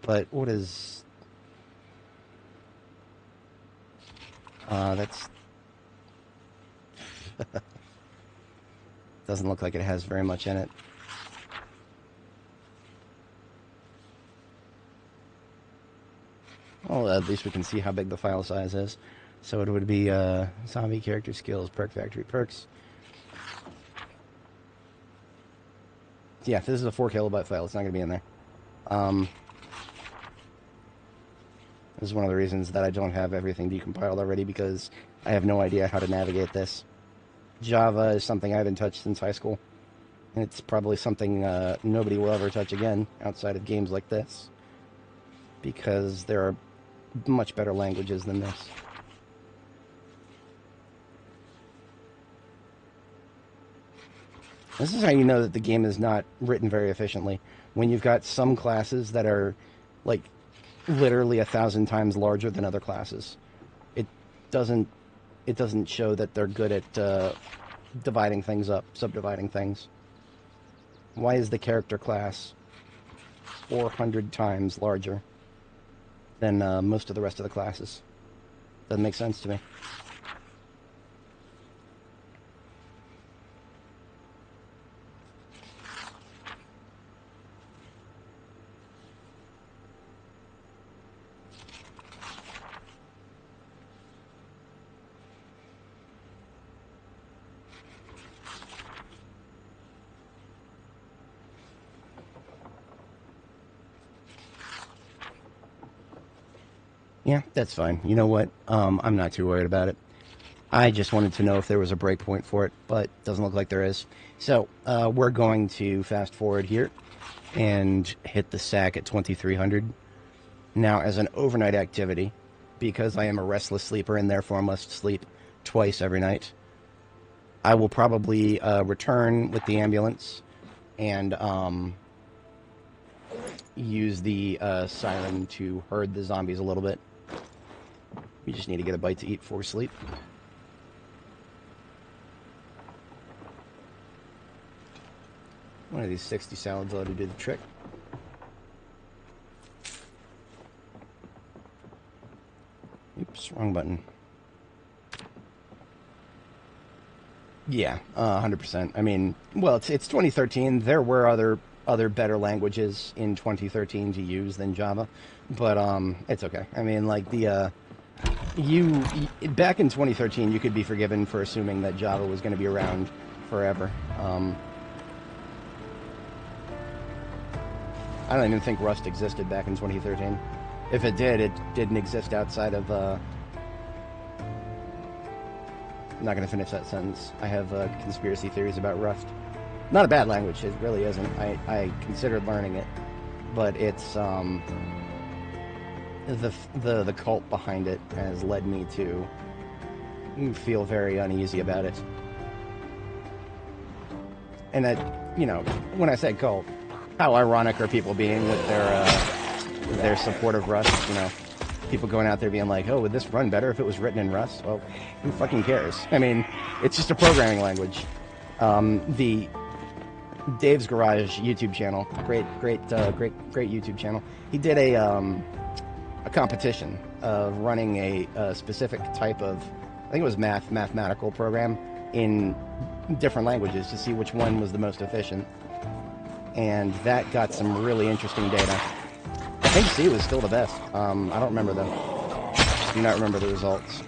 But what is... that's... Doesn't look like it has very much in it. Well, at least we can see how big the file size is. So it would be zombie character skills, perk factory, perks. Yeah, this is a 4 kilobyte file. It's not going to be in there. This is one of the reasons that I don't have everything decompiled already, because I have no idea how to navigate this. Java is something I haven't touched since high school. And it's probably something nobody will ever touch again outside of games like this, because there are much better languages than this. This is how you know that the game is not written very efficiently. When you've got some classes that are, like, literally 1,000 times larger than other classes. It doesn't show that they're good at dividing things up, subdividing things. Why is the character class 400 times larger than most of the rest of the classes? Doesn't make sense to me. Yeah, that's fine. You know what? I'm not too worried about it. I just wanted to know if there was a breakpoint for it, but doesn't look like there is. So we're going to fast forward here and hit the sack at 2300. Now, as an overnight activity, because I am a restless sleeper and therefore must sleep twice every night, I will probably return with the ambulance and use the siren to herd the zombies a little bit. We just need to get a bite to eat before we sleep. One of these 60 salads ought to do the trick. Oops, wrong button. Yeah, 100%. I mean, well, it's 2013. There were other better languages in 2013 to use than Java, but it's okay. I mean, like back in 2013, you could be forgiven for assuming that Java was going to be around forever. I don't even think Rust existed back in 2013. If it did, it didn't exist outside of I'm not going to finish that sentence. I have conspiracy theories about Rust. Not a bad language, it really isn't. I considered learning it, but it's the cult behind it has led me to feel very uneasy about it. And that, you know, when I say cult, how ironic are people being with their support of Rust? You know, people going out there being like, "Oh, would this run better if it was written in Rust?" Well, who fucking cares? I mean, it's just a programming language. The Dave's Garage YouTube channel, great YouTube channel. He did a competition of running a specific type of, I think it was mathematical program in different languages to see which one was the most efficient. And that got some really interesting data. I think C was still the best. I don't remember though. Do not remember the results.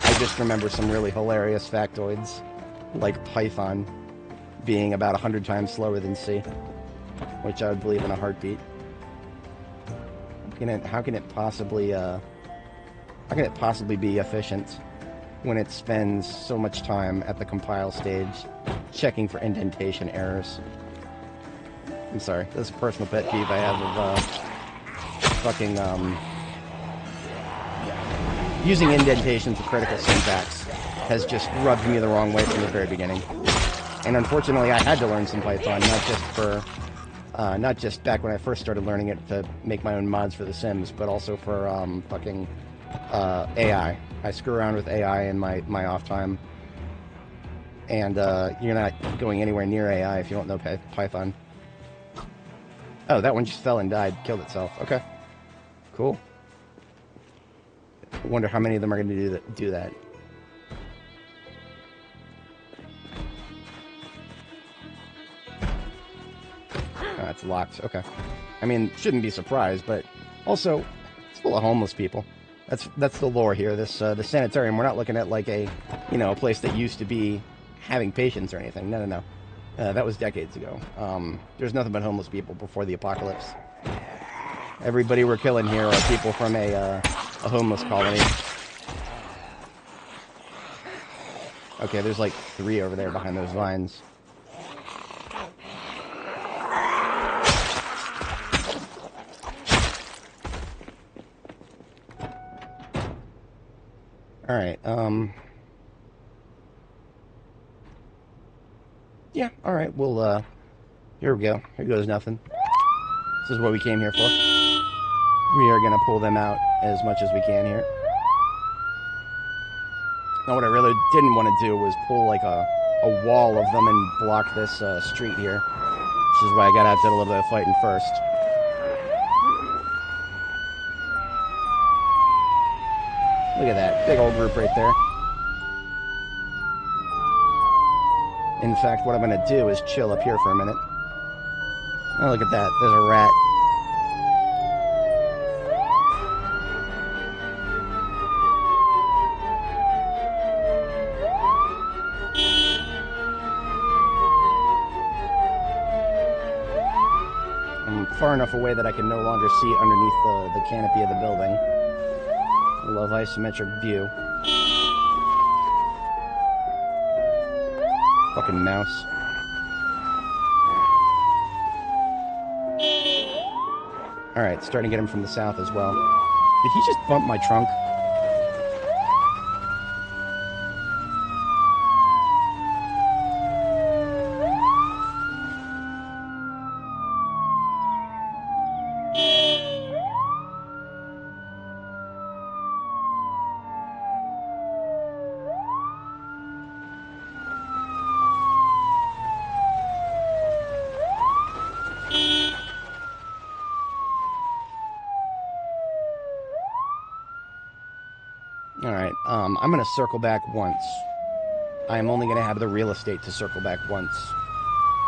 I just remember some really hilarious factoids, like Python being about 100 times slower than C, which I would believe in a heartbeat. How can it possibly be efficient when it spends so much time at the compile stage checking for indentation errors? I'm sorry, this is a personal pet peeve I have of using indentation for critical syntax has just rubbed me the wrong way from the very beginning. And unfortunately, I had to learn some Python, not just back when I first started learning it to make my own mods for The Sims, but also for AI. I screw around with AI in my off time, and you're not going anywhere near AI if you don't know Python. Oh, that one just fell and died, killed itself. Okay, cool. Wonder how many of them are going to do that. Oh, it's locked. Okay. I mean, shouldn't be surprised, but also it's full of homeless people. That's the lore here. This the sanitarium. We're not looking at like a place that used to be having patients or anything. No. That was decades ago. There's nothing but homeless people before the apocalypse. Everybody we're killing here are people from a homeless colony. Okay, there's like 3 over there behind those vines. Alright, yeah, alright, well, here we go. Here goes nothing. This is what we came here for. We are gonna pull them out as much as we can here. Now, what I really didn't want to do was pull like a wall of them and block this street here, which is why I got out, did a little bit of fighting first. Look at that, big old group right there. In fact, what I'm going to do is chill up here for a minute. Oh, look at that, there's a rat. I'm far enough away that I can no longer see underneath the canopy of the building. I love isometric view. Fucking mouse. Alright, starting to get him from the south as well. Did he just bump my trunk? Alright, I'm gonna circle back once. I'm only gonna have the real estate to circle back once.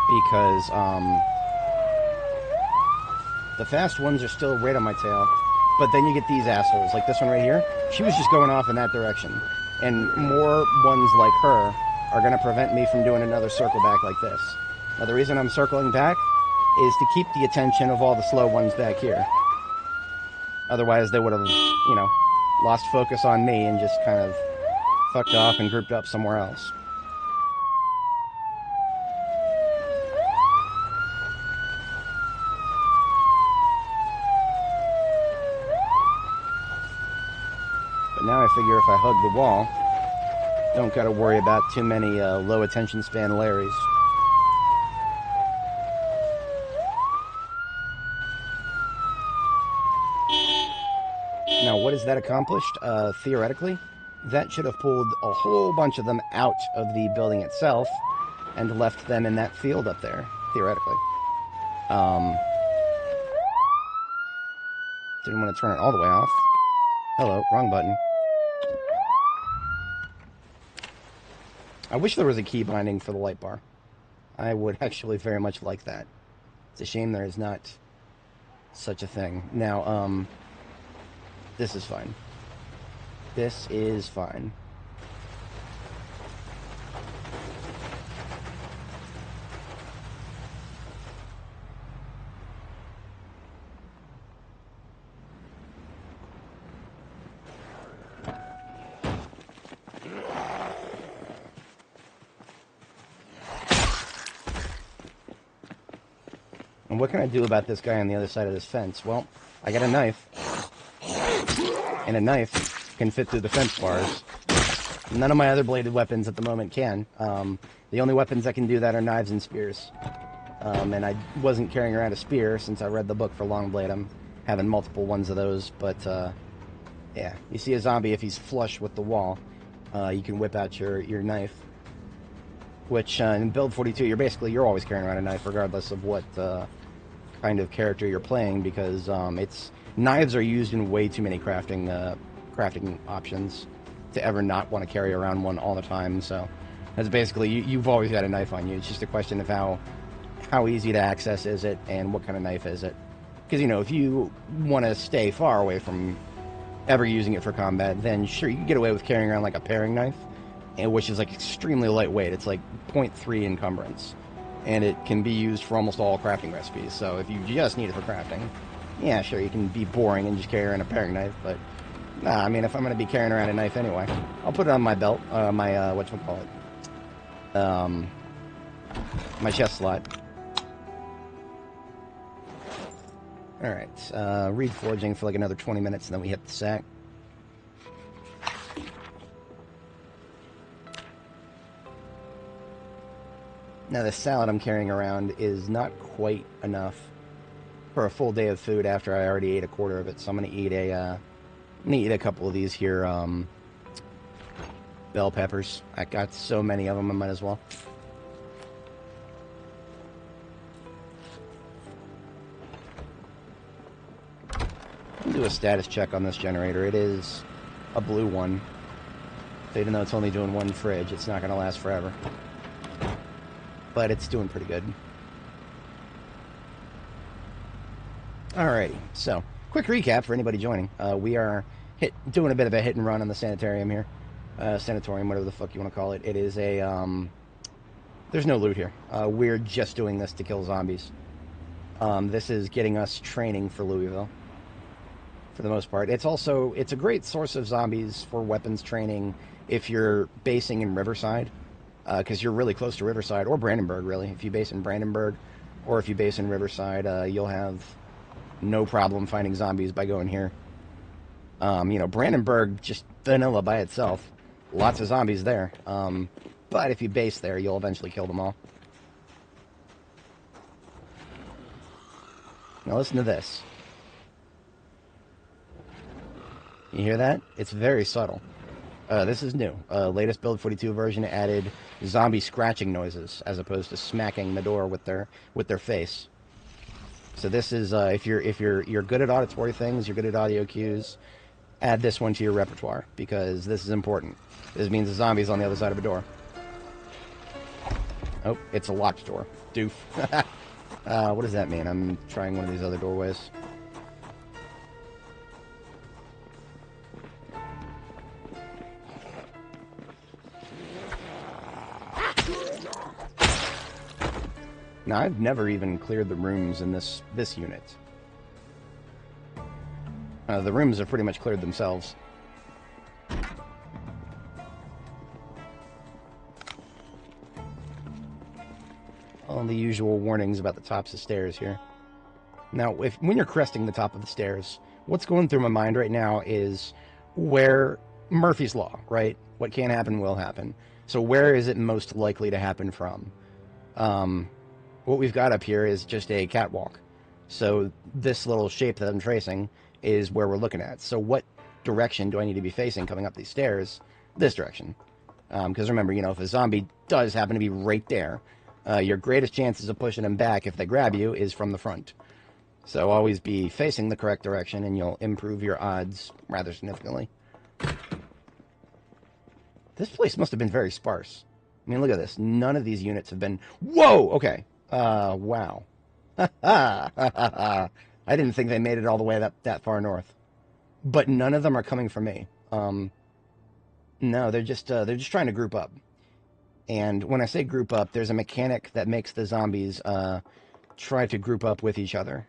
Because, the fast ones are still right on my tail. But then you get these assholes, like this one right here. She was just going off in that direction. And more ones like her are gonna prevent me from doing another circle back like this. Now the reason I'm circling back is to keep the attention of all the slow ones back here. Otherwise they would have, you know, lost focus on me and just kind of fucked off and grouped up somewhere else. But now I figure if I hug the wall, don't gotta worry about too many low attention span Larrys. Now, what has that accomplished? Theoretically, that should have pulled a whole bunch of them out of the building itself and left them in that field up there, theoretically. Didn't want to turn it all the way off. Hello, wrong button. I wish there was a key binding for the light bar. I would actually very much like that. It's a shame there is not such a thing. Now, this is fine. This is fine. And what can I do about this guy on the other side of this fence? Well, I got a knife. And a knife can fit through the fence bars. None of my other bladed weapons at the moment can. The only weapons that can do that are knives and spears. And I wasn't carrying around a spear since I read the book for Longblade. I'm having multiple ones of those, but yeah. You see a zombie, if he's flush with the wall, you can whip out your knife. Which, in build 42, you're always carrying around a knife, regardless of what kind of character you're playing, because knives are used in way too many crafting options to ever not want to carry around one all the time. So that's basically, you've always got a knife on you. It's just a question of how easy to access is it, and what kind of knife is it. Because, you know, if you want to stay far away from ever using it for combat, then sure, you can get away with carrying around like a paring knife, which is like extremely lightweight. It's like 0.3 encumbrance, and it can be used for almost all crafting recipes. So if you just need it for crafting, yeah, sure, you can be boring and just carry around a paring knife. But nah, I mean, if I'm going to be carrying around a knife anyway, I'll put it on my belt, my whatchamacallit, my chest slot. All right, reed forging for like another 20 minutes, and then we hit the sack. Now, the salad I'm carrying around is not quite enough for a full day of food after I already ate a quarter of it. So I'm going to eat a couple of these here bell peppers. I got so many of them, I might as well. I'll do a status check on this generator. It is a blue one. So even though it's only doing one fridge, it's not going to last forever. But it's doing pretty good. Alrighty, so quick recap for anybody joining. We are doing a bit of a hit and run on the sanitarium here. Sanatorium, whatever the fuck you want to call it. It is a, there's no loot here. We're just doing this to kill zombies. This is getting us training for Louisville, for the most part. It's a great source of zombies for weapons training if you're basing in Riverside, because you're really close to Riverside, or Brandenburg, really. If you base in Brandenburg, or if you base in Riverside, you'll have no problem finding zombies by going here. Brandenburg, just vanilla by itself. Lots of zombies there. But if you base there, you'll eventually kill them all. Now listen to this. You hear that? It's very subtle. This is new. Latest build 42 version added zombie scratching noises as opposed to smacking the door with their face. So this is if you're good at auditory things, you're good at audio cues, add this one to your repertoire because this is important. This means the zombie's on the other side of a door. Oh, it's a locked door. Doof. What does that mean? I'm trying one of these other doorways. Now, I've never even cleared the rooms in this unit. The rooms have pretty much cleared themselves. All the usual warnings about the tops of stairs here. Now, when you're cresting the top of the stairs, what's going through my mind right now is where Murphy's Law, right? What can happen will happen. So where is it most likely to happen from? What we've got up here is just a catwalk. So this little shape that I'm tracing is where we're looking at. So what direction do I need to be facing coming up these stairs? This direction. Because remember, if a zombie does happen to be right there, your greatest chances of pushing them back if they grab you is from the front. So always be facing the correct direction and you'll improve your odds rather significantly. This place must have been very sparse. I mean, look at this. None of these units have been... Whoa! Okay. Wow. I didn't think they made it all the way that far north. But none of them are coming from me. No, they're just trying to group up. And when I say group up, there's a mechanic that makes the zombies try to group up with each other.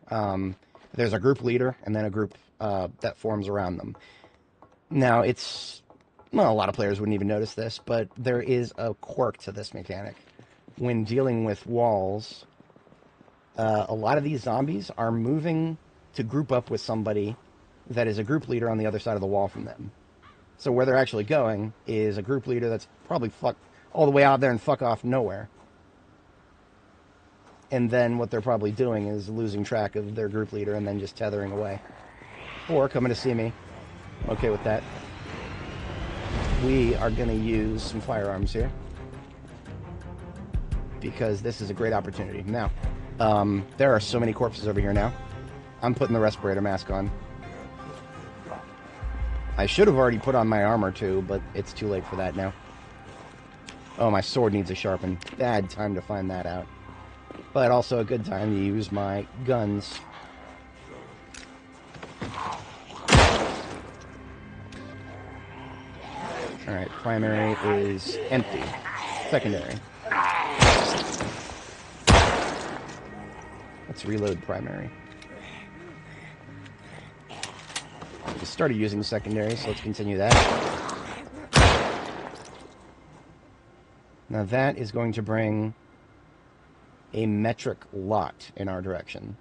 There's a group leader and then a group that forms around them. Now, a lot of players wouldn't even notice this, but there is a quirk to this mechanic. When dealing with walls, a lot of these zombies are moving to group up with somebody that is a group leader on the other side of the wall from them. So where they're actually going is a group leader that's probably all the way out there and fuck off nowhere. And then what they're probably doing is losing track of their group leader and then just tethering away. Or coming to see me. Okay with that. We are going to use some firearms here. Because this is a great opportunity. Now, there are so many corpses over here now. I'm putting the respirator mask on. I should have already put on my armor too, but it's too late for that now. Oh, my sword needs a sharpen. Bad time to find that out. But also a good time to use my guns. Alright, primary is empty. Secondary. Let's reload primary. We started using secondary, so let's continue that. Now that is going to bring a metric lot in our direction.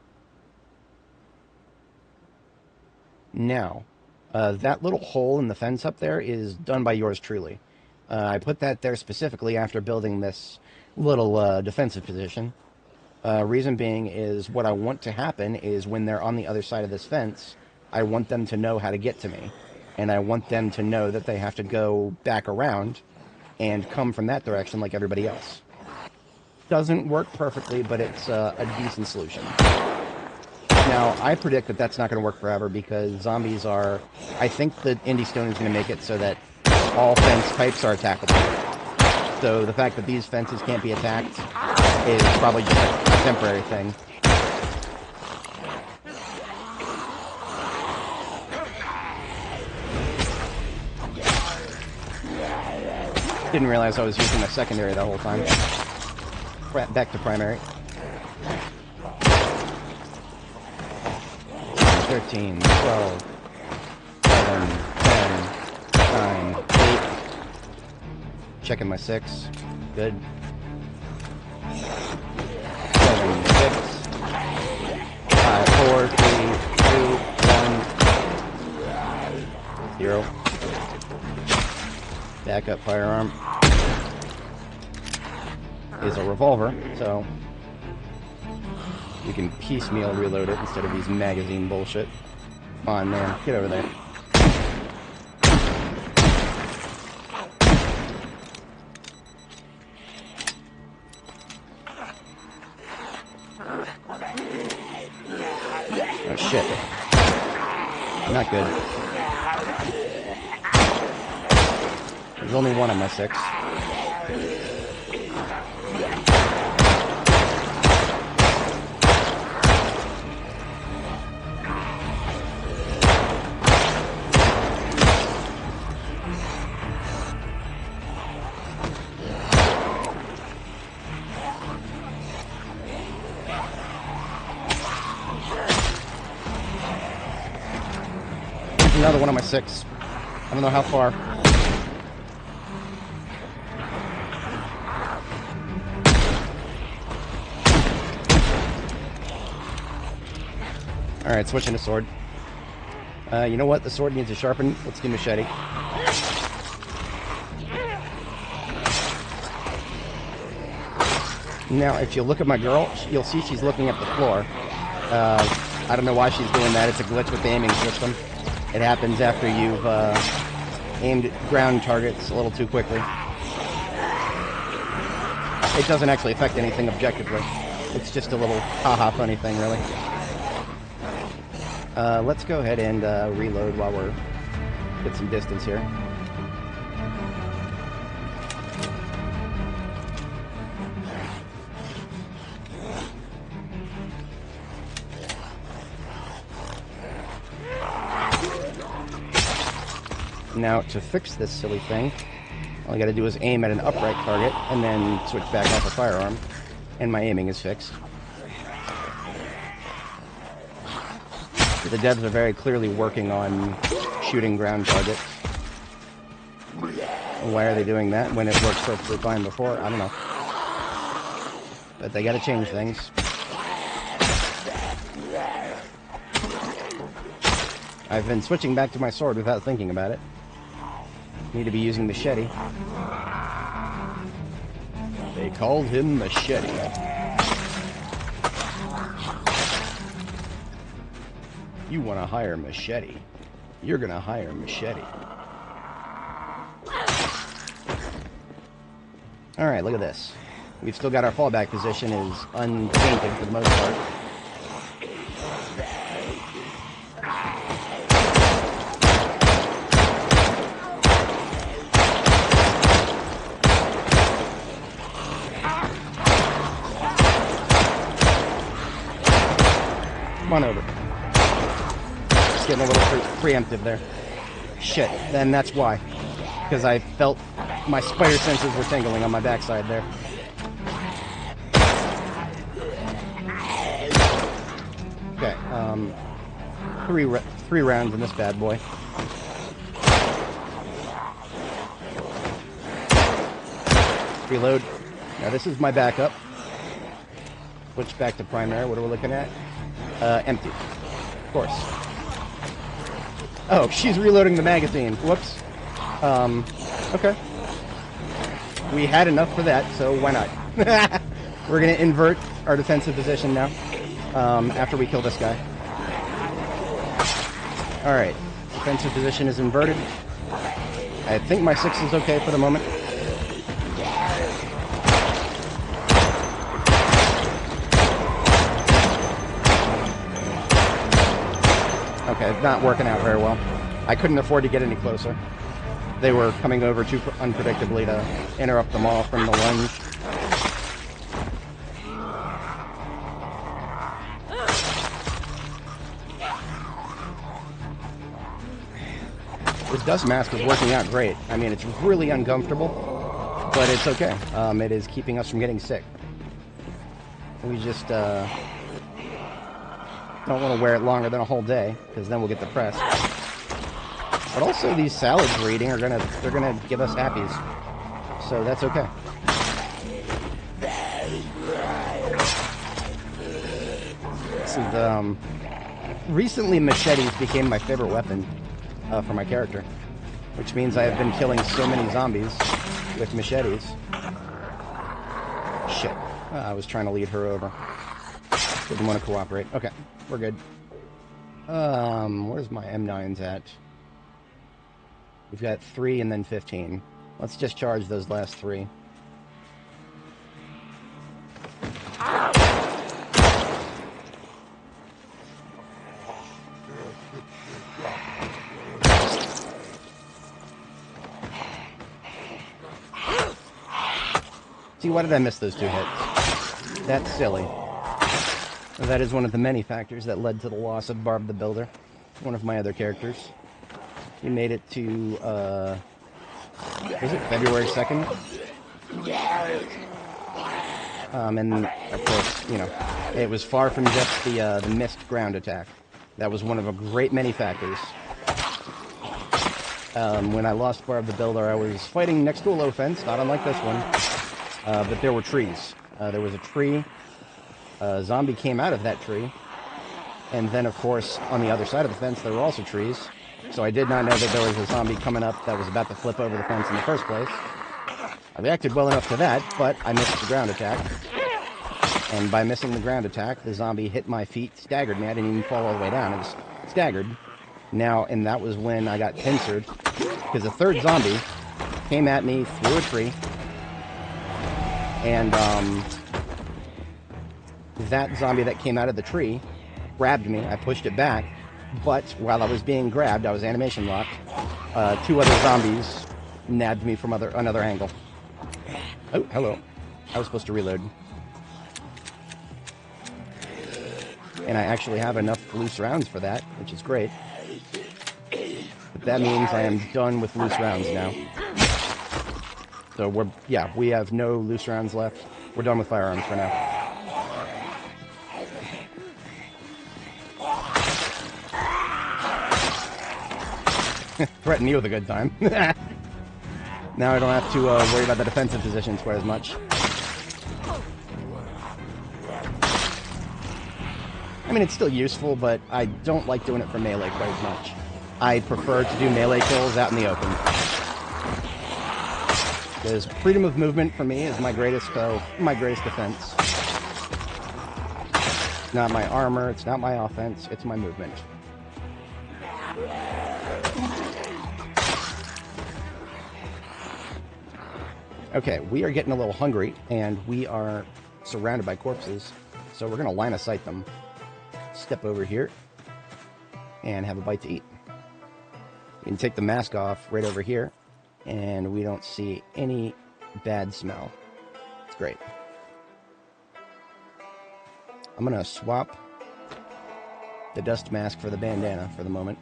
Now, that little hole in the fence up there is done by yours truly. I put that there specifically after building this little defensive position. Reason being is what I want to happen is when they're on the other side of this fence, I want them to know how to get to me. And I want them to know that they have to go back around and come from that direction like everybody else. Doesn't work perfectly, but it's a decent solution. Now, I predict that that's not going to work forever because zombies are... I think that Indy Stone is going to make it so that all fence types are attackable. So the fact that these fences can't be attacked is probably just a temporary thing. Didn't realize I was using my secondary that whole time. Back to primary. 13, 12, 7, 10, 9, 8. Checking my 6. Good. 7, 6, 5, 4, 3, 2, 1, 0. Backup firearm is a revolver, so you can piecemeal reload it instead of these magazine bullshit. Come on, man, get over there. Oh shit. Not good. There's only one on my 6. Another one on my 6. I don't know how far. Alright, switching to sword. You know what? The sword needs to sharpen. Let's do machete. Now, if you look at my girl, you'll see she's looking at the floor. I don't know why she's doing that. It's a glitch with the aiming system. It happens after you've aimed ground targets a little too quickly. It doesn't actually affect anything objectively. It's just a little haha funny thing, really. Let's go ahead and reload while we're get some distance here. Now, to fix this silly thing, all I gotta do is aim at an upright target and then switch back off a firearm, and my aiming is fixed. The devs are very clearly working on shooting ground targets. Why are they doing that when it worked perfectly fine before? I don't know. But they gotta change things. I've been switching back to my sword without thinking about it. Need to be using machete. They called him Machete. You want to hire Machete? You're gonna hire Machete. Alright, look at this. We've still got our fallback position is untainted for the most part. Come on over. Just getting a little preemptive there. Shit, then that's why. Because I felt my spider senses were tingling on my backside there. Okay, three rounds in this bad boy. Reload. Now this is my backup. Switch back to primary. What are we looking at? Empty. Of course. Oh, she's reloading the magazine. Whoops. Okay. We had enough for that, so why not? We're gonna invert our defensive position now, after we kill this guy. Alright. Defensive position is inverted. I think my 6 is okay for the moment. Okay, not working out very well. I couldn't afford to get any closer. They were coming over too unpredictably to interrupt them all from the lunge. This dust mask is working out great. I mean, it's really uncomfortable, but it's okay. It is keeping us from getting sick. We just, Don't want to wear it longer than a whole day, because then we'll get depressed. But also, these salads we're eating are they're gonna give us happies. So that's okay. This is, recently machetes became my favorite weapon for my character. Which means I have been killing so many zombies with machetes. Shit. I was trying to lead her over. Didn't want to cooperate. Okay, we're good. Where's my M9s at? We've got 3 and then 15. Let's just charge those last 3. See, why did I miss those 2 hits? That's silly. That is one of the many factors that led to the loss of Barb the Builder, one of my other characters. We made it to, was it February 2nd? And, of course, you know, it was far from just the missed ground attack. That was one of a great many factors. When I lost Barb the Builder, I was fighting next to a low fence, not unlike this one. But there were trees. There was a tree. A zombie came out of that tree. And then, of course, on the other side of the fence, there were also trees. So I did not know that there was a zombie coming up that was about to flip over the fence in the first place. I reacted well enough to that, but I missed the ground attack. And by missing the ground attack, the zombie hit my feet, staggered me. I didn't even fall all the way down. I was staggered. Now, and that was when I got pincered, because a third zombie came at me through a tree. And, that zombie that came out of the tree grabbed me. I pushed it back, but while I was being grabbed, I was animation locked. 2 other zombies nabbed me from another angle. Oh, hello. I was supposed to reload. And I actually have enough loose rounds for that, which is great. But that means I am done with loose rounds now. So we have no loose rounds left. We're done with firearms for now. Threaten you with a good time. Now I don't have to worry about the defensive positions quite as much. I mean, it's still useful, but I don't like doing it for melee quite as much. I prefer to do melee kills out in the open. Because freedom of movement for me is my greatest defense. It's not my armor, it's not my offense, it's my movement. Okay, we are getting a little hungry, and we are surrounded by corpses, so we're going to line of sight them. Step over here, and have a bite to eat. You can take the mask off right over here, and we don't see any bad smell. It's great. I'm going to swap the dust mask for the bandana for the moment.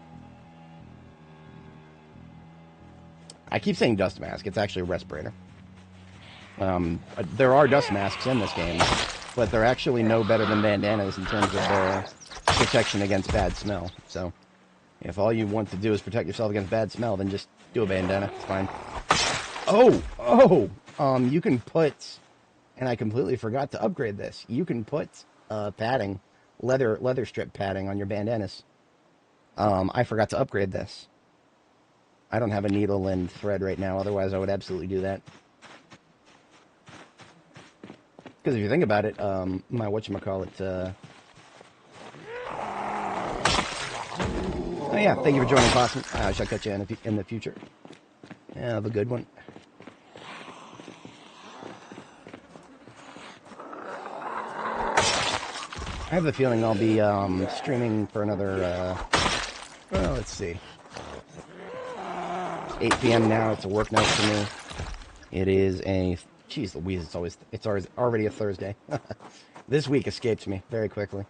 I keep saying dust mask, it's actually a respirator. There are dust masks in this game, but they're actually no better than bandanas in terms of their protection against bad smell. So, if all you want to do is protect yourself against bad smell, then just do a bandana. It's fine. You can put, and I completely forgot to upgrade this. You can put padding, leather strip padding on your bandanas. I forgot to upgrade this. I don't have a needle and thread right now, otherwise I would absolutely do that. Because if you think about it, my whatchamacallit, oh yeah, thank you for joining, Possum. I shall catch you in the future. Yeah, have a good one. I have a feeling I'll be streaming for another, well, let's see. 8 p.m. now, it's a work night for me. It is a... Jeez Louise, it's already a Thursday. This week escapes me very quickly.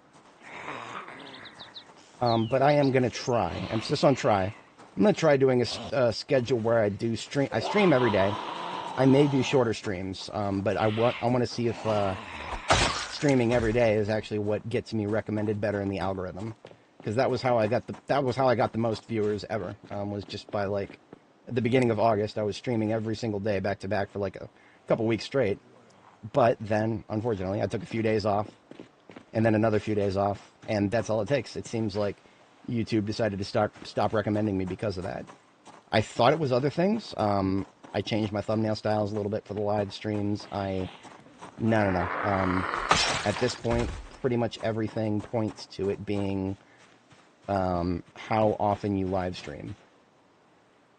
But I am going to try. I'm just on try. I'm going to try doing a schedule where I stream every day. I may do shorter streams, but I want to see if streaming every day is actually what gets me recommended better in the algorithm, because that was how I got the most viewers ever. Was just by like at the beginning of August, I was streaming every single day back to back for like a couple weeks straight. But then, unfortunately, I took a few days off, and then another few days off, and that's all it takes. It seems like YouTube decided to stop recommending me because of that. I thought it was other things. I changed my thumbnail styles a little bit for the live streams. No. At this point, pretty much everything points to it being how often you live stream.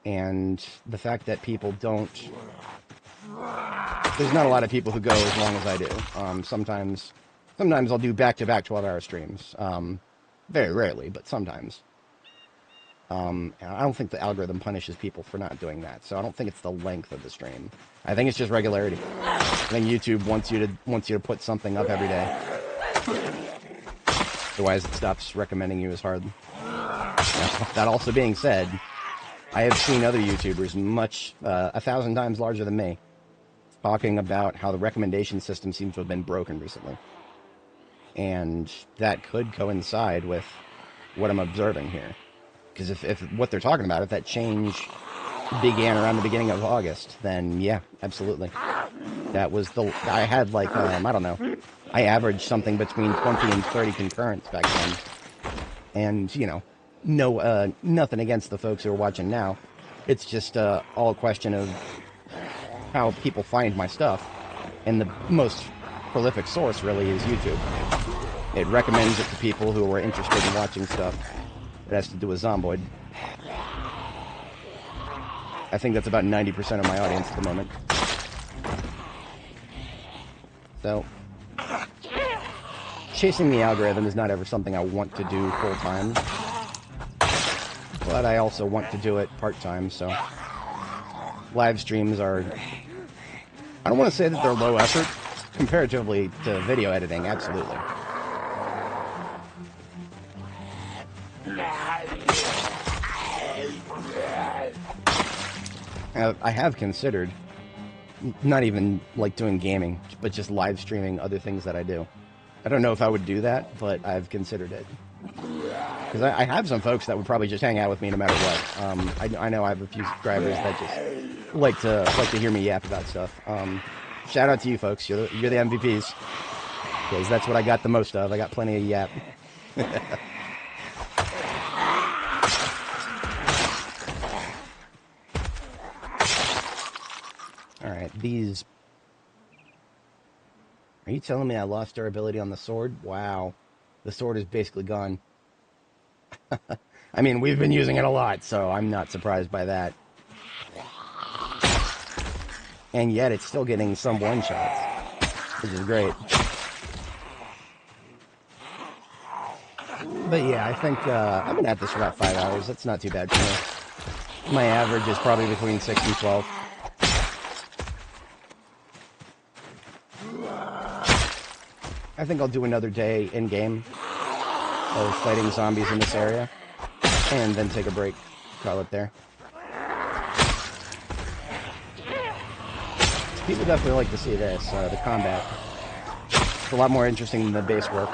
And the fact that people don't... There's not a lot of people who go as long as I do. Sometimes I'll do back-to-back 12-hour streams. Very rarely, but sometimes. I don't think the algorithm punishes people for not doing that, so I don't think it's the length of the stream. I think it's just regularity. I think YouTube wants you to put something up every day. Otherwise, it stops recommending you as hard. That also being said, I have seen other YouTubers 1,000 times larger than me talking about how the recommendation system seems to have been broken recently. And that could coincide with what I'm observing here. Because if what they're talking about, if that change began around the beginning of August, then yeah, absolutely. That was I had like, I don't know, I averaged something between 20 and 30 concurrents back then. And, you know, no, nothing against the folks who are watching now. It's just all a question of how people find my stuff. And the most prolific source really is YouTube. It recommends it to people who are interested in watching stuff that has to do with Zomboid. I think that's about 90% of my audience at the moment. So, chasing the algorithm is not ever something I want to do full-time. But I also want to do it part-time, so... Live streams are... I don't want to say that they're low effort. Comparatively to video editing, absolutely. I have considered not even like doing gaming, but just live streaming other things that I do. I don't know if I would do that, but I've considered it. Because I have some folks that would probably just hang out with me no matter what. I know I have a few subscribers that just like to hear me yap about stuff. Shout out to you folks. You're the MVPs. Because that's what I got the most of. I got plenty of yap. Alright, these... Are you telling me I lost durability on the sword? Wow. The sword is basically gone. I mean, we've been using it a lot, so I'm not surprised by that. And yet, it's still getting some one-shots, which is great. But yeah, I think I've been at this for about 5 hours. That's not too bad for me. My average is probably between 6 and 12. I think I'll do another day in-game of fighting zombies in this area, and then take a break. Call it there. People definitely like to see this, the combat. It's a lot more interesting than the base work.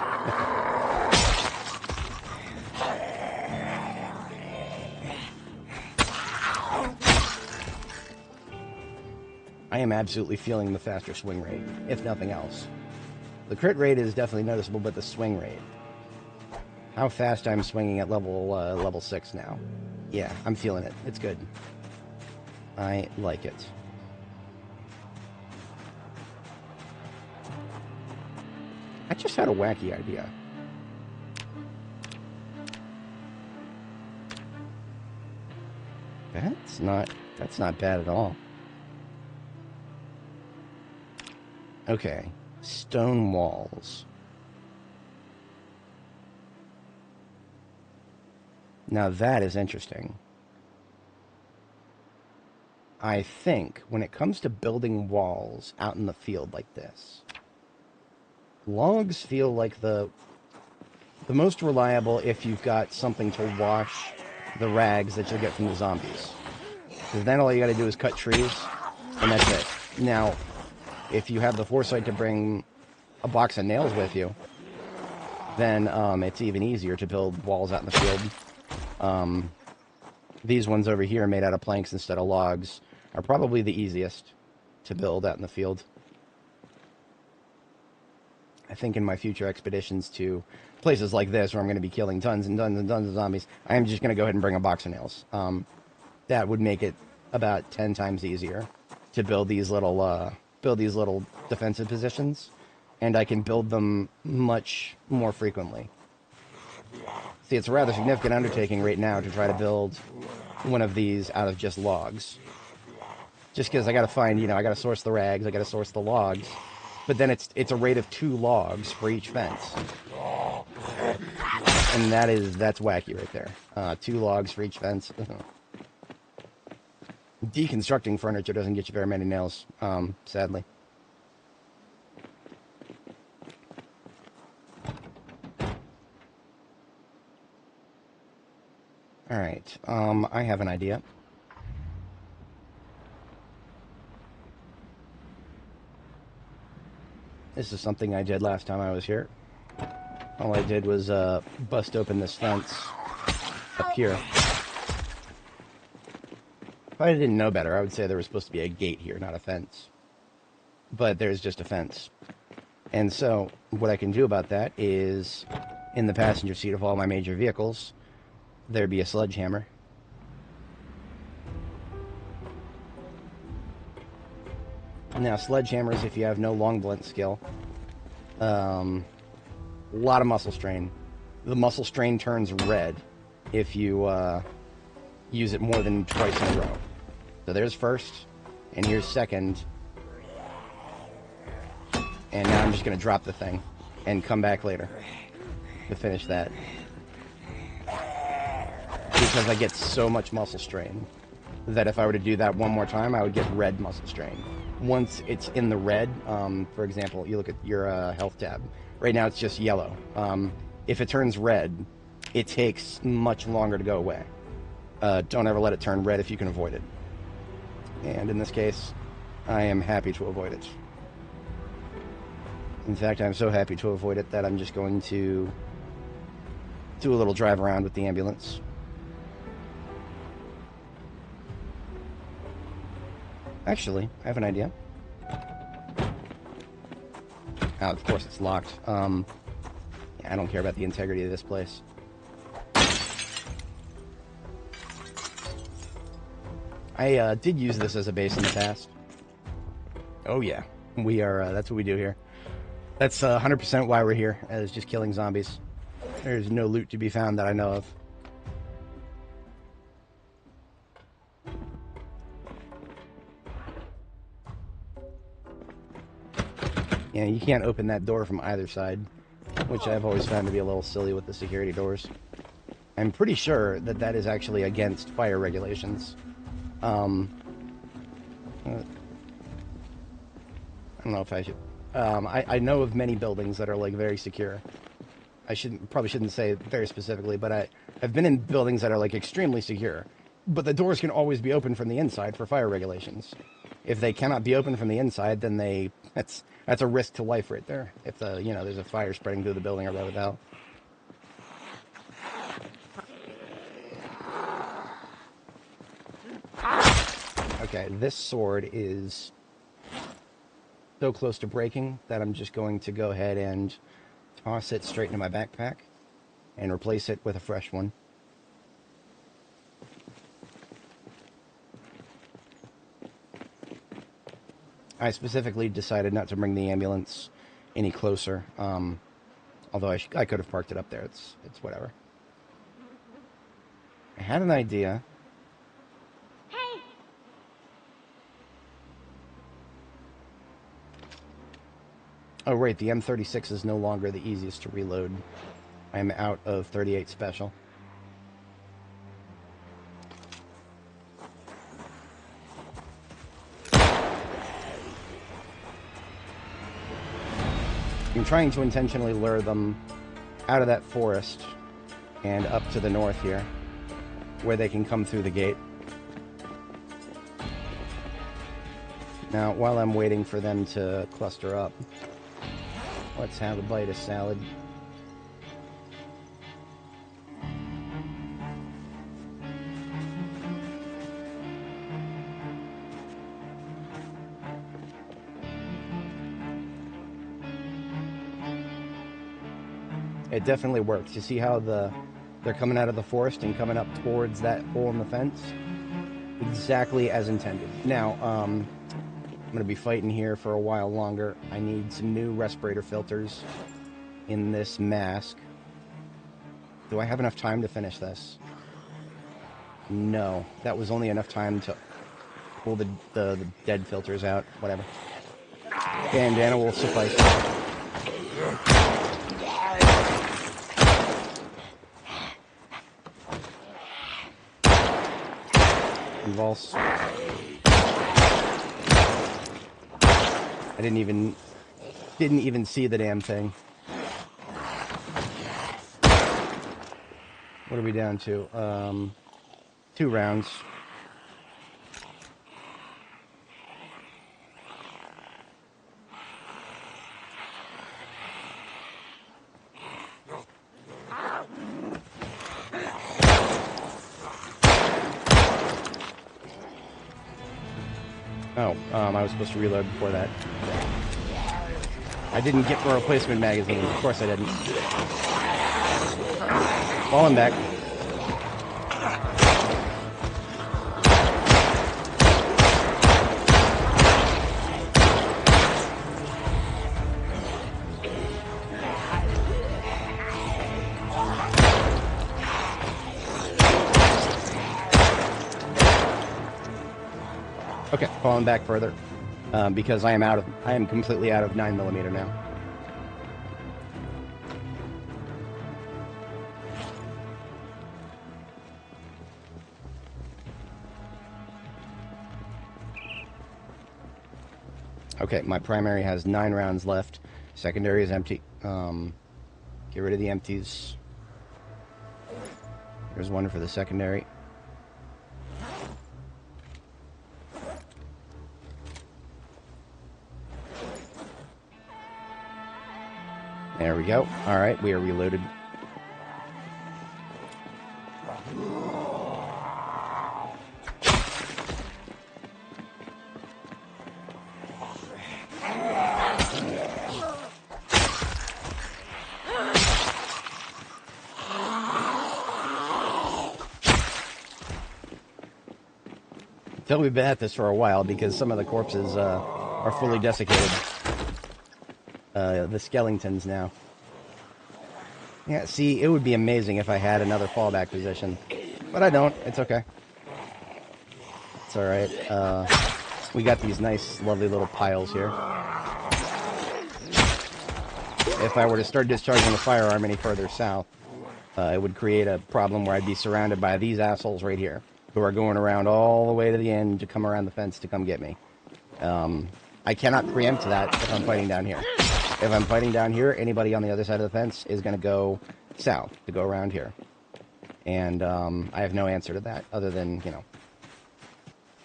I am absolutely feeling the faster swing rate, if nothing else. The crit rate is definitely noticeable, but the swing rate. How fast I'm swinging at level 6 now. Yeah, I'm feeling it. It's good. I like it. I just had a wacky idea. That's not bad at all. Okay. Stone walls. Now that is interesting. I think when it comes to building walls out in the field like this, logs feel like the most reliable if you've got something to wash the rags that you'll get from the zombies. Because then all you gotta do is cut trees, and that's it. Now, if you have the foresight to bring a box of nails with you, then it's even easier to build walls out in the field. These ones over here made out of planks instead of logs are probably the easiest to build out in the field. I think in my future expeditions to places like this where I'm going to be killing tons and tons and tons of zombies, I am just going to go ahead and bring a box of nails. That would make it about 10 times easier to build these little defensive positions, and I can build them much more frequently. See, it's a rather significant undertaking right now to try to build one of these out of just logs. Just because I got to find, I got to source the rags, I got to source the logs, but then it's a rate of 2 logs for each fence. And that's wacky right there. 2 logs for each fence. Deconstructing furniture doesn't get you very many nails, sadly. Alright, I have an idea. This is something I did last time I was here. All I did was bust open this fence up here. If I didn't know better, I would say there was supposed to be a gate here, not a fence. But there's just a fence. And so, what I can do about that is, in the passenger seat of all my major vehicles, there'd be a sledgehammer. Now, sledgehammers, if you have no long blunt skill, a lot of muscle strain. The muscle strain turns red if you use it more than twice in a row. So there's first, and here's second. And now I'm just going to drop the thing and come back later to finish that. Because I get so much muscle strain that if I were to do that one more time, I would get red muscle strain. Once it's in the red, for example, you look at your health tab. Right now it's just yellow. If it turns red, it takes much longer to go away. Don't ever let it turn red if you can avoid it. And in this case, I am happy to avoid it. In fact, I'm so happy to avoid it that I'm just going to do a little drive around with the ambulance. Actually, I have an idea. Oh, of course it's locked. Yeah, I don't care about the integrity of this place. I did use this as a base in the past. Oh yeah, we are, that's what we do here. That's 100% why we're here, is just killing zombies. There's no loot to be found that I know of. Yeah, you can't open that door from either side, which I've always found to be a little silly with the security doors. I'm pretty sure that that is actually against fire regulations. I don't know if I should... I know of many buildings that are, like, very secure. I probably shouldn't say very specifically, but I've been in buildings that are, like, extremely secure. But the doors can always be opened from the inside for fire regulations. If they cannot be opened from the inside, then that's a risk to life right there. If there's a fire spreading through the building or whatever the hell. Okay, this sword is so close to breaking that I'm just going to go ahead and toss it straight into my backpack and replace it with a fresh one. I specifically decided not to bring the ambulance any closer, although I could have parked it up there. It's whatever. I had an idea. Hey! Oh, right, the M36 is no longer the easiest to reload. I'm out of 38 special. I'm trying to intentionally lure them out of that forest and up to the north here, where they can come through the gate. Now, while I'm waiting for them to cluster up, Let's have a bite of salad. It definitely works. You see how they're coming out of the forest and coming up towards that hole in the fence? Exactly as intended. Now, I'm going to be fighting here for a while longer. I need some new respirator filters in this mask. Do I have enough time to finish this? No. That was only enough time to pull the dead filters out. Whatever. Bandana will suffice. Convulse. I didn't even see the damn thing. What are we down to? 2 rounds. Oh, I was supposed to reload before that. I didn't get the replacement magazine. Of course I didn't. Falling back. Okay, falling back further, because I am completely out of 9mm now. Okay, my primary has 9 rounds left. Secondary is empty. Get rid of the empties. There's one for the secondary. There we go. All right, we are reloaded. They'll be at this for a while because some of the corpses are fully desiccated. The skeletons now. Yeah, see, it would be amazing if I had another fallback position. But I don't. It's okay. It's alright. We got these nice, lovely little piles here. If I were to start discharging the firearm any further south, it would create a problem where I'd be surrounded by these assholes right here, who are going around all the way to the end to come around the fence to come get me. I cannot preempt that if I'm fighting down here. If I'm fighting down here, anybody on the other side of the fence is going to go south, to go around here. And I have no answer to that, other than, you know,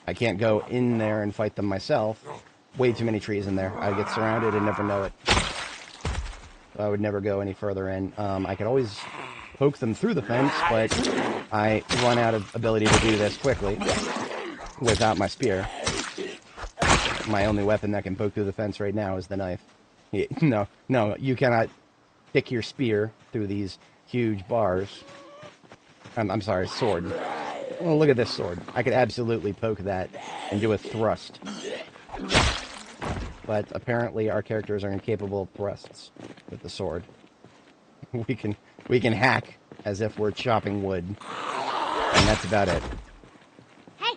I can't go in there and fight them myself. Way too many trees in there. I'd get surrounded and never know it. So I would never go any further in. I could always poke them through the fence, but I run out of ability to do this quickly without my spear. My only weapon that can poke through the fence right now is the knife. No, you cannot stick your spear through these huge bars. I'm sorry, sword. Well, look at this sword. I could absolutely poke that and do a thrust. But apparently our characters are incapable of thrusts with the sword. We can hack as if we're chopping wood. And that's about it. Hey!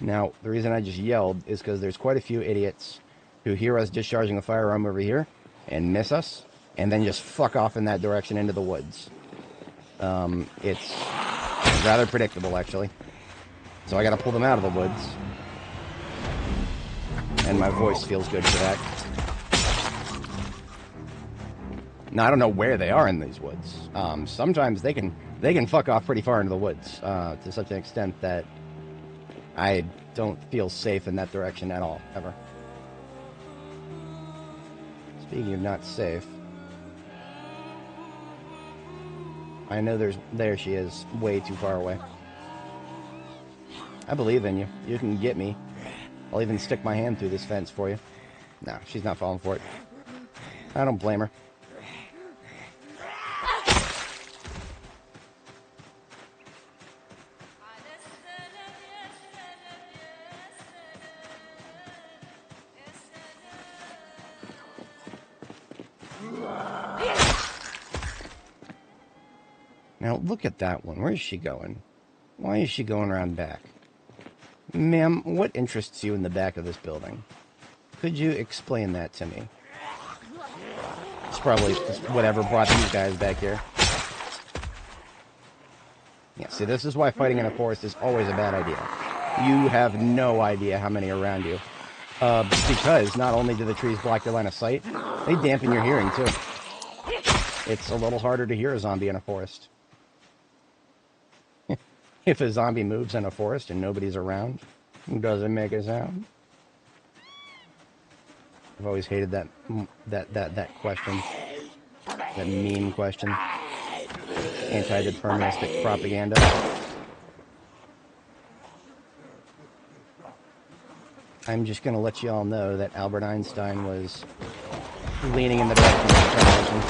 Now, the reason I just yelled is because there's quite a few idiots who hear us discharging a firearm over here and miss us, and then just fuck off in that direction into the woods. It's rather predictable, actually. So I gotta pull them out of the woods. And my voice feels good for that. Now, I don't know where they are in these woods. Sometimes they can fuck off pretty far into the woods, to such an extent that I don't feel safe in that direction at all, ever. Speaking of not safe, I know there she is, way too far away. I believe in you. You can get me. I'll even stick my hand through this fence for you. No, she's not falling for it. I don't blame her. Now, look at that one. Where is she going? Why is she going around back? Ma'am, what interests you in the back of this building? Could you explain that to me? It's probably just whatever brought these guys back here. Yeah, see, this is why fighting in a forest is always a bad idea. You have no idea how many are around you. Because not only do the trees block your line of sight, they dampen your hearing, too. It's a little harder to hear a zombie in a forest. If a zombie moves in a forest and nobody's around, does it make a sound? I've always hated that question. That mean question. Anti-deterministic propaganda. I'm just going to let you all know that Albert Einstein was leaning in the direction of determinism.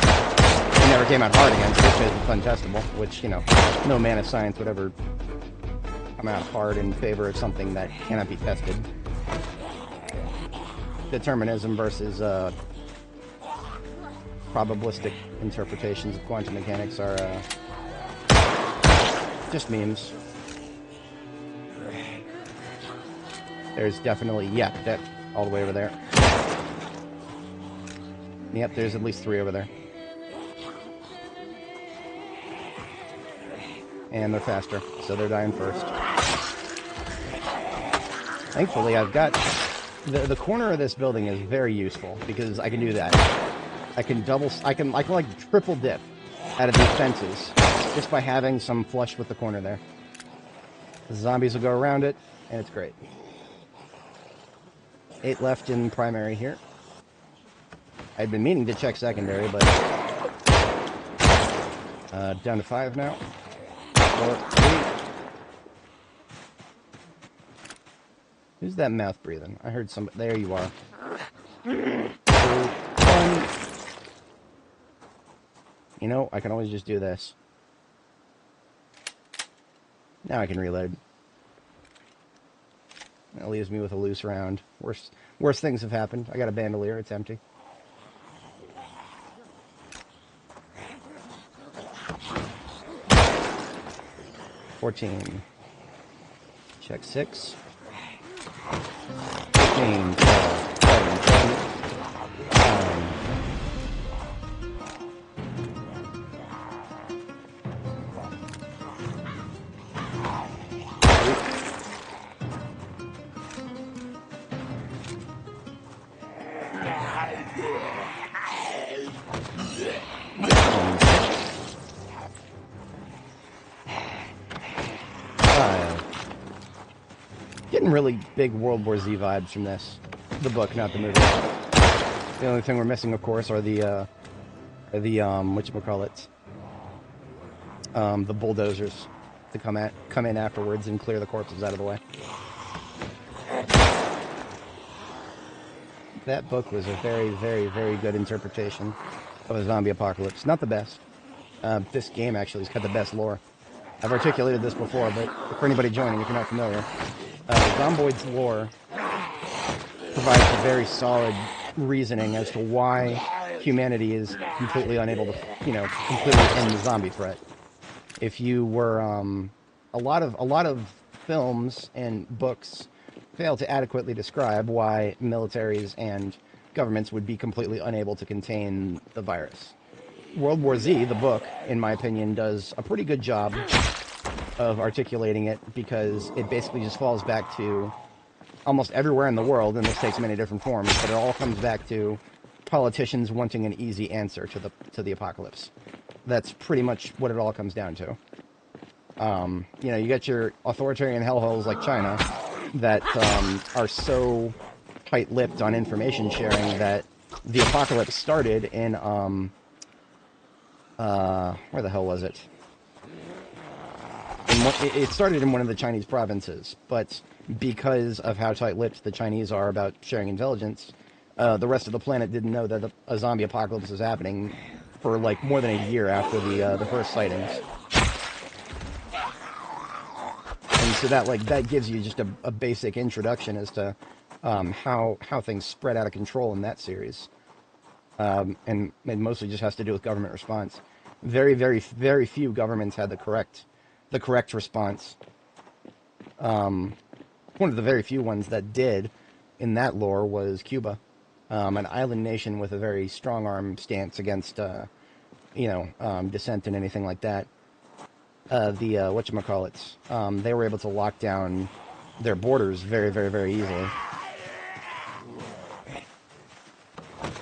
He never came out hard against it because it's untestable, which, you know, no man of science would ever come out hard in favor of something that cannot be tested. Determinism versus probabilistic interpretations of quantum mechanics are just memes. There's definitely, yeah, that all the way over there. Yep, there's at least 3 over there. And they're faster, so they're dying first. Thankfully, I've got... The corner of this building is very useful, because I can do that. I can like triple dip out of these fences, just by having some flush with the corner there. The zombies will go around it, and it's great. 8 left in primary here. I'd been meaning to check secondary, but... down to 5 now. 4, 3. Who's that mouth breathing? I heard somebody. There you are. 2, 1. You know, I can always just do this. Now I can reload. That leaves me with a loose round. Worse things have happened. I got a bandolier. It's empty. $14. Check 6. 15, 12, 11, 10, 5. Getting really big World War Z vibes from this. The book, not the movie. The only thing we're missing, of course, are the whatchamacallit, the bulldozers to come in afterwards and clear the corpses out of the way. That book was a very, very, very good interpretation of a zombie apocalypse. Not the best. This game actually has got the best lore. I've articulated this before, but for anybody joining, if you're not familiar, Zomboid's lore provides a very solid reasoning as to why humanity is completely unable to, completely end the zombie threat. If you were, a lot of films and books fail to adequately describe why militaries and governments would be completely unable to contain the virus. World War Z, the book, in my opinion, does a pretty good job of articulating it, because it basically just falls back to almost everywhere in the world, and this takes many different forms, but it all comes back to politicians wanting an easy answer to the apocalypse. That's pretty much what it all comes down to. You got your authoritarian hellholes like China that are so tight-lipped on information sharing that the apocalypse started in, where the hell was it? It started in one of the Chinese provinces, but because of how tight-lipped the Chinese are about sharing intelligence, the rest of the planet didn't know that a zombie apocalypse was happening for like more than a year after the first sightings. And so that gives you just a basic introduction as to how things spread out of control in that series, and it mostly just has to do with government response. Very, very, very few governments had the correct response. One of the very few ones that did in that lore was Cuba, an island nation with a very strong arm stance against, dissent and anything like that. Whatchamacallits, they were able to lock down their borders very, very, very easily.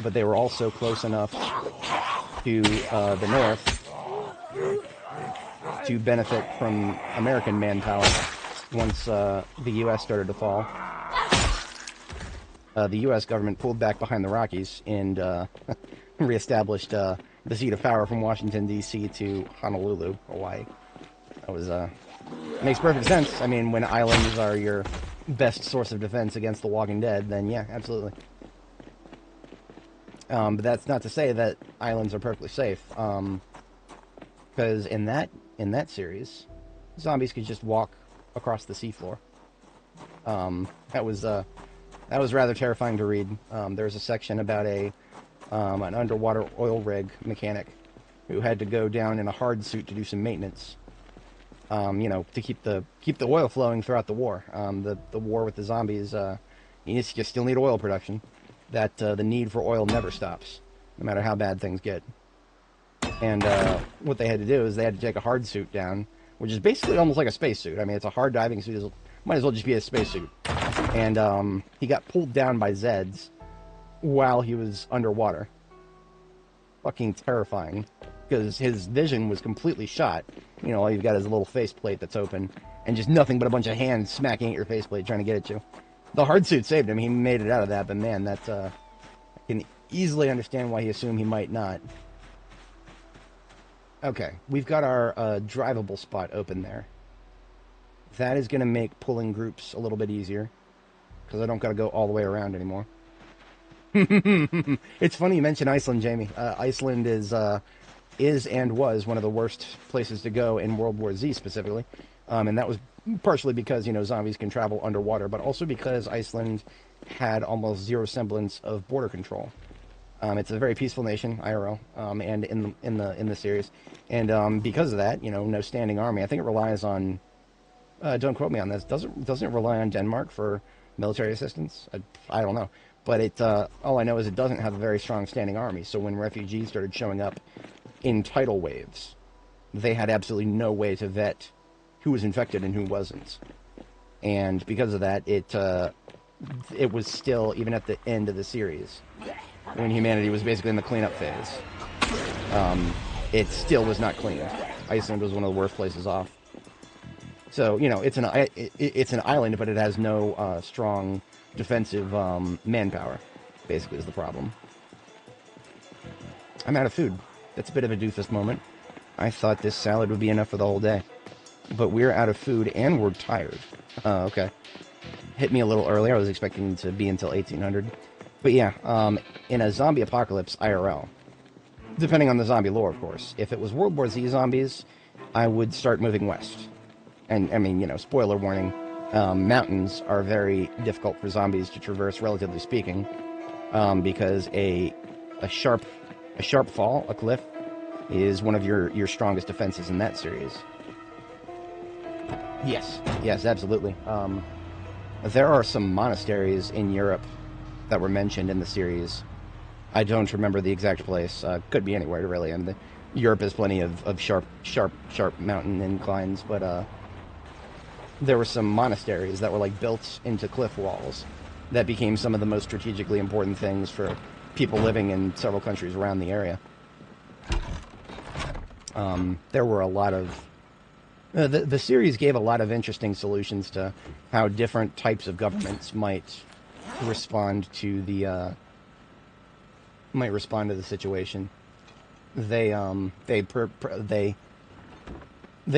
But they were also close enough to the north to benefit from American manpower once the U.S. started to fall. The U.S. government pulled back behind the Rockies and reestablished the seat of power from Washington, D.C. to Honolulu, Hawaii. That was makes perfect sense. I mean, when islands are your best source of defense against the Walking Dead, then yeah, absolutely. But that's not to say that islands are perfectly safe, because in that series, zombies could just walk across the seafloor. That was rather terrifying to read. There's a section about an underwater oil rig mechanic who had to go down in a hard suit to do some maintenance. To keep the oil flowing throughout the war. The war with the zombies, you still need oil production. That the need for oil never stops, no matter how bad things get. And what they had to do is they had to take a hard suit down, which is basically almost like a spacesuit. I mean, it's a hard diving suit. It might as well just be a spacesuit. And he got pulled down by Zeds while he was underwater. Fucking terrifying, because his vision was completely shot. You know, all you've got is a little faceplate that's open, and just nothing but a bunch of hands smacking at your faceplate trying to get at you. The hard suit saved him. He made it out of that, but man, that I can easily understand why he assumed he might not. Okay, we've got our drivable spot open there. That is going to make pulling groups a little bit easier, because I don't got to go all the way around anymore. It's funny you mention Iceland, Jamie. Iceland is and was one of the worst places to go in World War Z specifically. And that was partially because, zombies can travel underwater, but also because Iceland had almost zero semblance of border control. It's a very peaceful nation, IRL, and in the series. And because of that, no standing army. I think it relies on, don't quote me on this, doesn't it rely on Denmark for military assistance? I don't know. But all I know is it doesn't have a very strong standing army. So when refugees started showing up in tidal waves, they had absolutely no way to vet who was infected and who wasn't. And because of that, it was still, even at the end of the series, when humanity was basically in the cleanup phase, it still was not clean. Iceland was one of the worst places off. So, it's an island, but it has no strong defensive manpower, basically, is the problem. I'm out of food. That's a bit of a doofus moment. I thought this salad would be enough for the whole day. But we're out of food and we're tired. Okay. Hit me a little earlier. I was expecting to be until 1800. But yeah, in a zombie apocalypse IRL, depending on the zombie lore, of course, if it was World War Z zombies, I would start moving west. And, I mean, spoiler warning, mountains are very difficult for zombies to traverse, relatively speaking, because a sharp fall, a cliff, is one of your strongest defenses in that series. Yes, absolutely. There are some monasteries in Europe that were mentioned in the series. I don't remember the exact place. Could be anywhere, really. I mean, Europe has plenty of sharp mountain inclines, but there were some monasteries that were like built into cliff walls that became some of the most strategically important things for people living in several countries around the area. There were a lot of... The series gave a lot of interesting solutions to how different types of governments might respond to the might respond to the situation. They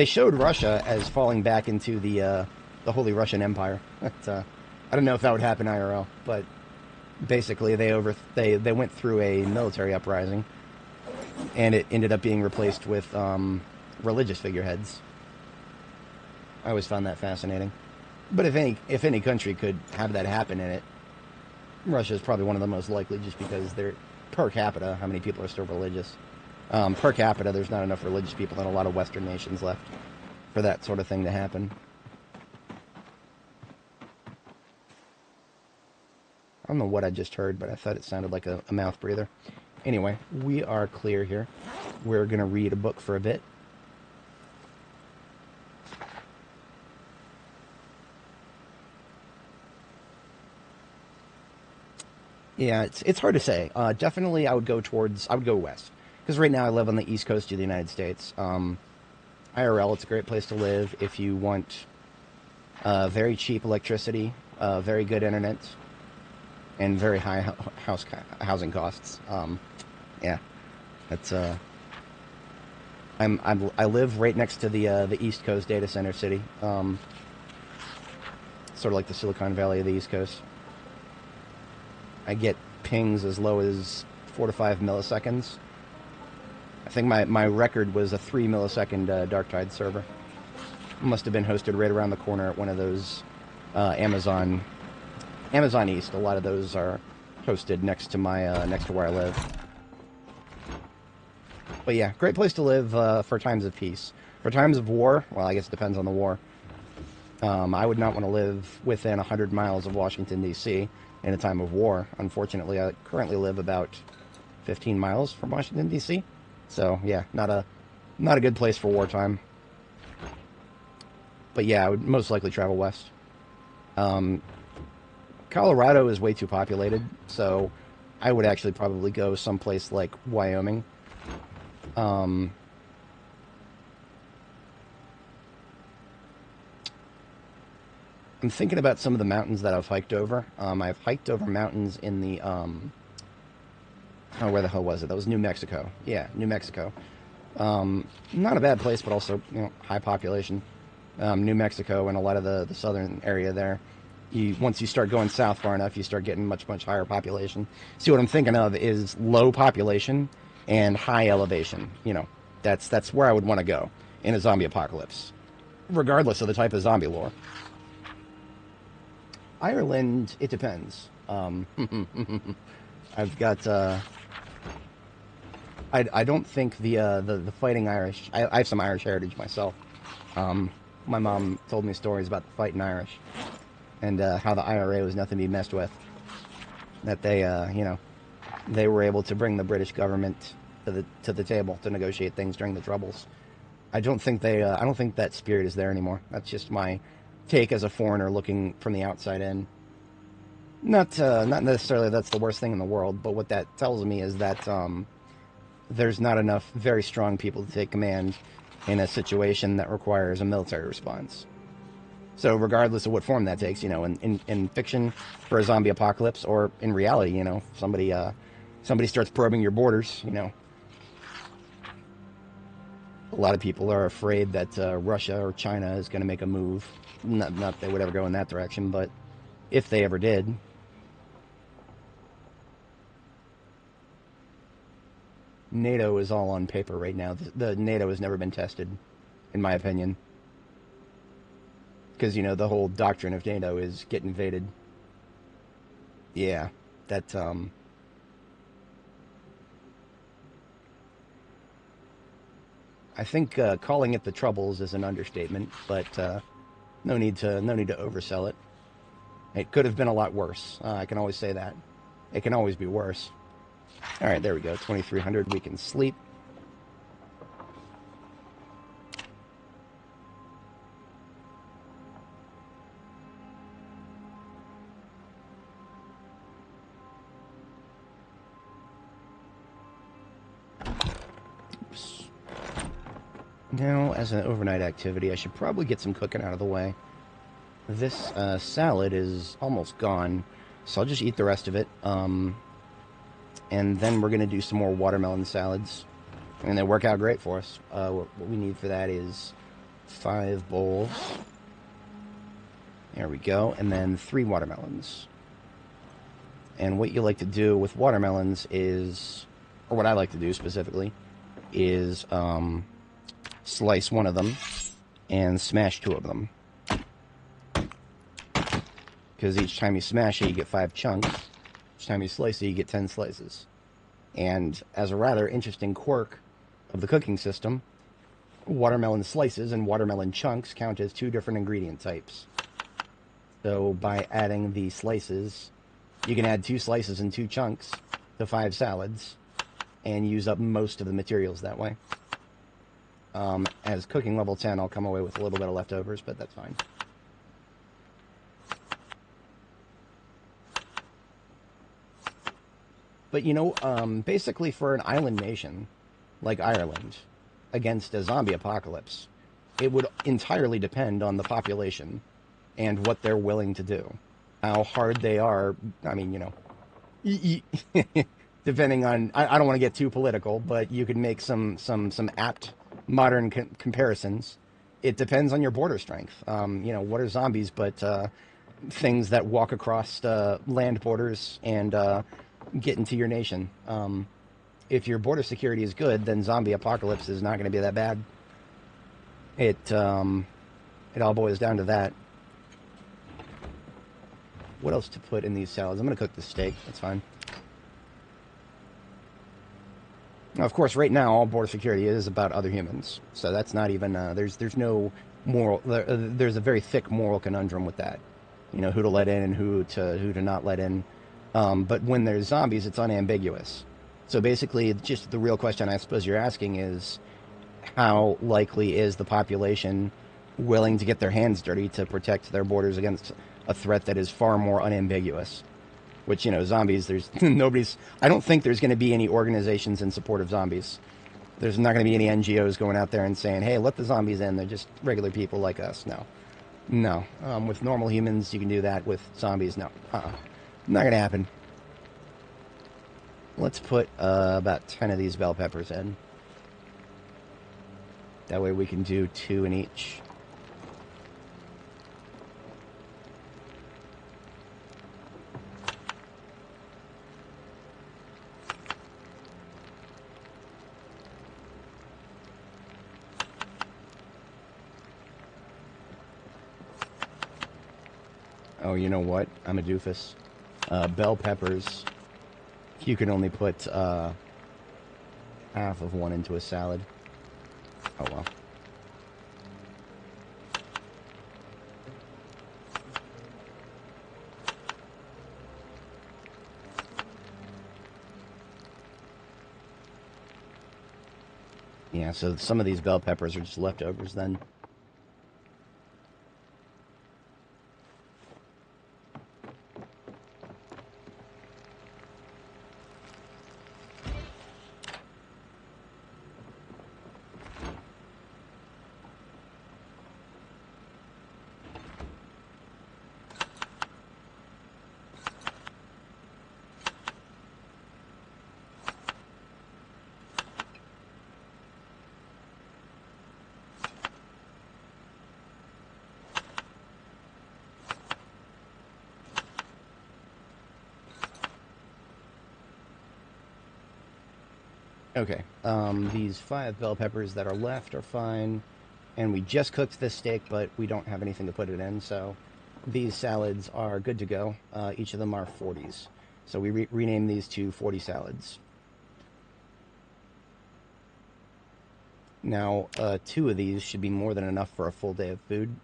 showed Russia as falling back into the Holy Russian Empire. I don't know if that would happen IRL, but basically they went through a military uprising, and it ended up being replaced with religious figureheads. I always found that fascinating. But if any country could have that happen in it, Russia is probably one of the most likely, just because they're per capita, how many people are still religious. Per capita, there's not enough religious people in a lot of Western nations left for that sort of thing to happen. I don't know what I just heard, but I thought it sounded like a mouth breather. Anyway, we are clear here. We're going to read a book for a bit. Yeah, it's hard to say. Definitely, I would go west. Because right now I live on the east coast of the United States. IRL, it's a great place to live if you want very cheap electricity, very good internet, and very high housing costs. Yeah, that's I live right next to the East Coast data center city, sort of like the Silicon Valley of the East Coast. I get pings as low as 4 to 5 milliseconds. I think my record was a 3 millisecond Darktide server. Must have been hosted right around the corner at one of those Amazon East. A lot of those are hosted next to where I live. But yeah, great place to live for times of peace. For times of war, well, I guess it depends on the war. I would not want to live within 100 miles of Washington, D.C. in a time of war. Unfortunately, I currently live about 15 miles from Washington, D.C. So, yeah, not a good place for wartime. But yeah, I would most likely travel west. Colorado is way too populated, so I would actually probably go someplace like Wyoming. I'm thinking about some of the mountains that I've hiked over. I've hiked over mountains in the, where the hell was it? That was New Mexico. Yeah, New Mexico. Not a bad place, but also, high population. New Mexico and a lot of the southern area there. Once you start going south far enough, you start getting much, much higher population. See, what I'm thinking of is low population and high elevation. That's where I would want to go in a zombie apocalypse, regardless of the type of zombie lore. Ireland, it depends. I've got. I don't think the fighting Irish. I have some Irish heritage myself. My mom told me stories about the fighting Irish, and how the IRA was nothing to be messed with. That they, they were able to bring the British government to the table to negotiate things during the Troubles. I don't think that spirit is there anymore. That's just my take as a foreigner looking from the outside in. Not necessarily that's the worst thing in the world, but what that tells me is that there's not enough very strong people to take command in a situation that requires a military response. So regardless of what form that takes, in fiction for a zombie apocalypse, or in reality, somebody starts probing your borders, a lot of people are afraid that Russia or China is going to make a move. Not that they would ever go in that direction, but if they ever did. NATO is all on paper right now. The NATO has never been tested, in my opinion. Because, the whole doctrine of NATO is get invaded. Yeah, that, I think calling it the Troubles is an understatement, but no need to oversell it. It could have been a lot worse. I can always say that. It can always be worse. All right, there we go. 2300. We can sleep. Oops. Now, as an overnight activity, I should probably get some cooking out of the way. This salad is almost gone, so I'll just eat the rest of it. And then we're going to do some more watermelon salads. And they work out great for us. What we need for that is 5 bowls. There we go. And then 3 watermelons. And what you like to do with watermelons is, or what I like to do specifically, is slice one of them and smash 2 of them. Because each time you smash it, you get 5 chunks. Each time you slice it, you get 10 slices. And as a rather interesting quirk of the cooking system, watermelon slices and watermelon chunks count as 2 different ingredient types. So by adding the slices, you can add 2 slices and 2 chunks to 5 salads and use up most of the materials that way. As cooking level 10, I'll come away with a little bit of leftovers, but that's fine. But, you know, basically for an island nation like Ireland against a zombie apocalypse, it would entirely depend on the population and what they're willing to do. How hard they are, I mean, you know, depending on, I don't want to get too political, but you could make some apt modern comparisons. It depends on your border strength. You know, what are zombies but things that walk across land borders and get into your nation. If your border security is good, then zombie apocalypse is not going to be that bad. It all boils down to that. What else to put in these salads? I'm going to cook the steak. That's fine. Now, of course, right now, all border security is about other humans. So that's not even, there's no moral, there's a very thick moral conundrum with that. You know, who to let in and who to not let in. But when there's zombies, it's unambiguous. So basically, just the real question I suppose you're asking is, how likely is the population willing to get their hands dirty to protect their borders against a threat that is far more unambiguous? Which, you know, zombies, there's nobody's, I don't think there's going to be any organizations in support of zombies. There's not going to be any NGOs going out there and saying, hey, let the zombies in, they're just regular people like us. No. With normal humans, you can do that. With zombies, no. Not going to happen. Let's put about 10 of these bell peppers in. That way we can do 2 in each. Oh, you know what? I'm a doofus. Bell peppers, you can only put half of one into a salad. Oh well. Yeah, so some of these bell peppers are just leftovers then. Okay, these 5 bell peppers that are left are fine, and we just cooked this steak, but we don't have anything to put it in, so these salads are good to go. Each of them are 40s, so we rename these to 40 salads. Now, 2 of these should be more than enough for a full day of food.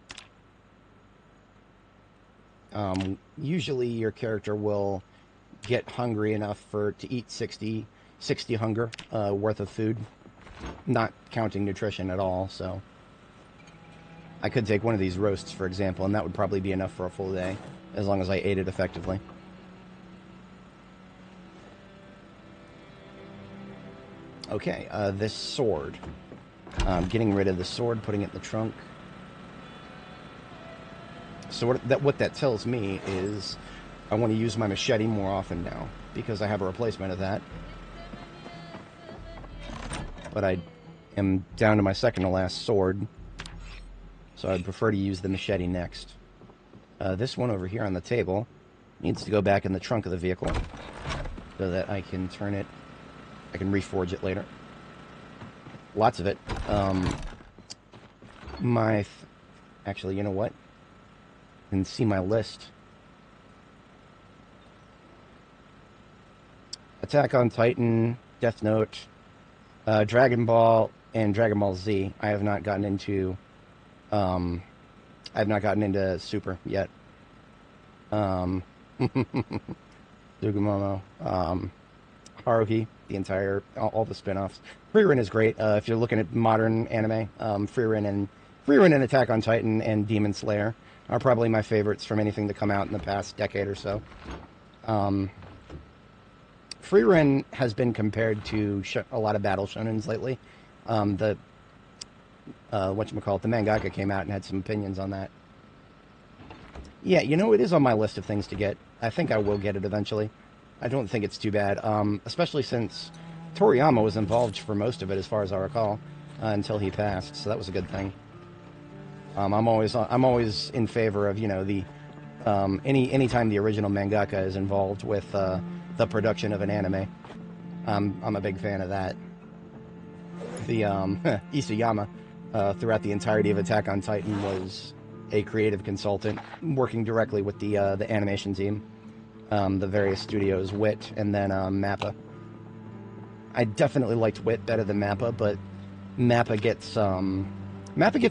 Usually your character will get hungry enough to eat 60 hunger worth of food, not counting nutrition at all. So I could take one of these roasts, for example, and that would probably be enough for a full day, as long as I ate it effectively. Okay, this sword. Getting rid of the sword, putting it in the trunk. So what that tells me is I want to use my machete more often now because I have a replacement of that. But I am down to my second to last sword, so I'd prefer to use the machete next. This one over here on the table needs to go back in the trunk of the vehicle so that I can turn it, I can reforge it later. Lots of it. Actually, you know what? You can see my list. Attack on Titan, Death Note, Dragon Ball, and Dragon Ball Z. I have not gotten into Super yet. Sugumomo, Haruhi, the entire, all the spin-offs. Frieren is great. If you're looking at modern anime, Frieren and Attack on Titan and Demon Slayer are probably my favorites from anything to come out in the past decade or so. Frieren has been compared to a lot of battle shonens lately. The mangaka came out and had some opinions on that. Yeah, you know, it is on my list of things to get. I think I will get it eventually. I don't think it's too bad, especially since Toriyama was involved for most of it, as far as I recall, until he passed. So that was a good thing. I'm always in favor of, you know, the anytime the original mangaka is involved with the production of an anime. I'm a big fan of that. The Isayama throughout the entirety of Attack on Titan was a creative consultant working directly with the animation team, the various studios, WIT and then MAPPA. I definitely liked WIT better than MAPPA, but MAPPA gets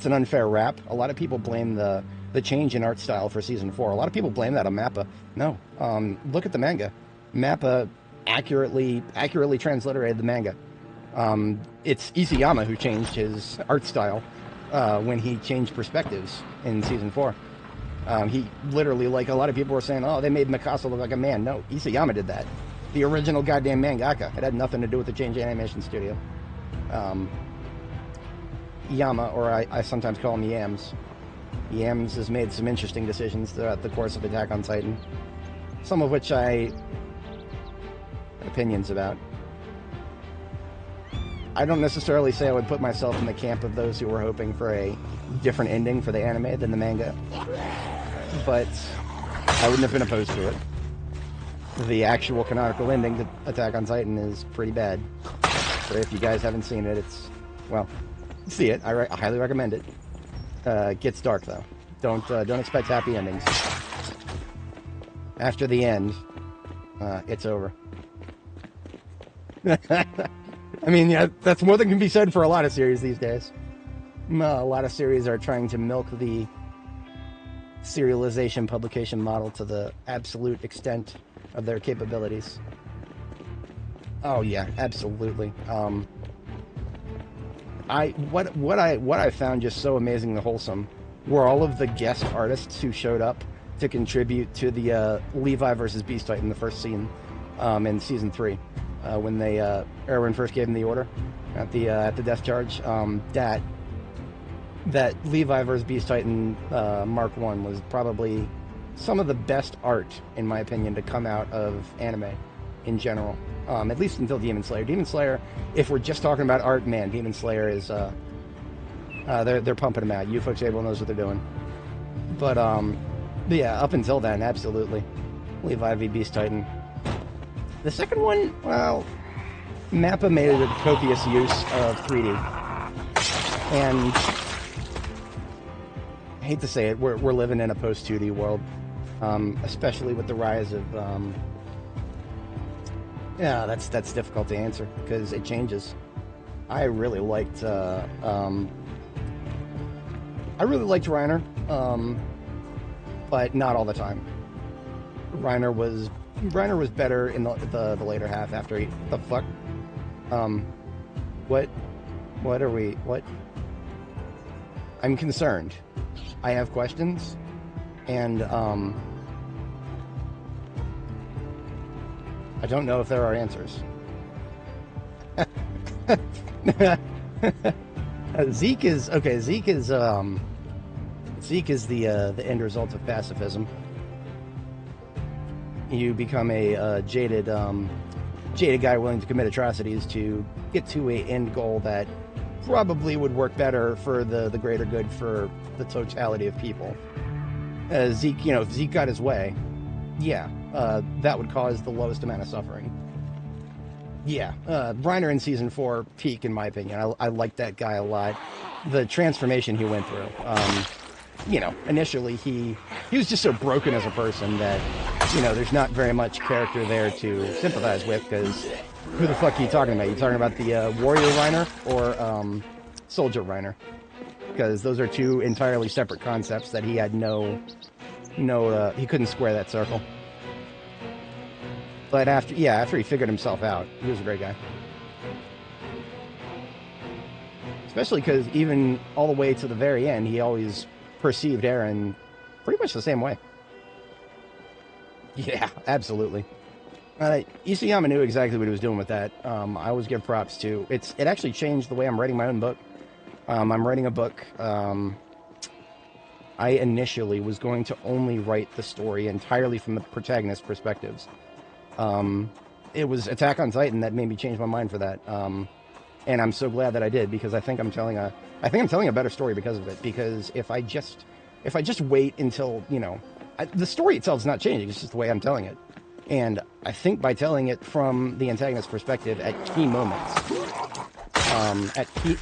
an unfair rap. A lot of people blame the change in art style for season 4. A lot of people blame that on MAPPA. No, look at the manga. MAPPA accurately transliterated the manga. It's Isayama who changed his art style when he changed perspectives in season 4. He literally, like a lot of people were saying, oh, they made Mikasa look like a man. No, Isayama did that. The original goddamn mangaka. It had nothing to do with the change in animation studio. Yama, or I sometimes call him Yams. Yams has made some interesting decisions throughout the course of Attack on Titan. Some of which I have opinions about. I don't necessarily say I would put myself in the camp of those who were hoping for a different ending for the anime than the manga. But I wouldn't have been opposed to it. The actual canonical ending to Attack on Titan is pretty bad. So if you guys haven't seen it, well, see it. I highly recommend it. It gets dark though. Don't expect happy endings. After the end, it's over. I mean, yeah, that's more than can be said for a lot of series these days. A lot of series are trying to milk the serialization publication model to the absolute extent of their capabilities. Oh yeah, absolutely. What I found just so amazingly wholesome were all of the guest artists who showed up to contribute to the Levi versus Beast Titan, the first scene in season 3, when Erwin first gave him the order at the death charge. That Levi vs. Beast Titan Mark 1 was probably some of the best art, in my opinion, to come out of anime in general. At least until Demon Slayer. Demon Slayer, if we're just talking about art, man, Demon Slayer is they're pumping them out. Ufotable knows what they're doing. But yeah, up until then, absolutely. Levi v Beast Titan. The second one, well, Mappa made a copious use of 3D. And I hate to say it, we're living in a post-2D world, especially with the rise of yeah, that's difficult to answer because it changes. I really liked Reiner, but not all the time. Reiner was better in the later half after he... The fuck? What are we... What? I'm concerned. I have questions, and I don't know if there are answers. Zeke is the end result of pacifism. You become a jaded guy willing to commit atrocities to get to a end goal that probably would work better for the greater good for the totality of people. Zeke, if Zeke got his way, yeah, that would cause the lowest amount of suffering. Yeah, Reiner in season 4 peak in my opinion. I like that guy a lot. The transformation he went through. Initially he was just so broken as a person that there's not very much character there to sympathize with, because who the fuck are you talking about? You talking about the warrior Reiner or soldier Reiner? Because those are two entirely separate concepts that he had he couldn't square that circle. But after he figured himself out, he was a great guy. Especially because even all the way to the very end, he always perceived Eren pretty much the same way. Yeah, absolutely. Isayama knew exactly what he was doing with that. I always give props to. It actually changed the way I'm writing my own book. I'm writing a book. I initially was going to only write the story entirely from the protagonist's perspectives. It was Attack on Titan that made me change my mind for that. And I'm so glad that I did, because I think I'm telling a better story because of it. Because if I just wait until, the story itself is not changing, it's just the way I'm telling it. And I think by telling it from the antagonist's perspective at key moments,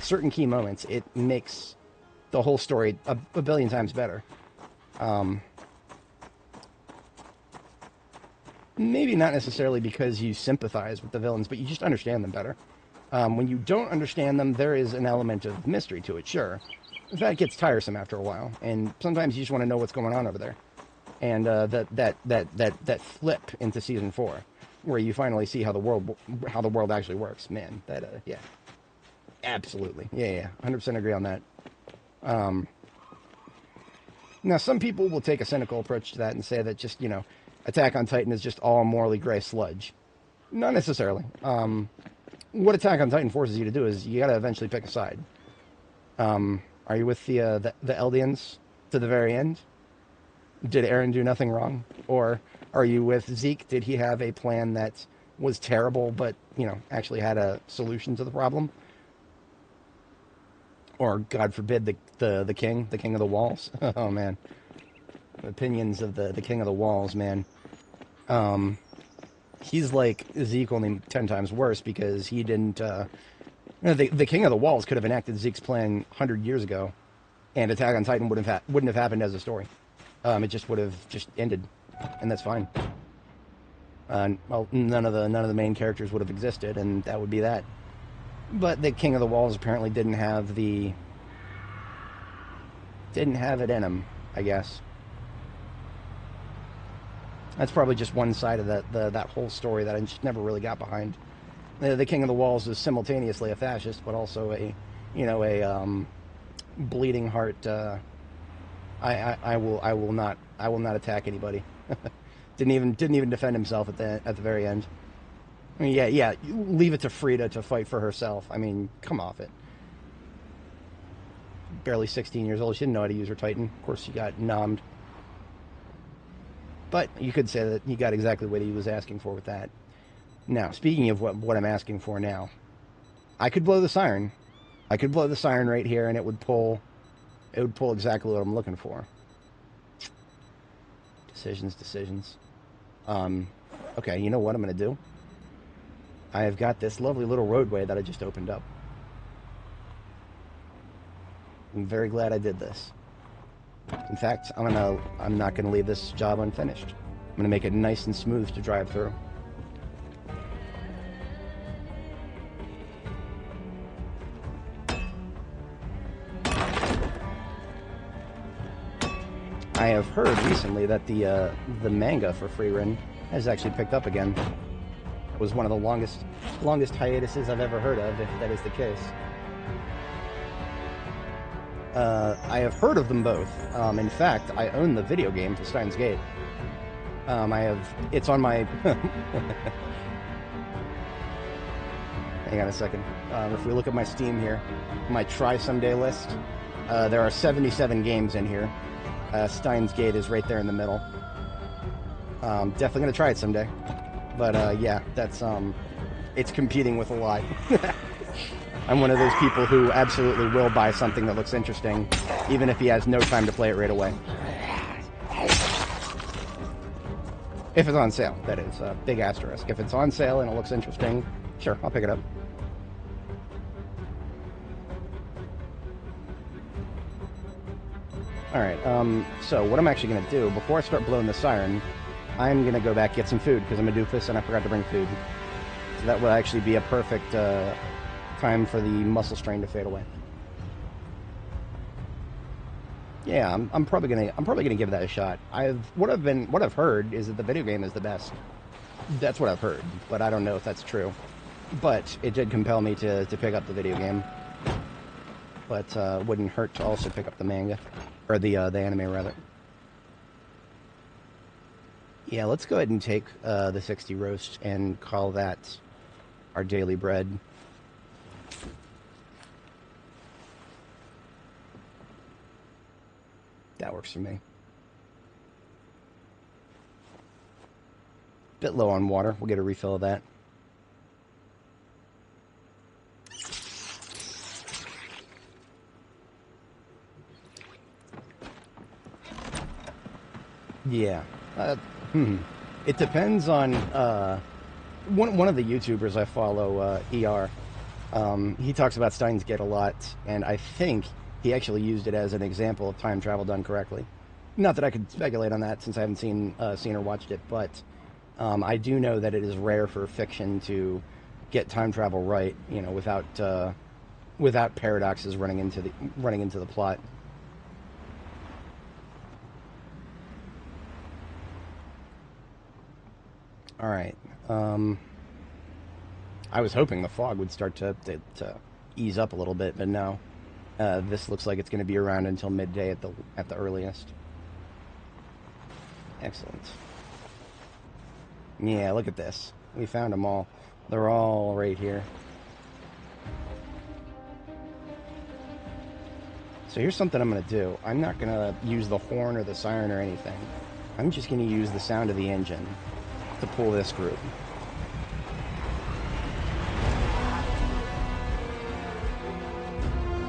certain key moments, it makes the whole story a billion times better. Maybe not necessarily because you sympathize with the villains, but you just understand them better. When you don't understand them, there is an element of mystery to it, sure. That gets tiresome after a while, and sometimes you just want to know what's going on over there. And that flip into season 4, where you finally see how the world actually works, man. Yeah, absolutely, yeah, 100% agree on that. Now, some people will take a cynical approach to that and say that just Attack on Titan is just all morally gray sludge. Not necessarily. What Attack on Titan forces you to do is you got to eventually pick a side. Are you with the Eldians to the very end? Did Eren do nothing wrong? Or are you with Zeke? Did he have a plan that was terrible, but actually had a solution to the problem? Or God forbid the king of the walls? Oh man, opinions of the king of the walls, man. He's like Zeke, only 10 times worse, because he didn't. The king of the walls could have enacted Zeke's plan 100 years ago, and Attack on Titan wouldn't have happened as a story. It just would have just ended, and that's fine. Well, none of the main characters would have existed, and that would be that. But the king of the walls apparently didn't have it in him, I guess. That's probably just one side of that whole story that I just never really got behind. The King of the Walls is simultaneously a fascist, but also a bleeding heart. I will not attack anybody. didn't even defend himself at the very end. I mean, yeah, leave it to Frida to fight for herself. I mean, come off it. Barely 16 years old. She didn't know how to use her Titan. Of course, she got nommed. But you could say that he got exactly what he was asking for with that. Now, speaking of what I'm asking for now, I could blow the siren. I could blow the siren right here, and it would pull exactly what I'm looking for. Decisions. Okay, you know what I'm going to do? I have got this lovely little roadway that I just opened up. I'm very glad I did this. In fact, I'm not going to leave this job unfinished. I'm going to make it nice and smooth to drive through. I have heard recently that the manga for Frieren has actually picked up again. It was one of the longest hiatuses I've ever heard of, if that is the case. I have heard of them both. In fact, I own the video game for Steins Gate. It's on my... Hang on a second. If we look at my Steam here, my Try Someday list, there are 77 games in here. Steins Gate is right there in the middle. Definitely gonna try it someday. But yeah, that's it's competing with a lot. I'm one of those people who absolutely will buy something that looks interesting, even if he has no time to play it right away. If it's on sale, that is. Big asterisk. If it's on sale and it looks interesting, sure, I'll pick it up. Alright, so what I'm actually going to do, before I start blowing the siren, I'm going to go back get some food, because I'm a doofus and I forgot to bring food. So that will actually be a perfect time for the muscle strain to fade away. Yeah, I'm probably gonna give that a shot. What I've heard is that the video game is the best. That's what I've heard, but I don't know if that's true. But it did compel me to pick up the video game. But wouldn't hurt to also pick up the manga, or the anime rather. Yeah, let's go ahead and take the 60 roast and call that our daily bread. That works for me. Bit low on water. We'll get a refill of that. Yeah. It depends on one of the YouTubers I follow, ER. He talks about Steins Gate a lot, and I think he actually used it as an example of time travel done correctly. Not that I could speculate on that since I haven't seen or watched it, but I do know that it is rare for fiction to get time travel right, you know, without paradoxes running into the plot. All right. I was hoping the fog would start to ease up a little bit, but no. This looks like it's going to be around until midday at the earliest. Excellent. Yeah, look at this. We found them all. They're all right here. So here's something I'm going to do. I'm not going to use the horn or the siren or anything. I'm just going to use the sound of the engine to pull this group.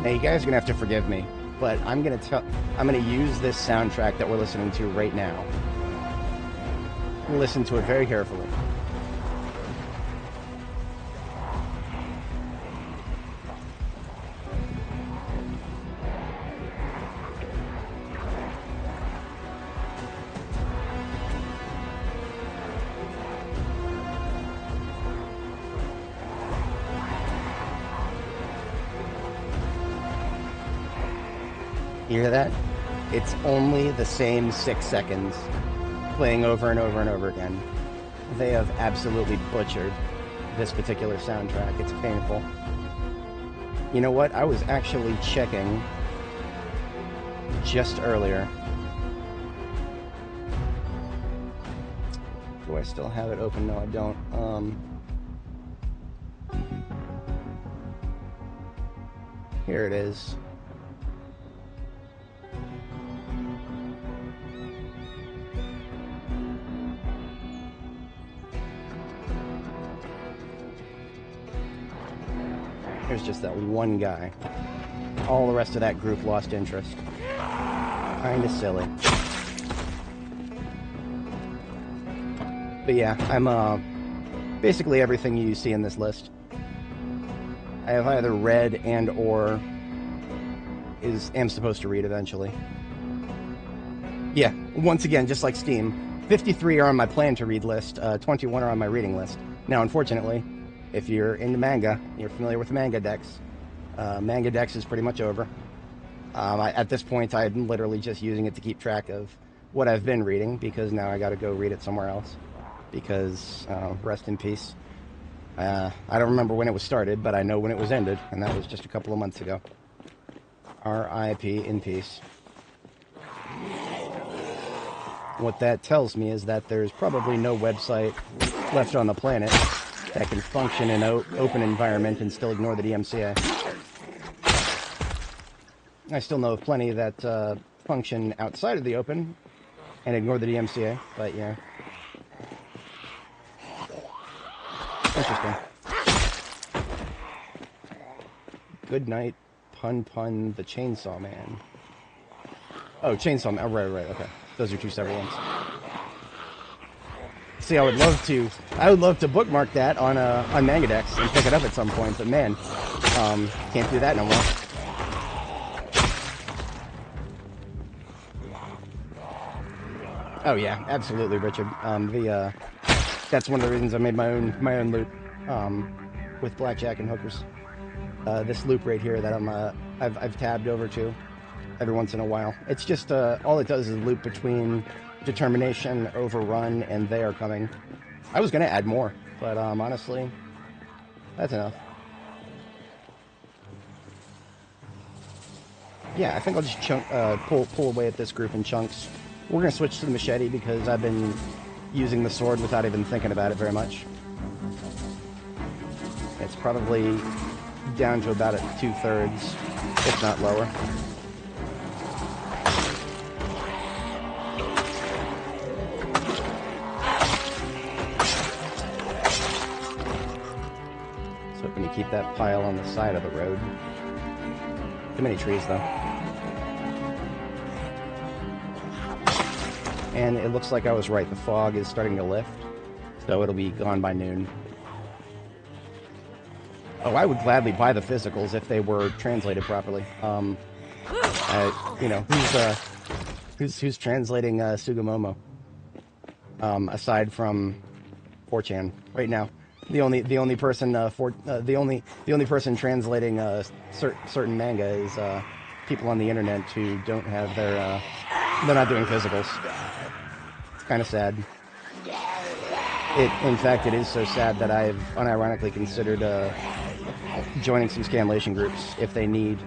Now you guys are gonna have to forgive me, but I'm gonna use this soundtrack that we're listening to right now. Listen to it very carefully. You hear that? It's only the same 6 seconds playing over and over and over again. They have absolutely butchered this particular soundtrack. It's painful. You know what? I was actually checking just earlier. Do I still have it open? No, I don't. Here it is. There's just that one guy. All the rest of that group lost interest. Kinda silly. But yeah, I'm basically everything you see in this list. I have either read and or am supposed to read eventually. Yeah, once again, just like Steam, 53 are on my plan to read list, 21 are on my reading list. Now, unfortunately, if you're into manga, you're familiar with Manga Dex. Manga Dex is pretty much over. At this point, I'm literally just using it to keep track of what I've been reading, because now I gotta go read it somewhere else. Because, rest in peace. I don't remember when it was started, but I know when it was ended, and that was just a couple of months ago. R.I.P. in peace. What that tells me is that there's probably no website left on the planet that can function in an open environment and still ignore the DMCA. I still know of plenty that function outside of the open and ignore the DMCA, but yeah. Interesting. Good night, Pun, the Chainsaw Man. Oh, Chainsaw Man. Oh, right. Okay, those are two separate ones. See, I would love to bookmark that on Mangadex and pick it up at some point, but man, can't do that no more. Oh yeah, absolutely, Richard. That's one of the reasons I made my own loop with blackjack and hookers. This loop right here that I've tabbed over to every once in a while. It's just all it does is loop between Determination, Overrun, and They Are Coming. I was gonna add more, but honestly, that's enough. Yeah, I think I'll just pull away at this group in chunks. We're gonna switch to the machete because I've been using the sword without even thinking about it very much. It's probably down to about 2/3, if not lower. So hoping to keep that pile on the side of the road. Too many trees, though. And it looks like I was right. The fog is starting to lift, so it'll be gone by noon. Oh, I would gladly buy the physicals if they were translated properly. You know, who's translating Sugimomo? Aside from 4chan right now, the only person translating certain manga is people on the internet who don't have their they're not doing physicals. It's kind of sad. In fact, it is so sad that I've unironically considered joining some scanlation groups if they need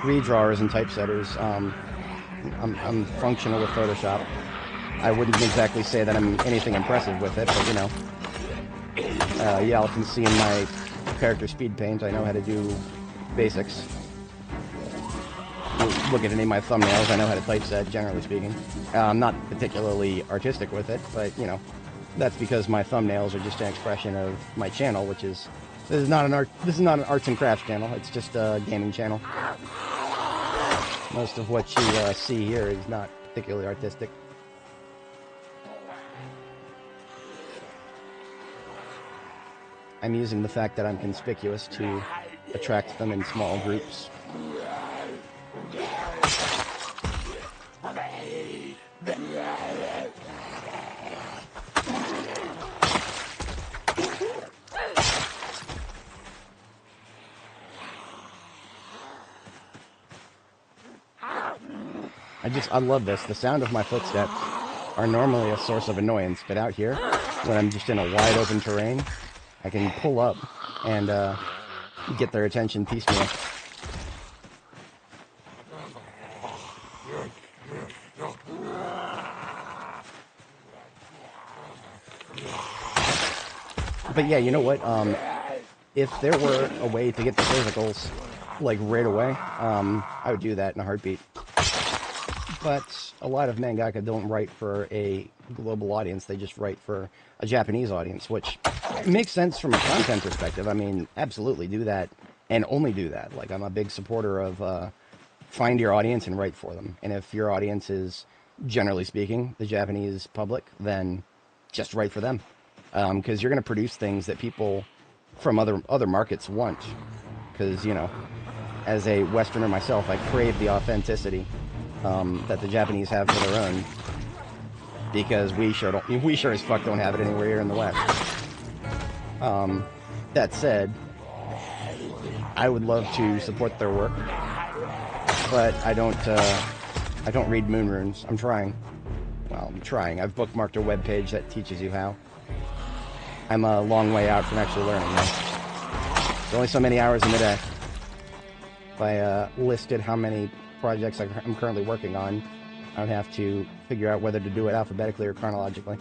redrawers and typesetters. I'm functional with Photoshop. I wouldn't exactly say that I'm anything impressive with it, but you know, y'all can see in my character speed paint, I know how to do basics. Look at any of my thumbnails, I know how to typeset, generally speaking. I'm not particularly artistic with it, but you know, that's because my thumbnails are just an expression of my channel, which is this is not an arts and crafts channel. It's just a gaming channel. Most of what you see here is not particularly artistic. I'm using the fact that I'm conspicuous to attract them in small groups. I love this. The sound of my footsteps are normally a source of annoyance, but out here, when I'm just in a wide open terrain, I can pull up and get their attention piecemeal. But yeah, you know what? If there were a way to get the physicals, like, right away, I would do that in a heartbeat. But a lot of mangaka don't write for a global audience, they just write for a Japanese audience, which makes sense from a content perspective. I mean, absolutely do that, and only do that. Like, I'm a big supporter of find your audience and write for them. And if your audience is, generally speaking, the Japanese public, then just write for them. Because you're going to produce things that people from other markets want. Because, you know, as a Westerner myself, I crave the authenticity that the Japanese have for their own, because we sure as fuck don't have it anywhere here in the West. That said, I would love to support their work, but I don't read moon runes. I'm trying. Well, I'm trying. I've bookmarked a webpage that teaches you how. I'm a long way out from actually learning, though. There's only so many hours in the day. If I listed how many projects I'm currently working on, I would have to figure out whether to do it alphabetically or chronologically.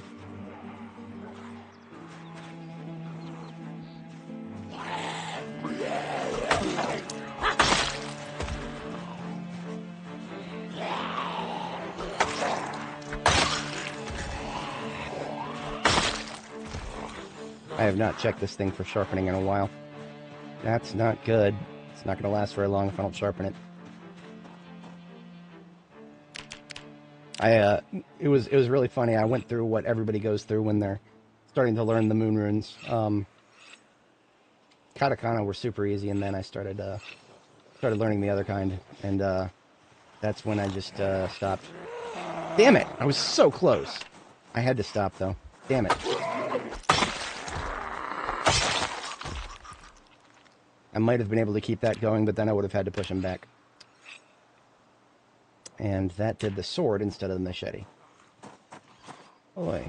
I have not checked this thing for sharpening in a while. That's not good. It's not going to last very long if I don't sharpen it. It was really funny. I went through what everybody goes through when they're starting to learn the moon runes. Katakana were super easy, and then I started learning the other kind, and that's when I just stopped. Damn it! I was so close. I had to stop though. Damn it. I might have been able to keep that going, but then I would have had to push him back. And that did the sword instead of the machete. Boy.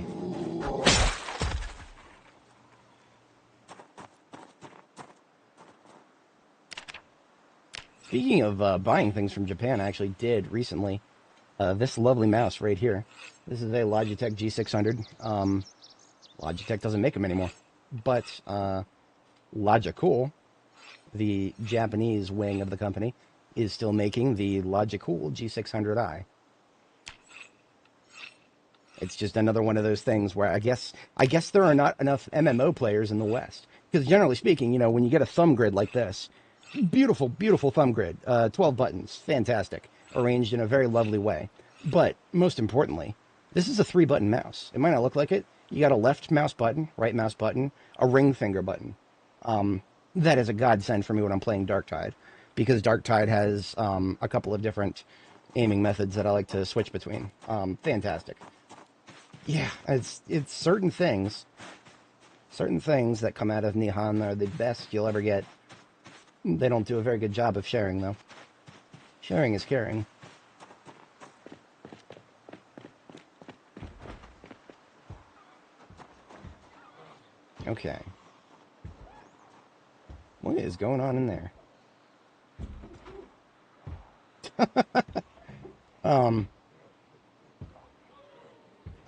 Speaking of buying things from Japan, I actually did recently. This lovely mouse right here. This is a Logitech G600. Logitech doesn't make them anymore. But Logicool, the Japanese wing of the company, is still making the Logicool G600i. It's just another one of those things where I guess there are not enough MMO players in the West. Because generally speaking, you know, when you get a thumb grid like this, beautiful, beautiful thumb grid, 12 buttons, fantastic, arranged in a very lovely way. But most importantly, this is a 3-button mouse. It might not look like it. You got a left mouse button, right mouse button, a ring finger button. That is a godsend for me when I'm playing Darktide, because Darktide has a couple of different aiming methods that I like to switch between. Fantastic. Yeah, it's certain things that come out of Nihon are the best you'll ever get. They don't do a very good job of sharing, though. Sharing is caring. Okay. What is going on in there?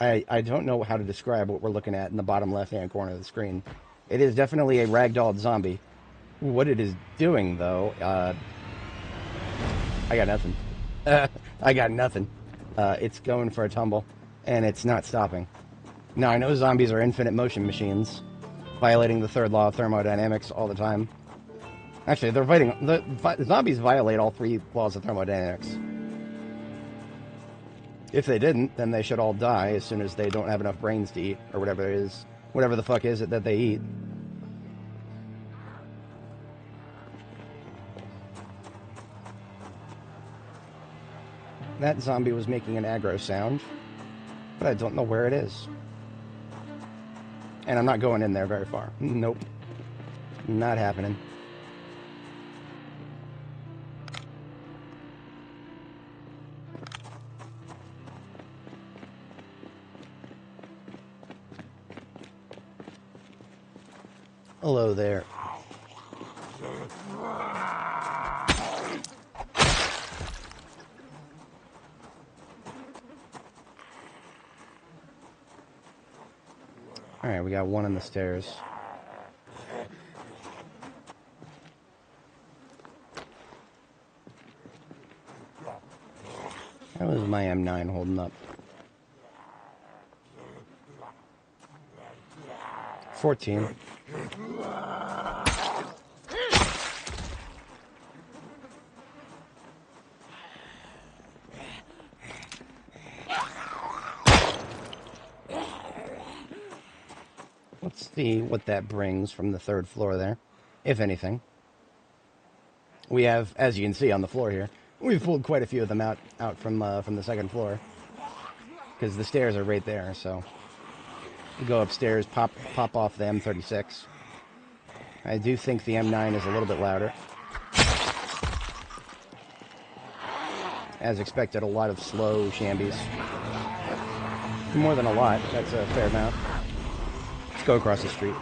I don't know how to describe what we're looking at in the bottom left-hand corner of the screen. It is definitely a ragdolled zombie. What it is doing, though, I got nothing. I got nothing. It's going for a tumble, and it's not stopping. Now, I know zombies are infinite motion machines, violating the third law of thermodynamics all the time. Actually, zombies violate all 3 laws of thermodynamics. If they didn't, then they should all die as soon as they don't have enough brains to eat, or whatever it is, whatever the fuck is it that they eat. That zombie was making an aggro sound, but I don't know where it is. And I'm not going in there very far. Nope. Not happening. Hello there. Alright, we got one on the stairs. How is my M9 holding up? 14. Let's see what that brings from the 3rd floor there, if anything. We have, as you can see on the floor here, we've pulled quite a few of them out from the 2nd floor, because the stairs are right there. So we go upstairs, pop off the M36. I do think the M9 is a little bit louder. As expected, a lot of slow shambies. More than a lot, that's a fair amount. Let's go across the street.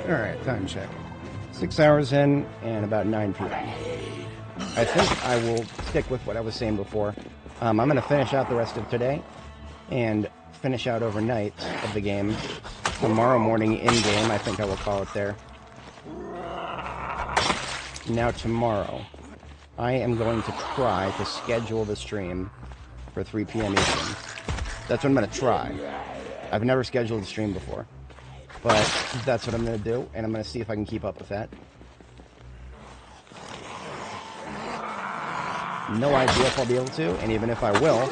Alright, time check. 6 hours in and about 9 p.m. I think I will stick with what I was saying before. I'm going to finish out the rest of today and finish out overnight of the game. Tomorrow morning in-game, I think I will call it there. Now tomorrow, I am going to try to schedule the stream for 3 p.m. Eastern. That's what I'm going to try. I've never scheduled a stream before, but that's what I'm going to do, and I'm going to see if I can keep up with that. No idea if I'll be able to, and even if I will,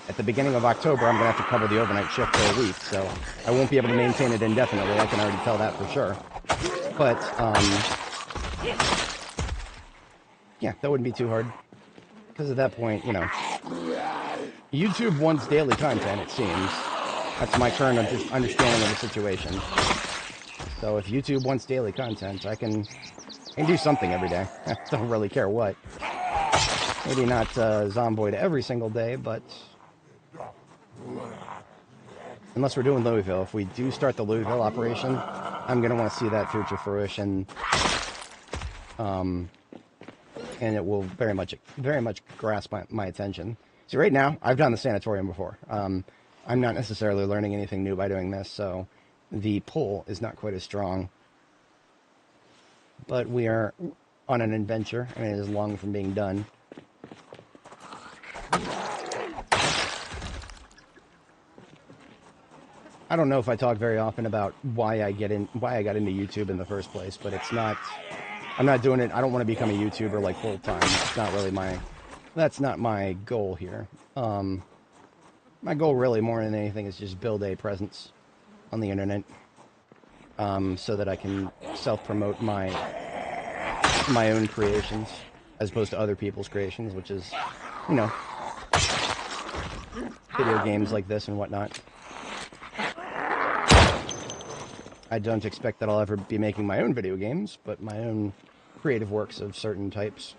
at the beginning of October, I'm going to have to cover the overnight shift for a week, so I won't be able to maintain it indefinitely. I can already tell that for sure. But, yeah, that wouldn't be too hard. Because at that point, you know, YouTube wants daily content, it seems. That's my current understanding of the situation. So if YouTube wants daily content, I can do something every day. I don't really care what. Maybe not Zomboid every single day, but unless we're doing Louisville. If we do start the Louisville operation, I'm going to want to see that through to fruition. And it will very much grasp my attention. See, right now, I've done the sanatorium before. I'm not necessarily learning anything new by doing this, so the pull is not quite as strong. But we are on an adventure, and it is long from being done. I don't know if I talk very often about why I got into YouTube in the first place, but it's not. I'm not doing it. I don't want to become a YouTuber like full time. It's not really that's not my goal here. My goal really more than anything is just build a presence on the internet, so that I can self-promote my own creations as opposed to other people's creations, which is, you know, video games like this and whatnot. I don't expect that I'll ever be making my own video games, but my own creative works of certain types.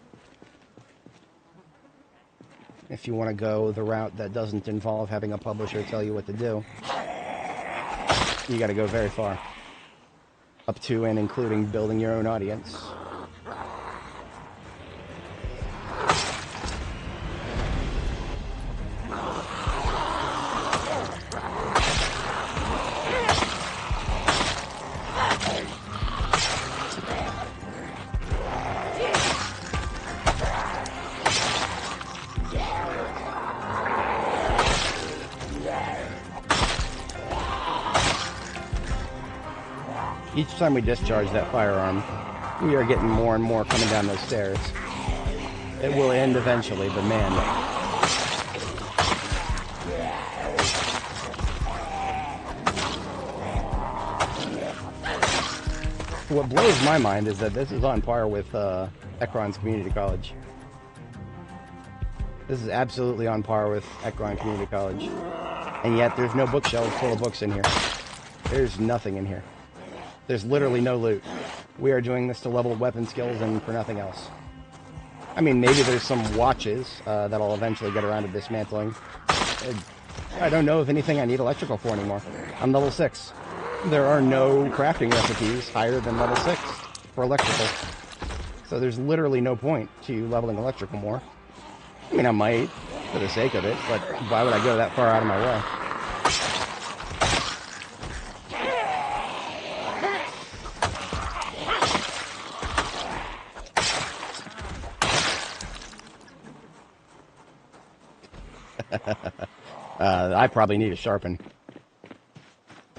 If you want to go the route that doesn't involve having a publisher tell you what to do, you got to go very far. Up to and including building your own audience. Each time we discharge that firearm, we are getting more and more coming down those stairs. It will end eventually, but man. What blows my mind is that this is on par with Ekron's Community College. This is absolutely on par with Ekron Community College. And yet there's no bookshelves full of books in here. There's nothing in here. There's literally no loot. We are doing this to level weapon skills and for nothing else. I mean, maybe there's some watches that I'll eventually get around to dismantling. I don't know if anything I need electrical for anymore. I'm level 6. There are no crafting recipes higher than level 6 for electrical. So there's literally no point to leveling electrical more. I mean, I might, for the sake of it, but why would I go that far out of my way? I probably need a sharpen.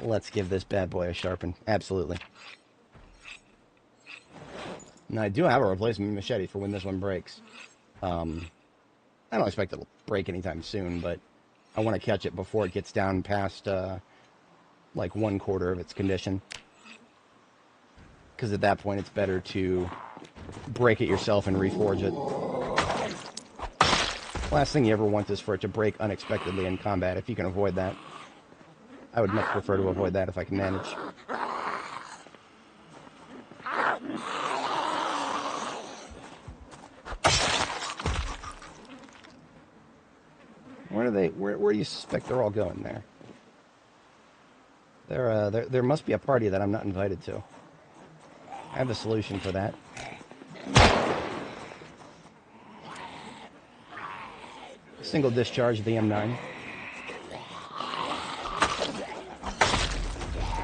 Let's give this bad boy a sharpen. Absolutely. Now, I do have a replacement machete for when this one breaks. I don't expect it'll break anytime soon, but I want to catch it before it gets down past, like, 1/4 of its condition. Because at that point, it's better to break it yourself and reforge it. Last thing you ever want is for it to break unexpectedly in combat, if you can avoid that. I would much prefer to avoid that if I can manage. Where do they? Where do you suspect they're all going there? There must be a party that I'm not invited to. I have a solution for that. Single discharge of the M9.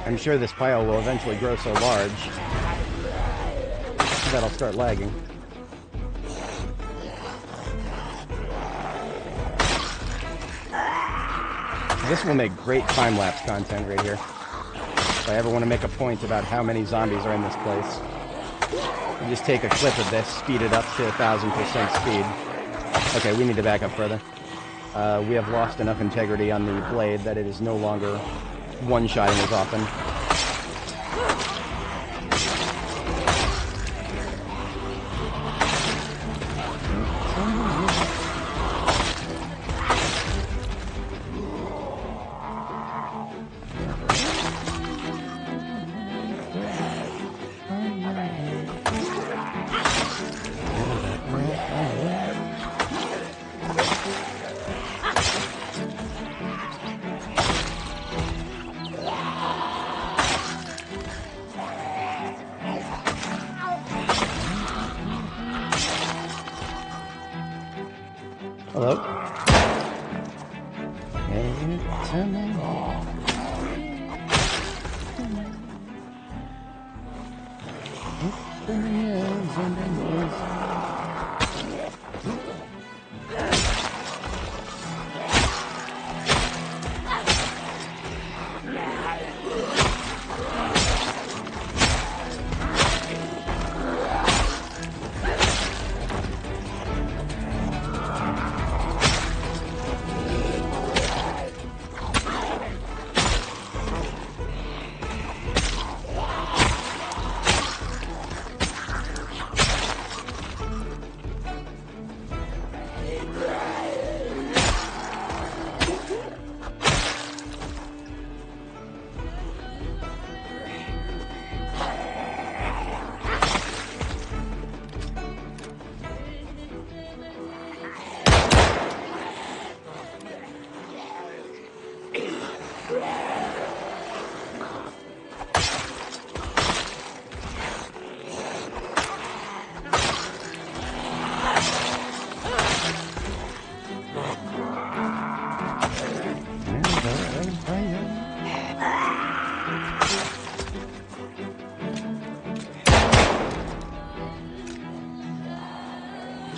I'm sure this pile will eventually grow so large that I'll start lagging. This will make great time-lapse content right here. If I ever want to make a point about how many zombies are in this place, you just take a clip of this, speed it up to 1000% speed. Okay, we need to back up further. We have lost enough integrity on the blade that it is no longer one-shotting as often. Hello?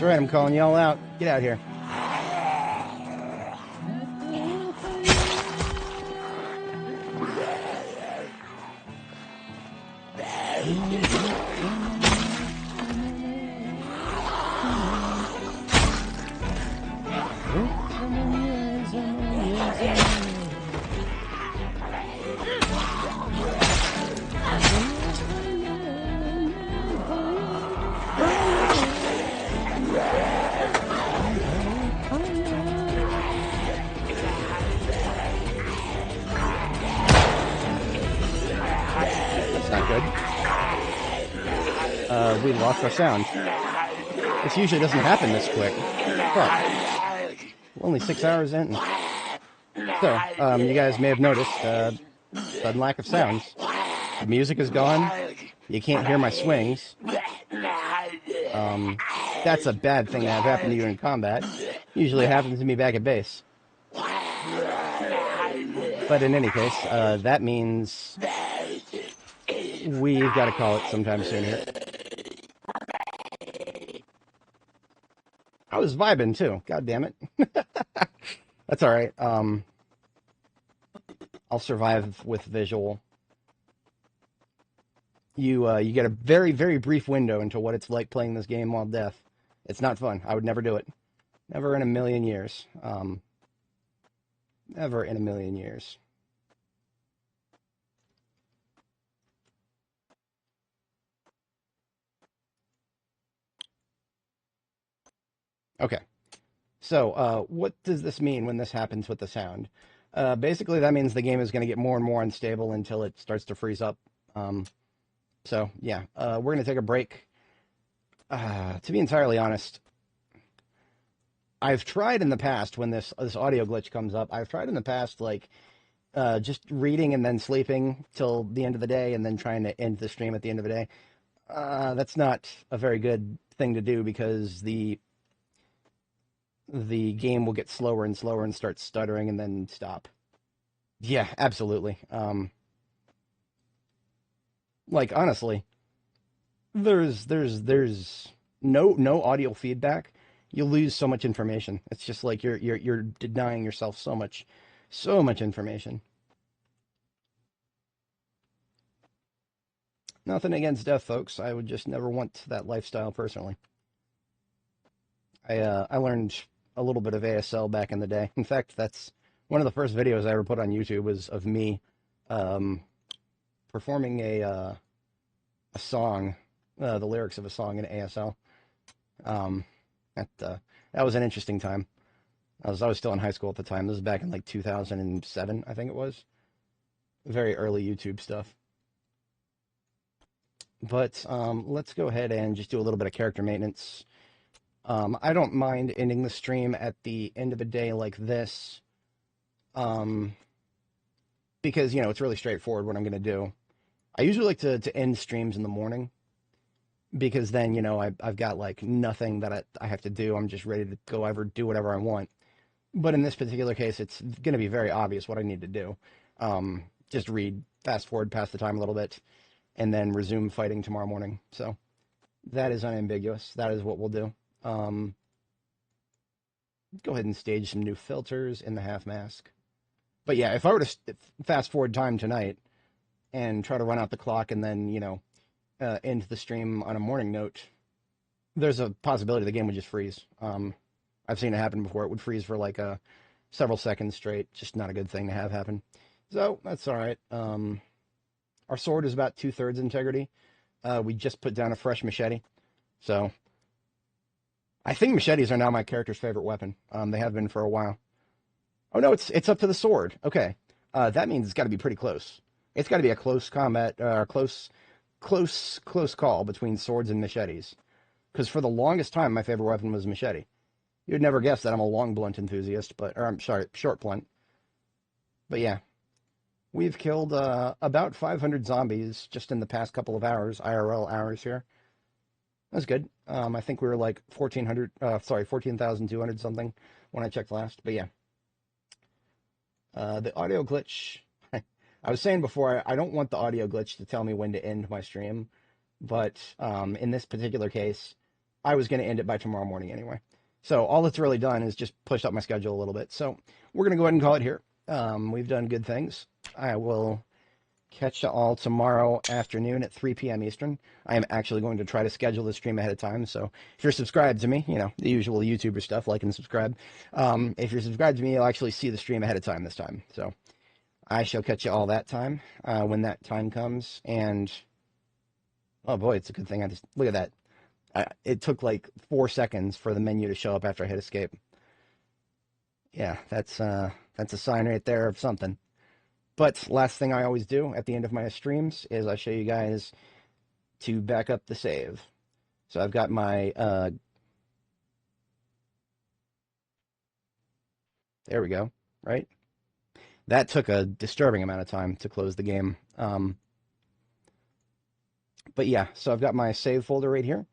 That's right, I'm calling y'all out. Get out here. Not good. We lost our sound. This usually doesn't happen this quick. Fuck. We're only 6 hours in. So, you guys may have noticed, sudden lack of sounds. The music is gone. You can't hear my swings. That's a bad thing to have happen to you in combat. Usually it happens to me back at base. But in any case, that means we've got to call it sometime soon here. I was vibing too. God damn it. That's all right. I'll survive with visual. You get a very, very brief window into what it's like playing this game while deaf. It's not fun. I would never do it. Never in a million years. Never in a million years. Okay, so what does this mean when this happens with the sound? Basically, that means the game is going to get more and more unstable until it starts to freeze up. So, yeah, we're going to take a break. To be entirely honest, I've tried in the past, when this audio glitch comes up, I've tried in the past, like, just reading and then sleeping till the end of the day and then trying to end the stream at the end of the day. That's not a very good thing to do because the game will get slower and slower and start stuttering and then stop. Yeah, absolutely. Like honestly, there's no audio feedback. You lose so much information. It's just like you're denying yourself so much information. Nothing against deaf folks. I would just never want that lifestyle personally. I learned a little bit of ASL back in the day. In fact, that's one of the first videos I ever put on YouTube was of me um, performing a song, the lyrics of a song in ASL. Um, that was an interesting time. I was still in high school at the time. This was back in like 2007, I think it was. Very early YouTube stuff. But let's go ahead and just do a little bit of character maintenance. I don't mind ending the stream at the end of a day like this, um, because, you know, it's really straightforward what I'm going to do. I usually like to end streams in the morning, because then, you know, I've got, like, nothing that I have to do. I'm just ready to go ever do whatever I want. But in this particular case, it's going to be very obvious what I need to do. Just read, fast forward past the time a little bit, and then resume fighting tomorrow morning. So that is unambiguous. That is what we'll do. Go ahead and stage some new filters in the half mask. But yeah, if I were to fast forward time tonight and try to run out the clock and then, you know, end the stream on a morning note, there's a possibility the game would just freeze. I've seen it happen before. It would freeze for like several seconds straight. Just not a good thing to have happen. So that's all right. Our sword is about 2/3 integrity. We just put down a fresh machete. So I think machetes are now my character's favorite weapon. They have been for a while. Oh no, it's up to the sword. Okay, that means it's got to be pretty close. It's got to be a close combat, close call between swords and machetes. Because for the longest time, my favorite weapon was machete. You'd never guess that I'm a long blunt enthusiast, or I'm sorry, short blunt. But yeah, we've killed about 500 zombies just in the past couple of hours, IRL hours here. That's good. I think we were like 14,200 something when I checked last. But yeah, the audio glitch. I was saying before, I don't want the audio glitch to tell me when to end my stream, but in this particular case, I was going to end it by tomorrow morning anyway. So all it's really done is just pushed up my schedule a little bit. So we're going to go ahead and call it here. We've done good things. I will catch you all tomorrow afternoon at 3 p.m. Eastern. I am actually going to try to schedule the stream ahead of time. So if you're subscribed to me, you know, the usual YouTuber stuff, like and subscribe. If you're subscribed to me, you'll actually see the stream ahead of time this time. So I shall catch you all that time when that time comes. And oh boy, it's a good thing I just look at that. It took like 4 seconds for the menu to show up after I hit escape. Yeah, that's a sign right there of something. But last thing I always do at the end of my streams is I show you guys to back up the save. So I've got my, there we go, right? That took a disturbing amount of time to close the game. But yeah, so I've got my save folder right here.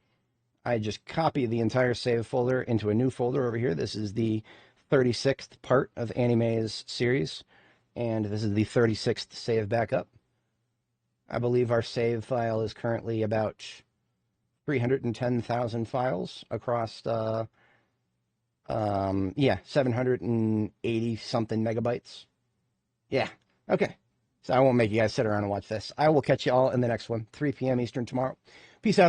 I just copy the entire save folder into a new folder over here. This is the 36th part of Anime's series, and this is the 36th save backup. I believe our save file is currently about 310,000 files across, 780 something megabytes. Yeah, okay. So I won't make you guys sit around and watch this. I will catch you all in the next one, 3 p.m. Eastern tomorrow. Peace out.